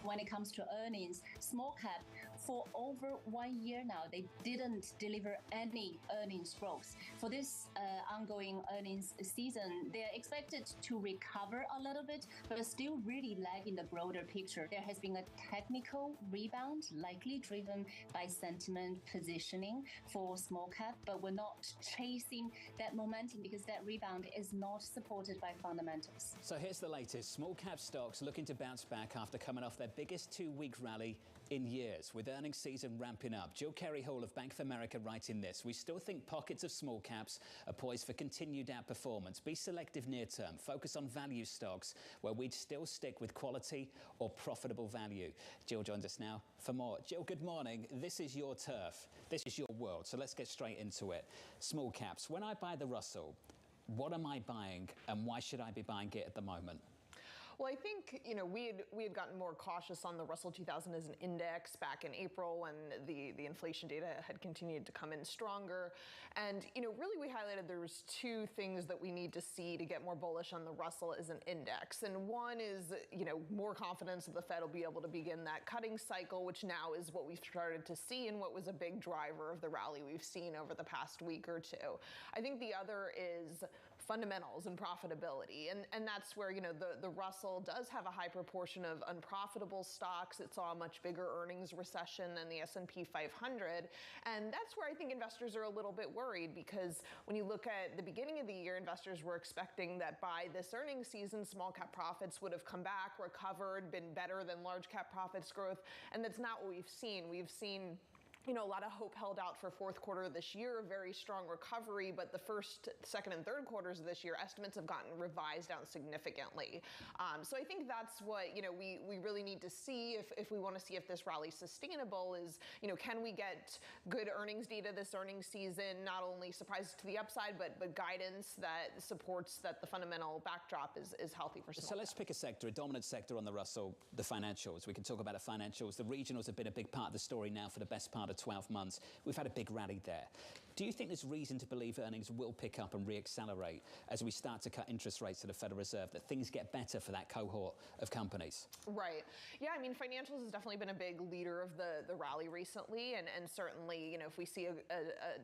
When it comes to earnings, small cap, for over 1 year now, they didn't deliver any earnings growth. For this ongoing earnings season, they're expected to recover a little bit, but still really lag in the broader picture. There has been a technical rebound, likely driven by sentiment positioning for small cap, but we're not chasing that momentum because that rebound is not supported by fundamentals. So here's the latest. Small cap stocks looking to bounce back after coming off their biggest 2-week rally in years. With earnings season ramping up, Jill Carey-Hall of Bank of America writing this: we still think pockets of small caps are poised for continued outperformance. Be selective near term. Focus on value stocks where we'd still stick with quality or profitable value. Jill joins us now for more. Jill, good morning. This is your turf. This is your world. So let's get straight into it. Small caps. When I buy the Russell, what am I buying and why should I be buying it at the moment? Well, I think, we had gotten more cautious on the Russell 2000 as an index back in April when the inflation data had continued to come in stronger. And, really we highlighted there was two things that we need to see to get more bullish on the Russell as an index. And one is, more confidence that the Fed will be able to begin that cutting cycle, which now is what we've started to see and what was a big driver of the rally we've seen over the past week or two. I think the other is fundamentals and profitability. And that's where, the Russell does have a high proportion of unprofitable stocks. It saw a much bigger earnings recession than the S&P 500. And that's where I think investors are a little bit worried, because when you look at the beginning of the year, investors were expecting that by this earnings season, small cap profits would have come back, recovered, been better than large cap profits growth. And that's not what we've seen. We've seen a lot of hope held out for fourth quarter of this year, a very strong recovery, but the first, second, and third quarters of this year, estimates have gotten revised down significantly. So I think that's what, we really need to see if we want to see if this rally is sustainable is, can we get good earnings data this earnings season, not only surprises to the upside, but guidance that supports that the fundamental backdrop is healthy for small So let's pick a sector, a dominant sector on the Russell, the financials. We can talk about the financials. The regionals have been a big part of the story now for the best part of 12 months. We've had a big rally there. Do you think there's reason to believe earnings will pick up and re-accelerate as we start to cut interest rates at the Federal Reserve, that things get better for that cohort of companies? Right. Yeah, financials has definitely been a big leader of the rally recently. And certainly, if we see an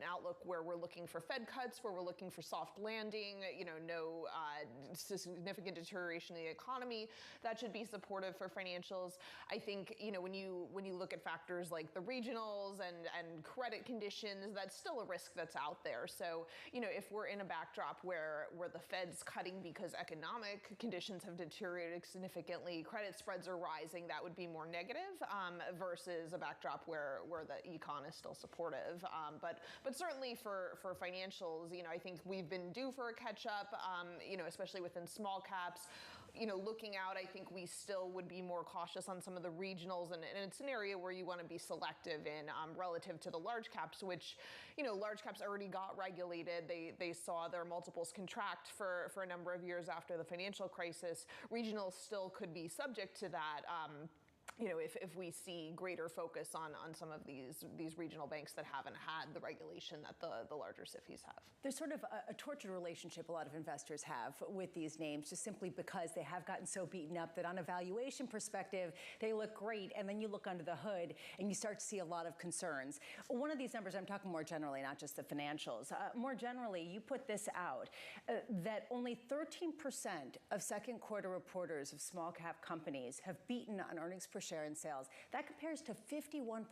outlook where we're looking for Fed cuts, where we're looking for soft landing, no significant deterioration in the economy, that should be supportive for financials. I think, when you look at factors like the regionals and credit conditions, that's still a risk that's out there. So, if we're in a backdrop where the Fed's cutting because economic conditions have deteriorated significantly, credit spreads are rising, that would be more negative versus a backdrop where the econ is still supportive. But certainly for financials, I think we've been due for a catch up, especially within small caps. Looking out, I think we still would be more cautious on some of the regionals, and it's an area where you want to be selective in relative to the large caps, which, large caps already got regulated. They saw their multiples contract for a number of years after the financial crisis. Regionals still could be subject to that. If we see greater focus on some of these regional banks that haven't had the regulation that the larger SIFIs have. There's sort of a tortured relationship a lot of investors have with these names, just simply because they have gotten so beaten up that on a valuation perspective, they look great. And then you look under the hood and you start to see a lot of concerns. One of these numbers, I'm talking more generally, not just the financials. More generally, you put this out, that only 13% of second quarter reporters of small cap companies have beaten on earnings per share in sales. That compares to 51%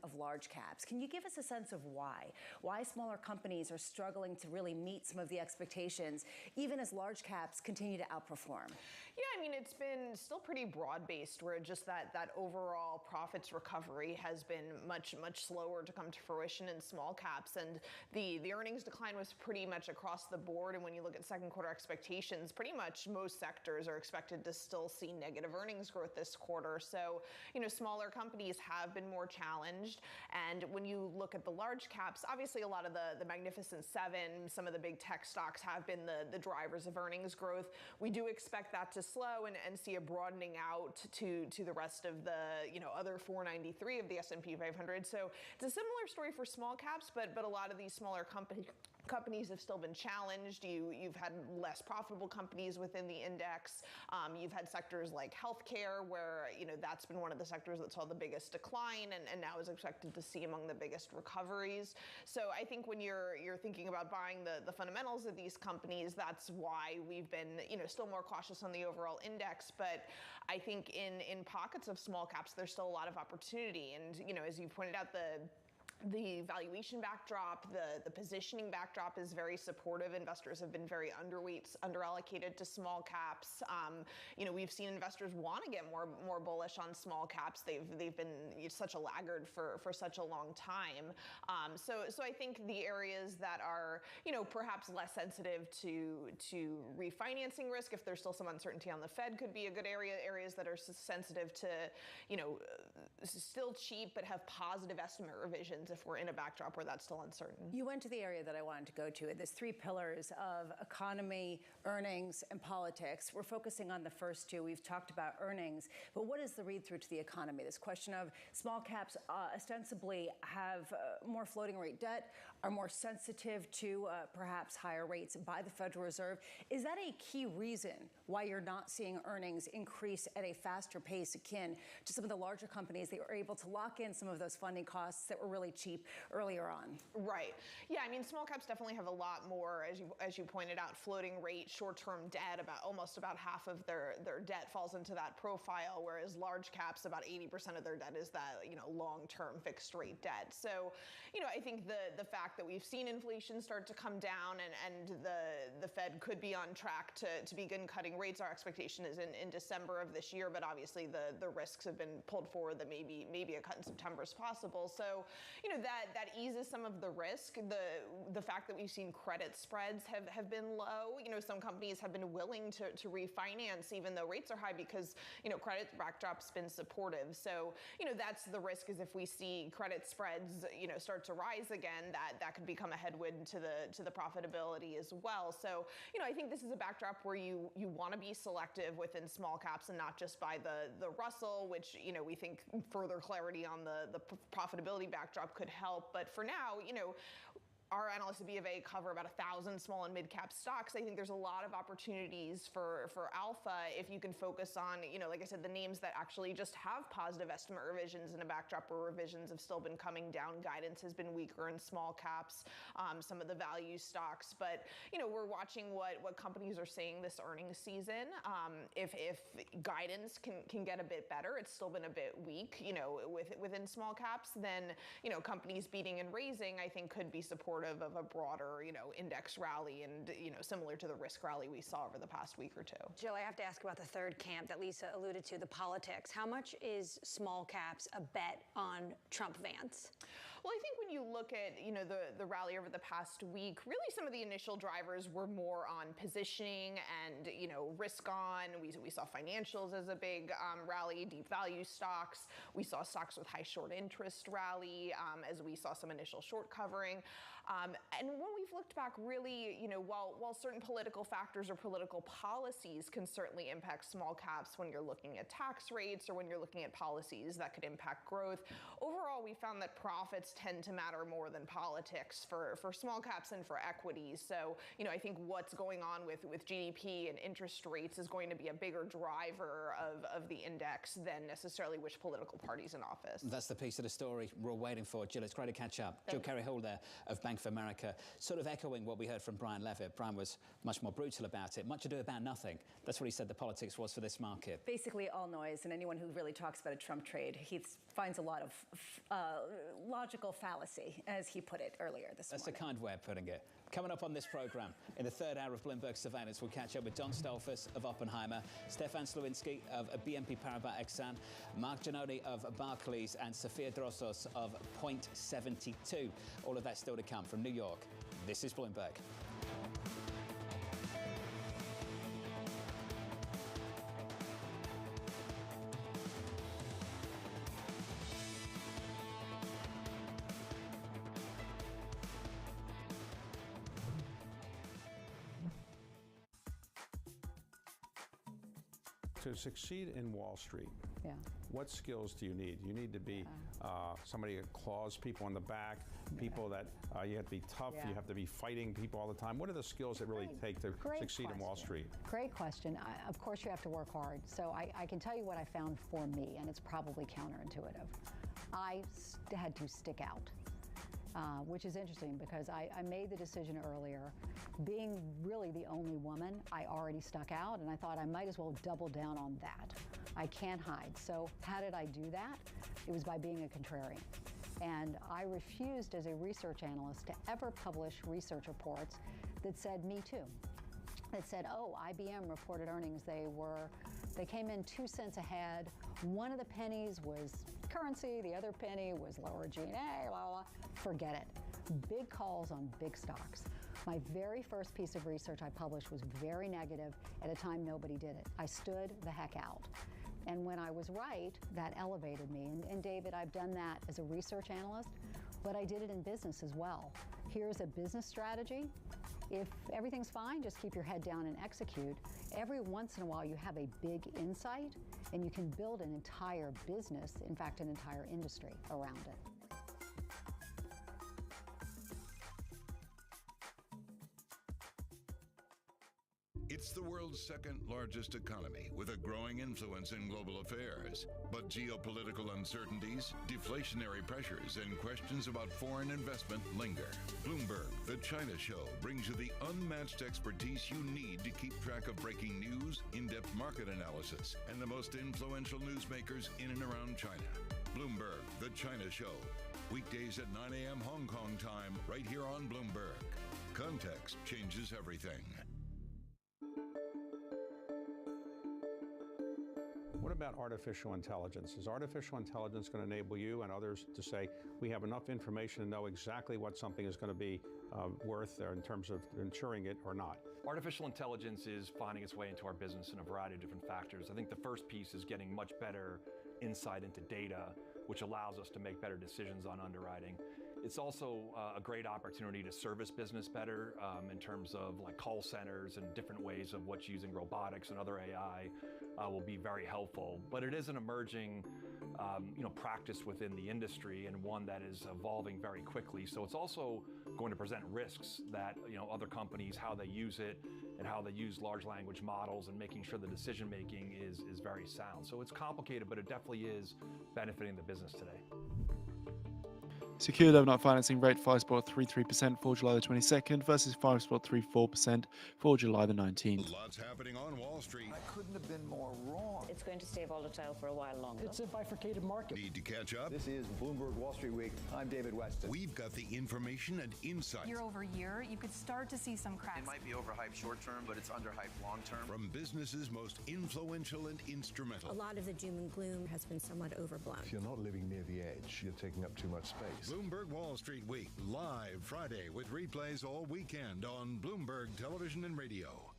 of large caps. Can you give us a sense of why smaller companies are struggling to really meet some of the expectations, even as large caps continue to outperform? Yeah, it's been still pretty broad-based, where just that overall profits recovery has been much slower to come to fruition in small caps, and the earnings decline was pretty much across the board. And when you look at second quarter expectations, pretty much most sectors are expected to still see negative earnings growth this quarter. So, smaller companies have been more challenged. And when you look at the large caps, obviously a lot of the Magnificent Seven, some of the big tech stocks have been the drivers of earnings growth. We do expect that to slow and see a broadening out to the rest of the other 493 of the S&P 500. So it's a similar story for small caps, but a lot of these smaller companies have still been challenged. You've had less profitable companies within the index. You've had sectors like healthcare, where that's been one of the sectors that saw the biggest decline and now is expected to see among the biggest recoveries. So I think when you're thinking about buying the fundamentals of these companies, that's why we've been still more cautious on the overall index. But I think in pockets of small caps, there's still a lot of opportunity. And as you pointed out, The valuation backdrop, the positioning backdrop is very supportive. Investors have been very underallocated to small caps. We've seen investors want to get more bullish on small caps. They've been such a laggard for such a long time. So I think the areas that are perhaps less sensitive to refinancing risk, if there's still some uncertainty on the Fed, could be a good area. Areas that are sensitive to still cheap but have positive estimate revisions if we're in a backdrop where that's still uncertain. You went to the area that I wanted to go to. There's three pillars of economy, earnings, and politics. We're focusing on the first two. We've talked about earnings, but what is the read-through to the economy? This question of small caps ostensibly have more floating rate debt, are more sensitive to perhaps higher rates by the Federal Reserve. Is that a key reason why you're not seeing earnings increase at a faster pace akin to some of the larger companies that were able to lock in some of those funding costs that were really cheap earlier on? Right. Yeah, small caps definitely have a lot more, as you pointed out, floating rate, short-term debt. Almost about half of their debt falls into that profile, whereas large caps, about 80% of their debt is that long-term fixed rate debt. So, I think the fact that we've seen inflation start to come down and the Fed could be on track to begin cutting rates. Our expectation is in December of this year, but obviously the risks have been pulled forward that maybe a cut in September is possible. So, that eases some of the risk. The fact that we've seen credit spreads have been low. Some companies have been willing to refinance even though rates are high because, credit backdrop's been supportive. So, that's the risk, is if we see credit spreads, start to rise again, that could become a headwind to the profitability as well. So, I think this is a backdrop where you want to be selective within small caps and not just by the Russell, which, we think further clarity on the profitability backdrop could help. But for now, our analysts at B of A cover about 1,000 small and mid-cap stocks. I think there's a lot of opportunities for alpha if you can focus on, like I said, the names that actually just have positive estimate revisions in a backdrop where revisions have still been coming down. Guidance has been weaker in small caps, some of the value stocks. But, we're watching what companies are saying this earnings season. If guidance can get a bit better, it's still been a bit weak, within small caps, then, companies beating and raising, I think, could be supportive of a broader, index rally and, similar to the risk rally we saw over the past week or two. Jill, I have to ask about the third camp that Lisa alluded to, the politics. How much is small caps a bet on Trump-Vance? Well, I think when you look at, the rally over the past week, really some of the initial drivers were more on positioning and, risk on. We saw financials as a big rally, deep value stocks. We saw stocks with high short interest rally as we saw some initial short covering. And when we've looked back, really, while certain political factors or political policies can certainly impact small caps when you're looking at tax rates or when you're looking at policies that could impact growth, overall, we found that profits tend to matter more than politics for small caps and for equities. So, I think what's going on with GDP and interest rates is going to be a bigger driver of the index than necessarily which political party's in office. That's the piece of the story we're all waiting for. Jill, it's great to catch up. Jill Carey-Hall there of Bank of America, sort of echoing what we heard from Brian Levitt. Brian was much more brutal about it. Much ado about nothing. That's what he said the politics was for this market. Basically all noise, and anyone who really talks about a Trump trade, he finds a lot of logical fallacy, as he put it earlier this morning. That's a kind way of putting it. Coming up on this program, in the third hour of Bloomberg Surveillance, we'll catch up with Don Stolfus of Oppenheimer, Stefan Slowinski of BNP Paribas Exane, Mark Giannoni of Barclays, and Sofia Drossos of Point72. All of that still to come from New York. This is Bloomberg. To succeed in Wall Street, what skills do you need? You need to be somebody that claws people on the back, people that you have to be tough, you have to be fighting people all the time. What are the skills that really take to succeed in Wall Street? Great question. Of course, you have to work hard. So I can tell you what I found for me, and it's probably counterintuitive. I had to stick out. Which is interesting because I made the decision earlier. Being really the only woman, I already stuck out, and I thought I might as well double down on that. I can't hide. So how did I do that? It was by being a contrarian. And I refused as a research analyst to ever publish research reports that said me too. That said, oh, IBM reported earnings. They came in 2 cents ahead. One of the pennies was currency, the other penny was lower G&A, blah, blah, blah. Forget it. Big calls on big stocks. My very first piece of research I published was very negative at a time nobody did it. I stood the heck out. And when I was right, that elevated me. And David, I've done that as a research analyst, but I did it in business as well. Here's a business strategy. If everything's fine, just keep your head down and execute. Every once in a while, you have a big insight, and you can build an entire business, in fact, an entire industry around it. It's the world's second largest economy with a growing influence in global affairs. But geopolitical uncertainties, deflationary pressures, and questions about foreign investment linger. Bloomberg, the China Show, brings you the unmatched expertise you need to keep track of breaking news, in-depth market analysis, and the most influential newsmakers in and around China. Bloomberg, the China Show. Weekdays at 9 a.m. Hong Kong time, right here on Bloomberg. Context changes everything. What about artificial intelligence? Is artificial intelligence going to enable you and others to say, we have enough information to know exactly what something is going to be worth in terms of insuring it or not? Artificial intelligence is finding its way into our business in a variety of different factors. I think the first piece is getting much better insight into data, which allows us to make better decisions on underwriting. It's also a great opportunity to service business better in terms of like call centers and different ways of what's using robotics and other AI will be very helpful. But it is an emerging practice within the industry and one that is evolving very quickly. So it's also going to present risks that other companies, how they use it and how they use large language models and making sure the decision making is very sound. So it's complicated, but it definitely is benefiting the business today. Secured overnight financing rate 5.33% for July the 22nd versus 5.34% for July the 19th. Lots happening on Wall Street. I couldn't have been more wrong. It's going to stay volatile for a while longer. It's a bifurcated market. Need to catch up? This is Bloomberg Wall Street Week. I'm David Weston. We've got the information and insight. Year over year, you could start to see some cracks. It might be overhyped short term, but it's underhyped long term. From businesses most influential and instrumental. A lot of the doom and gloom has been somewhat overblown. If you're not living near the edge, you're taking up too much space. Bloomberg Wall Street Week, live Friday with replays all weekend on Bloomberg Television and Radio.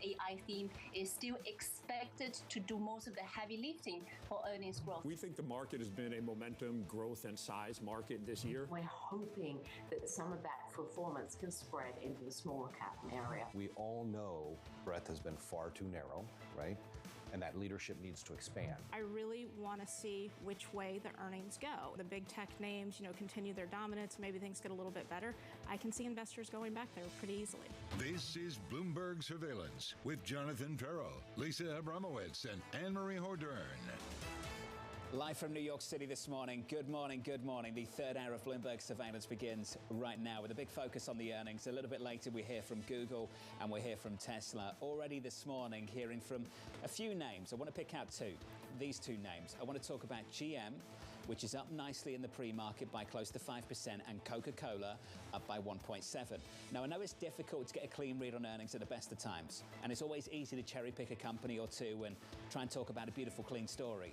AI theme is still expected to do most of the heavy lifting for earnings growth. We think the market has been a momentum, growth, and size market this year. We're hoping that some of that performance can spread into the smaller cap area. We all know breadth has been far too narrow, right? And that leadership needs to expand. I really want to see which way the earnings go. The big tech names, continue their dominance. Maybe things get a little bit better. I can see investors going back there pretty easily. This is Bloomberg Surveillance with Jonathan Ferro, Lisa Abramowitz, and Anne-Marie Hordern. Live from New York City this morning. Good morning, good morning. The third hour of Bloomberg Surveillance begins right now with a big focus on the earnings. A little bit later, we hear from Google and we hear from Tesla. Already this morning, hearing from a few names. I want to pick out these two names. I want to talk about GM, which is up nicely in the pre-market by close to 5%, and Coca-Cola up by 1.7. Now, I know it's difficult to get a clean read on earnings at the best of times, and it's always easy to cherry pick a company or two and try and talk about a beautiful, clean story.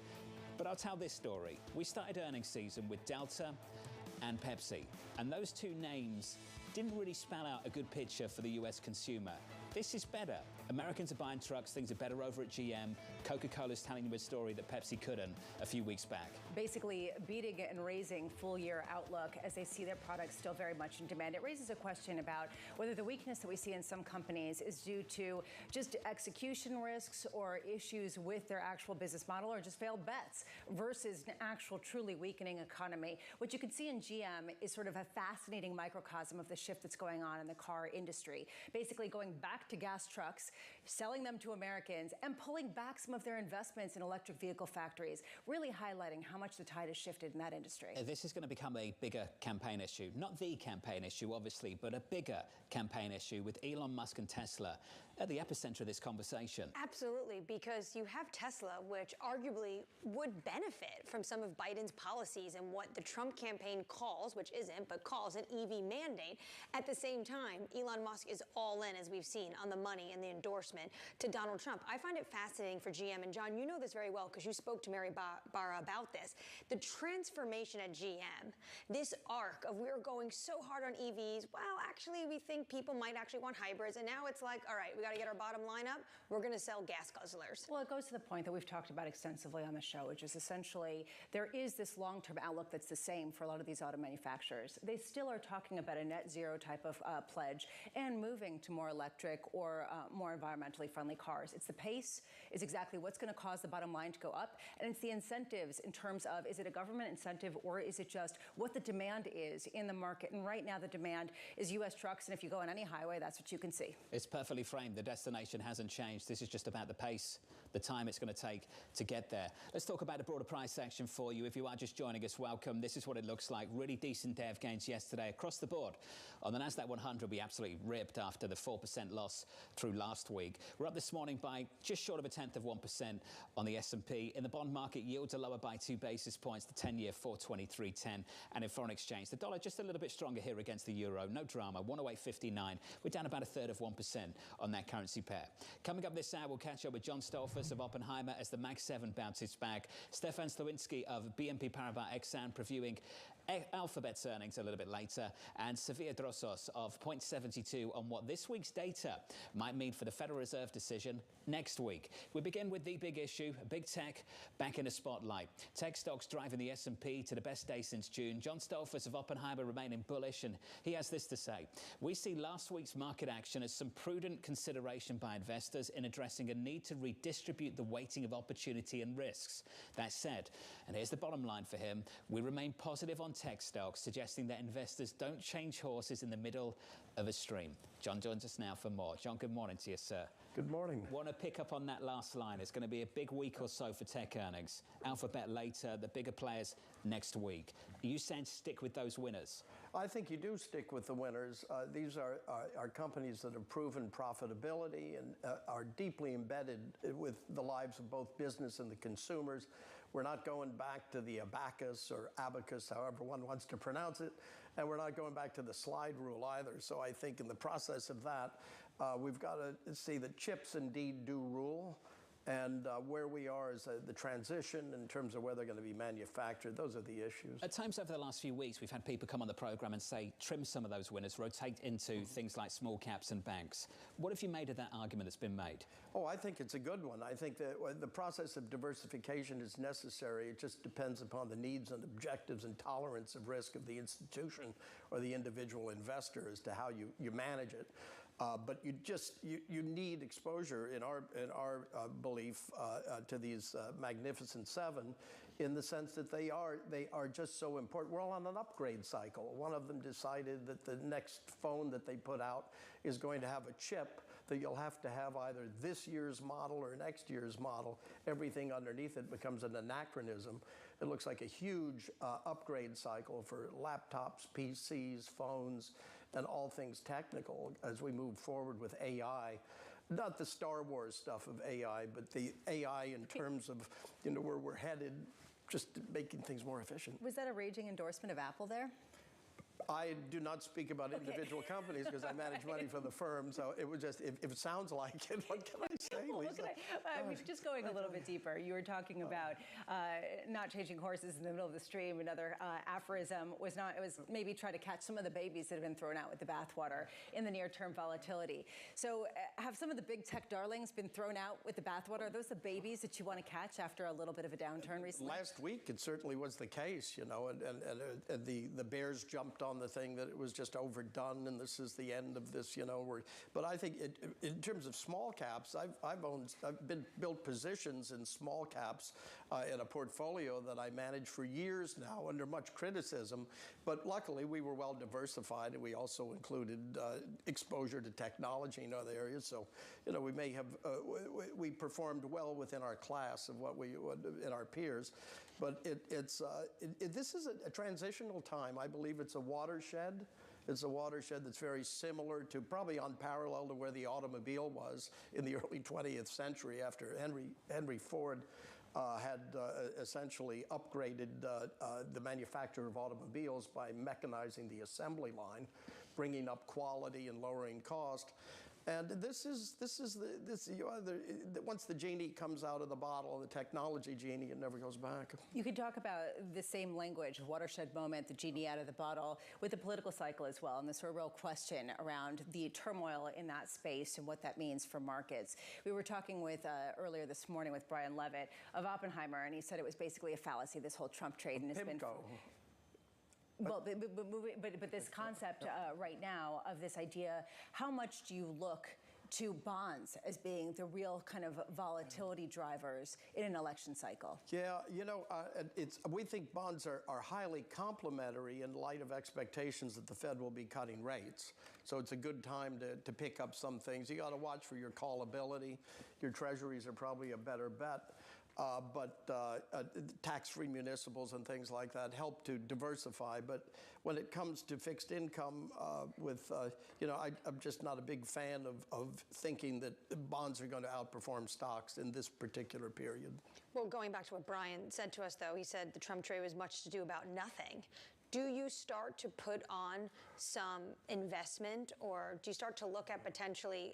But I'll tell this story. We started earnings season with Delta and Pepsi, and those two names didn't really spell out a good picture for the US consumer. This is better. Americans are buying trucks, things are better over at GM. Coca-Cola's telling you a story that Pepsi couldn't a few weeks back. Basically beating and raising full-year outlook as they see their products still very much in demand. It raises a question about whether the weakness that we see in some companies is due to just execution risks or issues with their actual business model or just failed bets versus an actual truly weakening economy. What you can see in GM is sort of a fascinating microcosm of the shift that's going on in the car industry. Basically going back back to gas trucks, selling them to Americans, and pulling back some of their investments in electric vehicle factories, really highlighting how much the tide has shifted in that industry. This is going to become a bigger campaign issue. Not the campaign issue, obviously, but a bigger campaign issue with Elon Musk and Tesla at the epicenter of this conversation. Absolutely, because you have Tesla, which arguably would benefit from some of Biden's policies and what the Trump campaign calls, which isn't, but calls an EV mandate. At the same time, Elon Musk is all in, as we've seen, on the money and the endorsement to Donald Trump. I find it fascinating for GM, and John, you know this very well because you spoke to Mary Barra about this. The transformation at GM, this arc of we're going so hard on EVs, well, actually, we think people might actually want hybrids, and now it's like, all right, we got to get our bottom line up. We're going to sell gas guzzlers. Well, it goes to the point that we've talked about extensively on the show, which is essentially there is this long-term outlook that's the same for a lot of these auto manufacturers. They still are talking about a net zero type of pledge and moving to more electric or more environmentally friendly cars. It's the pace, is exactly what's going to cause the bottom line to go up, and it's the incentives in terms of, is it a government incentive or is it just what the demand is in the market? And right now the demand is U.S. trucks, and if you go on any highway, that's what you can see. It's perfectly framed. The destination hasn't changed. This is just about the pace, the time it's going to take to get there. Let's talk about the broader price action for you. If you are just joining us, welcome. This is what it looks like. Really decent day of gains yesterday across the board. On the NASDAQ 100, we absolutely ripped after the 4% loss through last week. We're up this morning by just short of 0.1% on the S&P. In the bond market, yields are lower by 2 basis points, the 10-year 423.10. And in foreign exchange, the dollar just a little bit stronger here against the euro. No drama, 108.59. We're down about 1/3 on that currency pair. Coming up this hour, we'll catch up with John Stolfus of Oppenheimer as the Mag 7 bounces back. Stefan Slowinski of BNP Paribas Exane previewing Alphabet's earnings a little bit later, and Sevilla Drossos of Point72 on what this week's data might mean for the Federal Reserve decision next week. We begin with the big issue, big tech back in the spotlight. Tech stocks driving the S&P to the best day since June. John Stolfus of Oppenheimer remaining bullish, and he has this to say. We see last week's market action as some prudent consideration by investors in addressing a need to redistribute the weighting of opportunity and risks. That said, and here's the bottom line for him, we remain positive on tech stocks, suggesting that investors don't change horses in the middle of a stream. John joins us now for more. John, good morning to you, sir. Good morning. Want to pick up on that last line. It's going to be a big week or so for tech earnings. Alphabet later, the bigger players next week. Are you saying stick with those winners? I think you do stick with the winners. These are companies that have proven profitability and are deeply embedded with the lives of both business and the consumers. We're not going back to the abacus or abacus, however one wants to pronounce it, and we're not going back to the slide rule either. So I think in the process of that, we've got to see that chips indeed do rule. And where we are is the transition in terms of where they're going to be manufactured. Those are the issues. At times over the last few weeks, we've had people come on the program and say, trim some of those winners, rotate into things like small caps and banks. What have you made of that argument that's been made? Oh, I think it's a good one. I think that the process of diversification is necessary. It just depends upon the needs and objectives and tolerance of risk of the institution or the individual investor as to how you manage it. But you need exposure in our belief to these magnificent seven, in the sense that they are just so important. We're all on an upgrade cycle. One of them decided that the next phone that they put out is going to have a chip that you'll have to have either this year's model or next year's model. Everything underneath it becomes an anachronism. It looks like a huge upgrade cycle for laptops, PCs, phones, and all things technical as we move forward with AI. Not the Star Wars stuff of AI, but the AI in terms of where we're headed, just making things more efficient. Was that a raging endorsement of Apple there? I do not speak about individual companies because I manage money for the firm. So it was just, if it sounds like it, what can I say, Lisa? Just going a little bit deeper, you were talking about not changing horses in the middle of the stream. Another aphorism was maybe try to catch some of the babies that have been thrown out with the bathwater in the near-term volatility. So have some of the big tech darlings been thrown out with the bathwater? Are those the babies that you want to catch after a little bit of a downturn recently? Last week, it certainly was the case, and the bears jumped on the thing that it was just overdone and this is the end of this, but I think in terms of small caps, I've built positions in small caps in a portfolio that I managed for years now under much criticism, but luckily we were well diversified, and we also included exposure to technology in other areas. So, we may have we performed well within our class of what in our peers, but this is a transitional time. I believe it's a watershed. It's a watershed that's very similar to, probably on parallel to where the automobile was in the early 20th century after Henry Ford had essentially upgraded the manufacture of automobiles by mechanizing the assembly line, bringing up quality and lowering cost. And once the genie comes out of the bottle, the technology genie, it never goes back. You could talk about the same language, watershed moment, the genie out of the bottle, with the political cycle as well, and this real question around the turmoil in that space and what that means for markets. We were talking with earlier this morning with Brian Levitt of Oppenheimer, and he said it was basically a fallacy, this whole Trump trade, and it's been. Well, but this concept right now of this idea, how much do you look to bonds as being the real kind of volatility drivers in an election cycle? Yeah, we think bonds are highly complementary in light of expectations that the Fed will be cutting rates. So it's a good time to pick up some things. You got to watch for your callability. Your treasuries are probably a better bet. But tax-free municipals and things like that help to diversify. But when it comes to fixed income, I'm just not a big fan of thinking that bonds are going to outperform stocks in this particular period. Well, going back to what Brian said to us, though, he said the Trump trade was much to do about nothing. Do you start to put on some investment, or do you start to look at potentially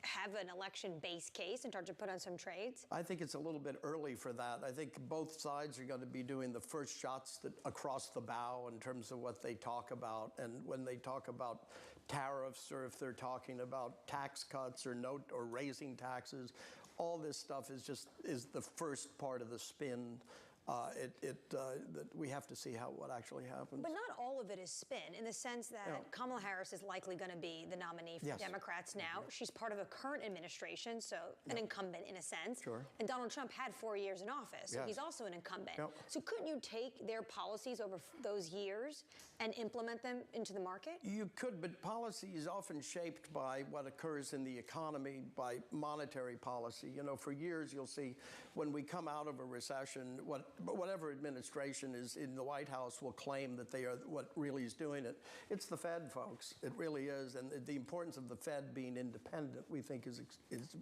have an election base case and start to put on some trades? I think it's a little bit early for that. I think both sides are going to be doing the first shots across the bow in terms of what they talk about. And when they talk about tariffs, or if they're talking about tax cuts or raising taxes, all this stuff is the first part of the spin. That we have to see what actually happens. But not all of it is spin, in the sense that Kamala Harris is likely going to be the nominee for Democrats now. She's part of a current administration, so an incumbent in a sense. Sure. And Donald Trump had 4 years in office, so he's also an incumbent. So couldn't you take their policies over those years and implement them into the market? You could, but policy is often shaped by what occurs in the economy, by monetary policy. For years you'll see when we come out of a recession, whatever administration is in the White House will claim that they are what really is doing it. It's the Fed, folks. It really is. And the importance of the Fed being independent, we think, is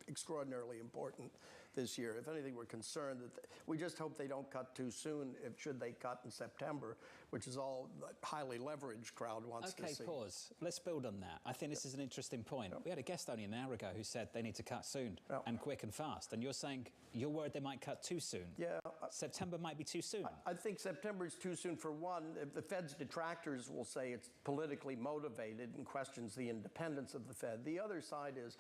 extraordinarily important this year. If anything, we're concerned that we just hope they don't cut too soon, should they cut in September, which is all the highly leveraged crowd wants to see. Okay, pause. Let's build on that. I think this is an interesting point. We had a guest only an hour ago who said they need to cut soon and quick and fast. And you're saying you're worried they might cut too soon. Yeah. September might be too soon. I think September is too soon for one. If the Fed's detractors will say it's politically motivated and questions the independence of the Fed. The other side is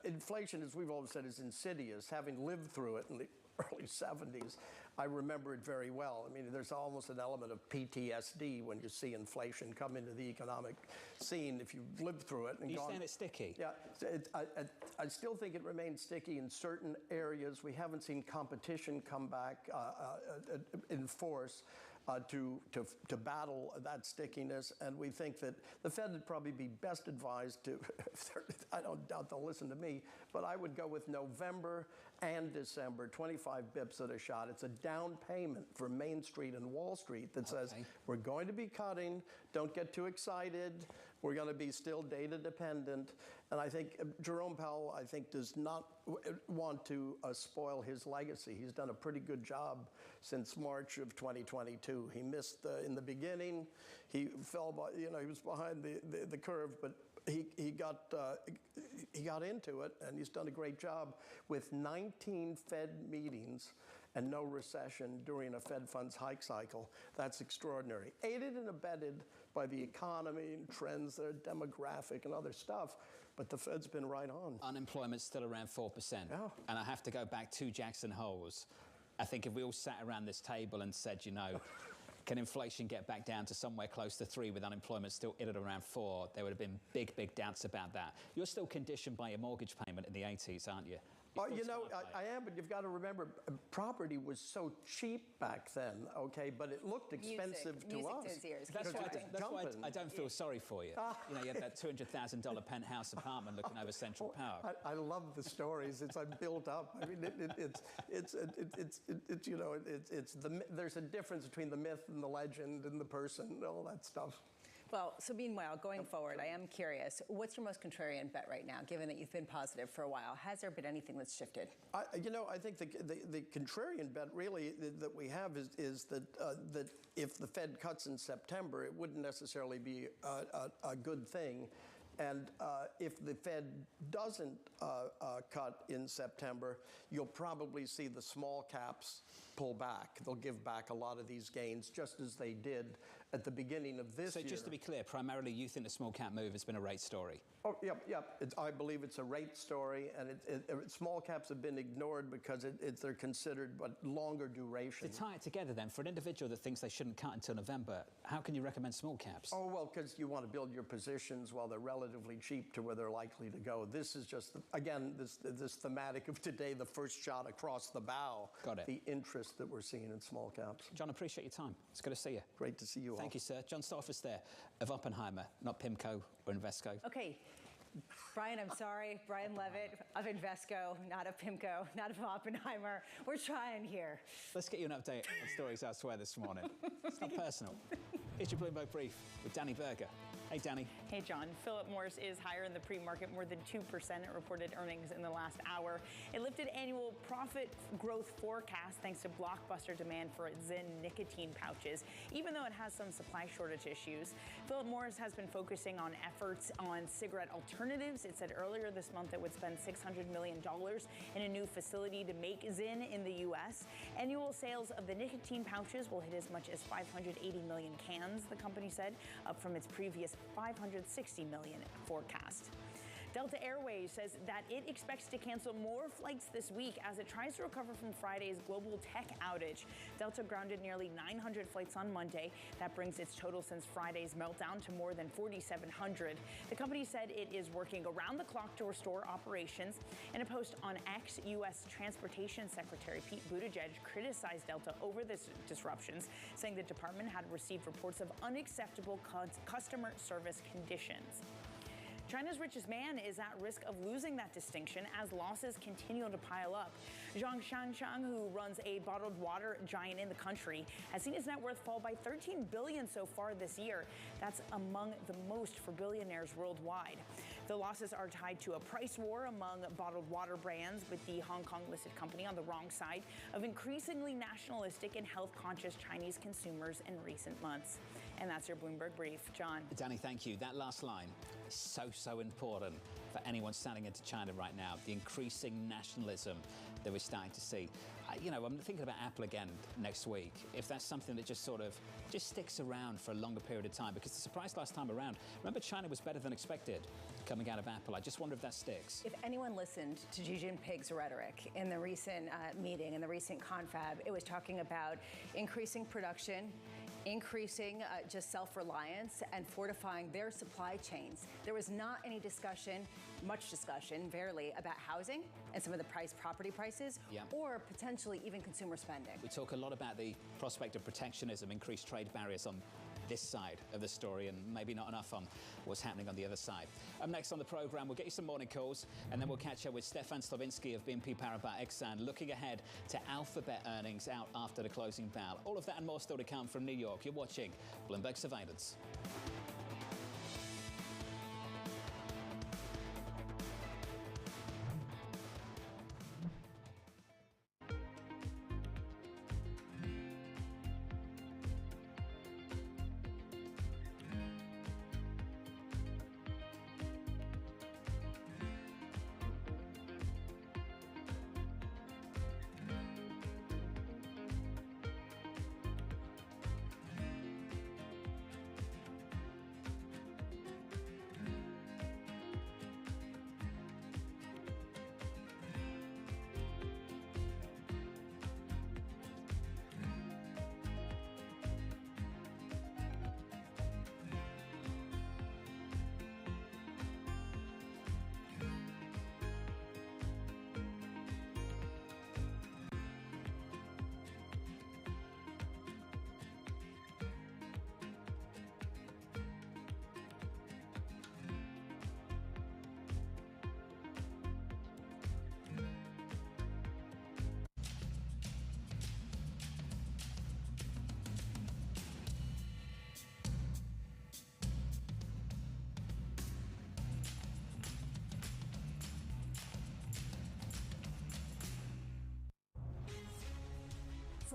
inflation, as we've always said, is insidious. Having lived through it in the early 70s, I remember it very well. I mean, there's almost an element of PTSD when you see inflation come into the economic scene if you've lived through it. And you saying it's sticky? Yeah, I still think it remains sticky in certain areas. We haven't seen competition come back in force to battle that stickiness, and we think that the Fed would probably be best advised to, I don't doubt they'll listen to me, but I would go with November and December, 25 bips at a shot. It's a down payment for Main Street and Wall Street that says, we're going to be cutting, don't get too excited, we're going to be still data dependent. And I think Jerome Powell, does not want to spoil his legacy. He's done a pretty good job since March of 2022. He missed in the beginning. He fell by, he was behind the curve, but he got into it, and he's done a great job with 19 Fed meetings and no recession during a Fed funds hike cycle. That's extraordinary. Aided and abetted by the economy and trends that are demographic and other stuff, but the Fed's been right on. Unemployment's still around 4%. Yeah. And I have to go back to Jackson Hole's. I think if we all sat around this table and said, Can inflation get back down to somewhere close to 3 with unemployment still in at around 4? There would have been big doubts about that. You're still conditioned by your mortgage payment in the 80s, aren't you? You know, I am, but you've got to remember, property was so cheap back then, okay, but it looked expensive to us. That's why I don't feel sorry for you. You know, you had that $200,000 penthouse apartment looking over Central Park. I love the stories. It's built up. I mean, you know, there's a difference between the myth and the legend and the person and all that stuff. Well, so meanwhile, going forward, I am curious, what's your most contrarian bet right now, given that you've been positive for a while? Has there been anything that's shifted? You know, I think the contrarian bet really that we have is that if the Fed cuts in September, it wouldn't necessarily be a good thing. And if the Fed doesn't cut in September, you'll probably see the small caps pull back. They'll give back a lot of these gains, just as they did at the beginning of this year. So just to be clear, primarily you think the small cap move has been a rate story? Oh, yep. I believe it's a rate story, and small caps have been ignored because they're considered but longer duration. To tie it together then, for an individual that thinks they shouldn't cut until November, how can you recommend small caps? Oh, well, because you want to build your positions while they're relatively cheap to where they're likely to go. This is just, again, this thematic of today, the first shot across the bow. Got it. The interest that we're seeing in small caps. John, appreciate your time. It's good to see you. Great to see you all. Thank you, sir. John Stoffers there of Oppenheimer, not PIMCO or Invesco. Okay. Brian, I'm sorry. Brian Levitt of Invesco, not of PIMCO, not of Oppenheimer. We're trying here. Let's get you an update on stories elsewhere this morning. It's not personal. Here's your Bloomberg Brief with Danny Berger. Hey, Danny. Hey, John. Philip Morris is higher in the pre-market, more than 2%. It reported earnings in the last hour. It lifted annual profit growth forecast thanks to blockbuster demand for its Zyn nicotine pouches, even though it has some supply shortage issues. Philip Morris has been focusing on efforts on cigarette alternatives. It said earlier this month it would spend $600 million in a new facility to make Zyn in the U.S. Annual sales of the nicotine pouches will hit as much as 580 million cans, the company said, up from its previous 560 million forecast. Delta Airways says that it expects to cancel more flights this week as it tries to recover from Friday's global tech outage. Delta grounded nearly 900 flights on Monday. That brings its total since Friday's meltdown to more than 4,700. The company said it is working around the clock to restore operations. In a post on X, U.S. Transportation Secretary Pete Buttigieg criticized Delta over the disruptions, saying the department had received reports of unacceptable customer service conditions. China's richest man is at risk of losing that distinction as losses continue to pile up. Zhang Shangshang, who runs a bottled water giant in the country, has seen his net worth fall by $13 billion so far this year. That's among the most for billionaires worldwide. The losses are tied to a price war among bottled water brands, with the Hong Kong-listed company on the wrong side of increasingly nationalistic and health-conscious Chinese consumers in recent months. And that's your Bloomberg Brief. John. Danny, thank you. That last line is so important for anyone standing into China right now. The increasing nationalism that we're starting to see. You know, I'm thinking about Apple again next week. If that's something that just sticks around for a longer period of time, because the surprise last time around, remember, China was better than expected coming out of Apple. I just wonder if that sticks. If anyone listened to Xi Jinping's rhetoric in the recent meeting, in the recent confab, it was talking about increasing production, increasing just self-reliance, and fortifying their supply chains. There was not any discussion, much discussion, barely, about housing and some of the property prices, or potentially even consumer spending. We talk a lot about the prospect of protectionism, increased trade barriers on this side of the story, and maybe not enough on what's happening on the other side. Up next on the program, we'll get you some morning calls, and then we'll catch up with Stefan Slavinsky of BNP Paribas Exane, looking ahead to Alphabet earnings out after the closing bell. All of that and more still to come from New York. You're watching Bloomberg Surveillance.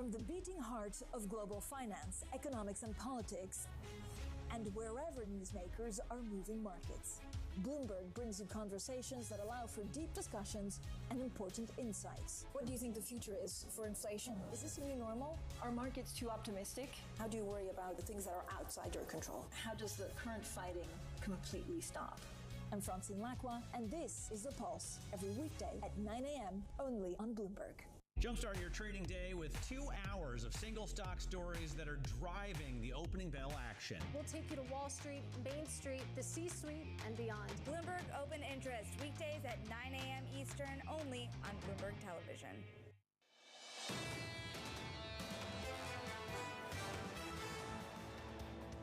From the beating heart of global finance, economics, and politics, and wherever newsmakers are moving markets, Bloomberg brings you conversations that allow for deep discussions and important insights. What do you think the future is for inflation? Is this a new normal? Are markets too optimistic? How do you worry about the things that are outside your control? How does the current fighting completely stop? I'm Francine Lacqua, and this is The Pulse, every weekday at 9 a.m. only on Bloomberg. Jumpstart your trading day with 2 hours of single stock stories that are driving the opening bell action. We'll take you to Wall Street, Main Street, the C-suite, and beyond. Bloomberg Open Interest, weekdays at 9 a.m. Eastern, only on Bloomberg Television.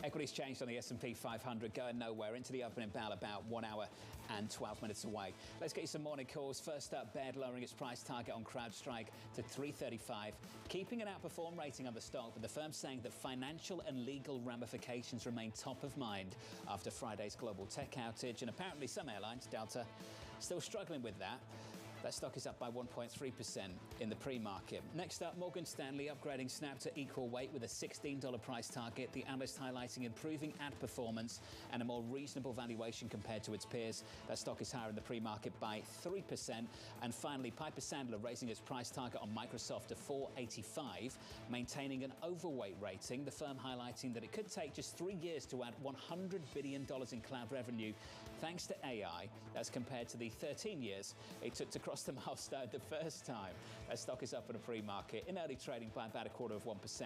Equities changed on the S&P 500, going nowhere into the opening bell about 1 hour and 12 minutes away. Let's get you some morning calls. First up, Baird lowering its price target on CrowdStrike to $335, keeping an outperform rating on the stock, but the firm saying that financial and legal ramifications remain top of mind after Friday's global tech outage, and apparently some airlines, Delta, still struggling with that. That stock is up by 1.3% in the pre-market. Next up, Morgan Stanley upgrading Snap to equal weight with a $16 price target. The analyst highlighting improving ad performance and a more reasonable valuation compared to its peers. That stock is higher in the pre-market by 3%. And finally, Piper Sandler raising its price target on Microsoft to $485, maintaining an overweight rating. The firm highlighting that it could take just 3 years to add $100 billion in cloud revenue thanks to AI. That's compared to the 13 years it took to cross the milestone the first time. That stock is up in a pre-market in early trading by about 0.25%.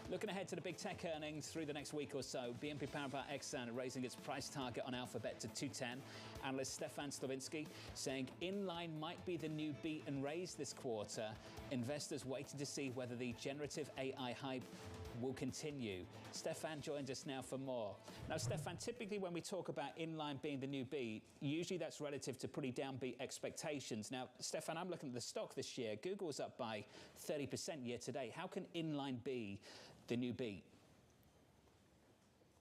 Looking ahead to the big tech earnings through the next week or so, BNP Paribas Exane raising its price target on Alphabet to $210. Analyst Stefan Slavinsky saying inline might be the new beat and raise this quarter. Investors waiting to see whether the generative AI hype will continue. Stefan joins us now for more. Now, Stefan, typically when we talk about inline being the new beat, usually that's relative to pretty downbeat expectations. Now, Stefan, I'm looking at the stock this year. Google's up by 30% year to date. How can inline be the new beat?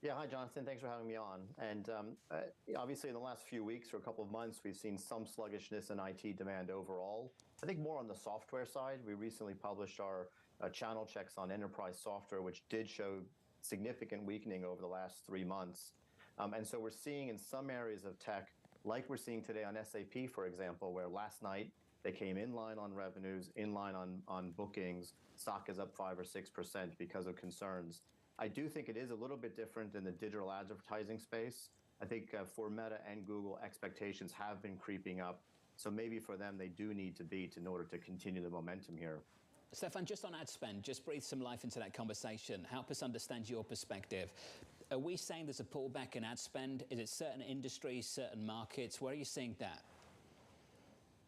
Yeah, hi, Jonathan. Thanks for having me on. And obviously, in the last few weeks or a couple of months, we've seen some sluggishness in IT demand overall. I think more on the software side. We recently published our channel checks on enterprise software, which did show significant weakening over the last 3 months. And so we're seeing in some areas of tech, like we're seeing today on SAP, for example, where last night they came in line on revenues, in line on bookings. Stock is up 5 or 6% because of concerns. I do think it is a little bit different in the digital advertising space. I think for Meta and Google, expectations have been creeping up. So maybe for them, they do need to beat in order to continue the momentum here. Stefan, just on ad spend, just breathe some life into that conversation. Help us understand your perspective. Are we saying there's a pullback in ad spend? Is it certain industries, certain markets? Where are you seeing that?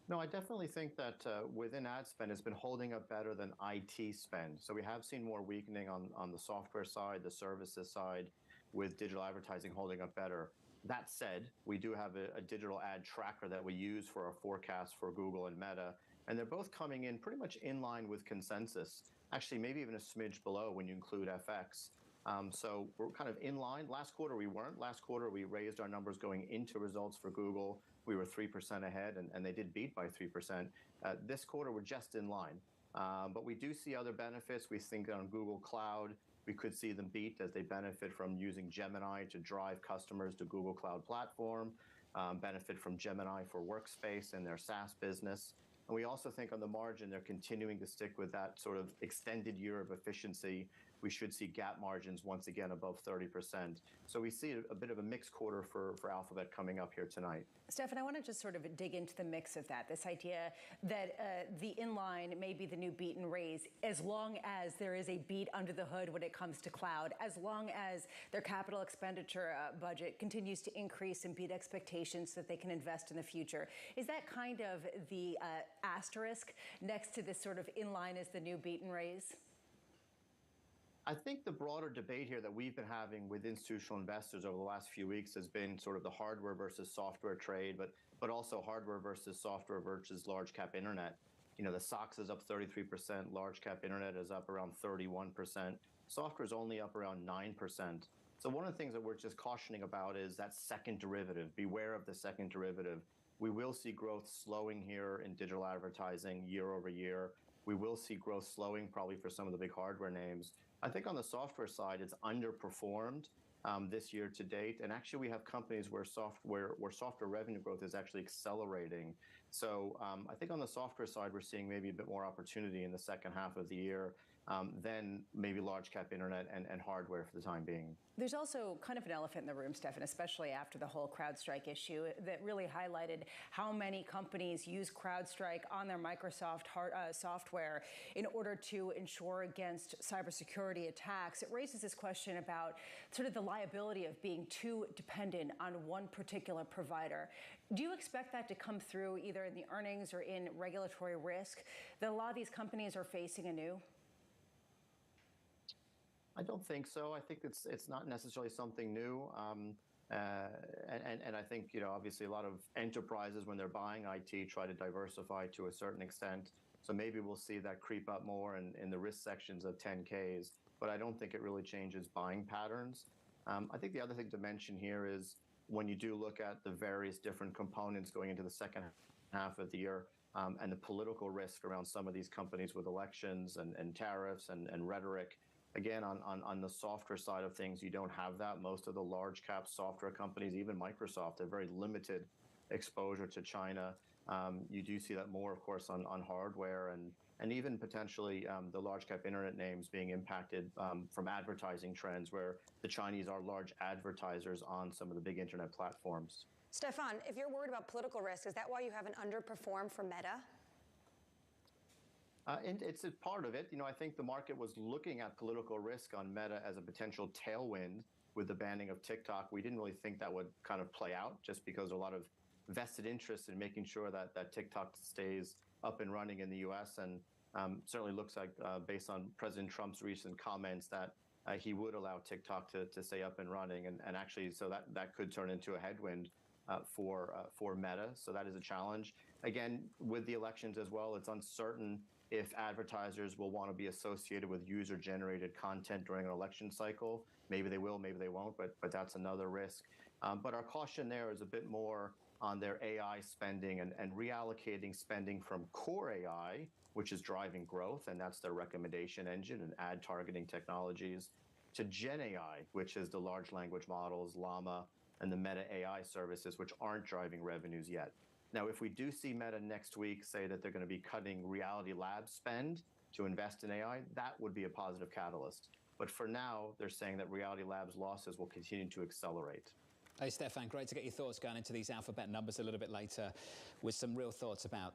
No, I definitely think that within ad spend, it's been holding up better than IT spend. So we have seen more weakening on the software side, the services side, with digital advertising holding up better. That said, we do have a digital ad tracker that we use for our forecast for Google and Meta, and they're both coming in pretty much in line with consensus, actually maybe even a smidge below when you include FX. So we're kind of in line. Last quarter, we weren't. Last quarter, we raised our numbers going into results for Google. We were 3% ahead, and they did beat by 3%. This quarter, we're just in line. But we do see other benefits. We think on Google Cloud, we could see them beat as they benefit from using Gemini to drive customers to Google Cloud Platform, benefit from Gemini for Workspace and their SaaS business. And we also think on the margin, they're continuing to stick with that sort of extended year of efficiency. We should see GAAP margins once again above 30%. So we see a bit of a mixed quarter for Alphabet coming up here tonight. Stefan, I want to just sort of dig into the mix of that, this idea that the inline may be the new beat and raise, as long as there is a beat under the hood when it comes to cloud, as long as their capital expenditure budget continues to increase and beat expectations so that they can invest in the future. Is that kind of the asterisk next to this sort of inline as the new beat and raise? I think the broader debate here that we've been having with institutional investors over the last few weeks has been sort of the hardware versus software trade, but also hardware versus software versus large cap internet. You know, the SOX is up 33%, large cap internet is up around 31%, software is only up around 9%. So one of the things that we're just cautioning about is that second derivative. Beware of the second derivative. We will see growth slowing here in digital advertising year over year. we will see growth slowing probably for some of the big hardware names. I think on the software side, it's underperformed this year to date. And actually, we have companies where software revenue growth is actually accelerating. So I think on the software side, we're seeing maybe a bit more opportunity in the second half of the year than maybe large cap internet and hardware for the time being. There's also kind of an elephant in the room, Stefan, especially after the whole CrowdStrike issue that really highlighted how many companies use CrowdStrike on their Microsoft software in order to ensure against cybersecurity attacks. It raises this question about sort of the liability of being too dependent on one particular provider. Do you expect that to come through either in the earnings or in regulatory risk that a lot of these companies are facing anew? I don't think so. I think it's not necessarily something new. And I think, obviously a lot of enterprises, when they're buying IT, try to diversify to a certain extent. So maybe we'll see that creep up more in the risk sections of 10Ks. But I don't think it really changes buying patterns. I think the other thing to mention here is when you do look at the various different components going into the second half of the year, and the political risk around some of these companies with elections and tariffs and rhetoric. Again, on the software side of things, you don't have that. Most of the large cap software companies, even Microsoft, have very limited exposure to China. You do see that more, of course, on hardware and even potentially the large cap internet names being impacted from advertising trends where the Chinese are large advertisers on some of the big internet platforms. Stefan, if you're worried about political risk, is that why you haven't underperformed for Meta? And it's a part of it. I think the market was looking at political risk on Meta as a potential tailwind with the banning of TikTok. We didn't really think that would kind of play out just because a lot of vested interest in making sure that TikTok stays up and running in the U.S. And certainly looks like, based on President Trump's recent comments, that he would allow TikTok to stay up and running. And actually, so that could turn into a headwind for Meta. So that is a challenge. Again, with the elections as well, it's uncertain if advertisers will want to be associated with user-generated content during an election cycle. Maybe they will, maybe they won't, but that's another risk. But our caution there is a bit more on their AI spending and reallocating spending from core AI, which is driving growth, and that's their recommendation engine and ad targeting technologies, to Gen AI, which is the large language models, Llama, and the Meta AI services, which aren't driving revenues yet. Now, if we do see Meta next week say that they're going to be cutting Reality Labs spend to invest in AI, that would be a positive catalyst. But for now, they're saying that Reality Labs losses will continue to accelerate. Hey, Stefan, great to get your thoughts going into these alphabet numbers a little bit later with some real thoughts about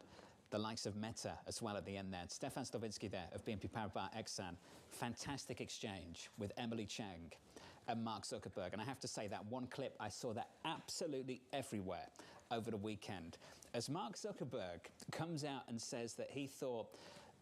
the likes of Meta as well at the end there. Stefan Slavinsky there of BNP Paribas Exane. Fantastic exchange with Emily Chang and Mark Zuckerberg. And I have to say that one clip, I saw that absolutely everywhere over the weekend, as Mark Zuckerberg comes out and says that he thought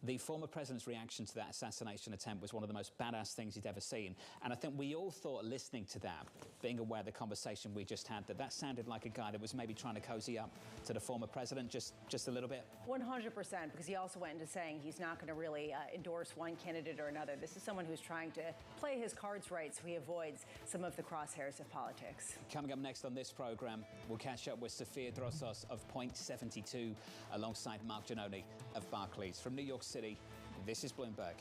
the former president's reaction to that assassination attempt was one of the most badass things he'd ever seen. And I think we all thought, listening to that, being aware of the conversation we just had, that sounded like a guy that was maybe trying to cozy up to the former president just a little bit. 100%, because he also went into saying he's not going to really endorse one candidate or another. This is someone who's trying to play his cards right so he avoids some of the crosshairs of politics. Coming up next on this program, we'll catch up with Sophia Drossos of Point72 alongside Mark Giannoni of Barclays. From New York City, this is Bloomberg.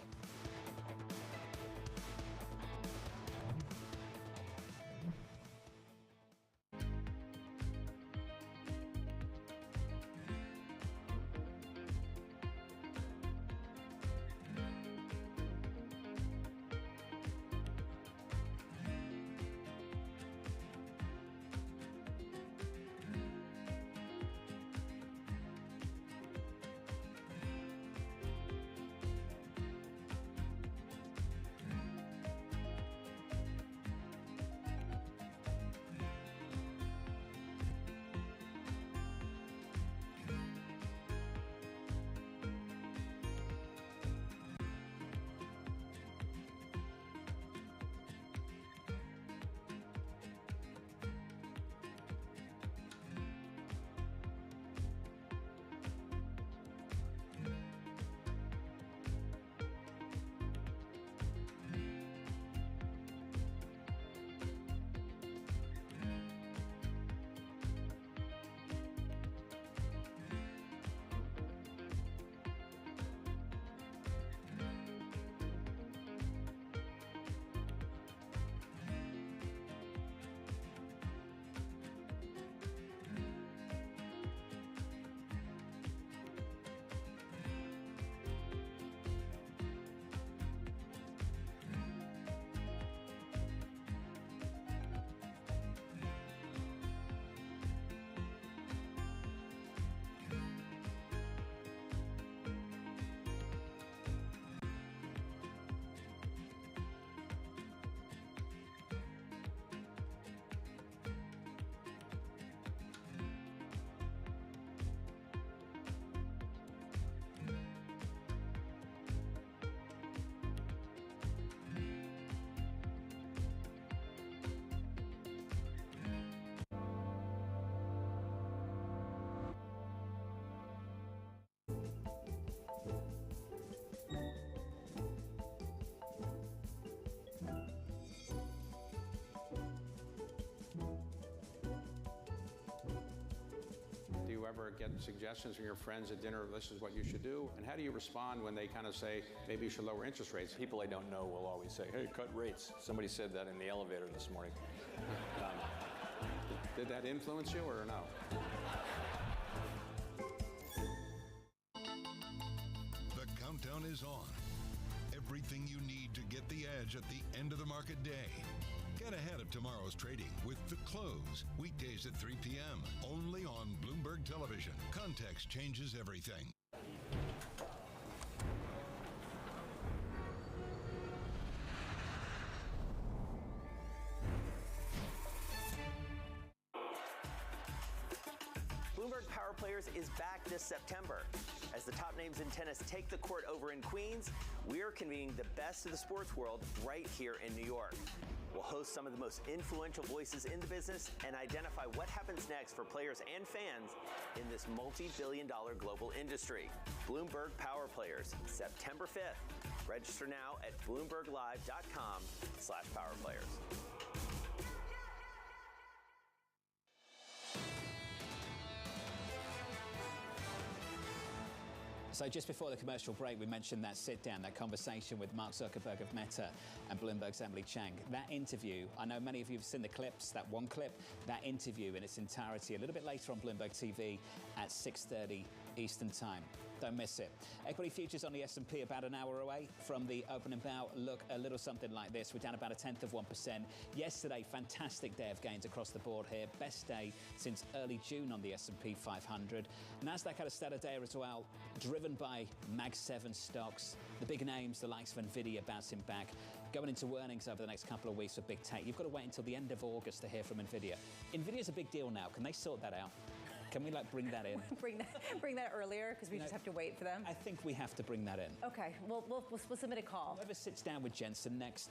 or get suggestions from your friends at dinner, this is what you should do? And how do you respond when they kind of say, maybe you should lower interest rates? People I don't know will always say, hey, cut rates. Somebody said that in the elevator this morning. Did that influence you or no? The countdown is on. Everything you need to get the edge at the end of the market day. Get ahead of tomorrow's trading with The Close, weekdays at 3 p.m. only on Bloomberg Television. Context changes everything. Bloomberg Power Players is back this September. As the top names in tennis take the court over in Queens, we're convening the best of the sports world right here in New York. We'll host some of the most influential voices in the business and identify what happens next for players and fans in this multi-billion-dollar global industry. Bloomberg Power Players, September 5th. Register now at BloombergLive.com/powerplayers. So just before the commercial break, we mentioned that sit-down, that conversation with Mark Zuckerberg of Meta and Bloomberg's Emily Chang. That interview, I know many of you have seen the clips, that one clip, that interview in its entirety a little bit later on Bloomberg TV at 6:30 Eastern Time. Don't miss it. Equity futures on the S&P about an hour away from the opening bell look a little something like this. We're down about 1/10%. Yesterday, fantastic day of gains across the board here. Best day since early June on the S&P 500. NASDAQ had a stellar day as well, driven by Mag 7 stocks. The big names, the likes of NVIDIA bouncing back. Going into earnings over the next couple of weeks for big tech. You've got to wait until the end of August to hear from NVIDIA. NVIDIA's a big deal now. Can they sort that out? Can we bring that in? bring that earlier because we just have to wait for them? I think we have to bring that in. Okay, we'll submit a call. Whoever sits down with Jensen next,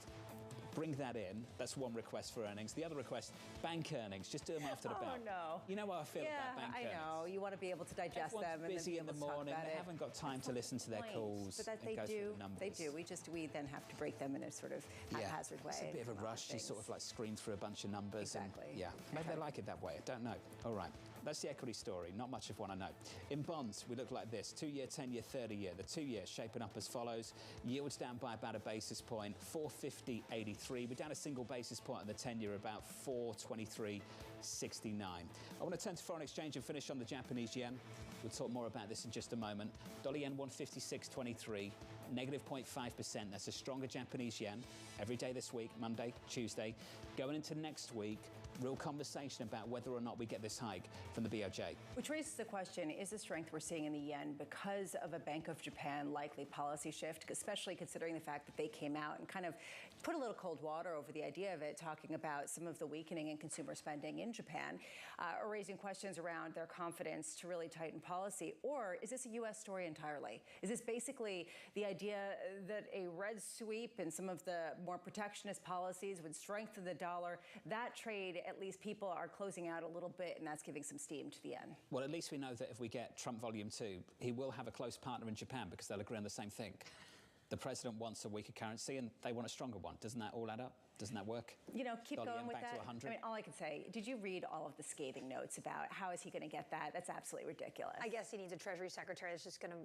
bring that in. That's one request for earnings. The other request, bank earnings. Just do them after the bell. Oh, no. You know how I feel about bank earnings. Yeah, I know. You want to be able to digest Everyone's them. busy and in the morning. They haven't got time to listen to their calls. But that and go through the numbers. They do. We then have to break them in a sort of haphazard way. It's a bit of a rush. You sort of like scream through a bunch of numbers. Exactly. And, maybe they like it that way. I don't know. All right. That's the equity story. Not much of one I know. In bonds, we look like this. 2-year, 10-year, 30-year. The 2-year shaping up as follows. Yields down by about a basis point, 450.83. We're down a single basis point on the 10-year, about 423.69. I want to turn to foreign exchange and finish on the Japanese yen. We'll talk more about this in just a moment. Dollar yen 156.23, negative 0.5%. That's a stronger Japanese yen every day this week, Monday, Tuesday. Going into next week, real conversation about whether or not we get this hike from the BOJ. Which raises the question, is the strength we're seeing in the yen because of a Bank of Japan likely policy shift, especially considering the fact that they came out and kind of put a little cold water over the idea of it, talking about some of the weakening in consumer spending in Japan, or raising questions around their confidence to really tighten policy? Or is this a U.S. story entirely? Is this basically the idea that a red sweep and some of the more protectionist policies would strengthen the dollar? That trade, at least people are closing out a little bit, and that's giving some steam to the yen. Well, at least we know that if we get Trump Volume 2, he will have a close partner in Japan because they'll agree on the same thing. The president wants a weaker currency and they want a stronger one. Doesn't that all add up? Doesn't that work? You know, keep Dollar going yen with back that. To 100? I mean, all I can say, did you read all of the scathing notes about how is he going to get that? That's absolutely ridiculous. I guess he needs a Treasury secretary that's just going to,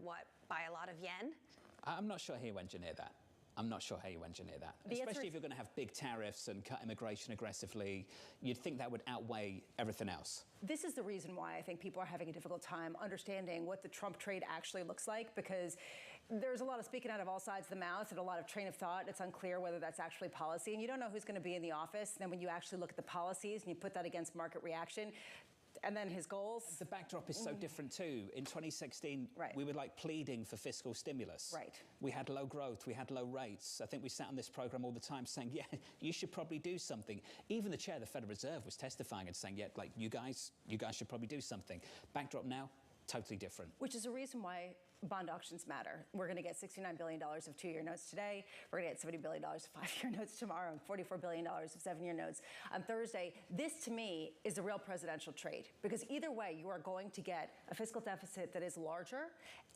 buy a lot of yen? I'm not sure he'll engineer that. I'm not sure how you engineer that. Especially if you're going to have big tariffs and cut immigration aggressively. You'd think that would outweigh everything else. This is the reason why I think people are having a difficult time understanding what the Trump trade actually looks like, because there's a lot of speaking out of all sides of the mouth and a lot of train of thought. It's unclear whether that's actually policy. And you don't know who's going to be in the office. And then when you actually look at the policies and you put that against market reaction, and then his goals. The backdrop is so different too. In 2016, we were like pleading for fiscal stimulus. Right. We had low growth, we had low rates. I think we sat on this program all the time saying, yeah, you should probably do something. Even the chair of the Federal Reserve was testifying and saying, yeah, like you guys should probably do something. Backdrop now, totally different. Which is a reason why bond auctions matter. We're going to get $69 billion of 2-year notes today. We're going to get $70 billion of 5-year notes tomorrow and $44 billion of 7-year notes on Thursday. This, to me, is a real presidential trade, because either way, you are going to get a fiscal deficit that is larger.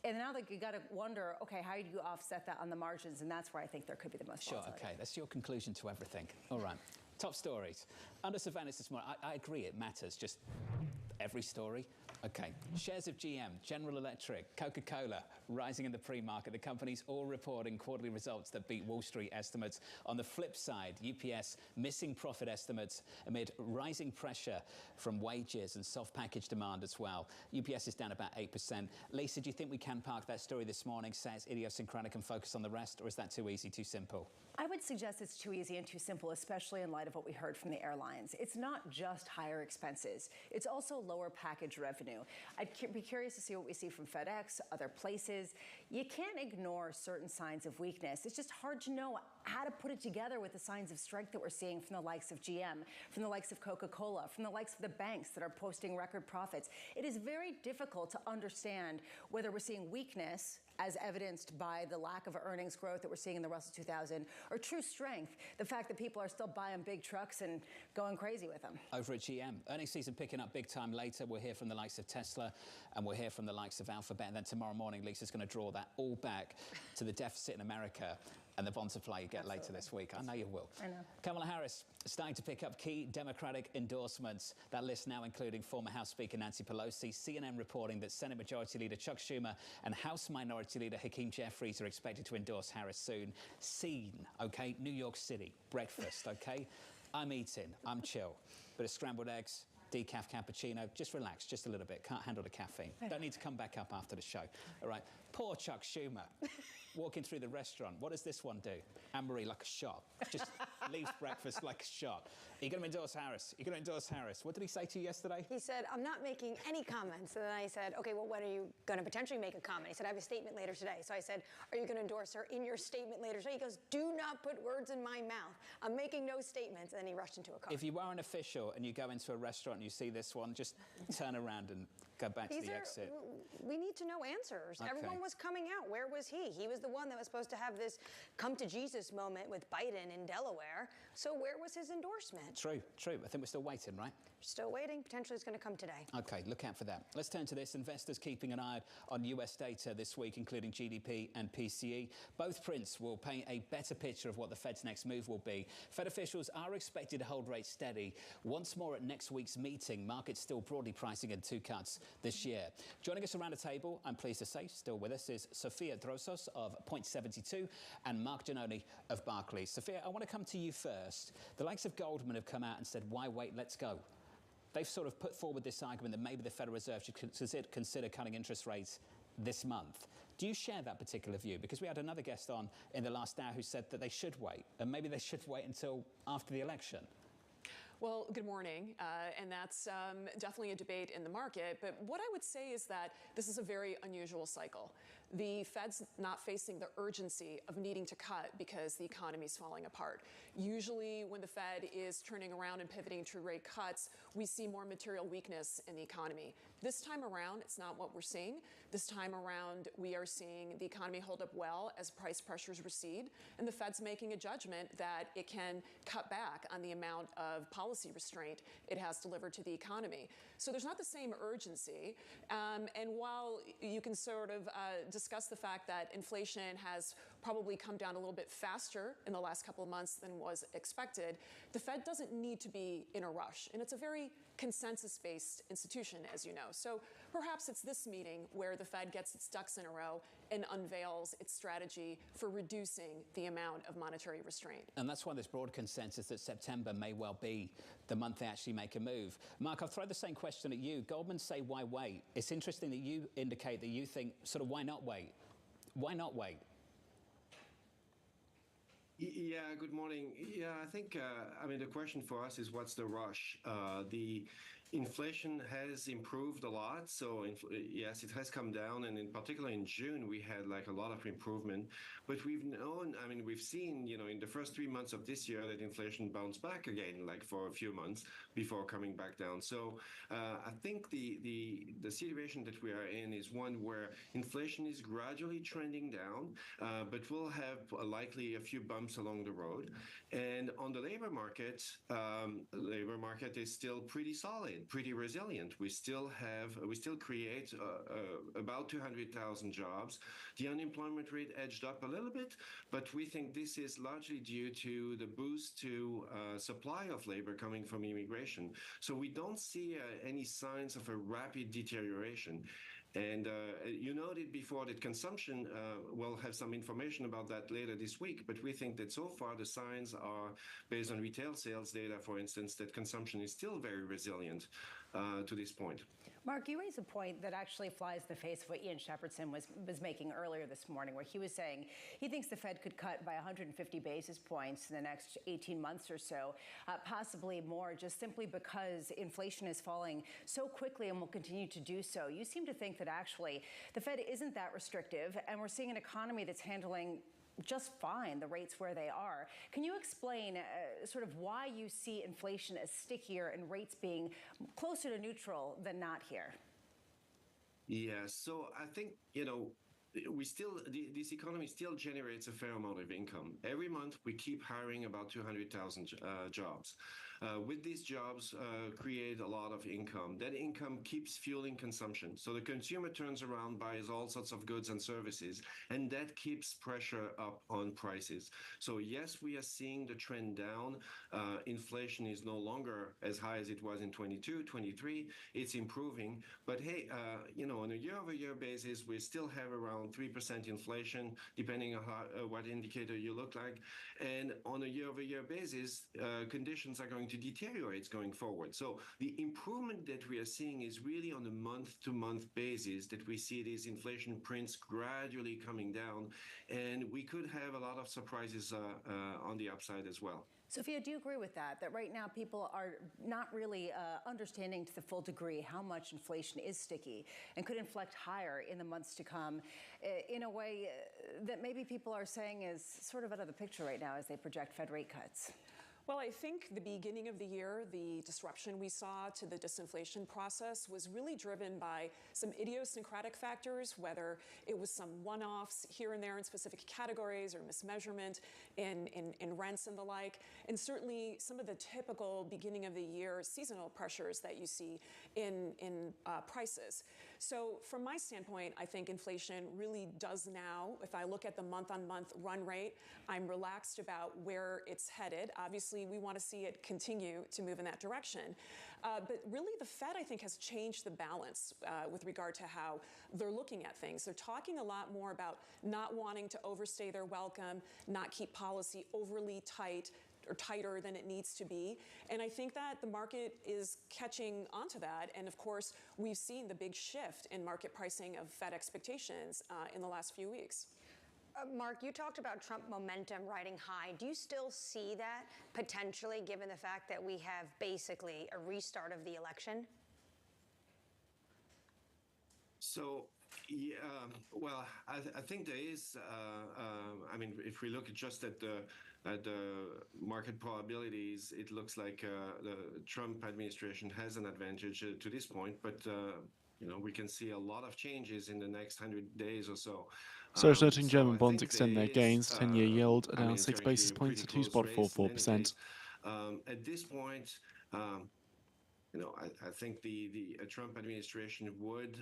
And now that you got to wonder, okay, how do you offset that on the margins? And that's where I think there could be the most volatility. Okay, that's your conclusion to everything. All right. Top stories. Under surveillance this morning, I agree it matters, just every story. Okay, shares of GM, General Electric, Coca-Cola rising in the pre-market. The companies all reporting quarterly results that beat Wall Street estimates. On the flip side, UPS missing profit estimates amid rising pressure from wages and soft package demand as well. UPS is down about 8%. Lisa, do you think we can park that story this morning, say it's idiosyncratic and focus on the rest, or is that too easy, too simple? I would suggest it's too easy and too simple, especially in light of what we heard from the airlines. It's not just higher expenses. It's also lower package revenue. I'd be curious to see what we see from FedEx, other places. You can't ignore certain signs of weakness. It's just hard to know how to put it together with the signs of strength that we're seeing from the likes of GM, from the likes of Coca-Cola, from the likes of the banks that are posting record profits. It is very difficult to understand whether we're seeing weakness, as evidenced by the lack of earnings growth that we're seeing in the Russell 2000, or true strength, the fact that people are still buying big trucks and going crazy with them. Over at GM, earnings season picking up big time later. We'll hear from the likes of Tesla and we'll hear from the likes of Alphabet. And then tomorrow morning, Lisa's going to draw that all back to the deficit in America and the bond supply you get later this week. I know you will. I know. Kamala Harris starting to pick up key Democratic endorsements. That list now including former House Speaker Nancy Pelosi. CNN reporting that Senate Majority Leader Chuck Schumer and House Minority Leader Hakeem Jeffries are expected to endorse Harris soon. Scene, okay? New York City, breakfast, okay? I'm eating, I'm chill. Bit of scrambled eggs, decaf cappuccino, just relax, just a little bit. Can't handle the caffeine. Don't need to come back up after the show. All right, poor Chuck Schumer. Walking through the restaurant, what does this one do? Anne-Marie, like a shot. Just leaves breakfast like a shot. Are you going to endorse Harris? You're going to endorse Harris. What did he say to you yesterday? He said, I'm not making any comments. And then I said, okay, well, when are you going to potentially make a comment? He said, I have a statement later today. So I said, are you going to endorse her in your statement later today? He goes, do not put words in my mouth. I'm making no statements. And then he rushed into a car. If you are an official and you go into a restaurant and you see this one, just turn around and go back to the exit. We need to know answers. Okay. Everyone was coming out. Where was he? He was the one that was supposed to have this come to Jesus moment with Biden in Delaware. So where was his endorsement? True, true. I think we're still waiting, right? Still waiting. Potentially it's going to come today. Okay, look out for that. Let's turn to this. Investors keeping an eye on US data this week, including GDP and PCE. Both prints will paint a better picture of what the Fed's next move will be. Fed officials are expected to hold rates steady once more at next week's meeting. Markets still broadly pricing in 2 cuts this year. Joining us around the table, I'm pleased to say, still with us, is Sophia Drosos of Point72 and Mark Giannoni of Barclays. Sophia, I want to come to you first. The likes of Goldman have come out and said, why wait, let's go. They've sort of put forward this argument that maybe the Federal Reserve should consider cutting interest rates this month. Do you share that particular view? Because we had another guest on in the last hour who said that they should wait, and maybe they should wait until after the election. Well, good morning, and that's definitely a debate in the market, but what I would say is that this is a very unusual cycle. The Fed's not facing the urgency of needing to cut because the economy is falling apart. Usually when the Fed is turning around and pivoting to rate cuts, we see more material weakness in the economy. This time around, it's not what we're seeing. This time around, we are seeing the economy hold up well as price pressures recede, and the Fed's making a judgment that it can cut back on the amount of policy restraint it has delivered to the economy. So there's not the same urgency, and while you can sort of discuss the fact that inflation has probably come down a little bit faster in the last couple of months than was expected, the Fed doesn't need to be in a rush, and it's a very consensus-based institution, as you know. So perhaps it's this meeting where the Fed gets its ducks in a row and unveils its strategy for reducing the amount of monetary restraint. And that's why there's broad consensus that September may well be the month they actually make a move. Mark, I'll throw the same question at you. Goldman say, why wait? It's interesting that you indicate that you think, sort of, why not wait? Why not wait? Yeah, good morning. Yeah, I think, I mean, the question for us is what's the rush? The inflation has improved a lot. So yes, it has come down. And in particular in June, we had like a lot of improvement. But we've known, I mean, we've seen, you know, in the first 3 months of this year that inflation bounced back again, like for a few months before coming back down. So I think the situation that we are in is one where inflation is gradually trending down, but we'll have likely a few bumps along the road. And on the labor market is still pretty solid. solid, pretty resilient. We still create about 200,000 jobs. The unemployment rate edged up a little bit, but we think this is largely due to the boost to supply of labor coming from immigration. So we don't see any signs of a rapid deterioration. And you noted before that consumption, we'll have some information about that later this week, but we think that so far the signs are, based on retail sales data, for instance, that consumption is still very resilient to this point. Mark, you raise a point that actually flies in the face of what Ian Shepherdson was making earlier this morning, where he was saying he thinks the Fed could cut by 150 basis points in the next 18 months or so, possibly more, just simply because inflation is falling so quickly and will continue to do so. You seem to think that actually the Fed isn't that restrictive, and we're seeing an economy that's handling just fine, the rates where they are. Can you explain sort of why you see inflation as stickier and rates being closer to neutral than not here? Yeah, so I think, this economy still generates a fair amount of income. Every month, we keep hiring about 200,000 jobs. With these jobs, create a lot of income. That income keeps fueling consumption. So the consumer turns around, buys all sorts of goods and services, and that keeps pressure up on prices. So yes, we are seeing the trend down. Inflation is no longer as high as it was in 22, 23. It's improving. But hey, on a year-over-year basis, we still have around 3% inflation, depending on what indicator you look like. And on a year-over-year basis, conditions are going to deteriorate going forward. So the improvement that we are seeing is really on a month-to-month basis, that we see these inflation prints gradually coming down, and we could have a lot of surprises on the upside as well. Sophia, do you agree with that right now people are not really understanding to the full degree how much inflation is sticky and could inflect higher in the months to come in a way that maybe people are saying is sort of out of the picture right now as they project Fed rate cuts? Well, I think the beginning of the year, the disruption we saw to the disinflation process was really driven by some idiosyncratic factors, whether it was some one-offs here and there in specific categories or mismeasurement in rents and the like, and certainly some of the typical beginning of the year seasonal pressures that you see in prices. So from my standpoint, I think inflation really does now, if I look at the month-on-month run rate, I'm relaxed about where it's headed. Obviously, we want to see it continue to move in that direction. But really, the Fed, I think, has changed the balance with regard to how they're looking at things. They're talking a lot more about not wanting to overstay their welcome, not keep policy overly tight or tighter than it needs to be. And I think that the market is catching onto that. And of course, we've seen the big shift in market pricing of Fed expectations in the last few weeks. Mark, you talked about Trump momentum riding high. Do you still see that potentially, given the fact that we have basically a restart of the election? So, yeah, well, I think there is, if we look just at the market probabilities, it looks like the Trump administration has an advantage to this point, but we can see a lot of changes in the next 100 days or so. So it's noting German bonds extend their gains, 10-year yield down 6 basis points to 2.44%. At this point, I think the Trump administration would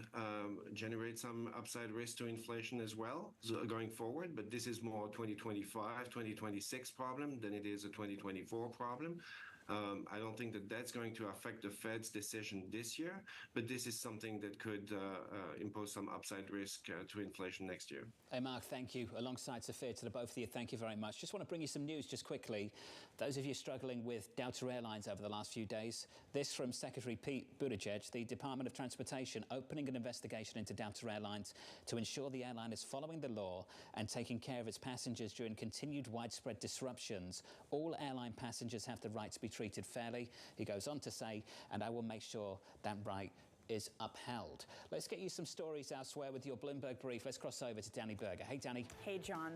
generate some upside risk to inflation as well going forward, but this is more 2025, 2026 problem than it is a 2024 problem. I don't think that that's going to affect the Fed's decision this year, but this is something that could impose some upside risk to inflation next year. Hey, Mark, thank you. Alongside Sophia, to the both of you, thank you very much. Just want to bring you some news just quickly. Those of you struggling with Delta Airlines over the last few days, this from Secretary Pete Buttigieg, the Department of Transportation opening an investigation into Delta Airlines to ensure the airline is following the law and taking care of its passengers during continued widespread disruptions. All airline passengers have the right to be treated fairly. He goes on to say, and I will make sure that right is upheld. Let's get you some stories elsewhere with your Bloomberg brief. Let's cross over to Danny Berger. Hey, Danny. Hey, John.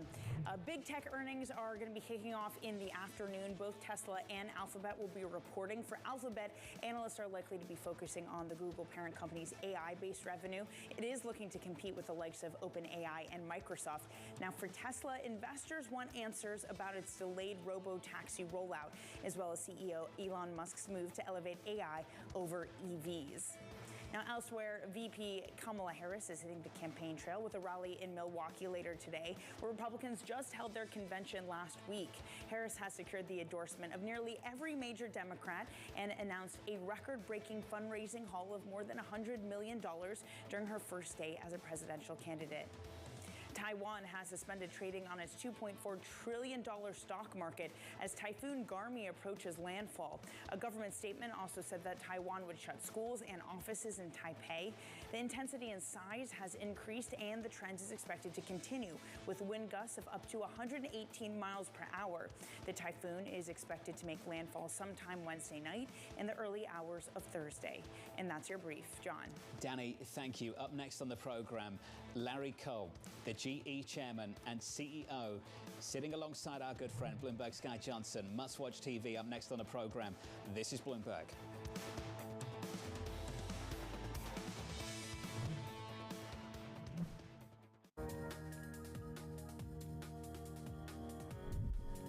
Big tech earnings are going to be kicking off in the afternoon. Both Tesla and Alphabet will be reporting. For Alphabet, analysts are likely to be focusing on the Google parent company's AI-based revenue. It is looking to compete with the likes of OpenAI and Microsoft. Now, for Tesla, investors want answers about its delayed robo-taxi rollout, as well as CEO Elon Musk's move to elevate AI over EVs. Now, elsewhere, VP Kamala Harris is hitting the campaign trail with a rally in Milwaukee later today, where Republicans just held their convention last week. Harris has secured the endorsement of nearly every major Democrat and announced a record-breaking fundraising haul of more than $100 million during her first day as a presidential candidate. Taiwan has suspended trading on its $2.4 trillion stock market as Typhoon Garmi approaches landfall. A government statement also said that Taiwan would shut schools and offices in Taipei. The intensity and size has increased, and the trend is expected to continue, with wind gusts of up to 118 miles per hour. The typhoon is expected to make landfall sometime Wednesday night and the early hours of Thursday. And that's your brief, John. Danny, thank you. Up next on the program, Larry Culp, the GE chairman and CEO, sitting alongside our good friend Bloomberg's Guy Johnson. Must-watch TV up next on the program. This is Bloomberg.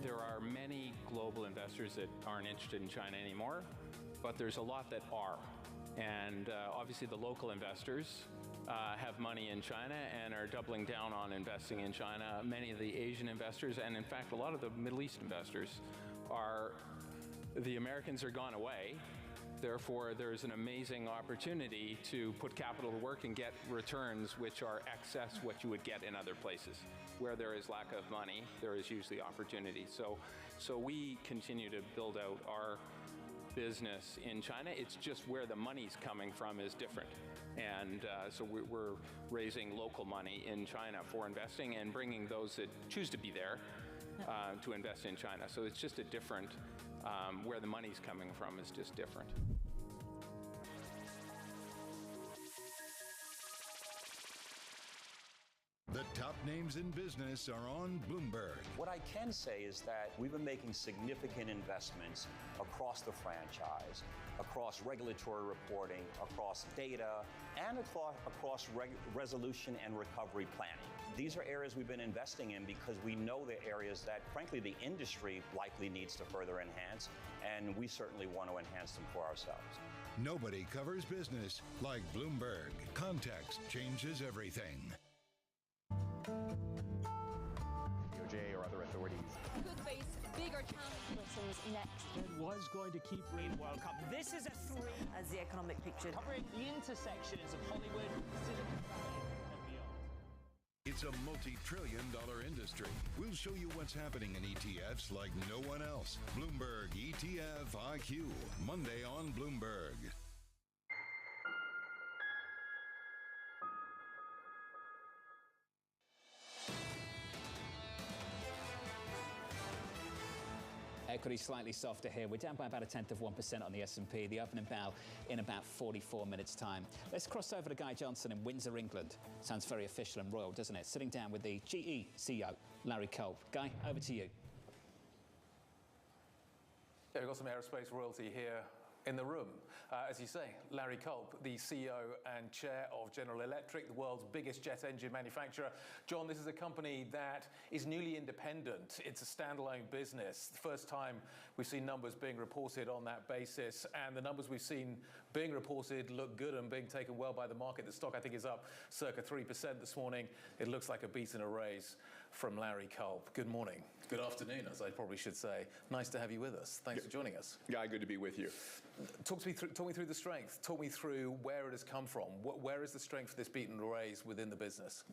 There are many global investors that aren't interested in China anymore, but there's a lot that are. And obviously the local investors have money in China and are doubling down on investing in China. Many of the Asian investors, and in fact a lot of the Middle East investors, the Americans are gone away. Therefore, there's an amazing opportunity to put capital to work and get returns which are excess what you would get in other places. Where there is lack of money, there is usually opportunity. So we continue to build out our business in China. It's just where the money's coming from is different. And so we're raising local money in China for investing and bringing those that choose to be there to invest in China. So it's just a different, where the money's coming from is just different. The top names in business are on Bloomberg. What I can say is that we've been making significant investments across the franchise, across regulatory reporting, across data, and across resolution and recovery planning. These are areas we've been investing in because we know they're areas that, frankly, the industry likely needs to further enhance, and we certainly want to enhance them for ourselves. Nobody covers business like Bloomberg. Context changes everything. DOJ or other authorities could face bigger challenges next. It was going to keep rain World Cup. This is a three as the economic picture. Covering the intersections of Hollywood, Silicon Valley, and beyond. It's a multi-trillion-dollar industry. We'll show you what's happening in ETFs like no one else. Bloomberg ETF IQ, Monday on Bloomberg. Equity slightly softer here. We're down by about 0.1% on the S&P. The opening bell in about 44 minutes' time. Let's cross over to Guy Johnson in Windsor, England. Sounds very official and royal, doesn't it? Sitting down with the GE CEO, Larry Culp. Guy, over to you. Yeah, we've got some aerospace royalty here in the room. As you say, Larry Culp, the CEO and chair of General Electric, the world's biggest jet engine manufacturer. John, this is a company that is newly independent. It's a standalone business. The first time we've seen numbers being reported on that basis, and the numbers we've seen being reported look good and being taken well by the market. The stock, I think, is up circa 3% this morning. It looks like a beat and a raise from Larry Culp. Good morning. Good afternoon, as I probably should say. Nice to have you with us. Thanks for joining us. Guy, good to be with you. Talk me through the strength. Talk me through where it has come from. Where is the strength for this beat and raise within the business?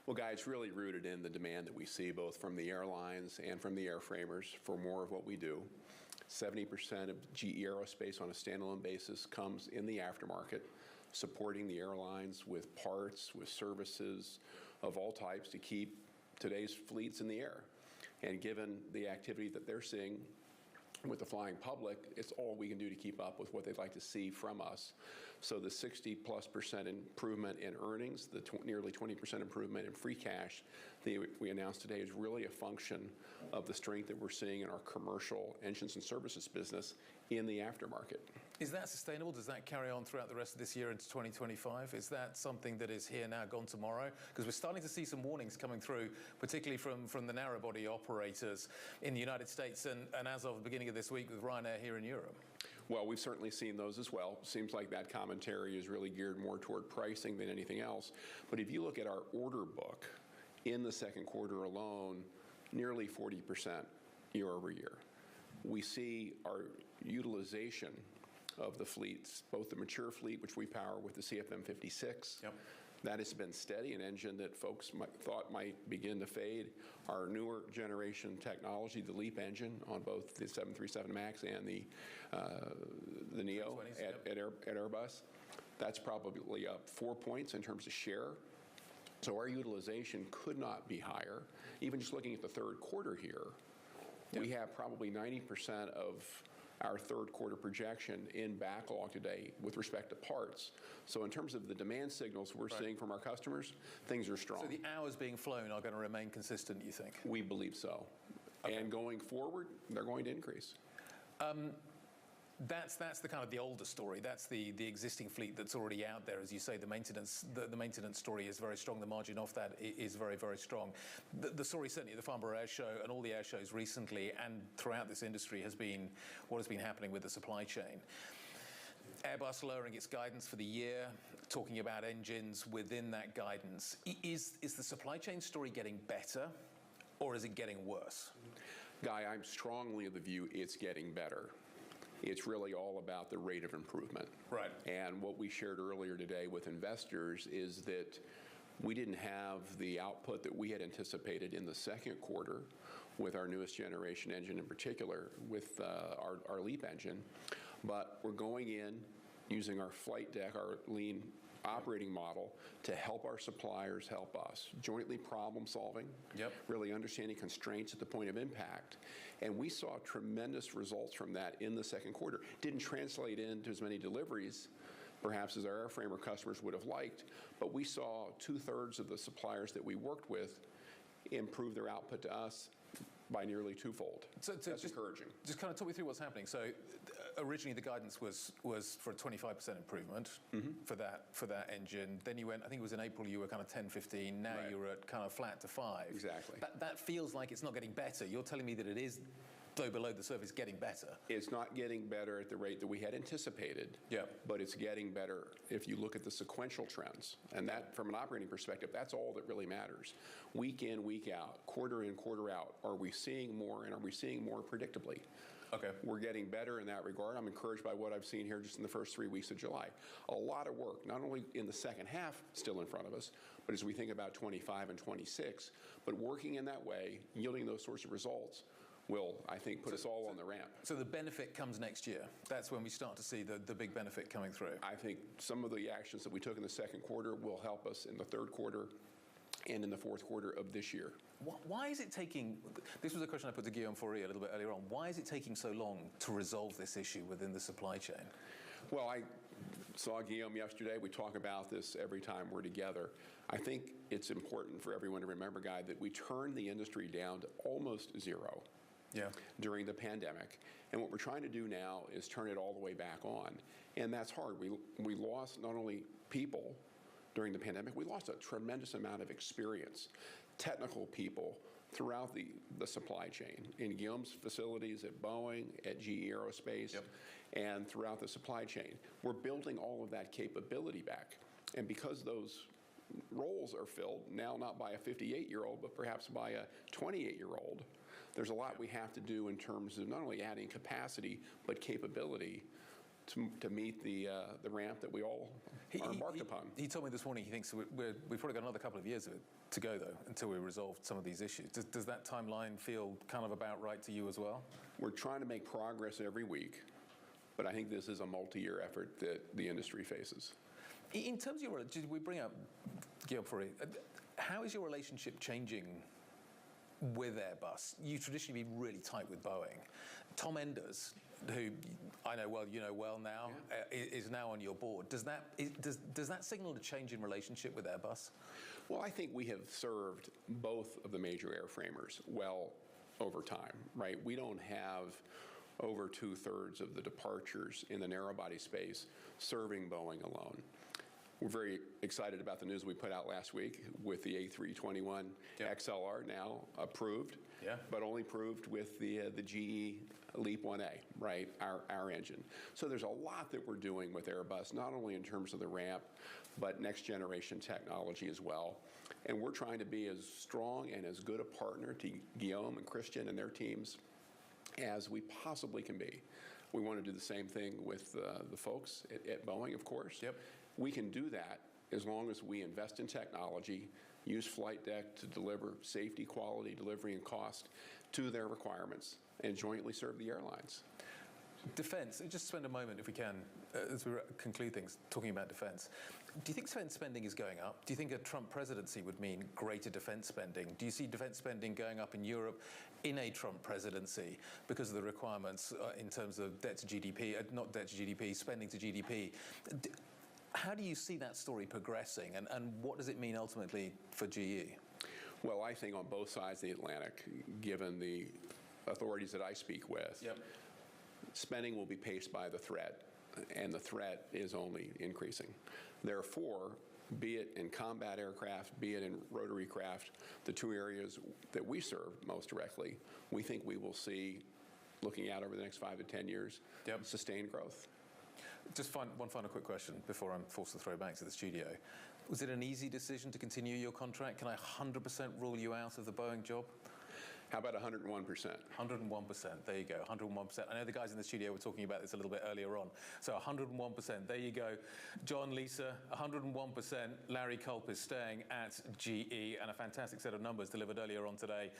Well, Guy, it's really rooted in the demand that we see both from the airlines and from the airframers for more of what we do. 70% of GE Aerospace on a standalone basis comes in the aftermarket, supporting the airlines with parts, with services of all types to keep today's fleets in the air. And given the activity that they're seeing with the flying public, it's all we can do to keep up with what they'd like to see from us. So the 60+% improvement in earnings, the nearly 20% improvement in free cash that we announced today is really a function of the strength that we're seeing in our commercial engines and services business in the aftermarket. Is that sustainable? Does that carry on throughout the rest of this year into 2025? Is that something that is here now, gone tomorrow? Because we're starting to see some warnings coming through, particularly from the narrow body operators in the United States and as of the beginning of this week with Ryanair here in Europe. Well, we've certainly seen those as well. Seems like that commentary is really geared more toward pricing than anything else. But if you look at our order book in the second quarter alone, nearly 40% year over year. We see our utilization of the fleets, both the mature fleet, which we power with the CFM56. Yep. That has been steady, an engine that folks thought might begin to fade. Our newer generation technology, the LEAP engine on both the 737 MAX and the Neo at Airbus, that's probably up 4 points in terms of share. So our utilization could not be higher. Even just looking at the third quarter here, we have probably 90% of our third quarter projection in backlog today with respect to parts. So in terms of the demand signals we're seeing from our customers, things are strong. So the hours being flown are going to remain consistent, you think? We believe so. Okay. And going forward, they're going to increase. That's the kind of the older story. That's the existing fleet that's already out there. As you say, the maintenance story is very strong. The margin off that is very, very strong. The story certainly at the Farnborough Air Show and all the air shows recently and throughout this industry has been what has been happening with the supply chain. Airbus lowering its guidance for the year, talking about engines within that guidance. Is the supply chain story getting better or is it getting worse? Guy, I'm strongly of the view it's getting better. It's really all about the rate of improvement. Right. And what we shared earlier today with investors is that we didn't have the output that we had anticipated in the second quarter with our newest generation engine in particular, with our LEAP engine. But we're going in using our flight deck, our lean operating model to help our suppliers help us. Jointly problem solving, really understanding constraints at the point of impact. And we saw tremendous results from that in the second quarter. Didn't translate into as many deliveries, perhaps as our airframer customers would have liked, but we saw 2/3 of the suppliers that we worked with improve their output to us by nearly twofold. So that's encouraging. Just kind of talk me through what's happening. So originally the guidance was for a 25% improvement for that engine. Then you went, I think it was in April, you were kind of 10-15. Now you're at kind of flat to 5. Exactly. That feels like it's not getting better. You're telling me that it is, though below the surface, getting better. It's not getting better at the rate that we had anticipated. Yeah. But it's getting better if you look at the sequential trends. And that, from an operating perspective, that's all that really matters. Week in, week out, quarter in, quarter out, are we seeing more and are we seeing more predictably? Okay. We're getting better in that regard. I'm encouraged by what I've seen here just in the first 3 weeks of July. A lot of work, not only in the second half still in front of us, but as we think about 25 and 26, but working in that way, yielding those sorts of results will, I think, put us all on the ramp. So the benefit comes next year. That's when we start to see the big benefit coming through. I think some of the actions that we took in the second quarter will help us in the third quarter and in the fourth quarter of this year. Why is it taking, this was a question I put to Guillaume Faury a little bit earlier on, why is it taking so long to resolve this issue within the supply chain? Well, I saw Guillaume yesterday. We talk about this every time we're together. I think it's important for everyone to remember, Guy, that we turned the industry down to almost zero during the pandemic. And what we're trying to do now is turn it all the way back on. And that's hard. We lost not only people during the pandemic, we lost a tremendous amount of experience, technical people throughout the supply chain, in Guillaume's facilities at Boeing, at GE Aerospace, and throughout the supply chain. We're building all of that capability back. And because those roles are filled now not by a 58-year-old, but perhaps by a 28-year-old, there's a lot we have to do in terms of not only adding capacity, but capability to meet the ramp that we all are embarked upon. He told me this morning he thinks we've probably got another couple of years to go, though, until we resolve some of these issues. Does that timeline feel kind of about right to you as well? We're trying to make progress every week, but I think this is a multi-year effort that the industry faces. In terms of we bring up Guillaume Faury, how is your relationship changing with Airbus. You traditionally been really tight with Boeing. Tom Enders, who I know well, you know well now, is now on your board. Does that signal a change in relationship with Airbus? Well, I think we have served both of the major airframers well over time, right? We don't have over 2/3 of the departures in the narrow-body space serving Boeing alone. We're very excited about the news we put out last week with the A321 XLR now approved, but only approved with the GE LEAP 1A, right, our engine. So there's a lot that we're doing with Airbus, not only in terms of the ramp, but next generation technology as well. And we're trying to be as strong and as good a partner to Guillaume and Christian and their teams as we possibly can be. We want to do the same thing with the folks at Boeing, of course. We can do that as long as we invest in technology, use flight deck to deliver safety, quality, delivery, and cost to their requirements, and jointly serve the airlines. Defense, just spend a moment, if we can, as we conclude things, talking about defense. Do you think defense spending is going up? Do you think a Trump presidency would mean greater defense spending? Do you see defense spending going up in Europe in a Trump presidency because of the requirements in terms of debt to GDP, not debt to GDP, spending to GDP? How do you see that story progressing, and what does it mean ultimately for GE? Well, I think on both sides of the Atlantic, given the authorities that I speak with, spending will be paced by the threat, and the threat is only increasing. Therefore, be it in combat aircraft, be it in rotary craft, the two areas that we serve most directly, we think we will see, looking out over the next 5 to 10 years, sustained growth. Just one final quick question before I'm forced to throw back to the studio. Was it an easy decision to continue your contract? Can I 100% rule you out of the Boeing job? How about 101%? 101%. There you go. 101%. I know the guys in the studio were talking about this a little bit earlier on. So 101%. There you go. John, Lisa, 101%. Larry Culp is staying at GE, and a fantastic set of numbers delivered earlier on today.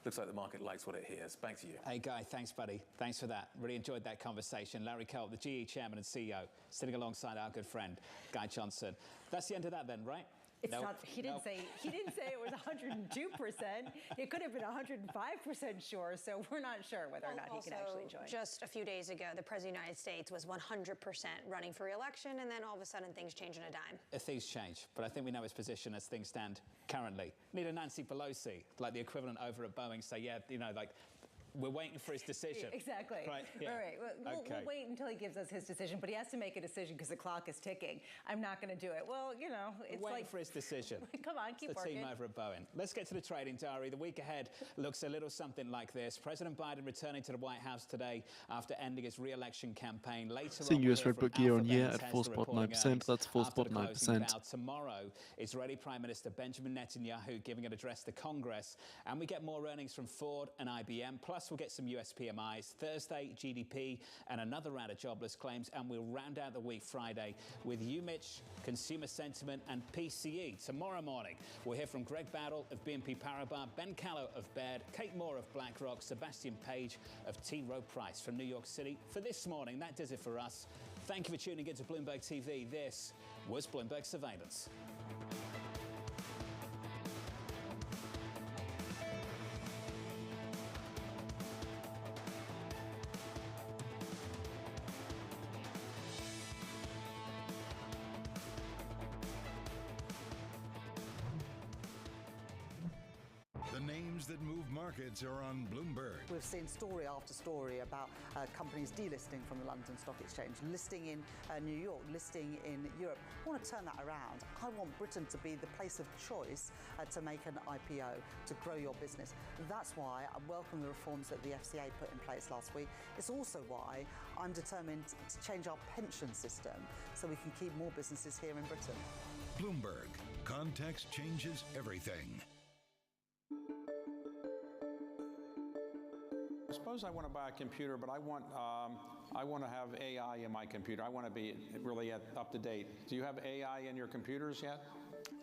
Looks like the market likes what it hears. Back to you. Hey, Guy, thanks, buddy. Thanks for that. Really enjoyed that conversation. Larry Culp, the GE chairman and CEO, sitting alongside our good friend, Guy Johnson. That's the end of that then, right? It's not. He didn't say it was 102%. It could have been 105% sure. So we're not sure whether or not he can actually join. Just a few days ago, the President of the United States was 100% running for re-election, and then all of a sudden things change in a dime. Things change, but I think we know his position as things stand currently. Need a Nancy Pelosi, like the equivalent over at Boeing, say, yeah, you know, like, we're waiting for his decision. Exactly. Right. Yeah. All right. We'll wait until he gives us his decision, but he has to make a decision because the clock is ticking. I'm not going to do it. Well, you know, it's waiting for his decision. Come on, keep working. The team over at Boeing. Let's get to the trading diary. The week ahead looks a little something like this. President Biden returning to the White House today after ending his re-election campaign. Later Seeing US Red Book year on year at 4.9%. That's 4.9%. Tomorrow, Israeli Prime Minister Benjamin Netanyahu giving an address to Congress, and we get more earnings from Ford and IBM. Plus, we'll get some US PMIs, Thursday, GDP, and another round of jobless claims. And we'll round out the week Friday with UMich, consumer sentiment, and PCE. Tomorrow morning, we'll hear from Greg Battle of BNP Paribas, Ben Callow of Baird, Kate Moore of BlackRock, Sebastian Page of T. Rowe Price from New York City. For this morning, that does it for us. Thank you for tuning in to Bloomberg TV. This was Bloomberg Surveillance. That move markets are on Bloomberg. We've seen story after story about companies delisting from the London Stock Exchange, listing in New York, listing in Europe. I want to turn that around. I want Britain to be the place of choice to make an IPO, to grow your business. That's why I welcome the reforms that the FCA put in place last week. It's also why I'm determined to change our pension system so we can keep more businesses here in Britain. Bloomberg. Context changes everything. I suppose I want to buy a computer, but I want to have AI in my computer. I want to be really up to date. Do you have AI in your computers yet?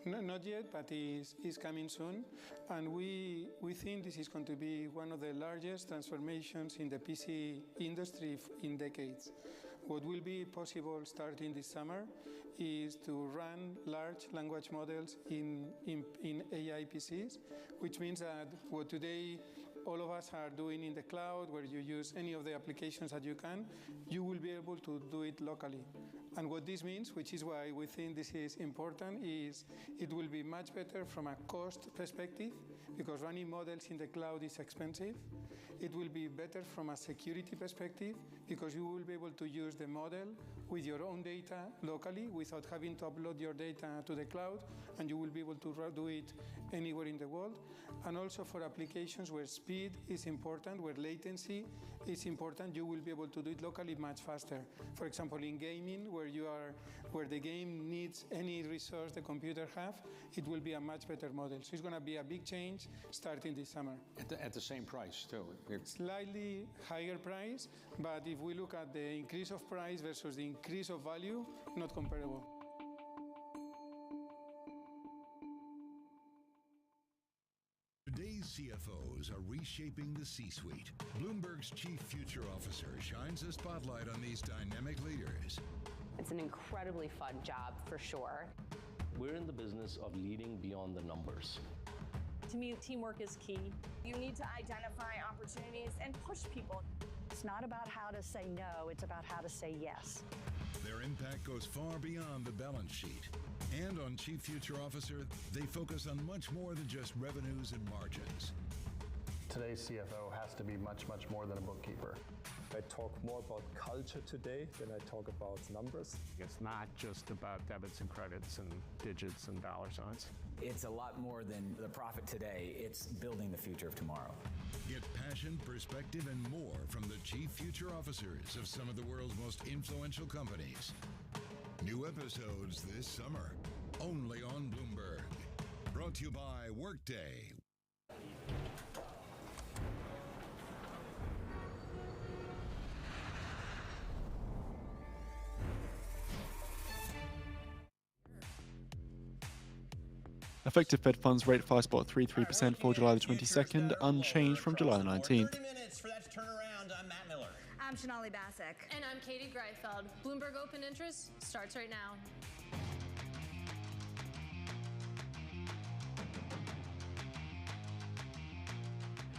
No, not yet, but it's coming soon. And we think this is going to be one of the largest transformations in the PC industry in decades. what will be possible starting this summer is to run large language models in AI PCs, which means that what today all of us are doing in the cloud, where you use any of the applications that you can, you will be able to do it locally. And what this means, which is why we think this is important, is it will be much better from a cost perspective, because running models in the cloud is expensive. It will be better from a security perspective, because you will be able to use the model with your own data locally without having to upload your data to the cloud, and you will be able to do it anywhere in the world. And also for applications where speed is important, where latency is important, you will be able to do it locally much faster. For example, in gaming, where the game needs any resource the computer have, it will be a much better model. So it's going to be a big change starting this summer. At the same price, too. Slightly higher price, but if we look at the increase of price versus the increase of value, not comparable. Today's CFOs are reshaping the C-suite. Bloomberg's chief future officer shines a spotlight on these dynamic leaders. It's an incredibly fun job, for sure. We're in the business of leading beyond the numbers. To me, teamwork is key. You need to identify opportunities and push people. It's not about how to say no, it's about how to say yes. Their impact goes far beyond the balance sheet. And on Chief Future Officer, they focus on much more than just revenues and margins. Today's CFO has to be much, much more than a bookkeeper. I talk more about culture today than I talk about numbers. It's not just about debits and credits and digits and dollar signs. It's a lot more than the profit today. It's building the future of tomorrow. Get passion, perspective, and more from the Chief Future Officers of some of the world's most influential companies. New episodes this summer, only on Bloomberg. Brought to you by Workday. Effective Fed funds rate 5.33% for July the 22nd, unchanged from July the 19th. 30 minutes for that turnaround. I'm Matt Miller. I'm Shanali Basak. And I'm Katie Greifeld. Bloomberg Open Interest starts right now.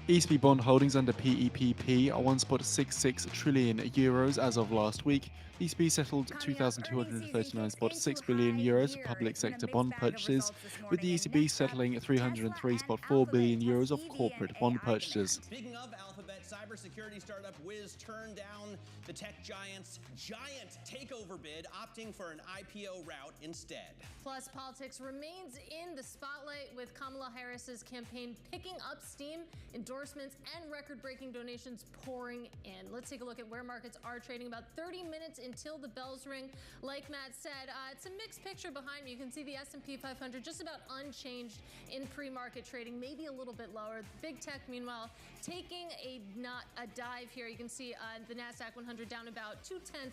ECB bond holdings under PEPP are 1.66 trillion euros as of last week. ECB settled 2,239.6 billion euros for public sector bond purchases, with the ECB settling 303.4 billion euros of corporate bond purchases. Speaking of Alphabet, cybersecurity startup Wiz turned down the tech giant's giant takeover bid, opting for an IPO route instead. Plus, politics remains in the spotlight, with Kamala Harris's campaign picking up steam, endorsements and record-breaking donations pouring in. Let's take a look at where markets are trading about 30 minutes until the bells ring. Like Matt said, it's a mixed picture behind me. You can see the S&P 500 just about unchanged in pre-market trading, maybe a little bit lower. Big tech, meanwhile, taking a dive here. You can see the NASDAQ 100 down about 0.2%.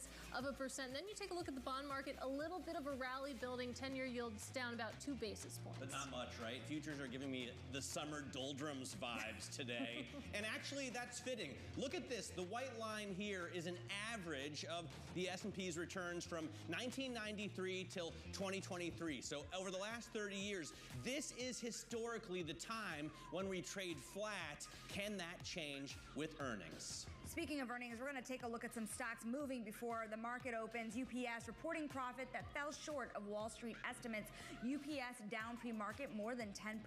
Then you take a look at the bond market, a little bit of a rally building. 10-year yields down about 2 basis points. But not much, right? Futures are giving me the summer doldrums vibes today. And actually, that's fitting. Look at this. The white line here is an average of the S&P's returns from 1993 till 2023. So over the last 30 years, this is historically the time when we trade flat. Can that change with earnings? Speaking of earnings, we're going to take a look at some stocks moving before the market opens. UPS reporting profit that fell short of Wall Street estimates. UPS down pre-market more than 10%.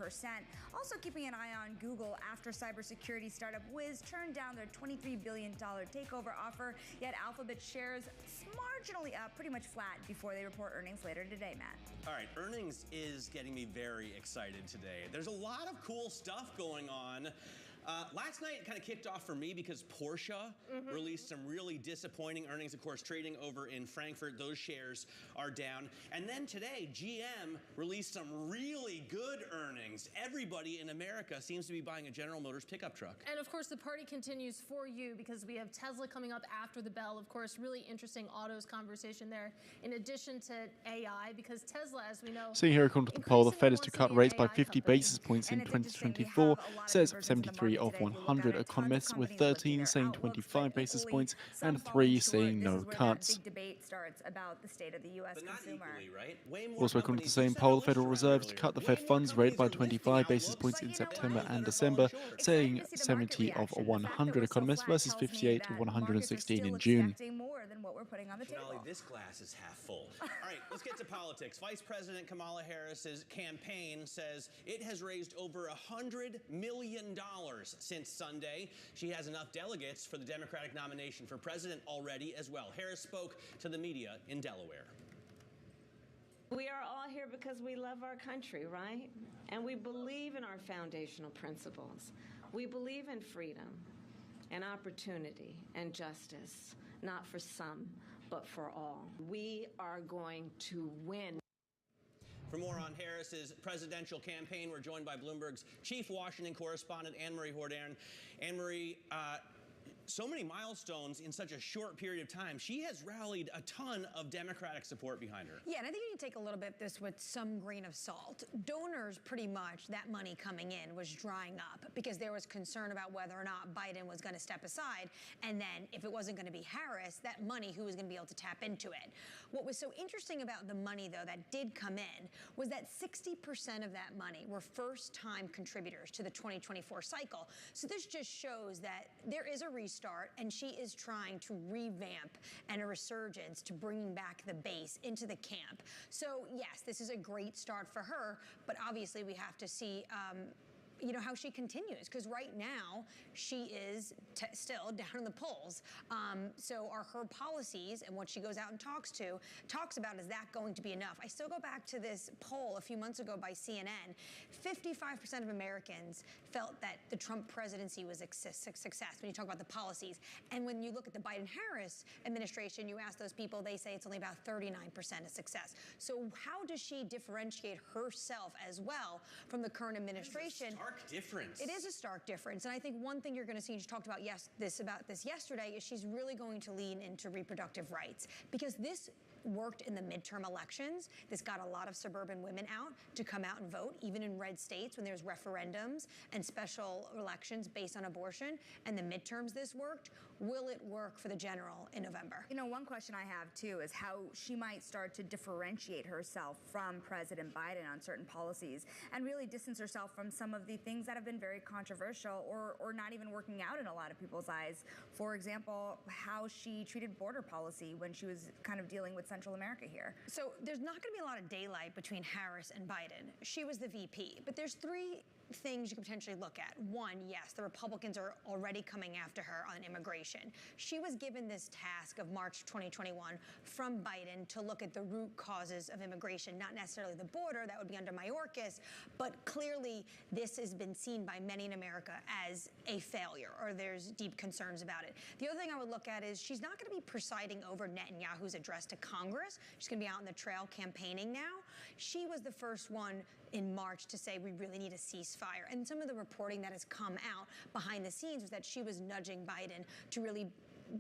Also keeping an eye on Google after cybersecurity startup Wiz turned down their $23 billion takeover offer. Yet Alphabet shares marginally up, pretty much flat before they report earnings later today, Matt. All right, earnings is getting me very excited today. There's a lot of cool stuff going on. Last night kind of kicked off for me because Porsche released some really disappointing earnings. Of course, trading over in Frankfurt, those shares are down. And then today, GM released some really good earnings. Everybody in America seems to be buying a General Motors pickup truck. And of course, the party continues for you because we have Tesla coming up after the bell. Of course, really interesting autos conversation there, in addition to AI, because Tesla, as we know... See here, according to the poll, the Fed is to cut rates by 50 basis points in 2024, says 73 jury of 100 economists, with 13 saying 25 basis points and 3 saying no cuts. Big debate starts about the state of the U.S. consumer. Right? Way more Also, according to the companies- same poll, the Federal Reserve to cut the Fed funds rate by 25 basis points in September and December, saying 70 of 100 economists versus 58 of 116 in June. More than what we're putting on the table. Finale, this glass is half full. All right, let's get to politics. Vice President Kamala Harris's campaign says it has raised over $100 million since Sunday. She has enough delegates for the Democratic nomination for president already as well. Harris spoke to the media in Delaware. We are all here because we love our country, right? And we believe in our foundational principles. We believe in freedom and opportunity and justice, not for some, but for all. We are going to win. For more on Harris's presidential campaign, we're joined by Bloomberg's chief Washington correspondent, Anne-Marie Jordan. Anne-Marie, so many milestones in such a short period of time. She has rallied a ton of Democratic support behind her. Yeah, and I think you need to take a little bit of this with some grain of salt. Donors, pretty much, that money coming in was drying up because there was concern about whether or not Biden was going to step aside. And then if it wasn't going to be Harris, that money, who was going to be able to tap into it? What was so interesting about the money, though, that did come in was that 60% of that money were first-time contributors to the 2024 cycle. So this just shows that there is a restart, and she is trying to revamp and a resurgence to bringing back the base into the camp. So yes, this is a great start for her, but obviously we have to see how she continues, because right now she is still down in the polls. So are her policies and what she goes out and talks about, is that going to be enough? I still go back to this poll a few months ago by CNN. 55% of Americans felt that the Trump presidency was a success when you talk about the policies. And when you look at the Biden-Harris administration, you ask those people, they say it's only about 39% a success. So how does she differentiate herself as well from the current administration? Stark difference. It is a stark difference. And I think one thing you're going to see, and she talked about this yesterday, is she's really going to lean into reproductive rights, because this worked in the midterm elections. This got a lot of suburban women out to come out and vote, even in red states when there's referendums and special elections based on abortion. And the midterms, this worked. Will it work for the general in November? You know, one question I have, too, is how she might start to differentiate herself from President Biden on certain policies and really distance herself from some of the things that have been very controversial or not even working out in a lot of people's eyes. For example, how she treated border policy when she was kind of dealing with Central America here. So there's not going to be a lot of daylight between Harris and Biden. She was the VP, but there's three things you could potentially look at. One, yes, the Republicans are already coming after her on immigration. She was given this task of March 2021 from Biden to look at the root causes of immigration, not necessarily the border, that would be under Mayorkas, but clearly this has been seen by many in America as a failure, or there's deep concerns about it. The other thing I would look at is she's not going to be presiding over Netanyahu's address to Congress. She's going to be out in the trail campaigning now. She was the first one in March to say we really need a ceasefire. And some of the reporting that has come out behind the scenes was that she was nudging Biden to really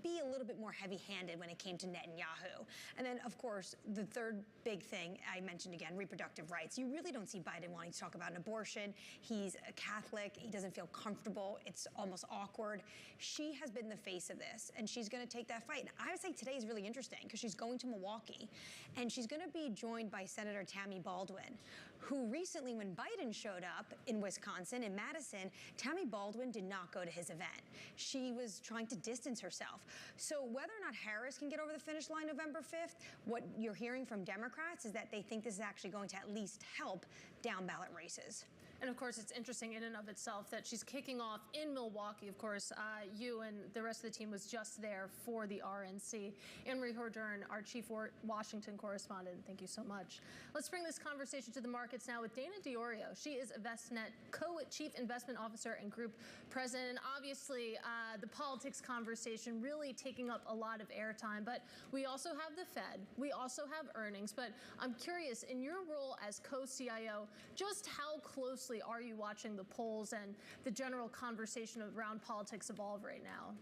be a little bit more heavy-handed when it came to Netanyahu. And then, of course, the third big thing I mentioned again, reproductive rights. You really don't see Biden wanting to talk about an abortion. He's a Catholic. He doesn't feel comfortable. It's almost awkward. She has been the face of this, and she's going to take that fight. And I would say today is really interesting because she's going to Milwaukee, and she's going to be joined by Senator Tammy Baldwin, who recently, when Biden showed up in Wisconsin, in Madison, Tammy Baldwin did not go to his event. She was trying to distance herself. So whether or not Harris can get over the finish line November 5th, what you're hearing from Democrats is that they think this is actually going to at least help down ballot races. And of course, it's interesting in and of itself that she's kicking off in Milwaukee. Of course, you and the rest of the team was just there for the RNC. Anne-Marie Jordan, our chief Washington correspondent, thank you so much. Let's bring this conversation to the markets now with Dana DiOrio. She is Investnet co-chief investment officer and group president. And obviously, the politics conversation really taking up a lot of airtime. But we also have the Fed. We also have earnings. But I'm curious, in your role as co-CIO, just how closely are you watching the polls and the general conversation around politics evolve right now?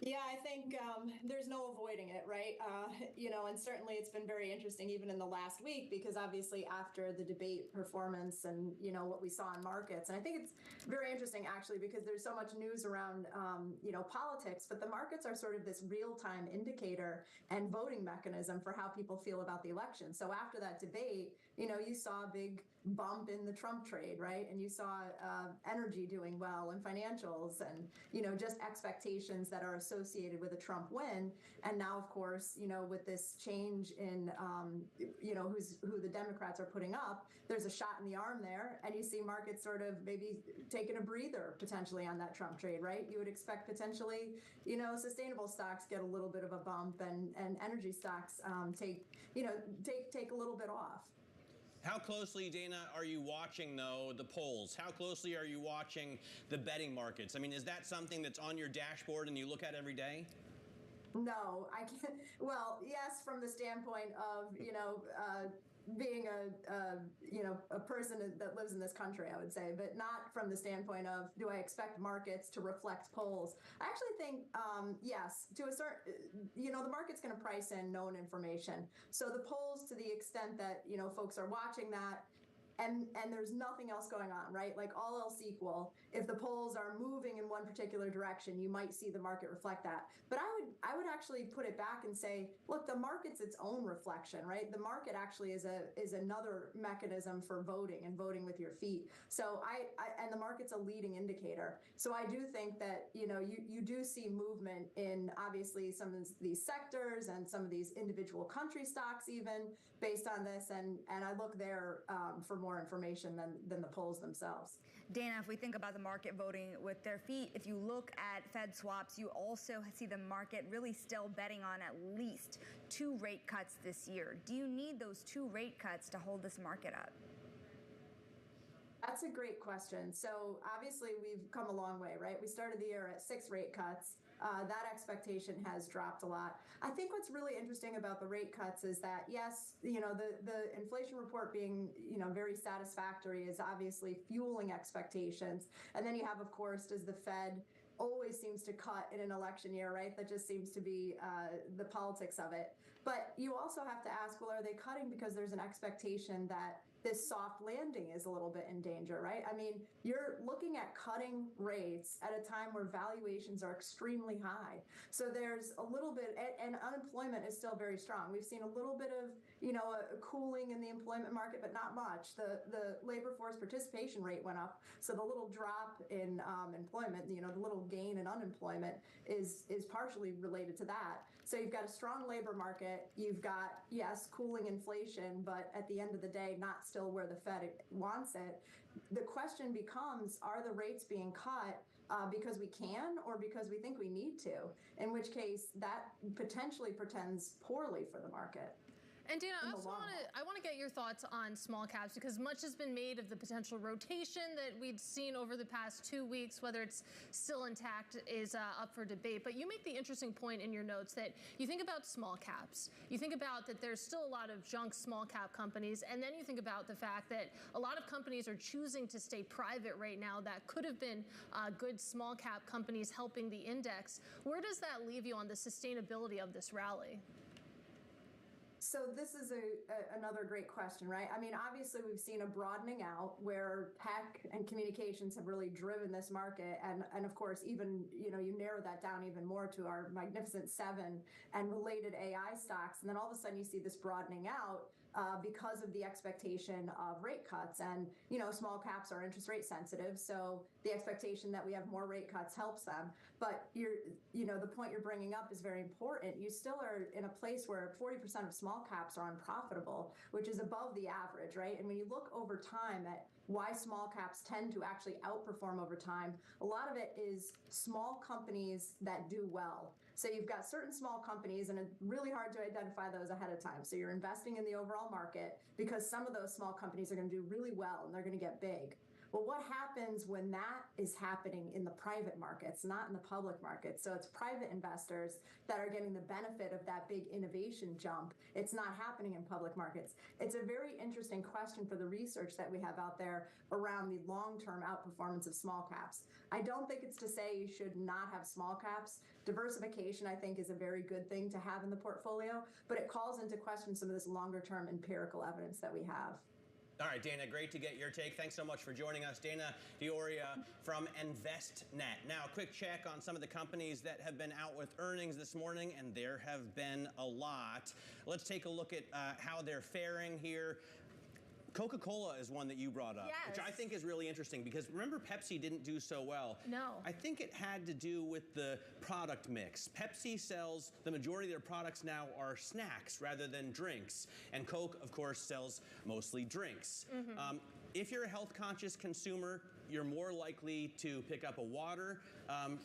Yeah, I think there's no avoiding it, right? And certainly it's been very interesting even in the last week because obviously after the debate performance and, what we saw in markets. And I think it's very interesting actually because there's so much news around, politics, but the markets are sort of this real-time indicator and voting mechanism for how people feel about the election. So after that debate, you saw a big bump in the Trump trade, right? And you saw energy doing well and financials and, just expectations that are associated with a Trump win. And now, of course, with this change in, who the Democrats are putting up, there's a shot in the arm there. And you see markets sort of maybe taking a breather potentially on that Trump trade, right? You would expect potentially, sustainable stocks get a little bit of a bump and energy stocks take a little bit off. How closely, Dana, are you watching, though, the polls? How closely are you watching the betting markets? I mean, is that something that's on your dashboard and you look at every day? No, I can't. Well, yes, from the standpoint of, being a person that lives in this country, I would say, but not from the standpoint of, do I expect markets to reflect polls? I actually think, yes, to a certain, the market's going to price in known information. So the polls, to the extent that, folks are watching that, and there's nothing else going on, right? Like all else equal, if the polls are moving in one particular direction, you might see the market reflect that. But I would actually put it back and say, look, the market's its own reflection, right? The market actually is another mechanism for voting and voting with your feet. So and the market's a leading indicator. So I do think that, you do see movement in obviously some of these sectors and some of these individual country stocks even based on this. And I look there for more information than the polls themselves. Dana, if we think about the market voting with their feet, if you look at Fed swaps, you also see the market really still betting on at least 2 rate cuts this year. Do you need those 2 rate cuts to hold this market up? That's a great question. So obviously we've come a long way, right? We started the year at 6 rate cuts. That expectation has dropped a lot. I think what's really interesting about the rate cuts is that, yes, the inflation report being, very satisfactory is obviously fueling expectations. And then you have, of course, does the Fed always seems to cut in an election year, right? That just seems to be the politics of it. But you also have to ask, well, are they cutting because there's an expectation that this soft landing is a little bit in danger, right? I mean, you're looking at cutting rates at a time where valuations are extremely high. So there's a little bit, and unemployment is still very strong. We've seen a little bit of, a cooling in the employment market, but not much. The labor force participation rate went up. So the little drop in employment, the little gain in unemployment is partially related to that. So you've got a strong labor market. You've got, yes, cooling inflation, but at the end of the day, not still where the Fed wants it. The question becomes, are the rates being cut because we can or because we think we need to? In which case, that potentially portends poorly for the market. And Dana, I want to get your thoughts on small caps because much has been made of the potential rotation that we've seen over the past 2 weeks. Whether it's still intact is up for debate. But you make the interesting point in your notes that you think about small caps. You think about that there's still a lot of junk small cap companies. And then you think about the fact that a lot of companies are choosing to stay private right now that could have been good small cap companies helping the index. Where does that leave you on the sustainability of this rally? So this is another great question, right? I mean, obviously we've seen a broadening out where tech and communications have really driven this market. And of course, even, you narrow that down even more to our Magnificent Seven and related AI stocks. And then all of a sudden you see this broadening out because of the expectation of rate cuts. And, small caps are interest rate sensitive. So the expectation that we have more rate cuts helps them. But the point you're bringing up is very important. You still are in a place where 40% of small caps are unprofitable, which is above the average, right? And when you look over time at why small caps tend to actually outperform over time, a lot of it is small companies that do well. So you've got certain small companies, and it's really hard to identify those ahead of time. So you're investing in the overall market because some of those small companies are going to do really well and they're going to get big. Well, what happens when that is happening in the private markets, not in the public markets? So it's private investors that are getting the benefit of that big innovation jump. It's not happening in public markets. It's a very interesting question for the research that we have out there around the long-term outperformance of small caps. I don't think it's to say you should not have small caps. Diversification, I think, is a very good thing to have in the portfolio, but it calls into question some of this longer-term empirical evidence that we have. All right, Dana, great to get your take. Thanks so much for joining us. Dana Dioria from InvestNet. Now, a quick check on some of the companies that have been out with earnings this morning, and there have been a lot. Let's take a look at how they're faring here. Coca-Cola is one that you brought up, yes, which I think is really interesting because remember Pepsi didn't do so well. No. I think it had to do with the product mix. Pepsi sells, the majority of their products now are snacks rather than drinks. And Coke, of course, sells mostly drinks. Mm-hmm. If you're a health-conscious consumer, you're more likely to pick up a water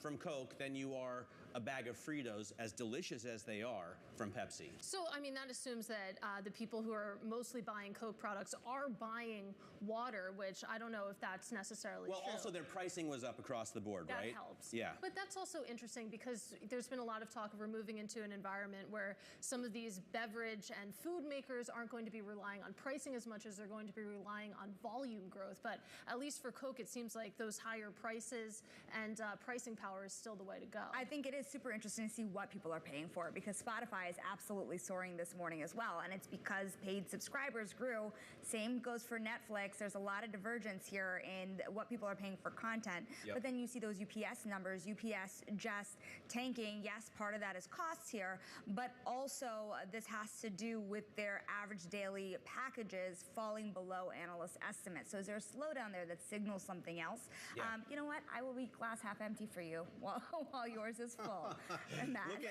from Coke than you are a bag of Fritos, as delicious as they are, from Pepsi. So, I mean, that assumes that the people who are mostly buying Coke products are buying water, which I don't know if that's necessarily well, true. also their pricing was up across the board, that right? helps. Yeah. But that's also interesting because there's been a lot of talk of we're moving into an environment where some of these beverage and food makers aren't going to be relying on pricing as much as they're going to be relying on volume growth. But at least for Coke, it seems like those higher prices and pricing power is still the way to go. I think it is super interesting to see what people are paying for because Spotify is absolutely soaring this morning as well. And it's because paid subscribers grew. Same goes for Netflix. There's a lot of divergence here in what people are paying for content. Yep. But then you see those UPS numbers, UPS just tanking. Yes, part of that is costs here, but also this has to do with their average daily packages falling below analyst estimates. So is there a slowdown there that signals something else? Yeah. You know what? I will be glass half empty for you while yours is full.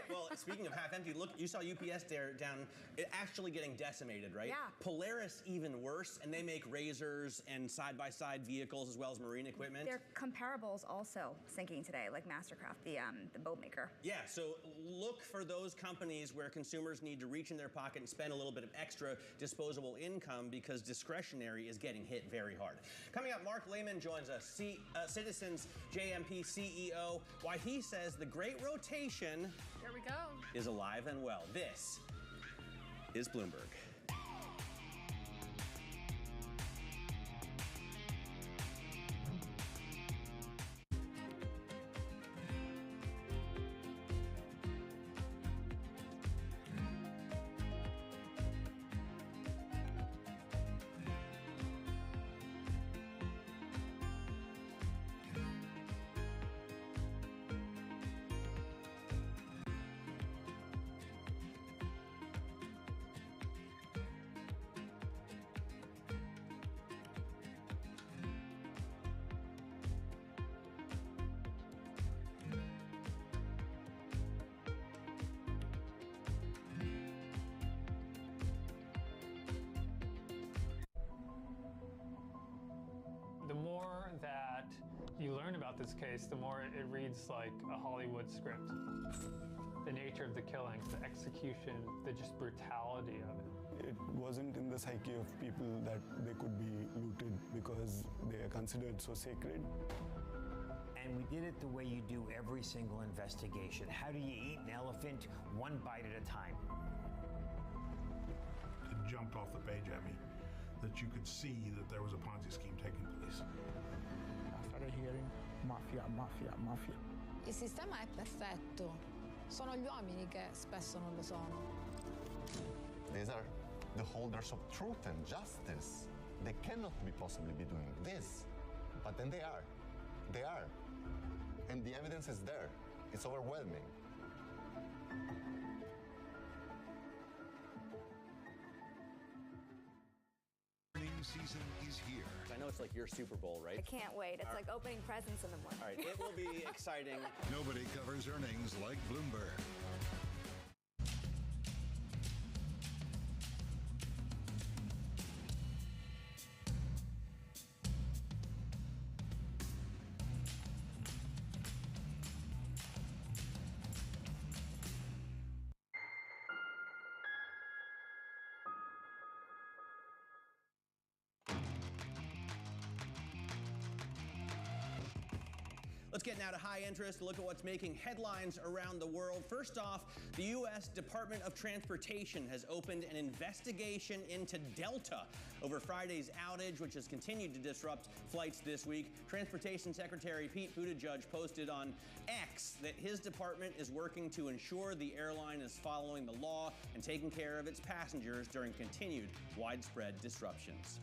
Well, speaking of half empty, look, you saw UPS there down, actually getting decimated, right? Yeah. Polaris even worse, and they make razors and side-by-side vehicles as well as marine equipment. Their comparables also sinking today, like Mastercraft, the boat maker. Yeah, so look for those companies where consumers need to reach in their pocket and spend a little bit of extra disposable income because discretionary is getting hit very hard. Coming up, Mark Lehman joins us, Citizens JMP CEO, why he says the great rotation There we go. is alive and well. This is Bloomberg. The more that you learn about this case, the more it reads like a Hollywood script. The nature of the killing, the execution, the just brutality of it. It wasn't in the psyche of people that they could be looted because they are considered so sacred. And we did it the way you do every single investigation. How do you eat an elephant? One bite at a time. It jumped off the page at me that you could see that there was a Ponzi scheme taking place. I started hearing mafia, mafia, mafia. Il sistema è perfetto, sono gli uomini che spesso non lo sono. These are the holders of truth and justice. They cannot be possibly be doing this, but then they are. They are. And the evidence is there. It's overwhelming. Season is here. I know it's like your Super Bowl, right? I can't wait. It's like opening presents in the morning. All right, it will be exciting. Nobody covers earnings like Bloomberg. get now to high interest, look at what's making headlines around the world. First off, the U.S. Department of Transportation has opened an investigation into Delta over Friday's outage, which has continued to disrupt flights this week. Transportation Secretary Pete Buttigieg posted on X that his department is working to ensure the airline is following the law and taking care of its passengers during continued widespread disruptions.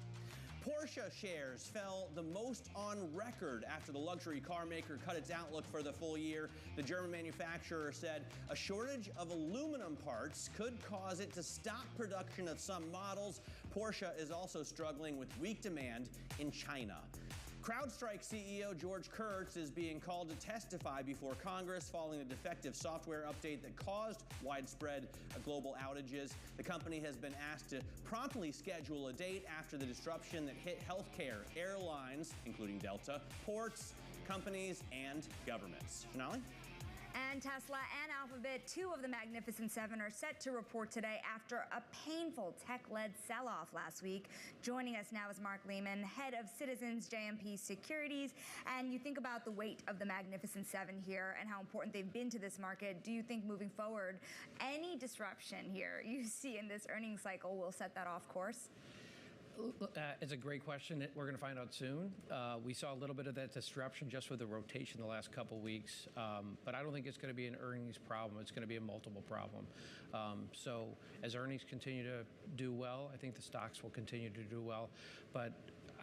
Porsche shares fell the most on record after the luxury car maker cut its outlook for the full year. The German manufacturer said a shortage of aluminum parts could cause it to stop production of some models. Porsche is also struggling with weak demand in China. CrowdStrike CEO George Kurtz is being called to testify before Congress following a defective software update that caused widespread global outages. The company has been asked to promptly schedule a date after the disruption that hit healthcare, airlines, including Delta, ports, companies, and governments. Sonali? And Tesla and Alphabet, two of the Magnificent Seven, are set to report today after a painful tech-led sell-off last week. Joining us now is Mark Lehman, head of Citizens JMP Securities. And you think about the weight of the Magnificent Seven here and how important they've been to this market. Do you think moving forward, any disruption here you see in this earnings cycle will set that off course? It's a great question. We're going to find out soon. We saw a little bit of that disruption just with the rotation the last couple weeks, but I don't think it's going to be an earnings problem. It's going to be a multiple problem. So as earnings continue to do well, I think the stocks will continue to do well. But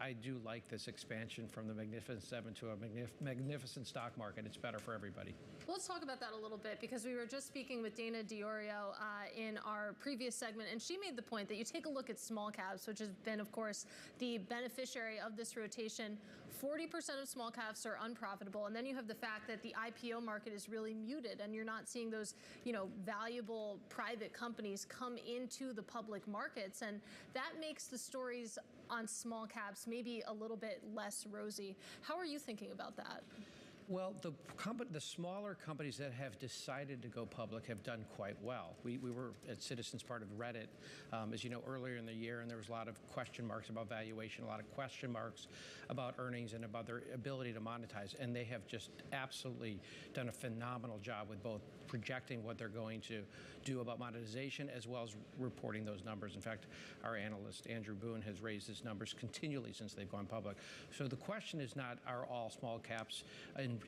I do like this expansion from the Magnificent Seven to a magnificent stock market. It's better for everybody. Let's talk about that a little bit, because we were just speaking with Dana DiOrio in our previous segment, and she made the point that you take a look at small caps, which has been, of course, the beneficiary of this rotation. 40% of small caps are unprofitable, and then you have the fact that the IPO market is really muted, and you're not seeing those, valuable private companies come into the public markets, and that makes the stories on small caps maybe a little bit less rosy. How are you thinking about that? Well, the smaller companies that have decided to go public have done quite well. We were at Citizens part of Reddit, as you know, earlier in the year, and there was a lot of question marks about valuation, a lot of question marks about earnings and about their ability to monetize. And they have just absolutely done a phenomenal job with both projecting what they're going to do about monetization as well as reporting those numbers. In fact, our analyst, Andrew Boone, has raised his numbers continually since they've gone public. So the question is not, are all small caps in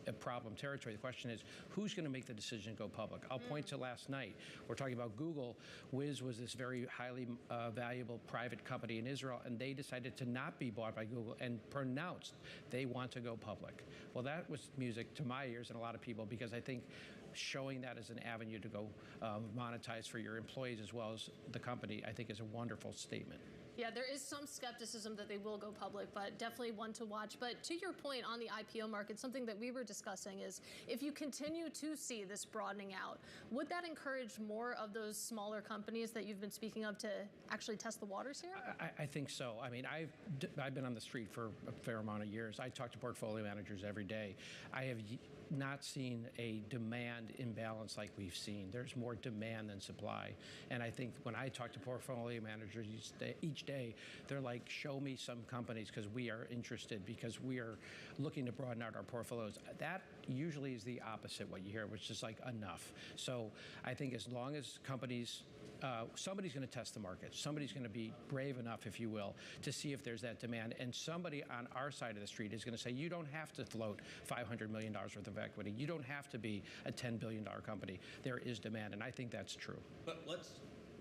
a problem territory? The question is, who's going to make the decision to go public? I'll point to last night. We're talking about Google. Wiz was this very highly valuable private company in Israel, and they decided to not be bought by Google and pronounced they want to go public. Well, that was music to my ears and a lot of people, because I think showing that as an avenue to go monetize for your employees as well as the company, I think is a wonderful statement. Yeah, there is some skepticism that they will go public, but definitely one to watch. But to your point on the IPO market, something that we were discussing is if you continue to see this broadening out, would that encourage more of those smaller companies that you've been speaking of to actually test the waters here? I think so. I mean, I've been on the street for a fair amount of years. I talk to portfolio managers every day. I have not seen a demand imbalance like we've seen. There's more demand than supply. And I think when I talk to portfolio managers each day, they're like, show me some companies because we are interested, because we are looking to broaden out our portfolios. That usually is the opposite what you hear, which is like enough. So I think as long as companies somebody's going to test the market. Somebody's going to be brave enough, if you will, to see if there's that demand. And somebody on our side of the street is going to say, you don't have to float $500 million worth of equity. You don't have to be a $10 billion company. There is demand, and I think that's true. But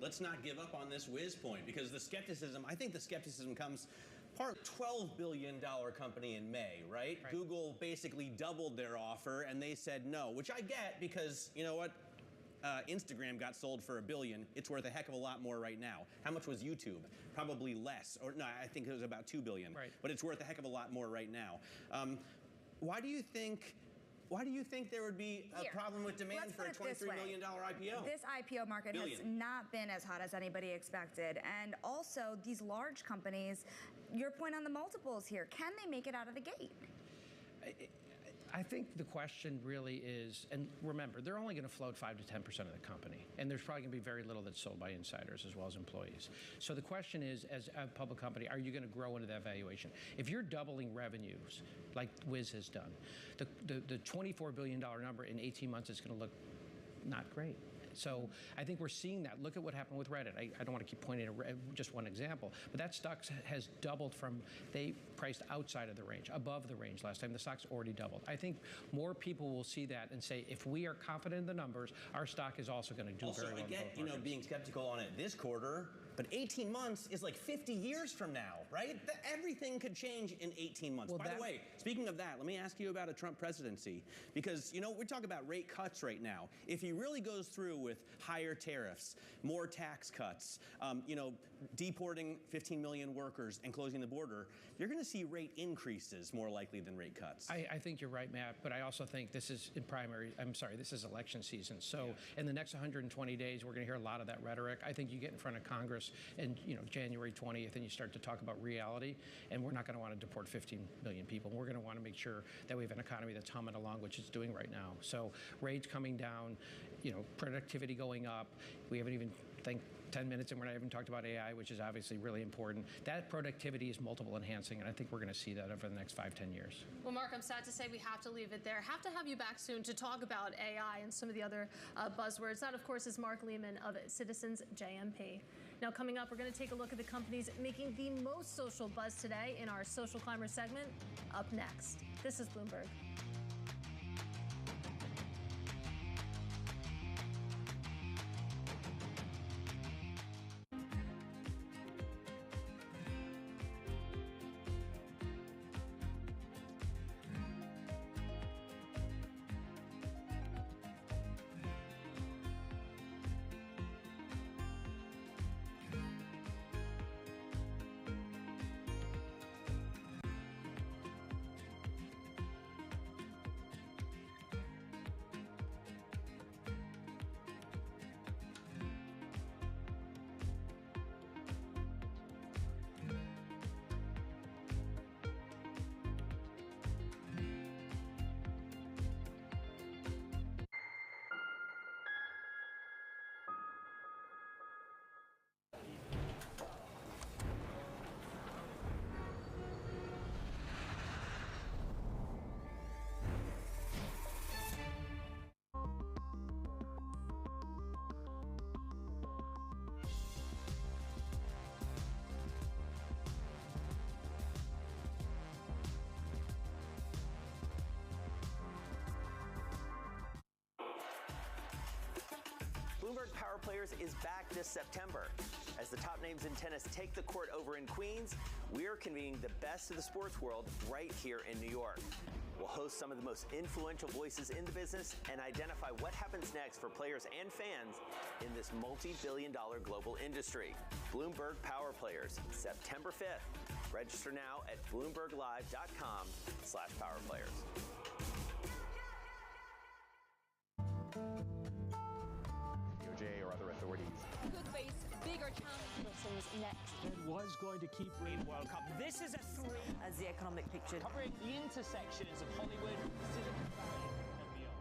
let's not give up on this Wiz point, because I think the skepticism comes part $12 billion company in May, right? Google basically doubled their offer, and they said no, which I get, because you know what? Instagram got sold for $1 billion. It's worth a heck of a lot more right now. How much was YouTube? Probably less. Or no, I think it was about $2 billion. Right. But it's worth a heck of a lot more right now. Why do you think there would be a problem with demand for a $23 million IPO? This IPO market has not been as hot as anybody expected. And also, these large companies, your point on the multiples here, can they make it out of the gate? think the question really is, and remember, they're only going to float 5 to 10% of the company, and there's probably going to be very little that's sold by insiders as well as employees. So the question is, as a public company, are you going to grow into that valuation? If you're doubling revenues, like Wiz has done, the $24 billion number in 18 months is going to look not great. So I think we're seeing that. Look at what happened with Reddit. I don't want to keep pointing at just one example, but that stock has doubled from, they priced outside of the range, above the range last time. The stock's already doubled. I think more people will see that and say, if we are confident in the numbers, our stock is also going to do very well. Also, I get, being skeptical on it this quarter, but 18 months is like 50 years from now, right? Everything could change in 18 months. By the way, speaking of that, let me ask you about a Trump presidency, because, we're talking about rate cuts right now. If he really goes through with higher tariffs, more tax cuts, deporting 15 million workers and closing the border, you're going to see rate increases more likely than rate cuts. I think you're right, Matt, but I also think this is this is election season. So in the next 120 days, we're going to hear a lot of that rhetoric. I think you get in front of Congress and January 20th, and you start to talk about reality, and we're not going to want to deport 15 million people. We're going to want to make sure that we have an economy that's humming along, which it's doing right now. So rates coming down, productivity going up. We haven't even 10 minutes, and we're not even talked about AI, which is obviously really important. That productivity is multiple enhancing, and I think we're going to see that over the next 5-10 years. Well, Mark, I'm sad to say we have to leave it there. Have to have you back soon to talk about AI and some of the other buzzwords. That, of course, is Mark Lehman of Citizens JMP. Now, coming up, we're going to take a look at the companies making the most social buzz today in our Social Climber segment. Up next, this is Bloomberg. Bloomberg Power Players is back this September. As the top names in tennis take the court over in Queens, we're convening the best of the sports world right here in New York. We'll host some of the most influential voices in the business and identify what happens next for players and fans in this multi-billion-dollar global industry. Bloomberg Power Players, September 5th. Register now at BloombergLive.com/powerplayers. DOJ or other authorities. Could face bigger challenges next. It was going to keep reading World Cup. This is a three. As the economic picture. Covering the intersections of Hollywood, Silicon Valley, and beyond.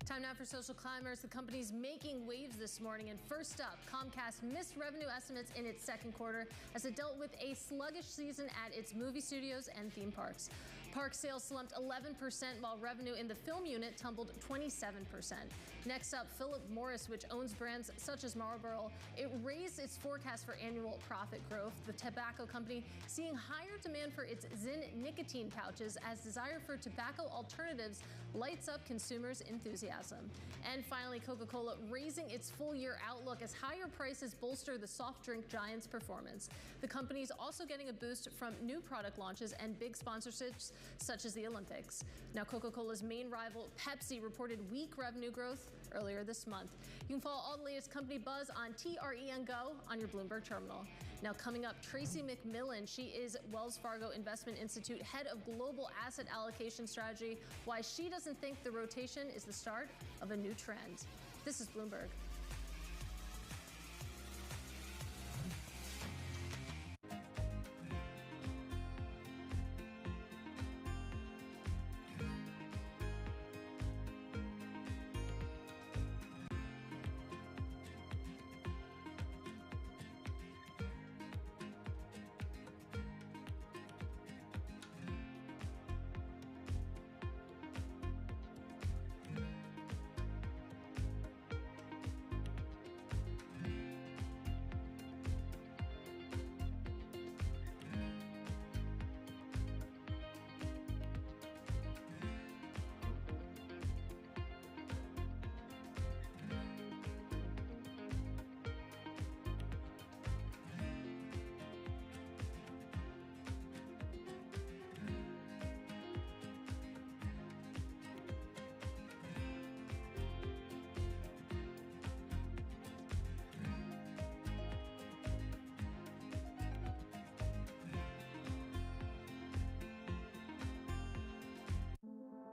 Time now for Social Climbers, the companies making waves this morning. And first up, Comcast missed revenue estimates in its second quarter as it dealt with a sluggish season at its movie studios and theme parks. Park sales slumped 11%, while revenue in the film unit tumbled 27%. Next up, Philip Morris, which owns brands such as Marlboro, it raised its forecast for annual profit growth. The tobacco company seeing higher demand for its Zyn nicotine pouches as desire for tobacco alternatives lights up consumers' enthusiasm. And finally, Coca-Cola raising its full-year outlook as higher prices bolster the soft drink giant's performance. The company is also getting a boost from new product launches and big sponsorships such as the Olympics. Now, Coca-Cola's main rival, Pepsi, reported weak revenue growth earlier this month. You can follow all the latest company buzz on TREN Go on your Bloomberg terminal. Now, coming up, Tracy McMillan. She is Wells Fargo Investment Institute head of global asset allocation strategy. Why she doesn't think the rotation is the start of a new trend. This is Bloomberg.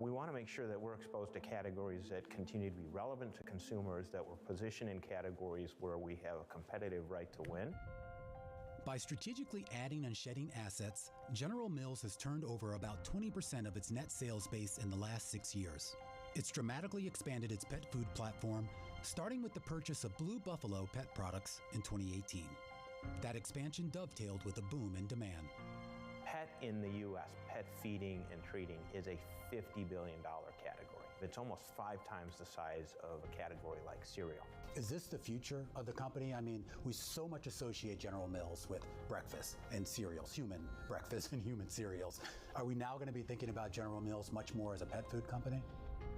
We want to make sure that we're exposed to categories that continue to be relevant to consumers, that we're positioned in categories where we have a competitive right to win. By strategically adding and shedding assets, General Mills has turned over about 20% of its net sales base in the last 6 years. It's dramatically expanded its pet food platform, starting with the purchase of Blue Buffalo pet products in 2018. That expansion dovetailed with a boom in demand. Pet in the U.S., pet feeding and treating, is a $50 billion category. It's almost 5 times the size of a category like cereal. Is this the future of the company? I mean, we so much associate General Mills with breakfast and cereals, human breakfast and human cereals. Are we now going to be thinking about General Mills much more as a pet food company?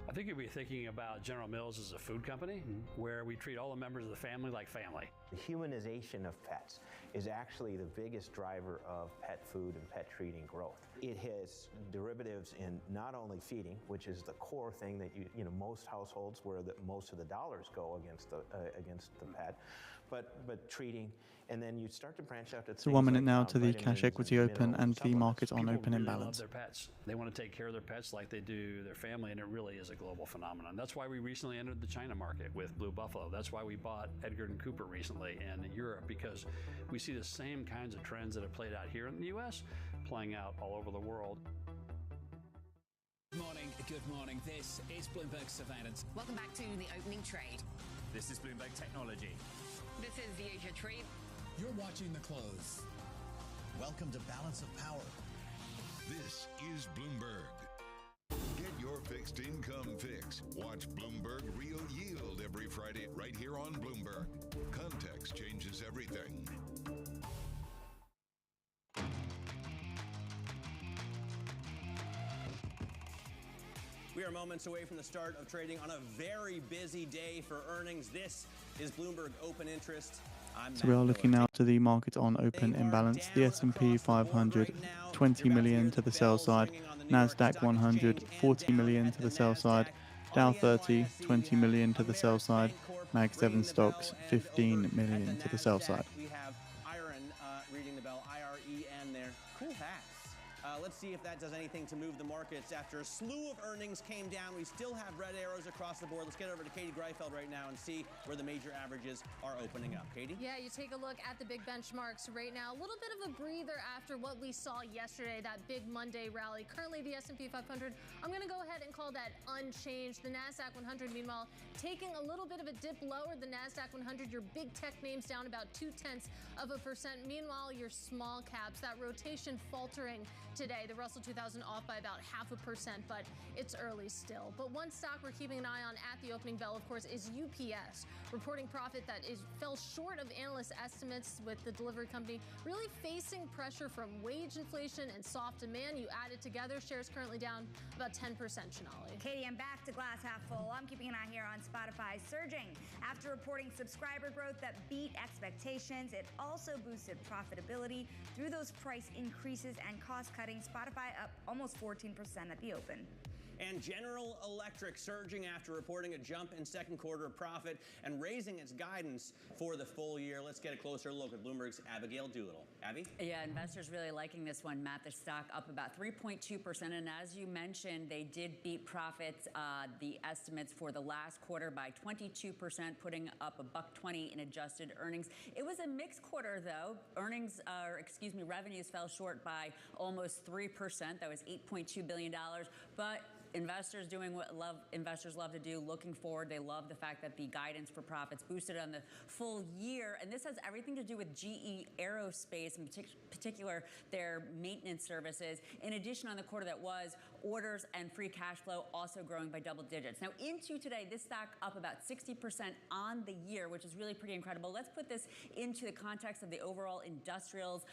I think you'll be thinking about General Mills as a food company where we treat all the members of the family like family. The humanization of pets is actually the biggest driver of pet food and pet treating growth. It has derivatives in not only feeding, which is the core thing that you know most households where most of the dollars go against the pet, but treating, and then you start to branch out to So 1 minute now to the cash equity open and the market on open really imbalance. Love their pets. They want to take care of their pets like they do their family, and it really is a global phenomenon. That's why we recently entered the China market with Blue Buffalo. That's why we bought Edgar & Cooper recently in Europe, because we see the same kinds of trends that have played out here in the U.S. playing out all over the world. Good morning. This is Bloomberg Surveillance. Welcome back to the opening trade. This is Bloomberg Technology. This is the Asia trade. You're watching the close. Welcome to Balance of Power. This is Bloomberg. Get your fixed income fix. Watch Bloomberg Real Yield every Friday right here on Bloomberg. Context changes everything. We are moments away from the start of trading on a very busy day for earnings. This is Bloomberg Open Interest. So we are looking now to the market on open imbalance. The S&P 500, 20 million to the sell side. NASDAQ 100, 40 million to the sell side. Dow 30, 20 million to the sell side. Mag 7 stocks, 15 million to the sell side. We have Iron reading the bell, IREN there. Cool hats. Let's see if that does anything to move the markets. After a slew of earnings came down, we still have red arrows across the board. Let's get over to Katie Greifeld right now and see where the major averages are opening up. Katie? Yeah, you take a look at the big benchmarks right now. A little bit of a breather after what we saw yesterday, that big Monday rally. Currently, the S&P 500, I'm going to go ahead and call that unchanged. The NASDAQ 100, meanwhile, taking a little bit of a dip lower. The NASDAQ 100, your big tech names down about 0.2%. Meanwhile, your small caps, that rotation faltering today. The Russell 2000 off by about 0.5%, but it's early still. But one stock we're keeping an eye on at the opening bell, of course, is UPS, reporting profit that fell short of analyst estimates, with the delivery company really facing pressure from wage inflation and soft demand. You add it together, shares currently down about 10%, Shanali. Katie, I'm back to glass half full. I'm keeping an eye here on Spotify surging. After reporting subscriber growth that beat expectations, it also boosted profitability through those price increases and cost cutting. Spotify up almost 14% at the open. And General Electric surging after reporting a jump in second quarter profit and raising its guidance for the full year. Let's get a closer look at Bloomberg's Abigail Doolittle. Abby? Yeah, investors really liking this one, Matt. The stock up about 3.2%. And as you mentioned, they did beat profits, the estimates for the last quarter by 22%, putting up $1.20 in adjusted earnings. It was a mixed quarter, though. Revenues fell short by almost 3%. That was $8.2 billion. But investors doing what investors love to do, looking forward. They love the fact that the guidance for profits boosted on the full year. And this has everything to do with GE Aerospace, in particular their maintenance services. In addition, on the quarter that was, orders and free cash flow also growing by double digits. Now, into today, this stock up about 60% on the year, which is really pretty incredible. Let's put this into the context of the overall industrials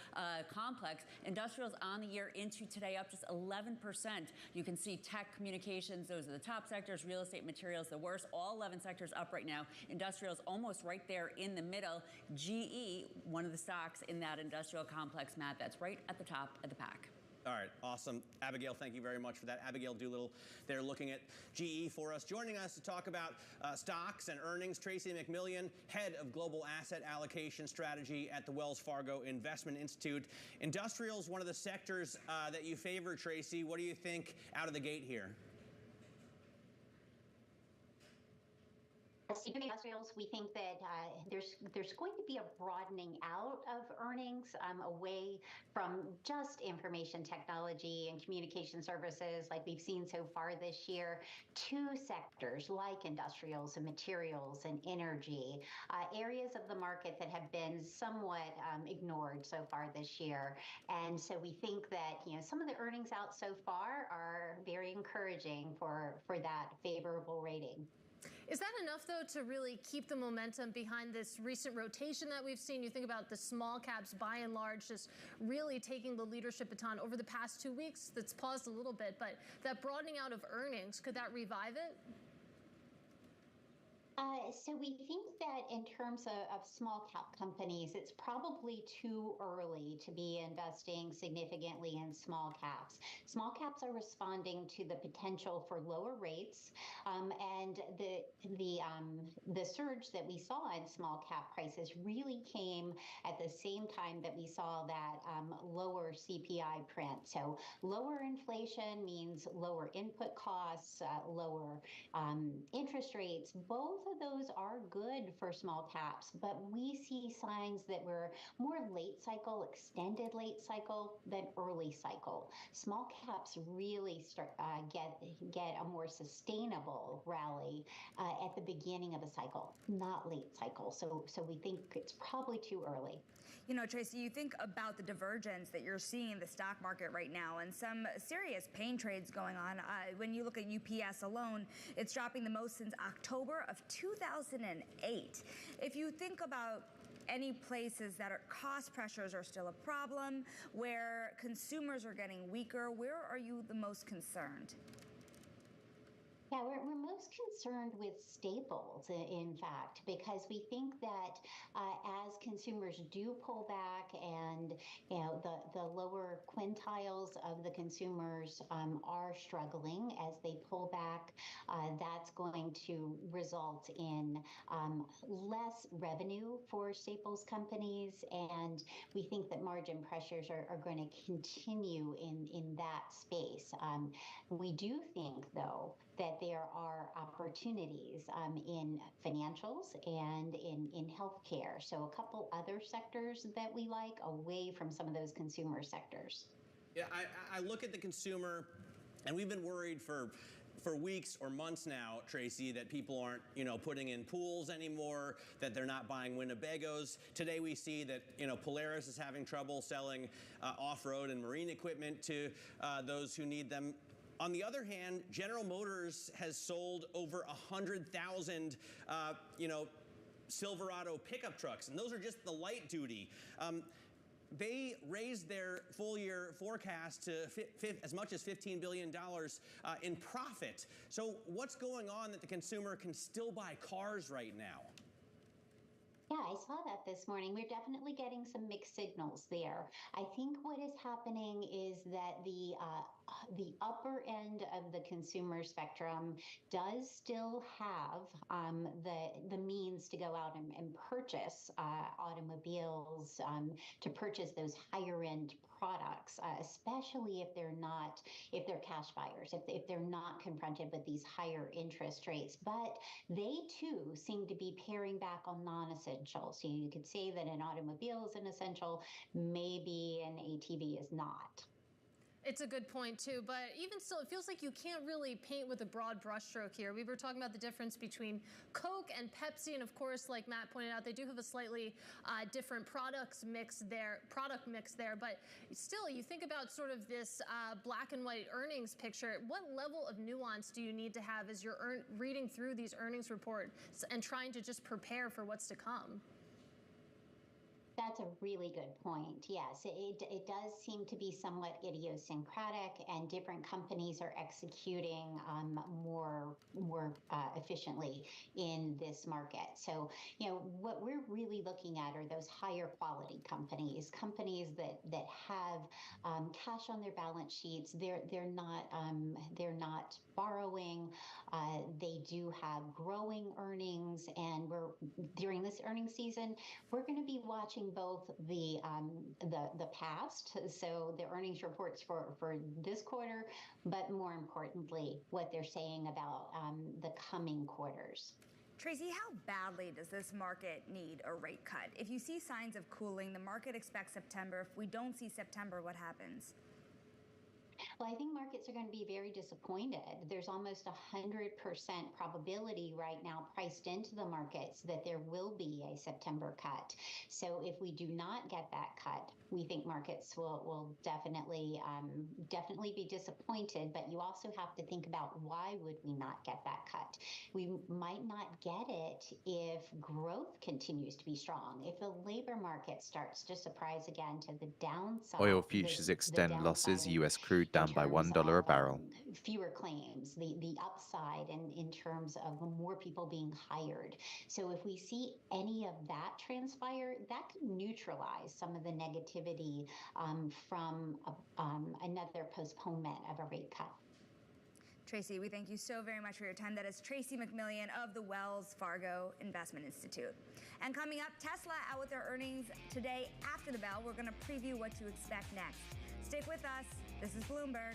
complex. Industrials on the year into today up just 11%. You can see tech, communications, those are the top sectors. Real estate, materials, the worst. All 11 sectors up right now. Industrials almost right there in the middle. GE, one of the stocks in that industrial complex, Matt, that's right at the top of the pack. All right, awesome. Abigail, thank you very much for that. Abigail Doolittle, they're looking at GE for us. Joining us to talk about stocks and earnings, Tracy McMillian, head of global asset allocation strategy at the Wells Fargo Investment Institute. Industrials, one of the sectors that you favor, Tracy. What do you think out of the gate here? CPG industrials, we think that there's going to be a broadening out of earnings away from just information technology and communication services like we've seen so far this year to sectors like industrials and materials and energy, areas of the market that have been somewhat ignored so far this year. And so we think that, some of the earnings out so far are very encouraging for that favorable rating. Is that enough, though, to really keep the momentum behind this recent rotation that we've seen? You think about the small caps, by and large, just really taking the leadership baton over the past 2 weeks. That's paused a little bit, but that broadening out of earnings, could that revive it? So we think that in terms of small cap companies, it's probably too early to be investing significantly in small caps. Small caps are responding to the potential for lower rates, and the surge that we saw in small cap prices really came at the same time that we saw that lower CPI print. So lower inflation means lower input costs, lower interest rates. Both of those are good for small caps, but we see signs that we're more late cycle, extended late cycle than early cycle. Small caps really start get a more sustainable rally at the beginning of a cycle, not late cycle. So we think it's probably too early. Tracy, you think about the divergence that you're seeing in the stock market right now and some serious pain trades going on. When you look at UPS alone, it's dropping the most since October of 2008. If you think about any places that cost pressures are still a problem, where consumers are getting weaker, where are you the most concerned? Yeah, we're most concerned with staples, in fact, because we think that as consumers do pull back and the lower quintiles of the consumers are struggling as they pull back, that's going to result in less revenue for staples companies, and we think that margin pressures are going to continue in that space. We do think, though, that there are opportunities in financials and in healthcare. So a couple other sectors that we like away from some of those consumer sectors. Yeah, I look at the consumer, and we've been worried for weeks or months now, Tracy, that people aren't, putting in pools anymore, that they're not buying Winnebagos. Today we see that, Polaris is having trouble selling off-road and marine equipment to those who need them. On the other hand, General Motors has sold over 100,000, Silverado pickup trucks, and those are just the light duty. They raised their full-year forecast to as much as $15 billion in profit. So what's going on that the consumer can still buy cars right now? Yeah, I saw that this morning. We're definitely getting some mixed signals there. I think what is happening is that the upper end of the consumer spectrum does still have the means to go out and purchase automobiles, to purchase those higher end products, especially if they're cash buyers, if they're not confronted with these higher interest rates. But they too seem to be paring back on non-essentials. So you could say that an automobile is an essential, maybe an ATV is not. It's a good point, too. But even still, it feels like you can't really paint with a broad brushstroke here. We were talking about the difference between Coke and Pepsi. And of course, like Matt pointed out, they do have a slightly different product mix there. But still, you think about sort of this black and white earnings picture. What level of nuance do you need to have as you're reading through these earnings reports and trying to just prepare for what's to come? That's a really good point. Yes, it does seem to be somewhat idiosyncratic, and different companies are executing more efficiently in this market. So, what we're really looking at are those higher quality companies that have cash on their balance sheets. They're not borrowing. They do have growing earnings, and during this earnings season, we're going to be watching both the past, so the earnings reports for this quarter, but more importantly, what they're saying about the coming quarters. Tracy, how badly does this market need a rate cut? If you see signs of cooling, the market expects September. If we don't see September, what happens? Well, I think markets are going to be very disappointed. There's almost 100% probability right now priced into the markets that there will be a September cut. So if we do not get that cut, we think markets will definitely be disappointed. But you also have to think about, why would we not get that cut? We might not get it if growth continues to be strong, if the labor market starts to surprise again to the downside. Oil futures extend losses. U.S. crude down by $1 a barrel. Fewer claims, the upside in terms of more people being hired. So if we see any of that transpire, that could neutralize some of the negativity from another postponement of a rate cut. Tracy, we thank you so very much for your time. That is Tracy McMillian of the Wells Fargo Investment Institute. And coming up, Tesla out with their earnings today. After the bell, we're going to preview what to expect next. Stick with us. This is Bloomberg.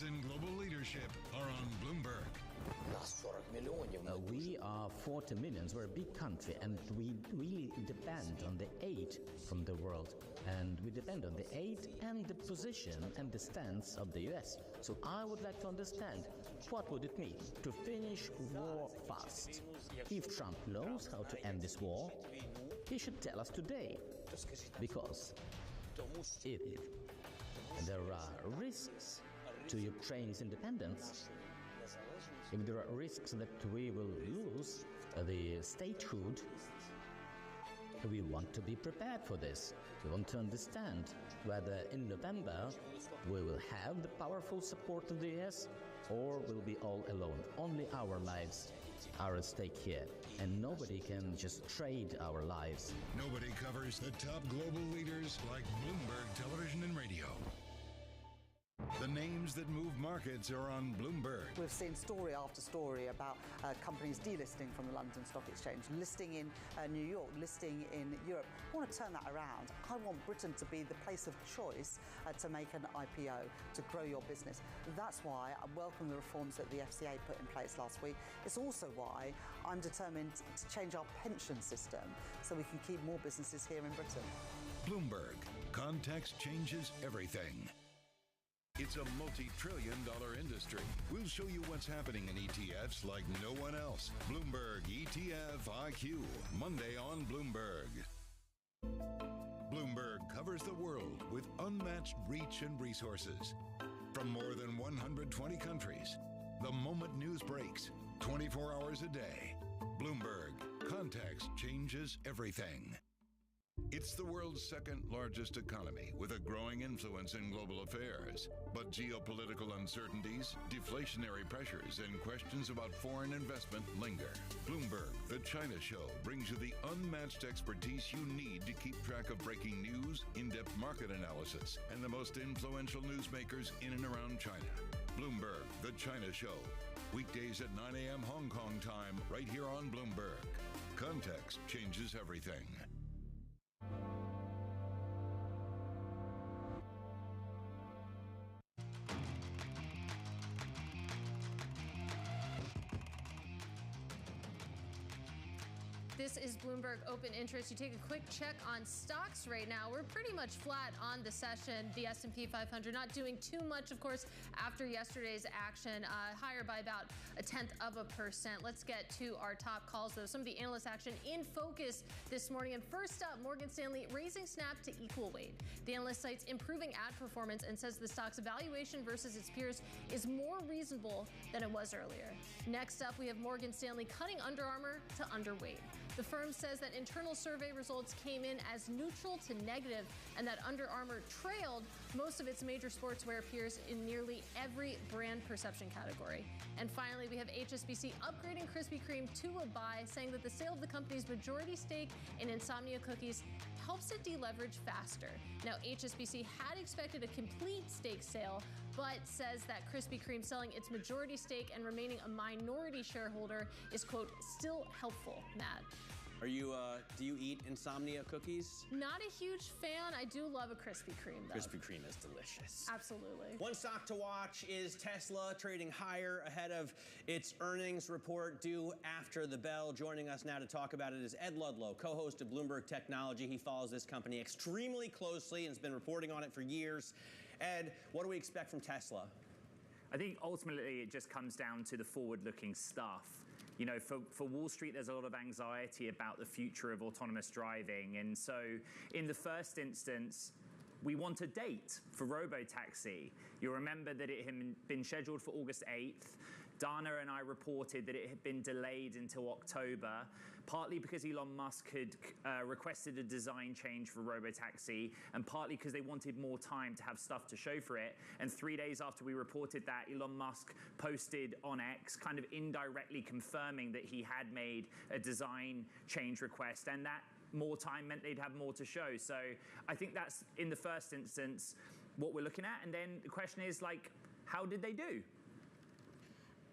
In global leadership are on Bloomberg. We are 40 millions. We're a big country, and we really depend on the aid from the world. And we depend on the aid and the position and the stance of the US. So I would like to understand, what would it mean to finish war fast? If Trump knows how to end this war, he should tell us today. Because if there are risks to Ukraine's independence, if there are risks that we will lose the statehood, we want to be prepared for this. We want to understand whether in November we will have the powerful support of the US, or we'll be all alone. Only our lives are at stake here, and nobody can just trade our lives. Nobody covers the top global leaders like Bloomberg Television and Radio. The names that move markets are on Bloomberg. We've seen story after story about companies delisting from the London Stock Exchange, listing in New York, listing in Europe. I want to turn that around. I want Britain to be the place of choice to make an IPO, to grow your business. That's why I welcome the reforms that the FCA put in place last week. It's also why I'm determined to change our pension system so we can keep more businesses here in Britain. Bloomberg. Context changes everything. It's a multi-trillion-dollar industry. We'll show you what's happening in ETFs like no one else. Bloomberg ETF IQ, Monday on Bloomberg. Bloomberg covers the world with unmatched reach and resources. From more than 120 countries, the moment news breaks, 24 hours a day. Bloomberg. Context changes everything. It's the world's second largest economy with a growing influence in global affairs. But geopolitical uncertainties, deflationary pressures, and questions about foreign investment linger. Bloomberg, The China Show, brings you the unmatched expertise you need to keep track of breaking news, in-depth market analysis, and the most influential newsmakers in and around China. Bloomberg, The China Show. Weekdays at 9 a.m. Hong Kong time, right here on Bloomberg. Context changes everything. This is Bloomberg Open Interest. You take a quick check on stocks right now. We're pretty much flat on the session. The S&P 500 not doing too much, of course, after yesterday's action, higher by about 0.1%. Let's get to our top calls, though. Some of the analyst action in focus this morning. And first up, Morgan Stanley raising Snap to equal weight. The analyst cites improving ad performance and says the stock's valuation versus its peers is more reasonable than it was earlier. Next up, we have Morgan Stanley cutting Under Armour to underweight. The firm says that internal survey results came in as neutral to negative and that Under Armour trailed most of its major sportswear peers in nearly every brand perception category. And finally, we have HSBC upgrading Krispy Kreme to a buy, saying that the sale of the company's majority stake in Insomnia Cookies helps it deleverage faster. Now, HSBC had expected a complete stake sale, but says that Krispy Kreme selling its majority stake and remaining a minority shareholder is, quote, still helpful. Matt. Are you, do you eat Insomnia cookies? Not a huge fan. I do love a Krispy Kreme, though. Krispy Kreme is delicious. Absolutely. One stock to watch is Tesla, trading higher ahead of its earnings report due after the bell. Joining us now to talk about it is Ed Ludlow, co-host of Bloomberg Technology. He follows this company extremely closely and has been reporting on it for years. Ed, what do we expect from Tesla? I think ultimately it just comes down to the forward-looking stuff. You know, for Wall Street, there's a lot of anxiety about the future of autonomous driving. And so in the first instance, we want a date for robotaxi. You'll remember that it had been scheduled for August 8th. Dana and I reported that it had been delayed until October, partly because Elon Musk had requested a design change for robotaxi, and partly because they wanted more time to have stuff to show for it. And 3 days after we reported that, Elon Musk posted on X, kind of indirectly confirming that he had made a design change request, and that more time meant they'd have more to show. So I think that's, in the first instance, what we're looking at. And then the question is, like, how did they do?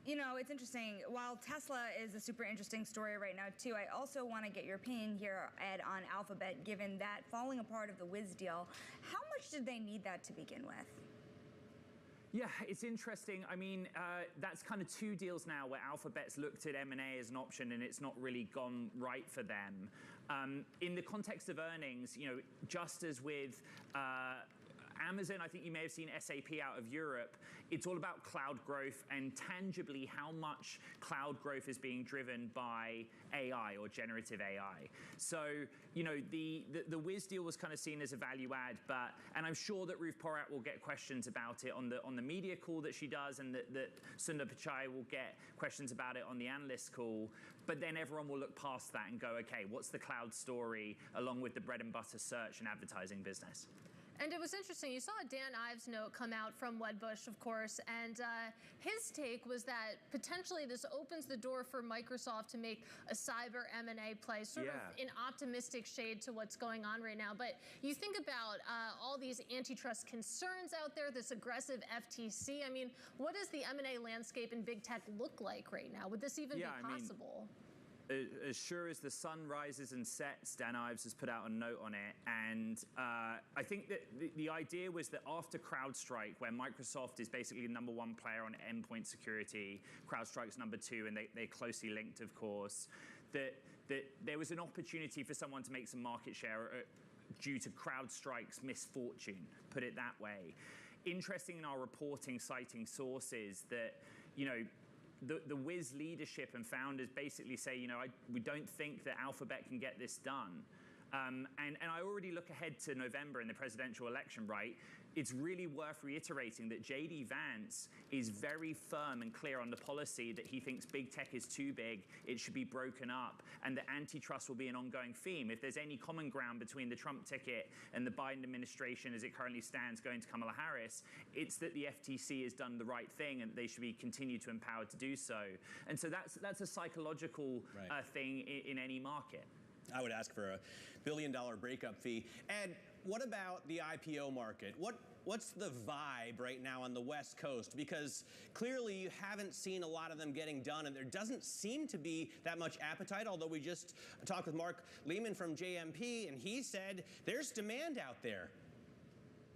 You know, it's interesting. While Tesla is a super interesting story right now, too, I also want to get your opinion here, Ed, on Alphabet, given that falling apart of the Wiz deal. How much did they need that to begin with? Yeah, it's interesting. I mean, that's kind of two deals now where Alphabet's looked at M&A as an option and it's not really gone right for them. In the context of earnings, you know, just as with Amazon, I think you may have seen SAP out of Europe. It's all about cloud growth and tangibly how much cloud growth is being driven by AI or generative AI. So, you know, the Wiz deal was kind of seen as a value add, and I'm sure that Ruth Porat will get questions about it on the media call that she does, and that Sundar Pichai will get questions about it on the analyst call. But then everyone will look past that and go, okay, what's the cloud story along with the bread and butter search and advertising business? And it was interesting. You saw a Dan Ives note come out from Wedbush, of course, and his take was that potentially this opens the door for Microsoft to make a cyber M&A play, sort of in optimistic shade to what's going on right now. But you think about all these antitrust concerns out there, this aggressive FTC. I mean, what does the M&A landscape in big tech look like right now? Would this even be possible? As sure as the sun rises and sets, Dan Ives has put out a note on it. And I think that the idea was that after CrowdStrike, where Microsoft is basically the #1 player on endpoint security, CrowdStrike's #2, and they're closely linked, of course, that there was an opportunity for someone to make some market share due to CrowdStrike's misfortune, put it that way. Interesting in our reporting, citing sources that, you know, the Wiz leadership and founders basically say, you know, we don't think that Alphabet can get this done. And I already look ahead to November in the presidential election, right? It's really worth reiterating that J.D. Vance is very firm and clear on the policy that he thinks big tech is too big, it should be broken up, and that antitrust will be an ongoing theme. If there's any common ground between the Trump ticket and the Biden administration as it currently stands going to Kamala Harris, it's that the FTC has done the right thing and they should be continued to empowered to do so. And so that's a psychological thing in any market. I would ask for a $1 billion breakup fee. Ed, what about the IPO market? What's the vibe right now on the West Coast? Because clearly you haven't seen a lot of them getting done, and there doesn't seem to be that much appetite, although we just talked with Mark Lehman from JMP, and he said there's demand out there.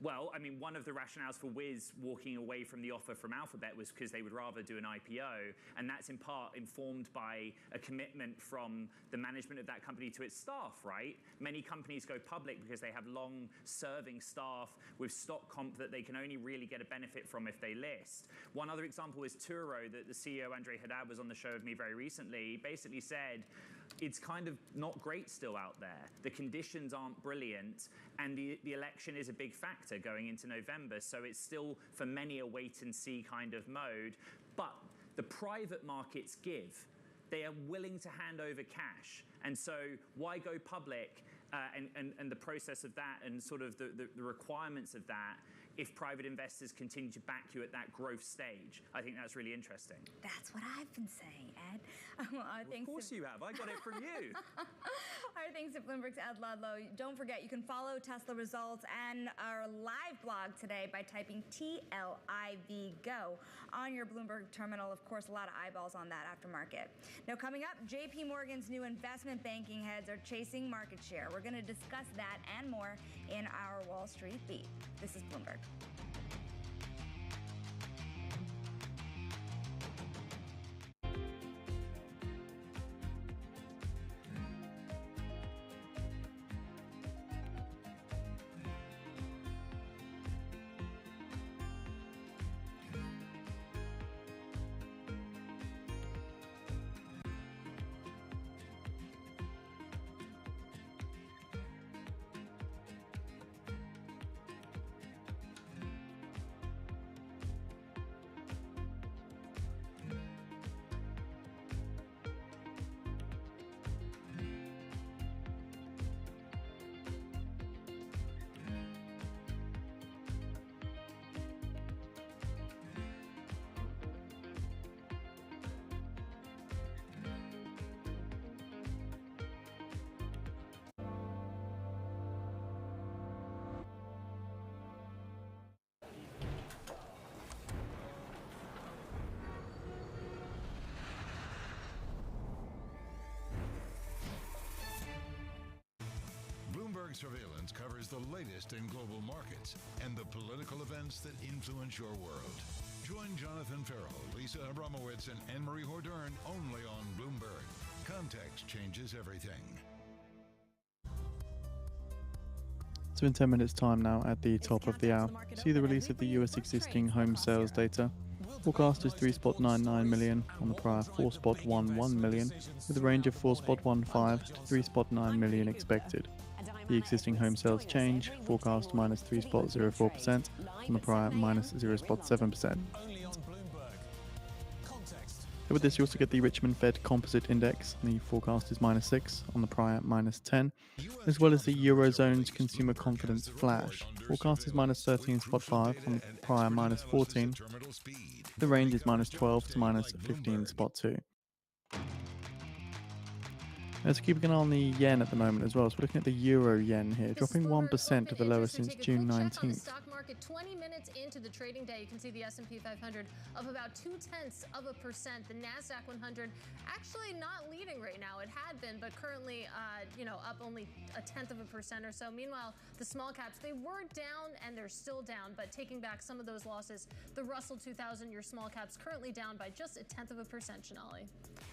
Well, I mean, one of the rationales for Wiz walking away from the offer from Alphabet was because they would rather do an IPO, and that's in part informed by a commitment from the management of that company to its staff, right? Many companies go public because they have long-serving staff with stock comp that they can only really get a benefit from if they list. One other example is Turo, that the CEO, Andre Haddad, was on the show with me very recently. He basically said, it's kind of not great still out there. The conditions aren't brilliant, and the election is a big factor going into November, so it's still, for many, a wait-and-see kind of mode. But the private markets give. They are willing to hand over cash. And so why go public and the process of that and sort of the requirements of that if private investors continue to back you at that growth stage? I think that's really interesting. That's what I've been saying, Ed. Of course you have. I got it from you. Our thanks to Bloomberg's Ed Ludlow. Don't forget, you can follow Tesla results and our live blog today by typing TLIV GO on your Bloomberg terminal. Of course, a lot of eyeballs on that aftermarket. Now, coming up, JP Morgan's new investment banking heads are chasing market share. We're going to discuss that and more in our Wall Street Beat. This is Bloomberg. Bloomberg Surveillance covers the latest in global markets and the political events that influence your world. Join Jonathan Farrell, Lisa Abramowitz, and Anne-Marie Hordern only on Bloomberg. Context changes everything. So in 10 minutes time now at the top of the hour, see the release of the US existing home sales data. Forecast is 3.99 million on the prior 4.11 million, with a range of 4.15 to 3.9 million expected. The existing home sales change, forecast minus 3.04% on the prior minus 0.7%. With this, you also get the Richmond Fed Composite Index. The forecast is minus 6 on the prior minus 10, as well as the Eurozone's Consumer Confidence Flash. Forecast is minus 13.5 on the prior minus 14. The range is minus 12 to minus 15.2. Let's keep an eye on the yen at the moment as well. So we're looking at the euro yen here, dropping 1% to the lowest since June 19th. Stock market 20 minutes into the trading day, you can see the S&P 500 up about 0.2%. The NASDAQ 100 actually not leading right now. It had been, but currently, up only 0.1% or so. Meanwhile, the small caps, they were down and they're still down, but taking back some of those losses. The Russell 2000, your small caps, currently down by just 0.1%, Janali.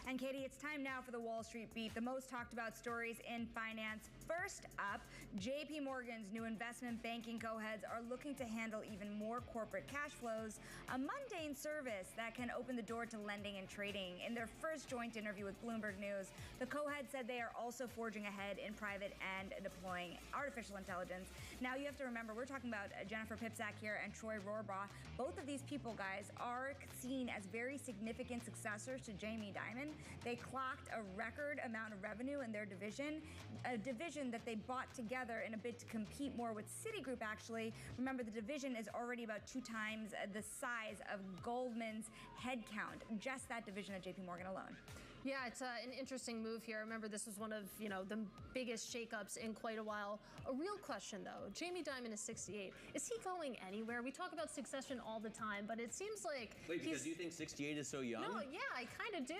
And Katie, it's time now for the Wall Street Beat, the most talked about stories in finance. First up, JP Morgan's new investment banking co-heads are looking to handle even more corporate cash flows, a mundane service that can open the door to lending and trading. In their first joint interview with Bloomberg News, the co-heads said they are also forging ahead in private and deploying artificial intelligence. Now, you have to remember, we're talking about Jennifer Pipsack here and Troy Rohrbaugh. Both of these people, guys, are seen as very significant successors to Jamie Dimon. They clocked a record amount of revenue in their division, a division that they bought together in a bid to compete more with Citigroup, actually. Remember, the division is already about 2 times the size of Goldman's headcount, just that division at JP Morgan alone. Yeah, it's an interesting move here. Remember, this was one of, the biggest shakeups in quite a while. A real question, though. Jamie Dimon is 68. Is he going anywhere? We talk about succession all the time, but it seems like because you think 68 is so young? No, yeah, I kind of do.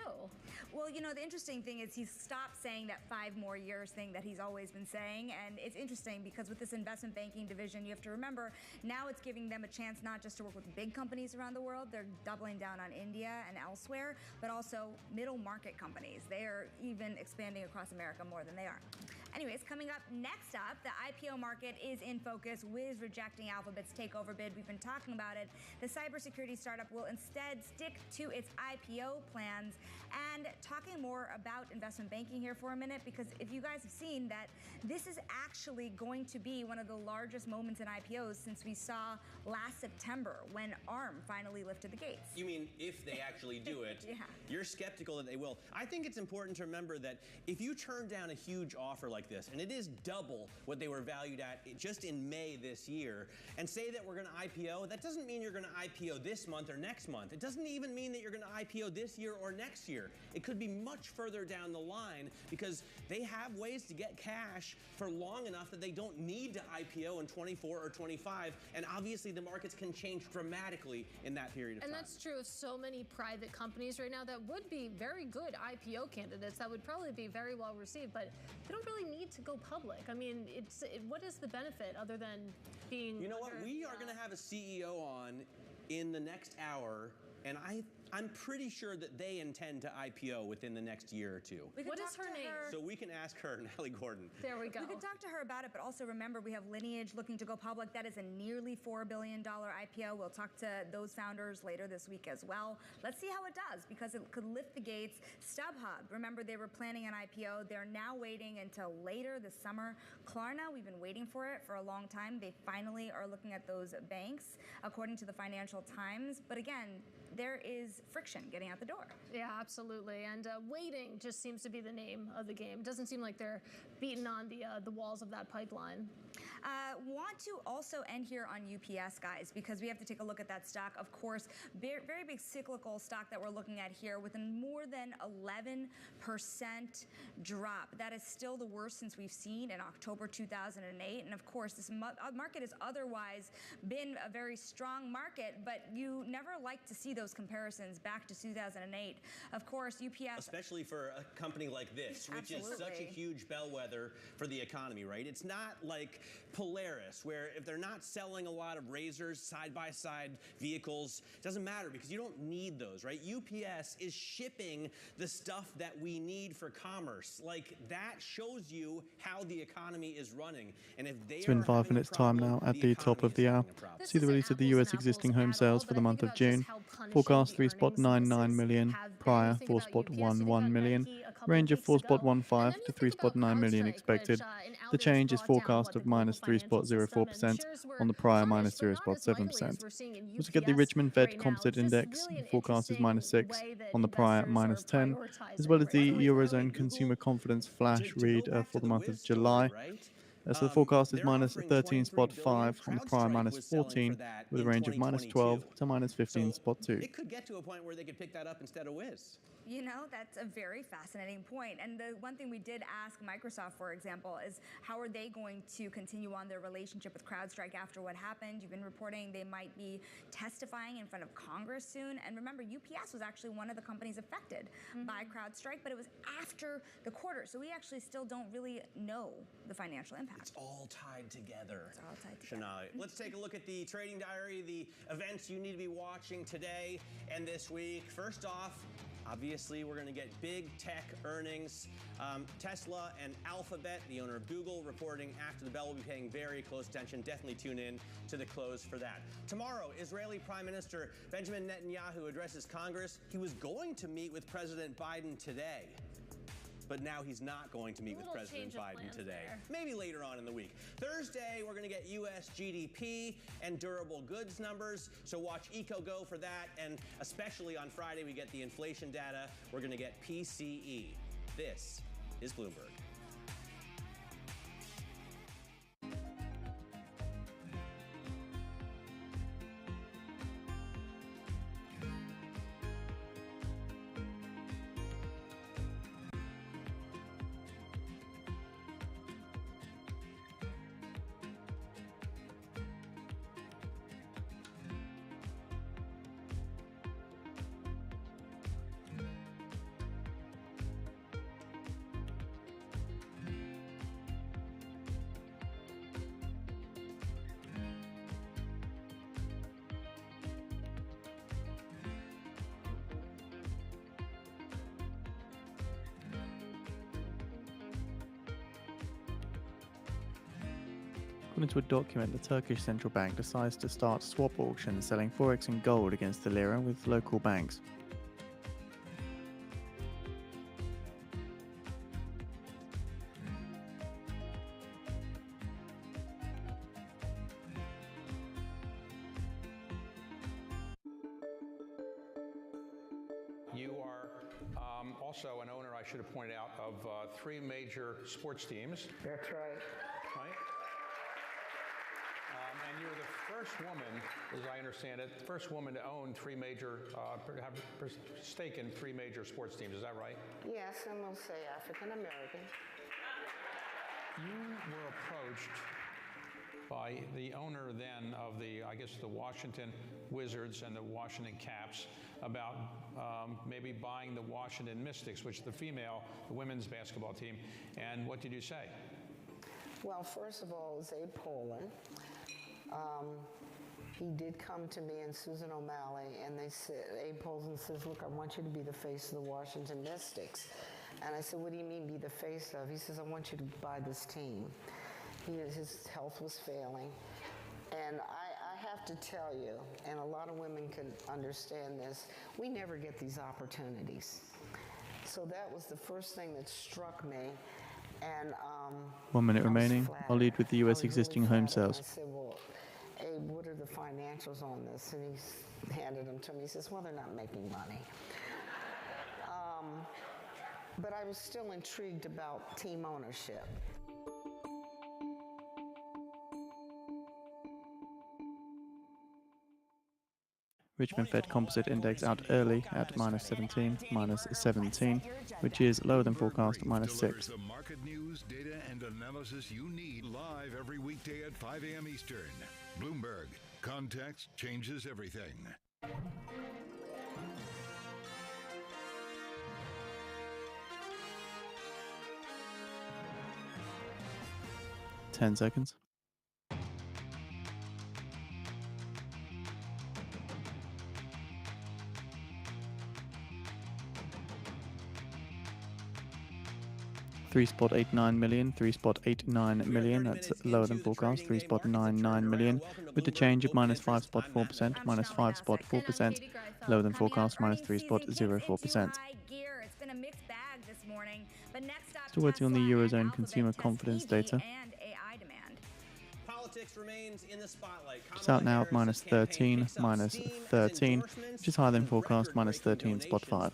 Well, the interesting thing is he's stopped saying that 5 more years thing that he's always been saying, and it's interesting because with this investment banking division, you have to remember, now it's giving them a chance not just to work with big companies around the world, they're doubling down on India and elsewhere, but also middle market companies. They are even expanding across America more than they are. Anyways, coming up next up, the IPO market is in focus. Wiz rejecting Alphabet's takeover bid. We've been talking about it. The cybersecurity startup will instead stick to its IPO plans. And talking more about investment banking here for a minute, because if you guys have seen that this is actually going to be one of the largest moments in IPOs since we saw last September when ARM finally lifted the gates. You mean if they actually do it? Yeah. You're skeptical that they will. I think it's important to remember that if you turn down a huge offer like this, and it is double what they were valued at just in May this year, and say that we're going to IPO, that doesn't mean you're going to IPO this month or next month. It doesn't even mean that you're going to IPO this year or next year. It could be much further down the line because they have ways to get cash for long enough that they don't need to IPO in 24 or 25, and obviously the markets can change dramatically in that period of time. And that's true of so many private companies right now that would be very good IPO candidates that would probably be very well received, but they don't really need to go public. I mean, what is the benefit other than being... You know what? We are going to have a CEO on in the next hour, and I'm pretty sure that they intend to IPO within the next year or two. What is her name? So we can ask her, Natalie Gordon. There we go. We could talk to her about it, but also remember we have Lineage looking to go public. That is a nearly $4 billion IPO. We'll talk to those founders later this week as well. Let's see how it does because it could lift the gates. StubHub, remember they were planning an IPO. They're now waiting until later this summer. Klarna, we've been waiting for it for a long time. They finally are looking at those banks, according to the Financial Times. But again, there is friction getting out the door. Yeah, absolutely. And waiting just seems to be the name of the game. It doesn't seem like they're beating on the walls of that pipeline. Want to also end here on UPS, guys, because we have to take a look at that stock. Of course, very big cyclical stock that we're looking at here with a more than 11% drop. That is still the worst since we've seen in October 2008. And of course, this market has otherwise been a very strong market, but you never like to see those comparisons back to 2008. Of course, UPS... Especially for a company like this, which is such a huge bellwether for the economy, right? It's not like Polaris, where if they're not selling a lot of razors, side-by-side vehicles, it doesn't matter because you don't need those, right? UPS is shipping the stuff that we need for commerce. Like, that shows you how the economy is running. And if they It's been 5 minutes time now at the top of the hour. See the release of the US existing home sales for the month of June. Forecast 3.99 million, prior 4.11 million. Range of 4.15 to 3.9 million expected. The change is forecast of minus 3.04% on the prior minus 0.7%. Let's look at the Richmond Fed Composite Index. The forecast is minus 6 on the prior minus 10, as well as the Eurozone Consumer Confidence Flash read for the month of July. So the forecast is minus 13.5 on the prior minus 14, with a range of minus 12 to minus 15.2. It could get to a point where they could pick that up instead of Wiz. You know, that's a very fascinating point. And the one thing we did ask Microsoft, for example, is how are they going to continue on their relationship with CrowdStrike after what happened? You've been reporting they might be testifying in front of Congress soon. And remember, UPS was actually one of the companies affected by CrowdStrike, but it was after the quarter. So we actually still don't really know the financial impact. It's all tied together. It's all tied together. Shanae, let's take a look at the trading diary, the events you need to be watching today and this week. First off, obviously, we're going to get big tech earnings. Tesla and Alphabet, the owner of Google, reporting after the bell. Will be paying very close attention. Definitely tune in to the close for that. Tomorrow, Israeli Prime Minister Benjamin Netanyahu addresses Congress. He was going to meet with President Biden today, but now he's not going to meet with President Biden today. Maybe later on in the week. Thursday, we're going to get U.S. GDP and durable goods numbers, so watch EcoGo for that, and especially on Friday, we get the inflation data. We're going to get PCE. This is Bloomberg. According to a document, the Turkish central bank decides to start swap auctions selling forex and gold against the lira with local banks. You are also an owner, I should have pointed out, of 3 major sports teams. That's right. Right? And you're the first woman, as I understand it, the first woman to own 3 major, have a stake in 3 major sports teams. Is that right? Yes, and we'll say African American. You were approached by the owner then of the, I guess, the Washington Wizards and the Washington Caps about maybe buying the Washington Mystics, which is the women's basketball team. And what did you say? Well, first of all, it was Abe Pollin. He did come to me and Susan O'Malley, and they said, Abe Pollin says, look, I want you to be the face of the Washington Mystics. And I said, what do you mean be the face of? He says, I want you to buy this team. His health was failing. And I have to tell you, and a lot of women can understand this, we never get these opportunities. So that was the first thing that struck me. And 1 minute remaining. I'll lead with the US existing home sales. I said, well, Abe, what are the financials on this? And he handed them to me. He says, well, they're not making money. But I was still intrigued about team ownership. Richmond Fed Composite Index out early at -17, -17, which is lower than forecast, -6. The market news, data, and analysis you need live every weekday at 5 a.m. Eastern. Bloomberg. Context changes everything. 10 seconds. $3.89 million, $3.89 million, that's lower than forecast, $3.99 million, with the change of -5.4%, -5.4%, lower than forecast, -3.04%. Still waiting on the Eurozone consumer confidence data. Politics remains in the spotlight. It's out now at -13, -13, which is higher than forecast, -13.5.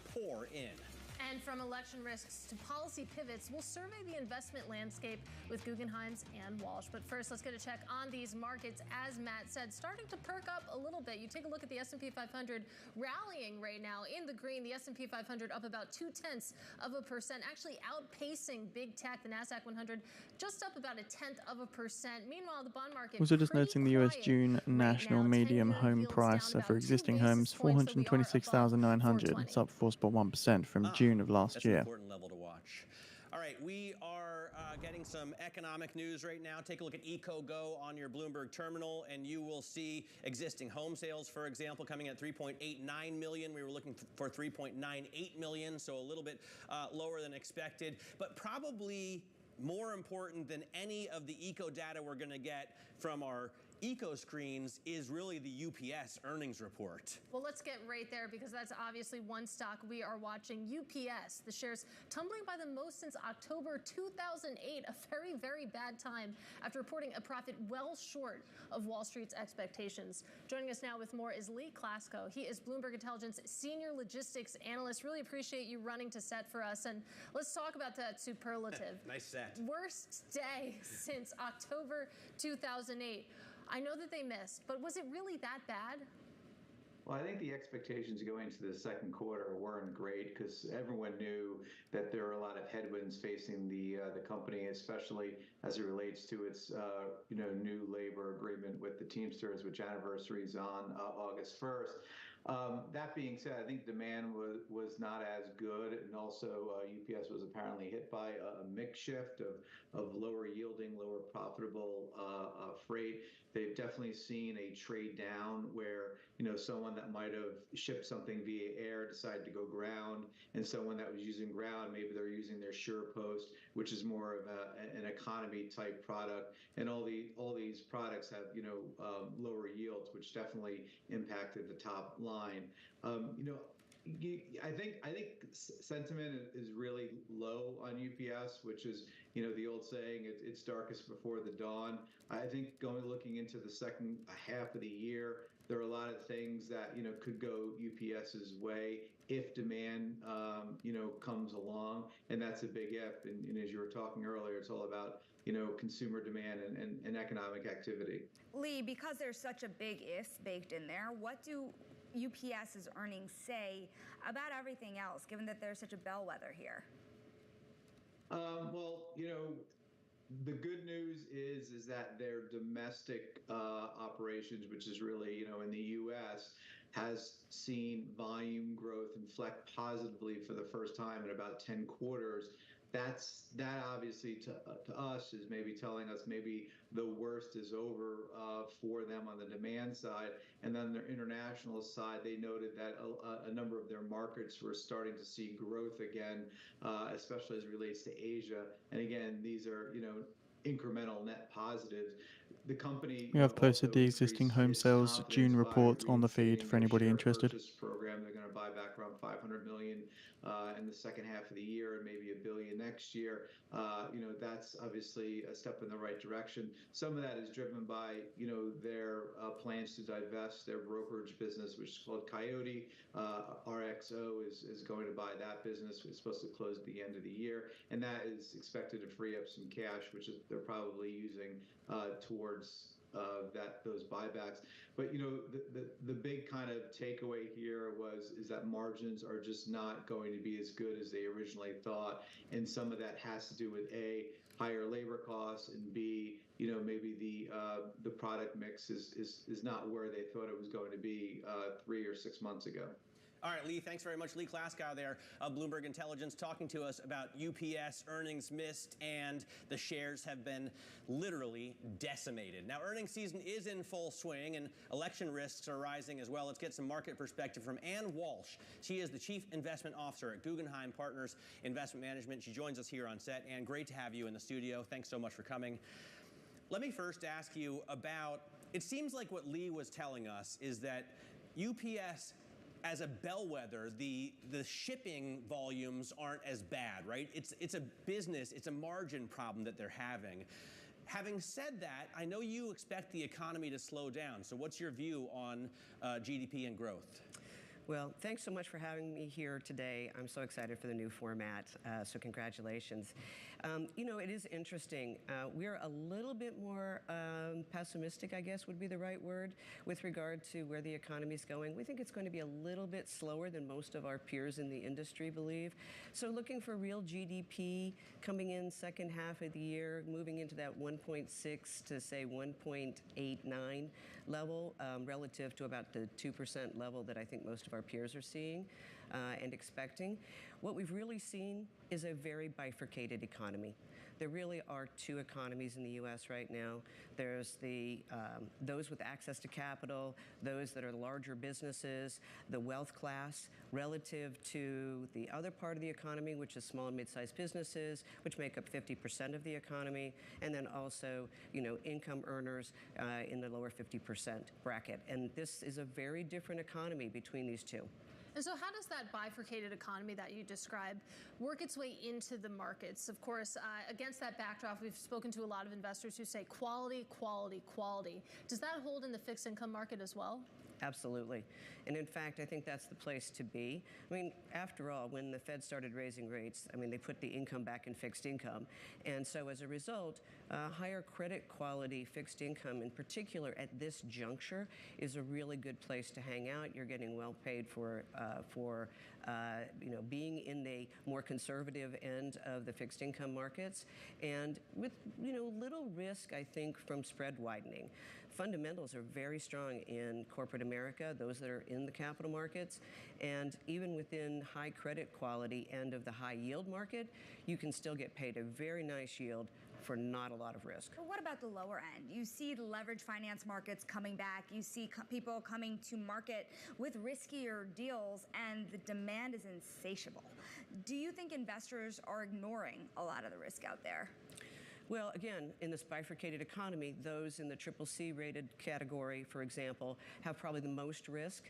And from election risks to policy pivots, we'll survey the investment landscape with Guggenheim's Ann Walsh. But first, let's get a check on these markets. As Matt said, starting to perk up a little bit. You take a look at the S&P 500 rallying right now in the green. The S&P 500 up about 0.2%, actually outpacing big tech. The NASDAQ 100 just up about 0.1%. Meanwhile, the bond market Also just noting the US June national medium home price for existing homes, 426,900. It's up 4.1% from June of last year. That's an important level to watch. All right, we are getting some economic news right now. Take a look at EcoGo on your Bloomberg terminal, and you will see existing home sales, for example, coming at 3.89 million. We were looking for 3.98 million, so a little bit lower than expected. But probably more important than any of the eco data we're going to get from our eco screens is really the UPS earnings report. Well, let's get right there because that's obviously one stock we are watching. UPS, the shares tumbling by the most since October 2008, a very, very bad time after reporting a profit well short of Wall Street's expectations. Joining us now with more is Lee Klasko. He is Bloomberg Intelligence Senior Logistics Analyst. Really appreciate you running to set for us. And let's talk about that superlative. Nice set. Worst day since October 2008. I know that they missed, but was it really that bad? Well, I think the expectations going into the second quarter weren't great because everyone knew that there were a lot of headwinds facing the company, especially as it relates to its new labor agreement with the Teamsters, which anniversaries on August 1st. That being said, I think demand was not as good, and also UPS was apparently hit by a mix shift of lower yielding, lower profitable freight. They've definitely seen a trade down where, someone that might have shipped something via air decided to go ground, and someone that was using ground, maybe they're using their SurePost, which is more of an economy type product. And all these products have, lower yields, which definitely impacted the top line. I think sentiment is really low on UPS, which is, the old saying, it's darkest before the dawn. I think looking into the second half of the year, there are a lot of things that, could go UPS's way if demand, comes along, and that's a big if. And as you were talking earlier, it's all about, consumer demand and economic activity. Lee, because there's such a big if baked in there, what do UPS's earnings say about everything else, given that there's such a bellwether here? Well, the good news is that their domestic operations, which is really, in the U.S., has seen volume growth inflect positively for the first time in about 10 quarters. That obviously to us is maybe telling us maybe the worst is over for them on the demand side. And then their international side, they noted that a number of their markets were starting to see growth again, especially as it relates to Asia. And again, these are, incremental net positives. The company We have posted the existing home sales June report on the feed for anybody interested. Program. They're going to buy back around $500 million in the second half of the year, and maybe $1 billion next year. That's obviously a step in the right direction. Some of that is driven by their plans to divest their brokerage business, which is called Coyote. RXO is going to buy that business. It's supposed to close at the end of the year, and that is expected to free up some cash, which they're probably using towards those buybacks. But the big kind of takeaway here is that margins are just not going to be as good as they originally thought, and some of that has to do with A, higher labor costs, and B, maybe the product mix is not where they thought it was going to be 3 or 6 months ago. All right, Lee, thanks very much. Lee Klaskow there of Bloomberg Intelligence talking to us about UPS earnings missed, and the shares have been literally decimated. Now, earnings season is in full swing, and election risks are rising as well. Let's get some market perspective from Ann Walsh. She is the Chief Investment Officer at Guggenheim Partners Investment Management. She joins us here on set. Ann, great to have you in the studio. Thanks so much for coming. Let me first ask you about, it seems like what Lee was telling us is that UPS, as a bellwether, the shipping volumes aren't as bad, right? It's a business, it's a margin problem that they're having. Having said that, I know you expect the economy to slow down. So what's your view on GDP and growth? Well, thanks so much for having me here today. I'm so excited for the new format, so congratulations. It is interesting. We're a little bit more pessimistic, I guess would be the right word, with regard to where the economy is going. We think it's going to be a little bit slower than most of our peers in the industry believe. So looking for real GDP coming in second half of the year, moving into that 1.6 to say 1.89 level, relative to about the 2% level that I think most of our peers are seeing and expecting. What we've really seen is a very bifurcated economy. There really are two economies in the U.S. right now. There's those with access to capital, those that are larger businesses, the wealth class, relative to the other part of the economy, which is small and mid-sized businesses, which make up 50% of the economy, and then also, income earners in the lower 50% bracket. And this is a very different economy between these two. And so how does that bifurcated economy that you described work its way into the markets? Of course, against that backdrop, we've spoken to a lot of investors who say quality, quality, quality. Does that hold in the fixed income market as well? Absolutely. And in fact, I think that's the place to be. I mean, after all, when the Fed started raising rates, they put the income back in fixed income. And so as a result, higher credit quality fixed income in particular at this juncture is a really good place to hang out. You're getting well paid for being in the more conservative end of the fixed income markets, and with little risk, I think, from spread widening. fundamentals are very strong in corporate America, those that are in the capital markets, and even within high credit quality end of the high yield market, you can still get paid a very nice yield for not a lot of risk. But what about the lower end? You see the leverage finance markets coming back. You see people coming to market with riskier deals, and the demand is insatiable. Do you think investors are ignoring a lot of the risk out there? Well, again, in this bifurcated economy, those in the CCC rated category, for example, have probably the most risk.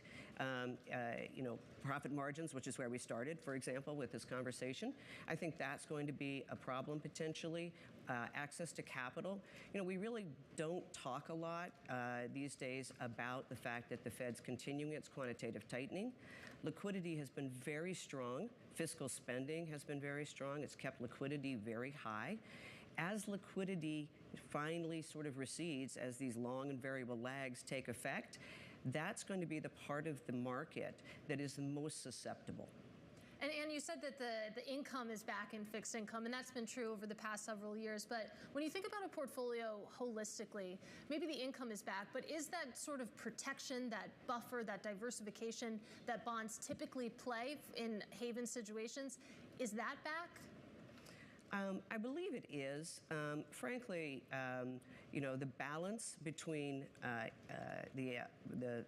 Profit margins, which is where we started, for example, with this conversation. I think that's going to be a problem potentially. Access to capital. We really don't talk a lot these days about the fact that the Fed's continuing its quantitative tightening. Liquidity has been very strong. Fiscal spending has been very strong. It's kept liquidity very high. As liquidity finally sort of recedes, as these long and variable lags take effect, that's going to be the part of the market that is the most susceptible. And you said that the income is back in fixed income, and that's been true over the past several years. But when you think about a portfolio holistically, maybe the income is back, but is that sort of protection, that buffer, that diversification that bonds typically play in haven situations, is that back? I believe it is. Frankly, the balance between the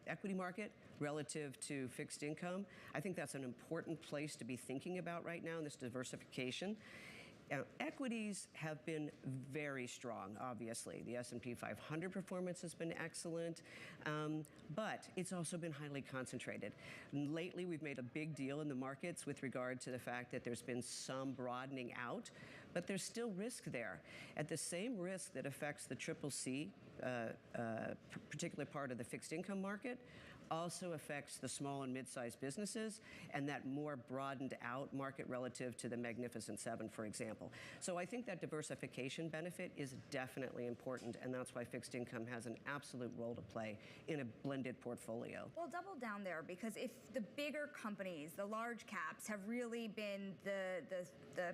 equity market relative to fixed income, I think that's an important place to be thinking about right now in this diversification. Equities have been very strong, obviously. The S&P 500 performance has been excellent, but it's also been highly concentrated. Lately, we've made a big deal in the markets with regard to the fact that there's been some broadening out, but there's still risk there. At the same risk that affects the CCC, particular part of the fixed income market, also affects the small and mid-sized businesses and that more broadened out market relative to the Magnificent Seven, for example. So I think that diversification benefit is definitely important, and that's why fixed income has an absolute role to play in a blended portfolio. Well, double down there, because if the bigger companies, the large caps, have really been the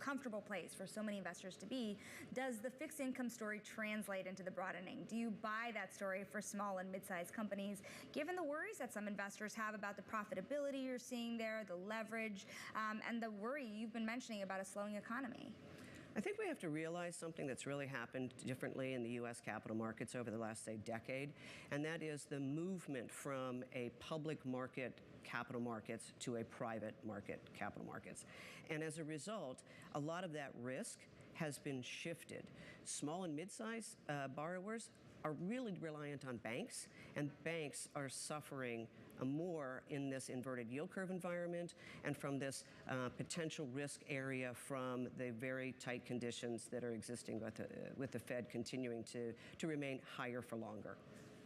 comfortable place for so many investors to be, does the fixed income story translate into the broadening? Do you buy that story for small and mid-sized companies, given the worries that some investors have about the profitability you're seeing there, the leverage, and the worry you've been mentioning about a slowing economy? I think we have to realize something that's really happened differently in the U.S. capital markets over the last, say, decade, and that is the movement from a public market capital markets to a private market capital markets. And as a result, a lot of that risk has been shifted. Small and mid-sized borrowers are really reliant on banks, and banks are suffering more in this inverted yield curve environment and from this potential risk area from the very tight conditions that are existing with the Fed continuing to remain higher for longer.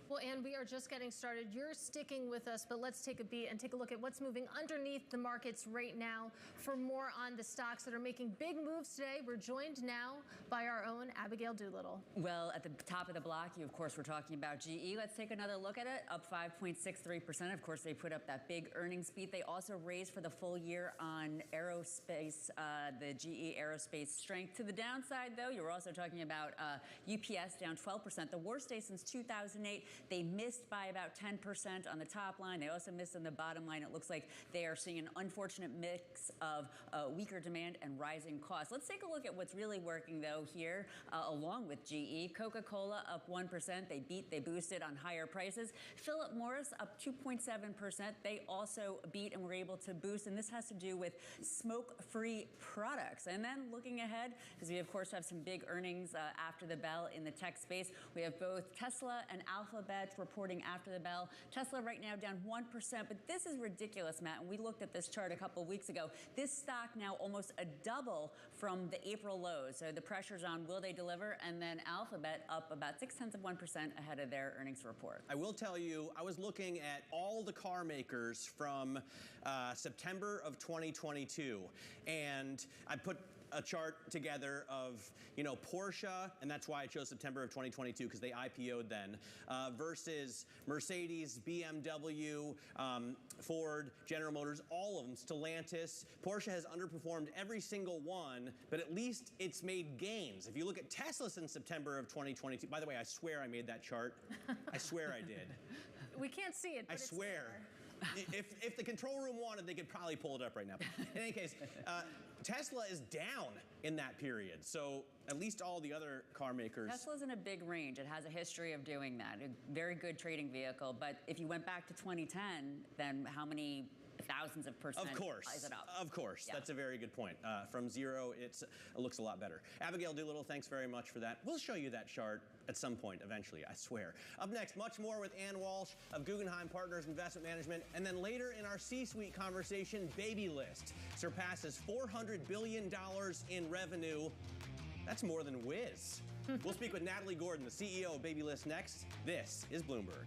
Well, Ann, we are just getting started. You're sticking with us, but let's take a beat and take a look at what's moving underneath the markets right now. For more on the stocks that are making big moves today, we're joined now by our own Abigail Doolittle. Well, at the top of the block, of course, we're talking about GE. Let's take another look at it, up 5.63%. Of course, they put up that big earnings beat. They also raised for the full year on aerospace, the GE aerospace strength. To the downside, though, you're also talking about UPS down 12%, the worst day since 2008. They missed by about 10% on the top line. They also missed on the bottom line. It looks like they are seeing an unfortunate mix of weaker demand and rising costs. Let's take a look at what's really working, though, here, along with GE. Coca-Cola up 1%. They boosted on higher prices. Philip Morris up 2.7%. They also beat and were able to boost, and this has to do with smoke-free products. And then looking ahead, because we, of course, have some big earnings after the bell in the tech space, we have both Tesla and Alphabet reporting after the bell. Tesla right now down 1%, but this is ridiculous, Matt. And we looked at this chart a couple of weeks ago. This stock now almost a double from the April lows. So the pressure's on, will they deliver? And then Alphabet up about 0.6% ahead of their earnings report. I will tell you, I was looking at all the car makers from September of 2022, and I put a chart together of, Porsche, and that's why I chose September of 2022 because they IPO'd then, versus Mercedes, BMW, Ford, General Motors, all of them, Stellantis. Porsche has underperformed every single one, but at least it's made gains. If you look at Tesla since September of 2022, by the way, I swear I made that chart. I swear I did. We can't see it, but I swear. If the control room wanted, they could probably pull it up right now. In any case, Tesla is down in that period. So at least all the other car makers. Tesla's in a big range. It has a history of doing that. A very good trading vehicle. But if you went back to 2010, then how many thousands of percent is it up? Of course. Yeah. That's a very good point. From zero, it looks a lot better. Abigail Doolittle, thanks very much for that. We'll show you that chart at some point eventually, I swear. Up next, much more with Ann Walsh of Guggenheim Partners Investment Management. And then later in our C-suite conversation, Babylist surpasses $400 billion in revenue. That's more than Wiz. We'll speak with Natalie Gordon, the CEO of Babylist, next. This is Bloomberg.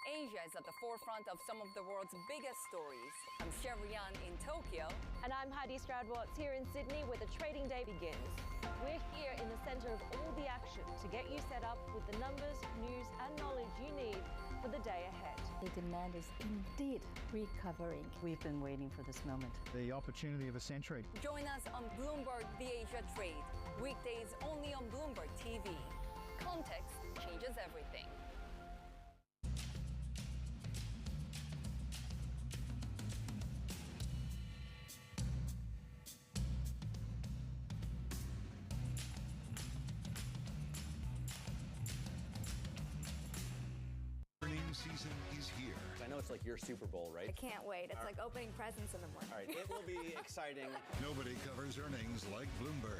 Asia is at the forefront of some of the world's biggest stories. I'm Chevrian in Tokyo. And I'm Heidi Stroud-Watts here in Sydney where the trading day begins. We're here in the center of all the action to get you set up with the numbers, news and knowledge you need for the day ahead. The demand is indeed recovering. We've been waiting for this moment. The opportunity of a century. Join us on Bloomberg The Asia Trade. Weekdays only on Bloomberg TV. Context changes everything. Season is here. I know it's like your Super Bowl, right? I can't wait. It's like opening presents in the morning. All right, it will be exciting. Nobody covers earnings like Bloomberg.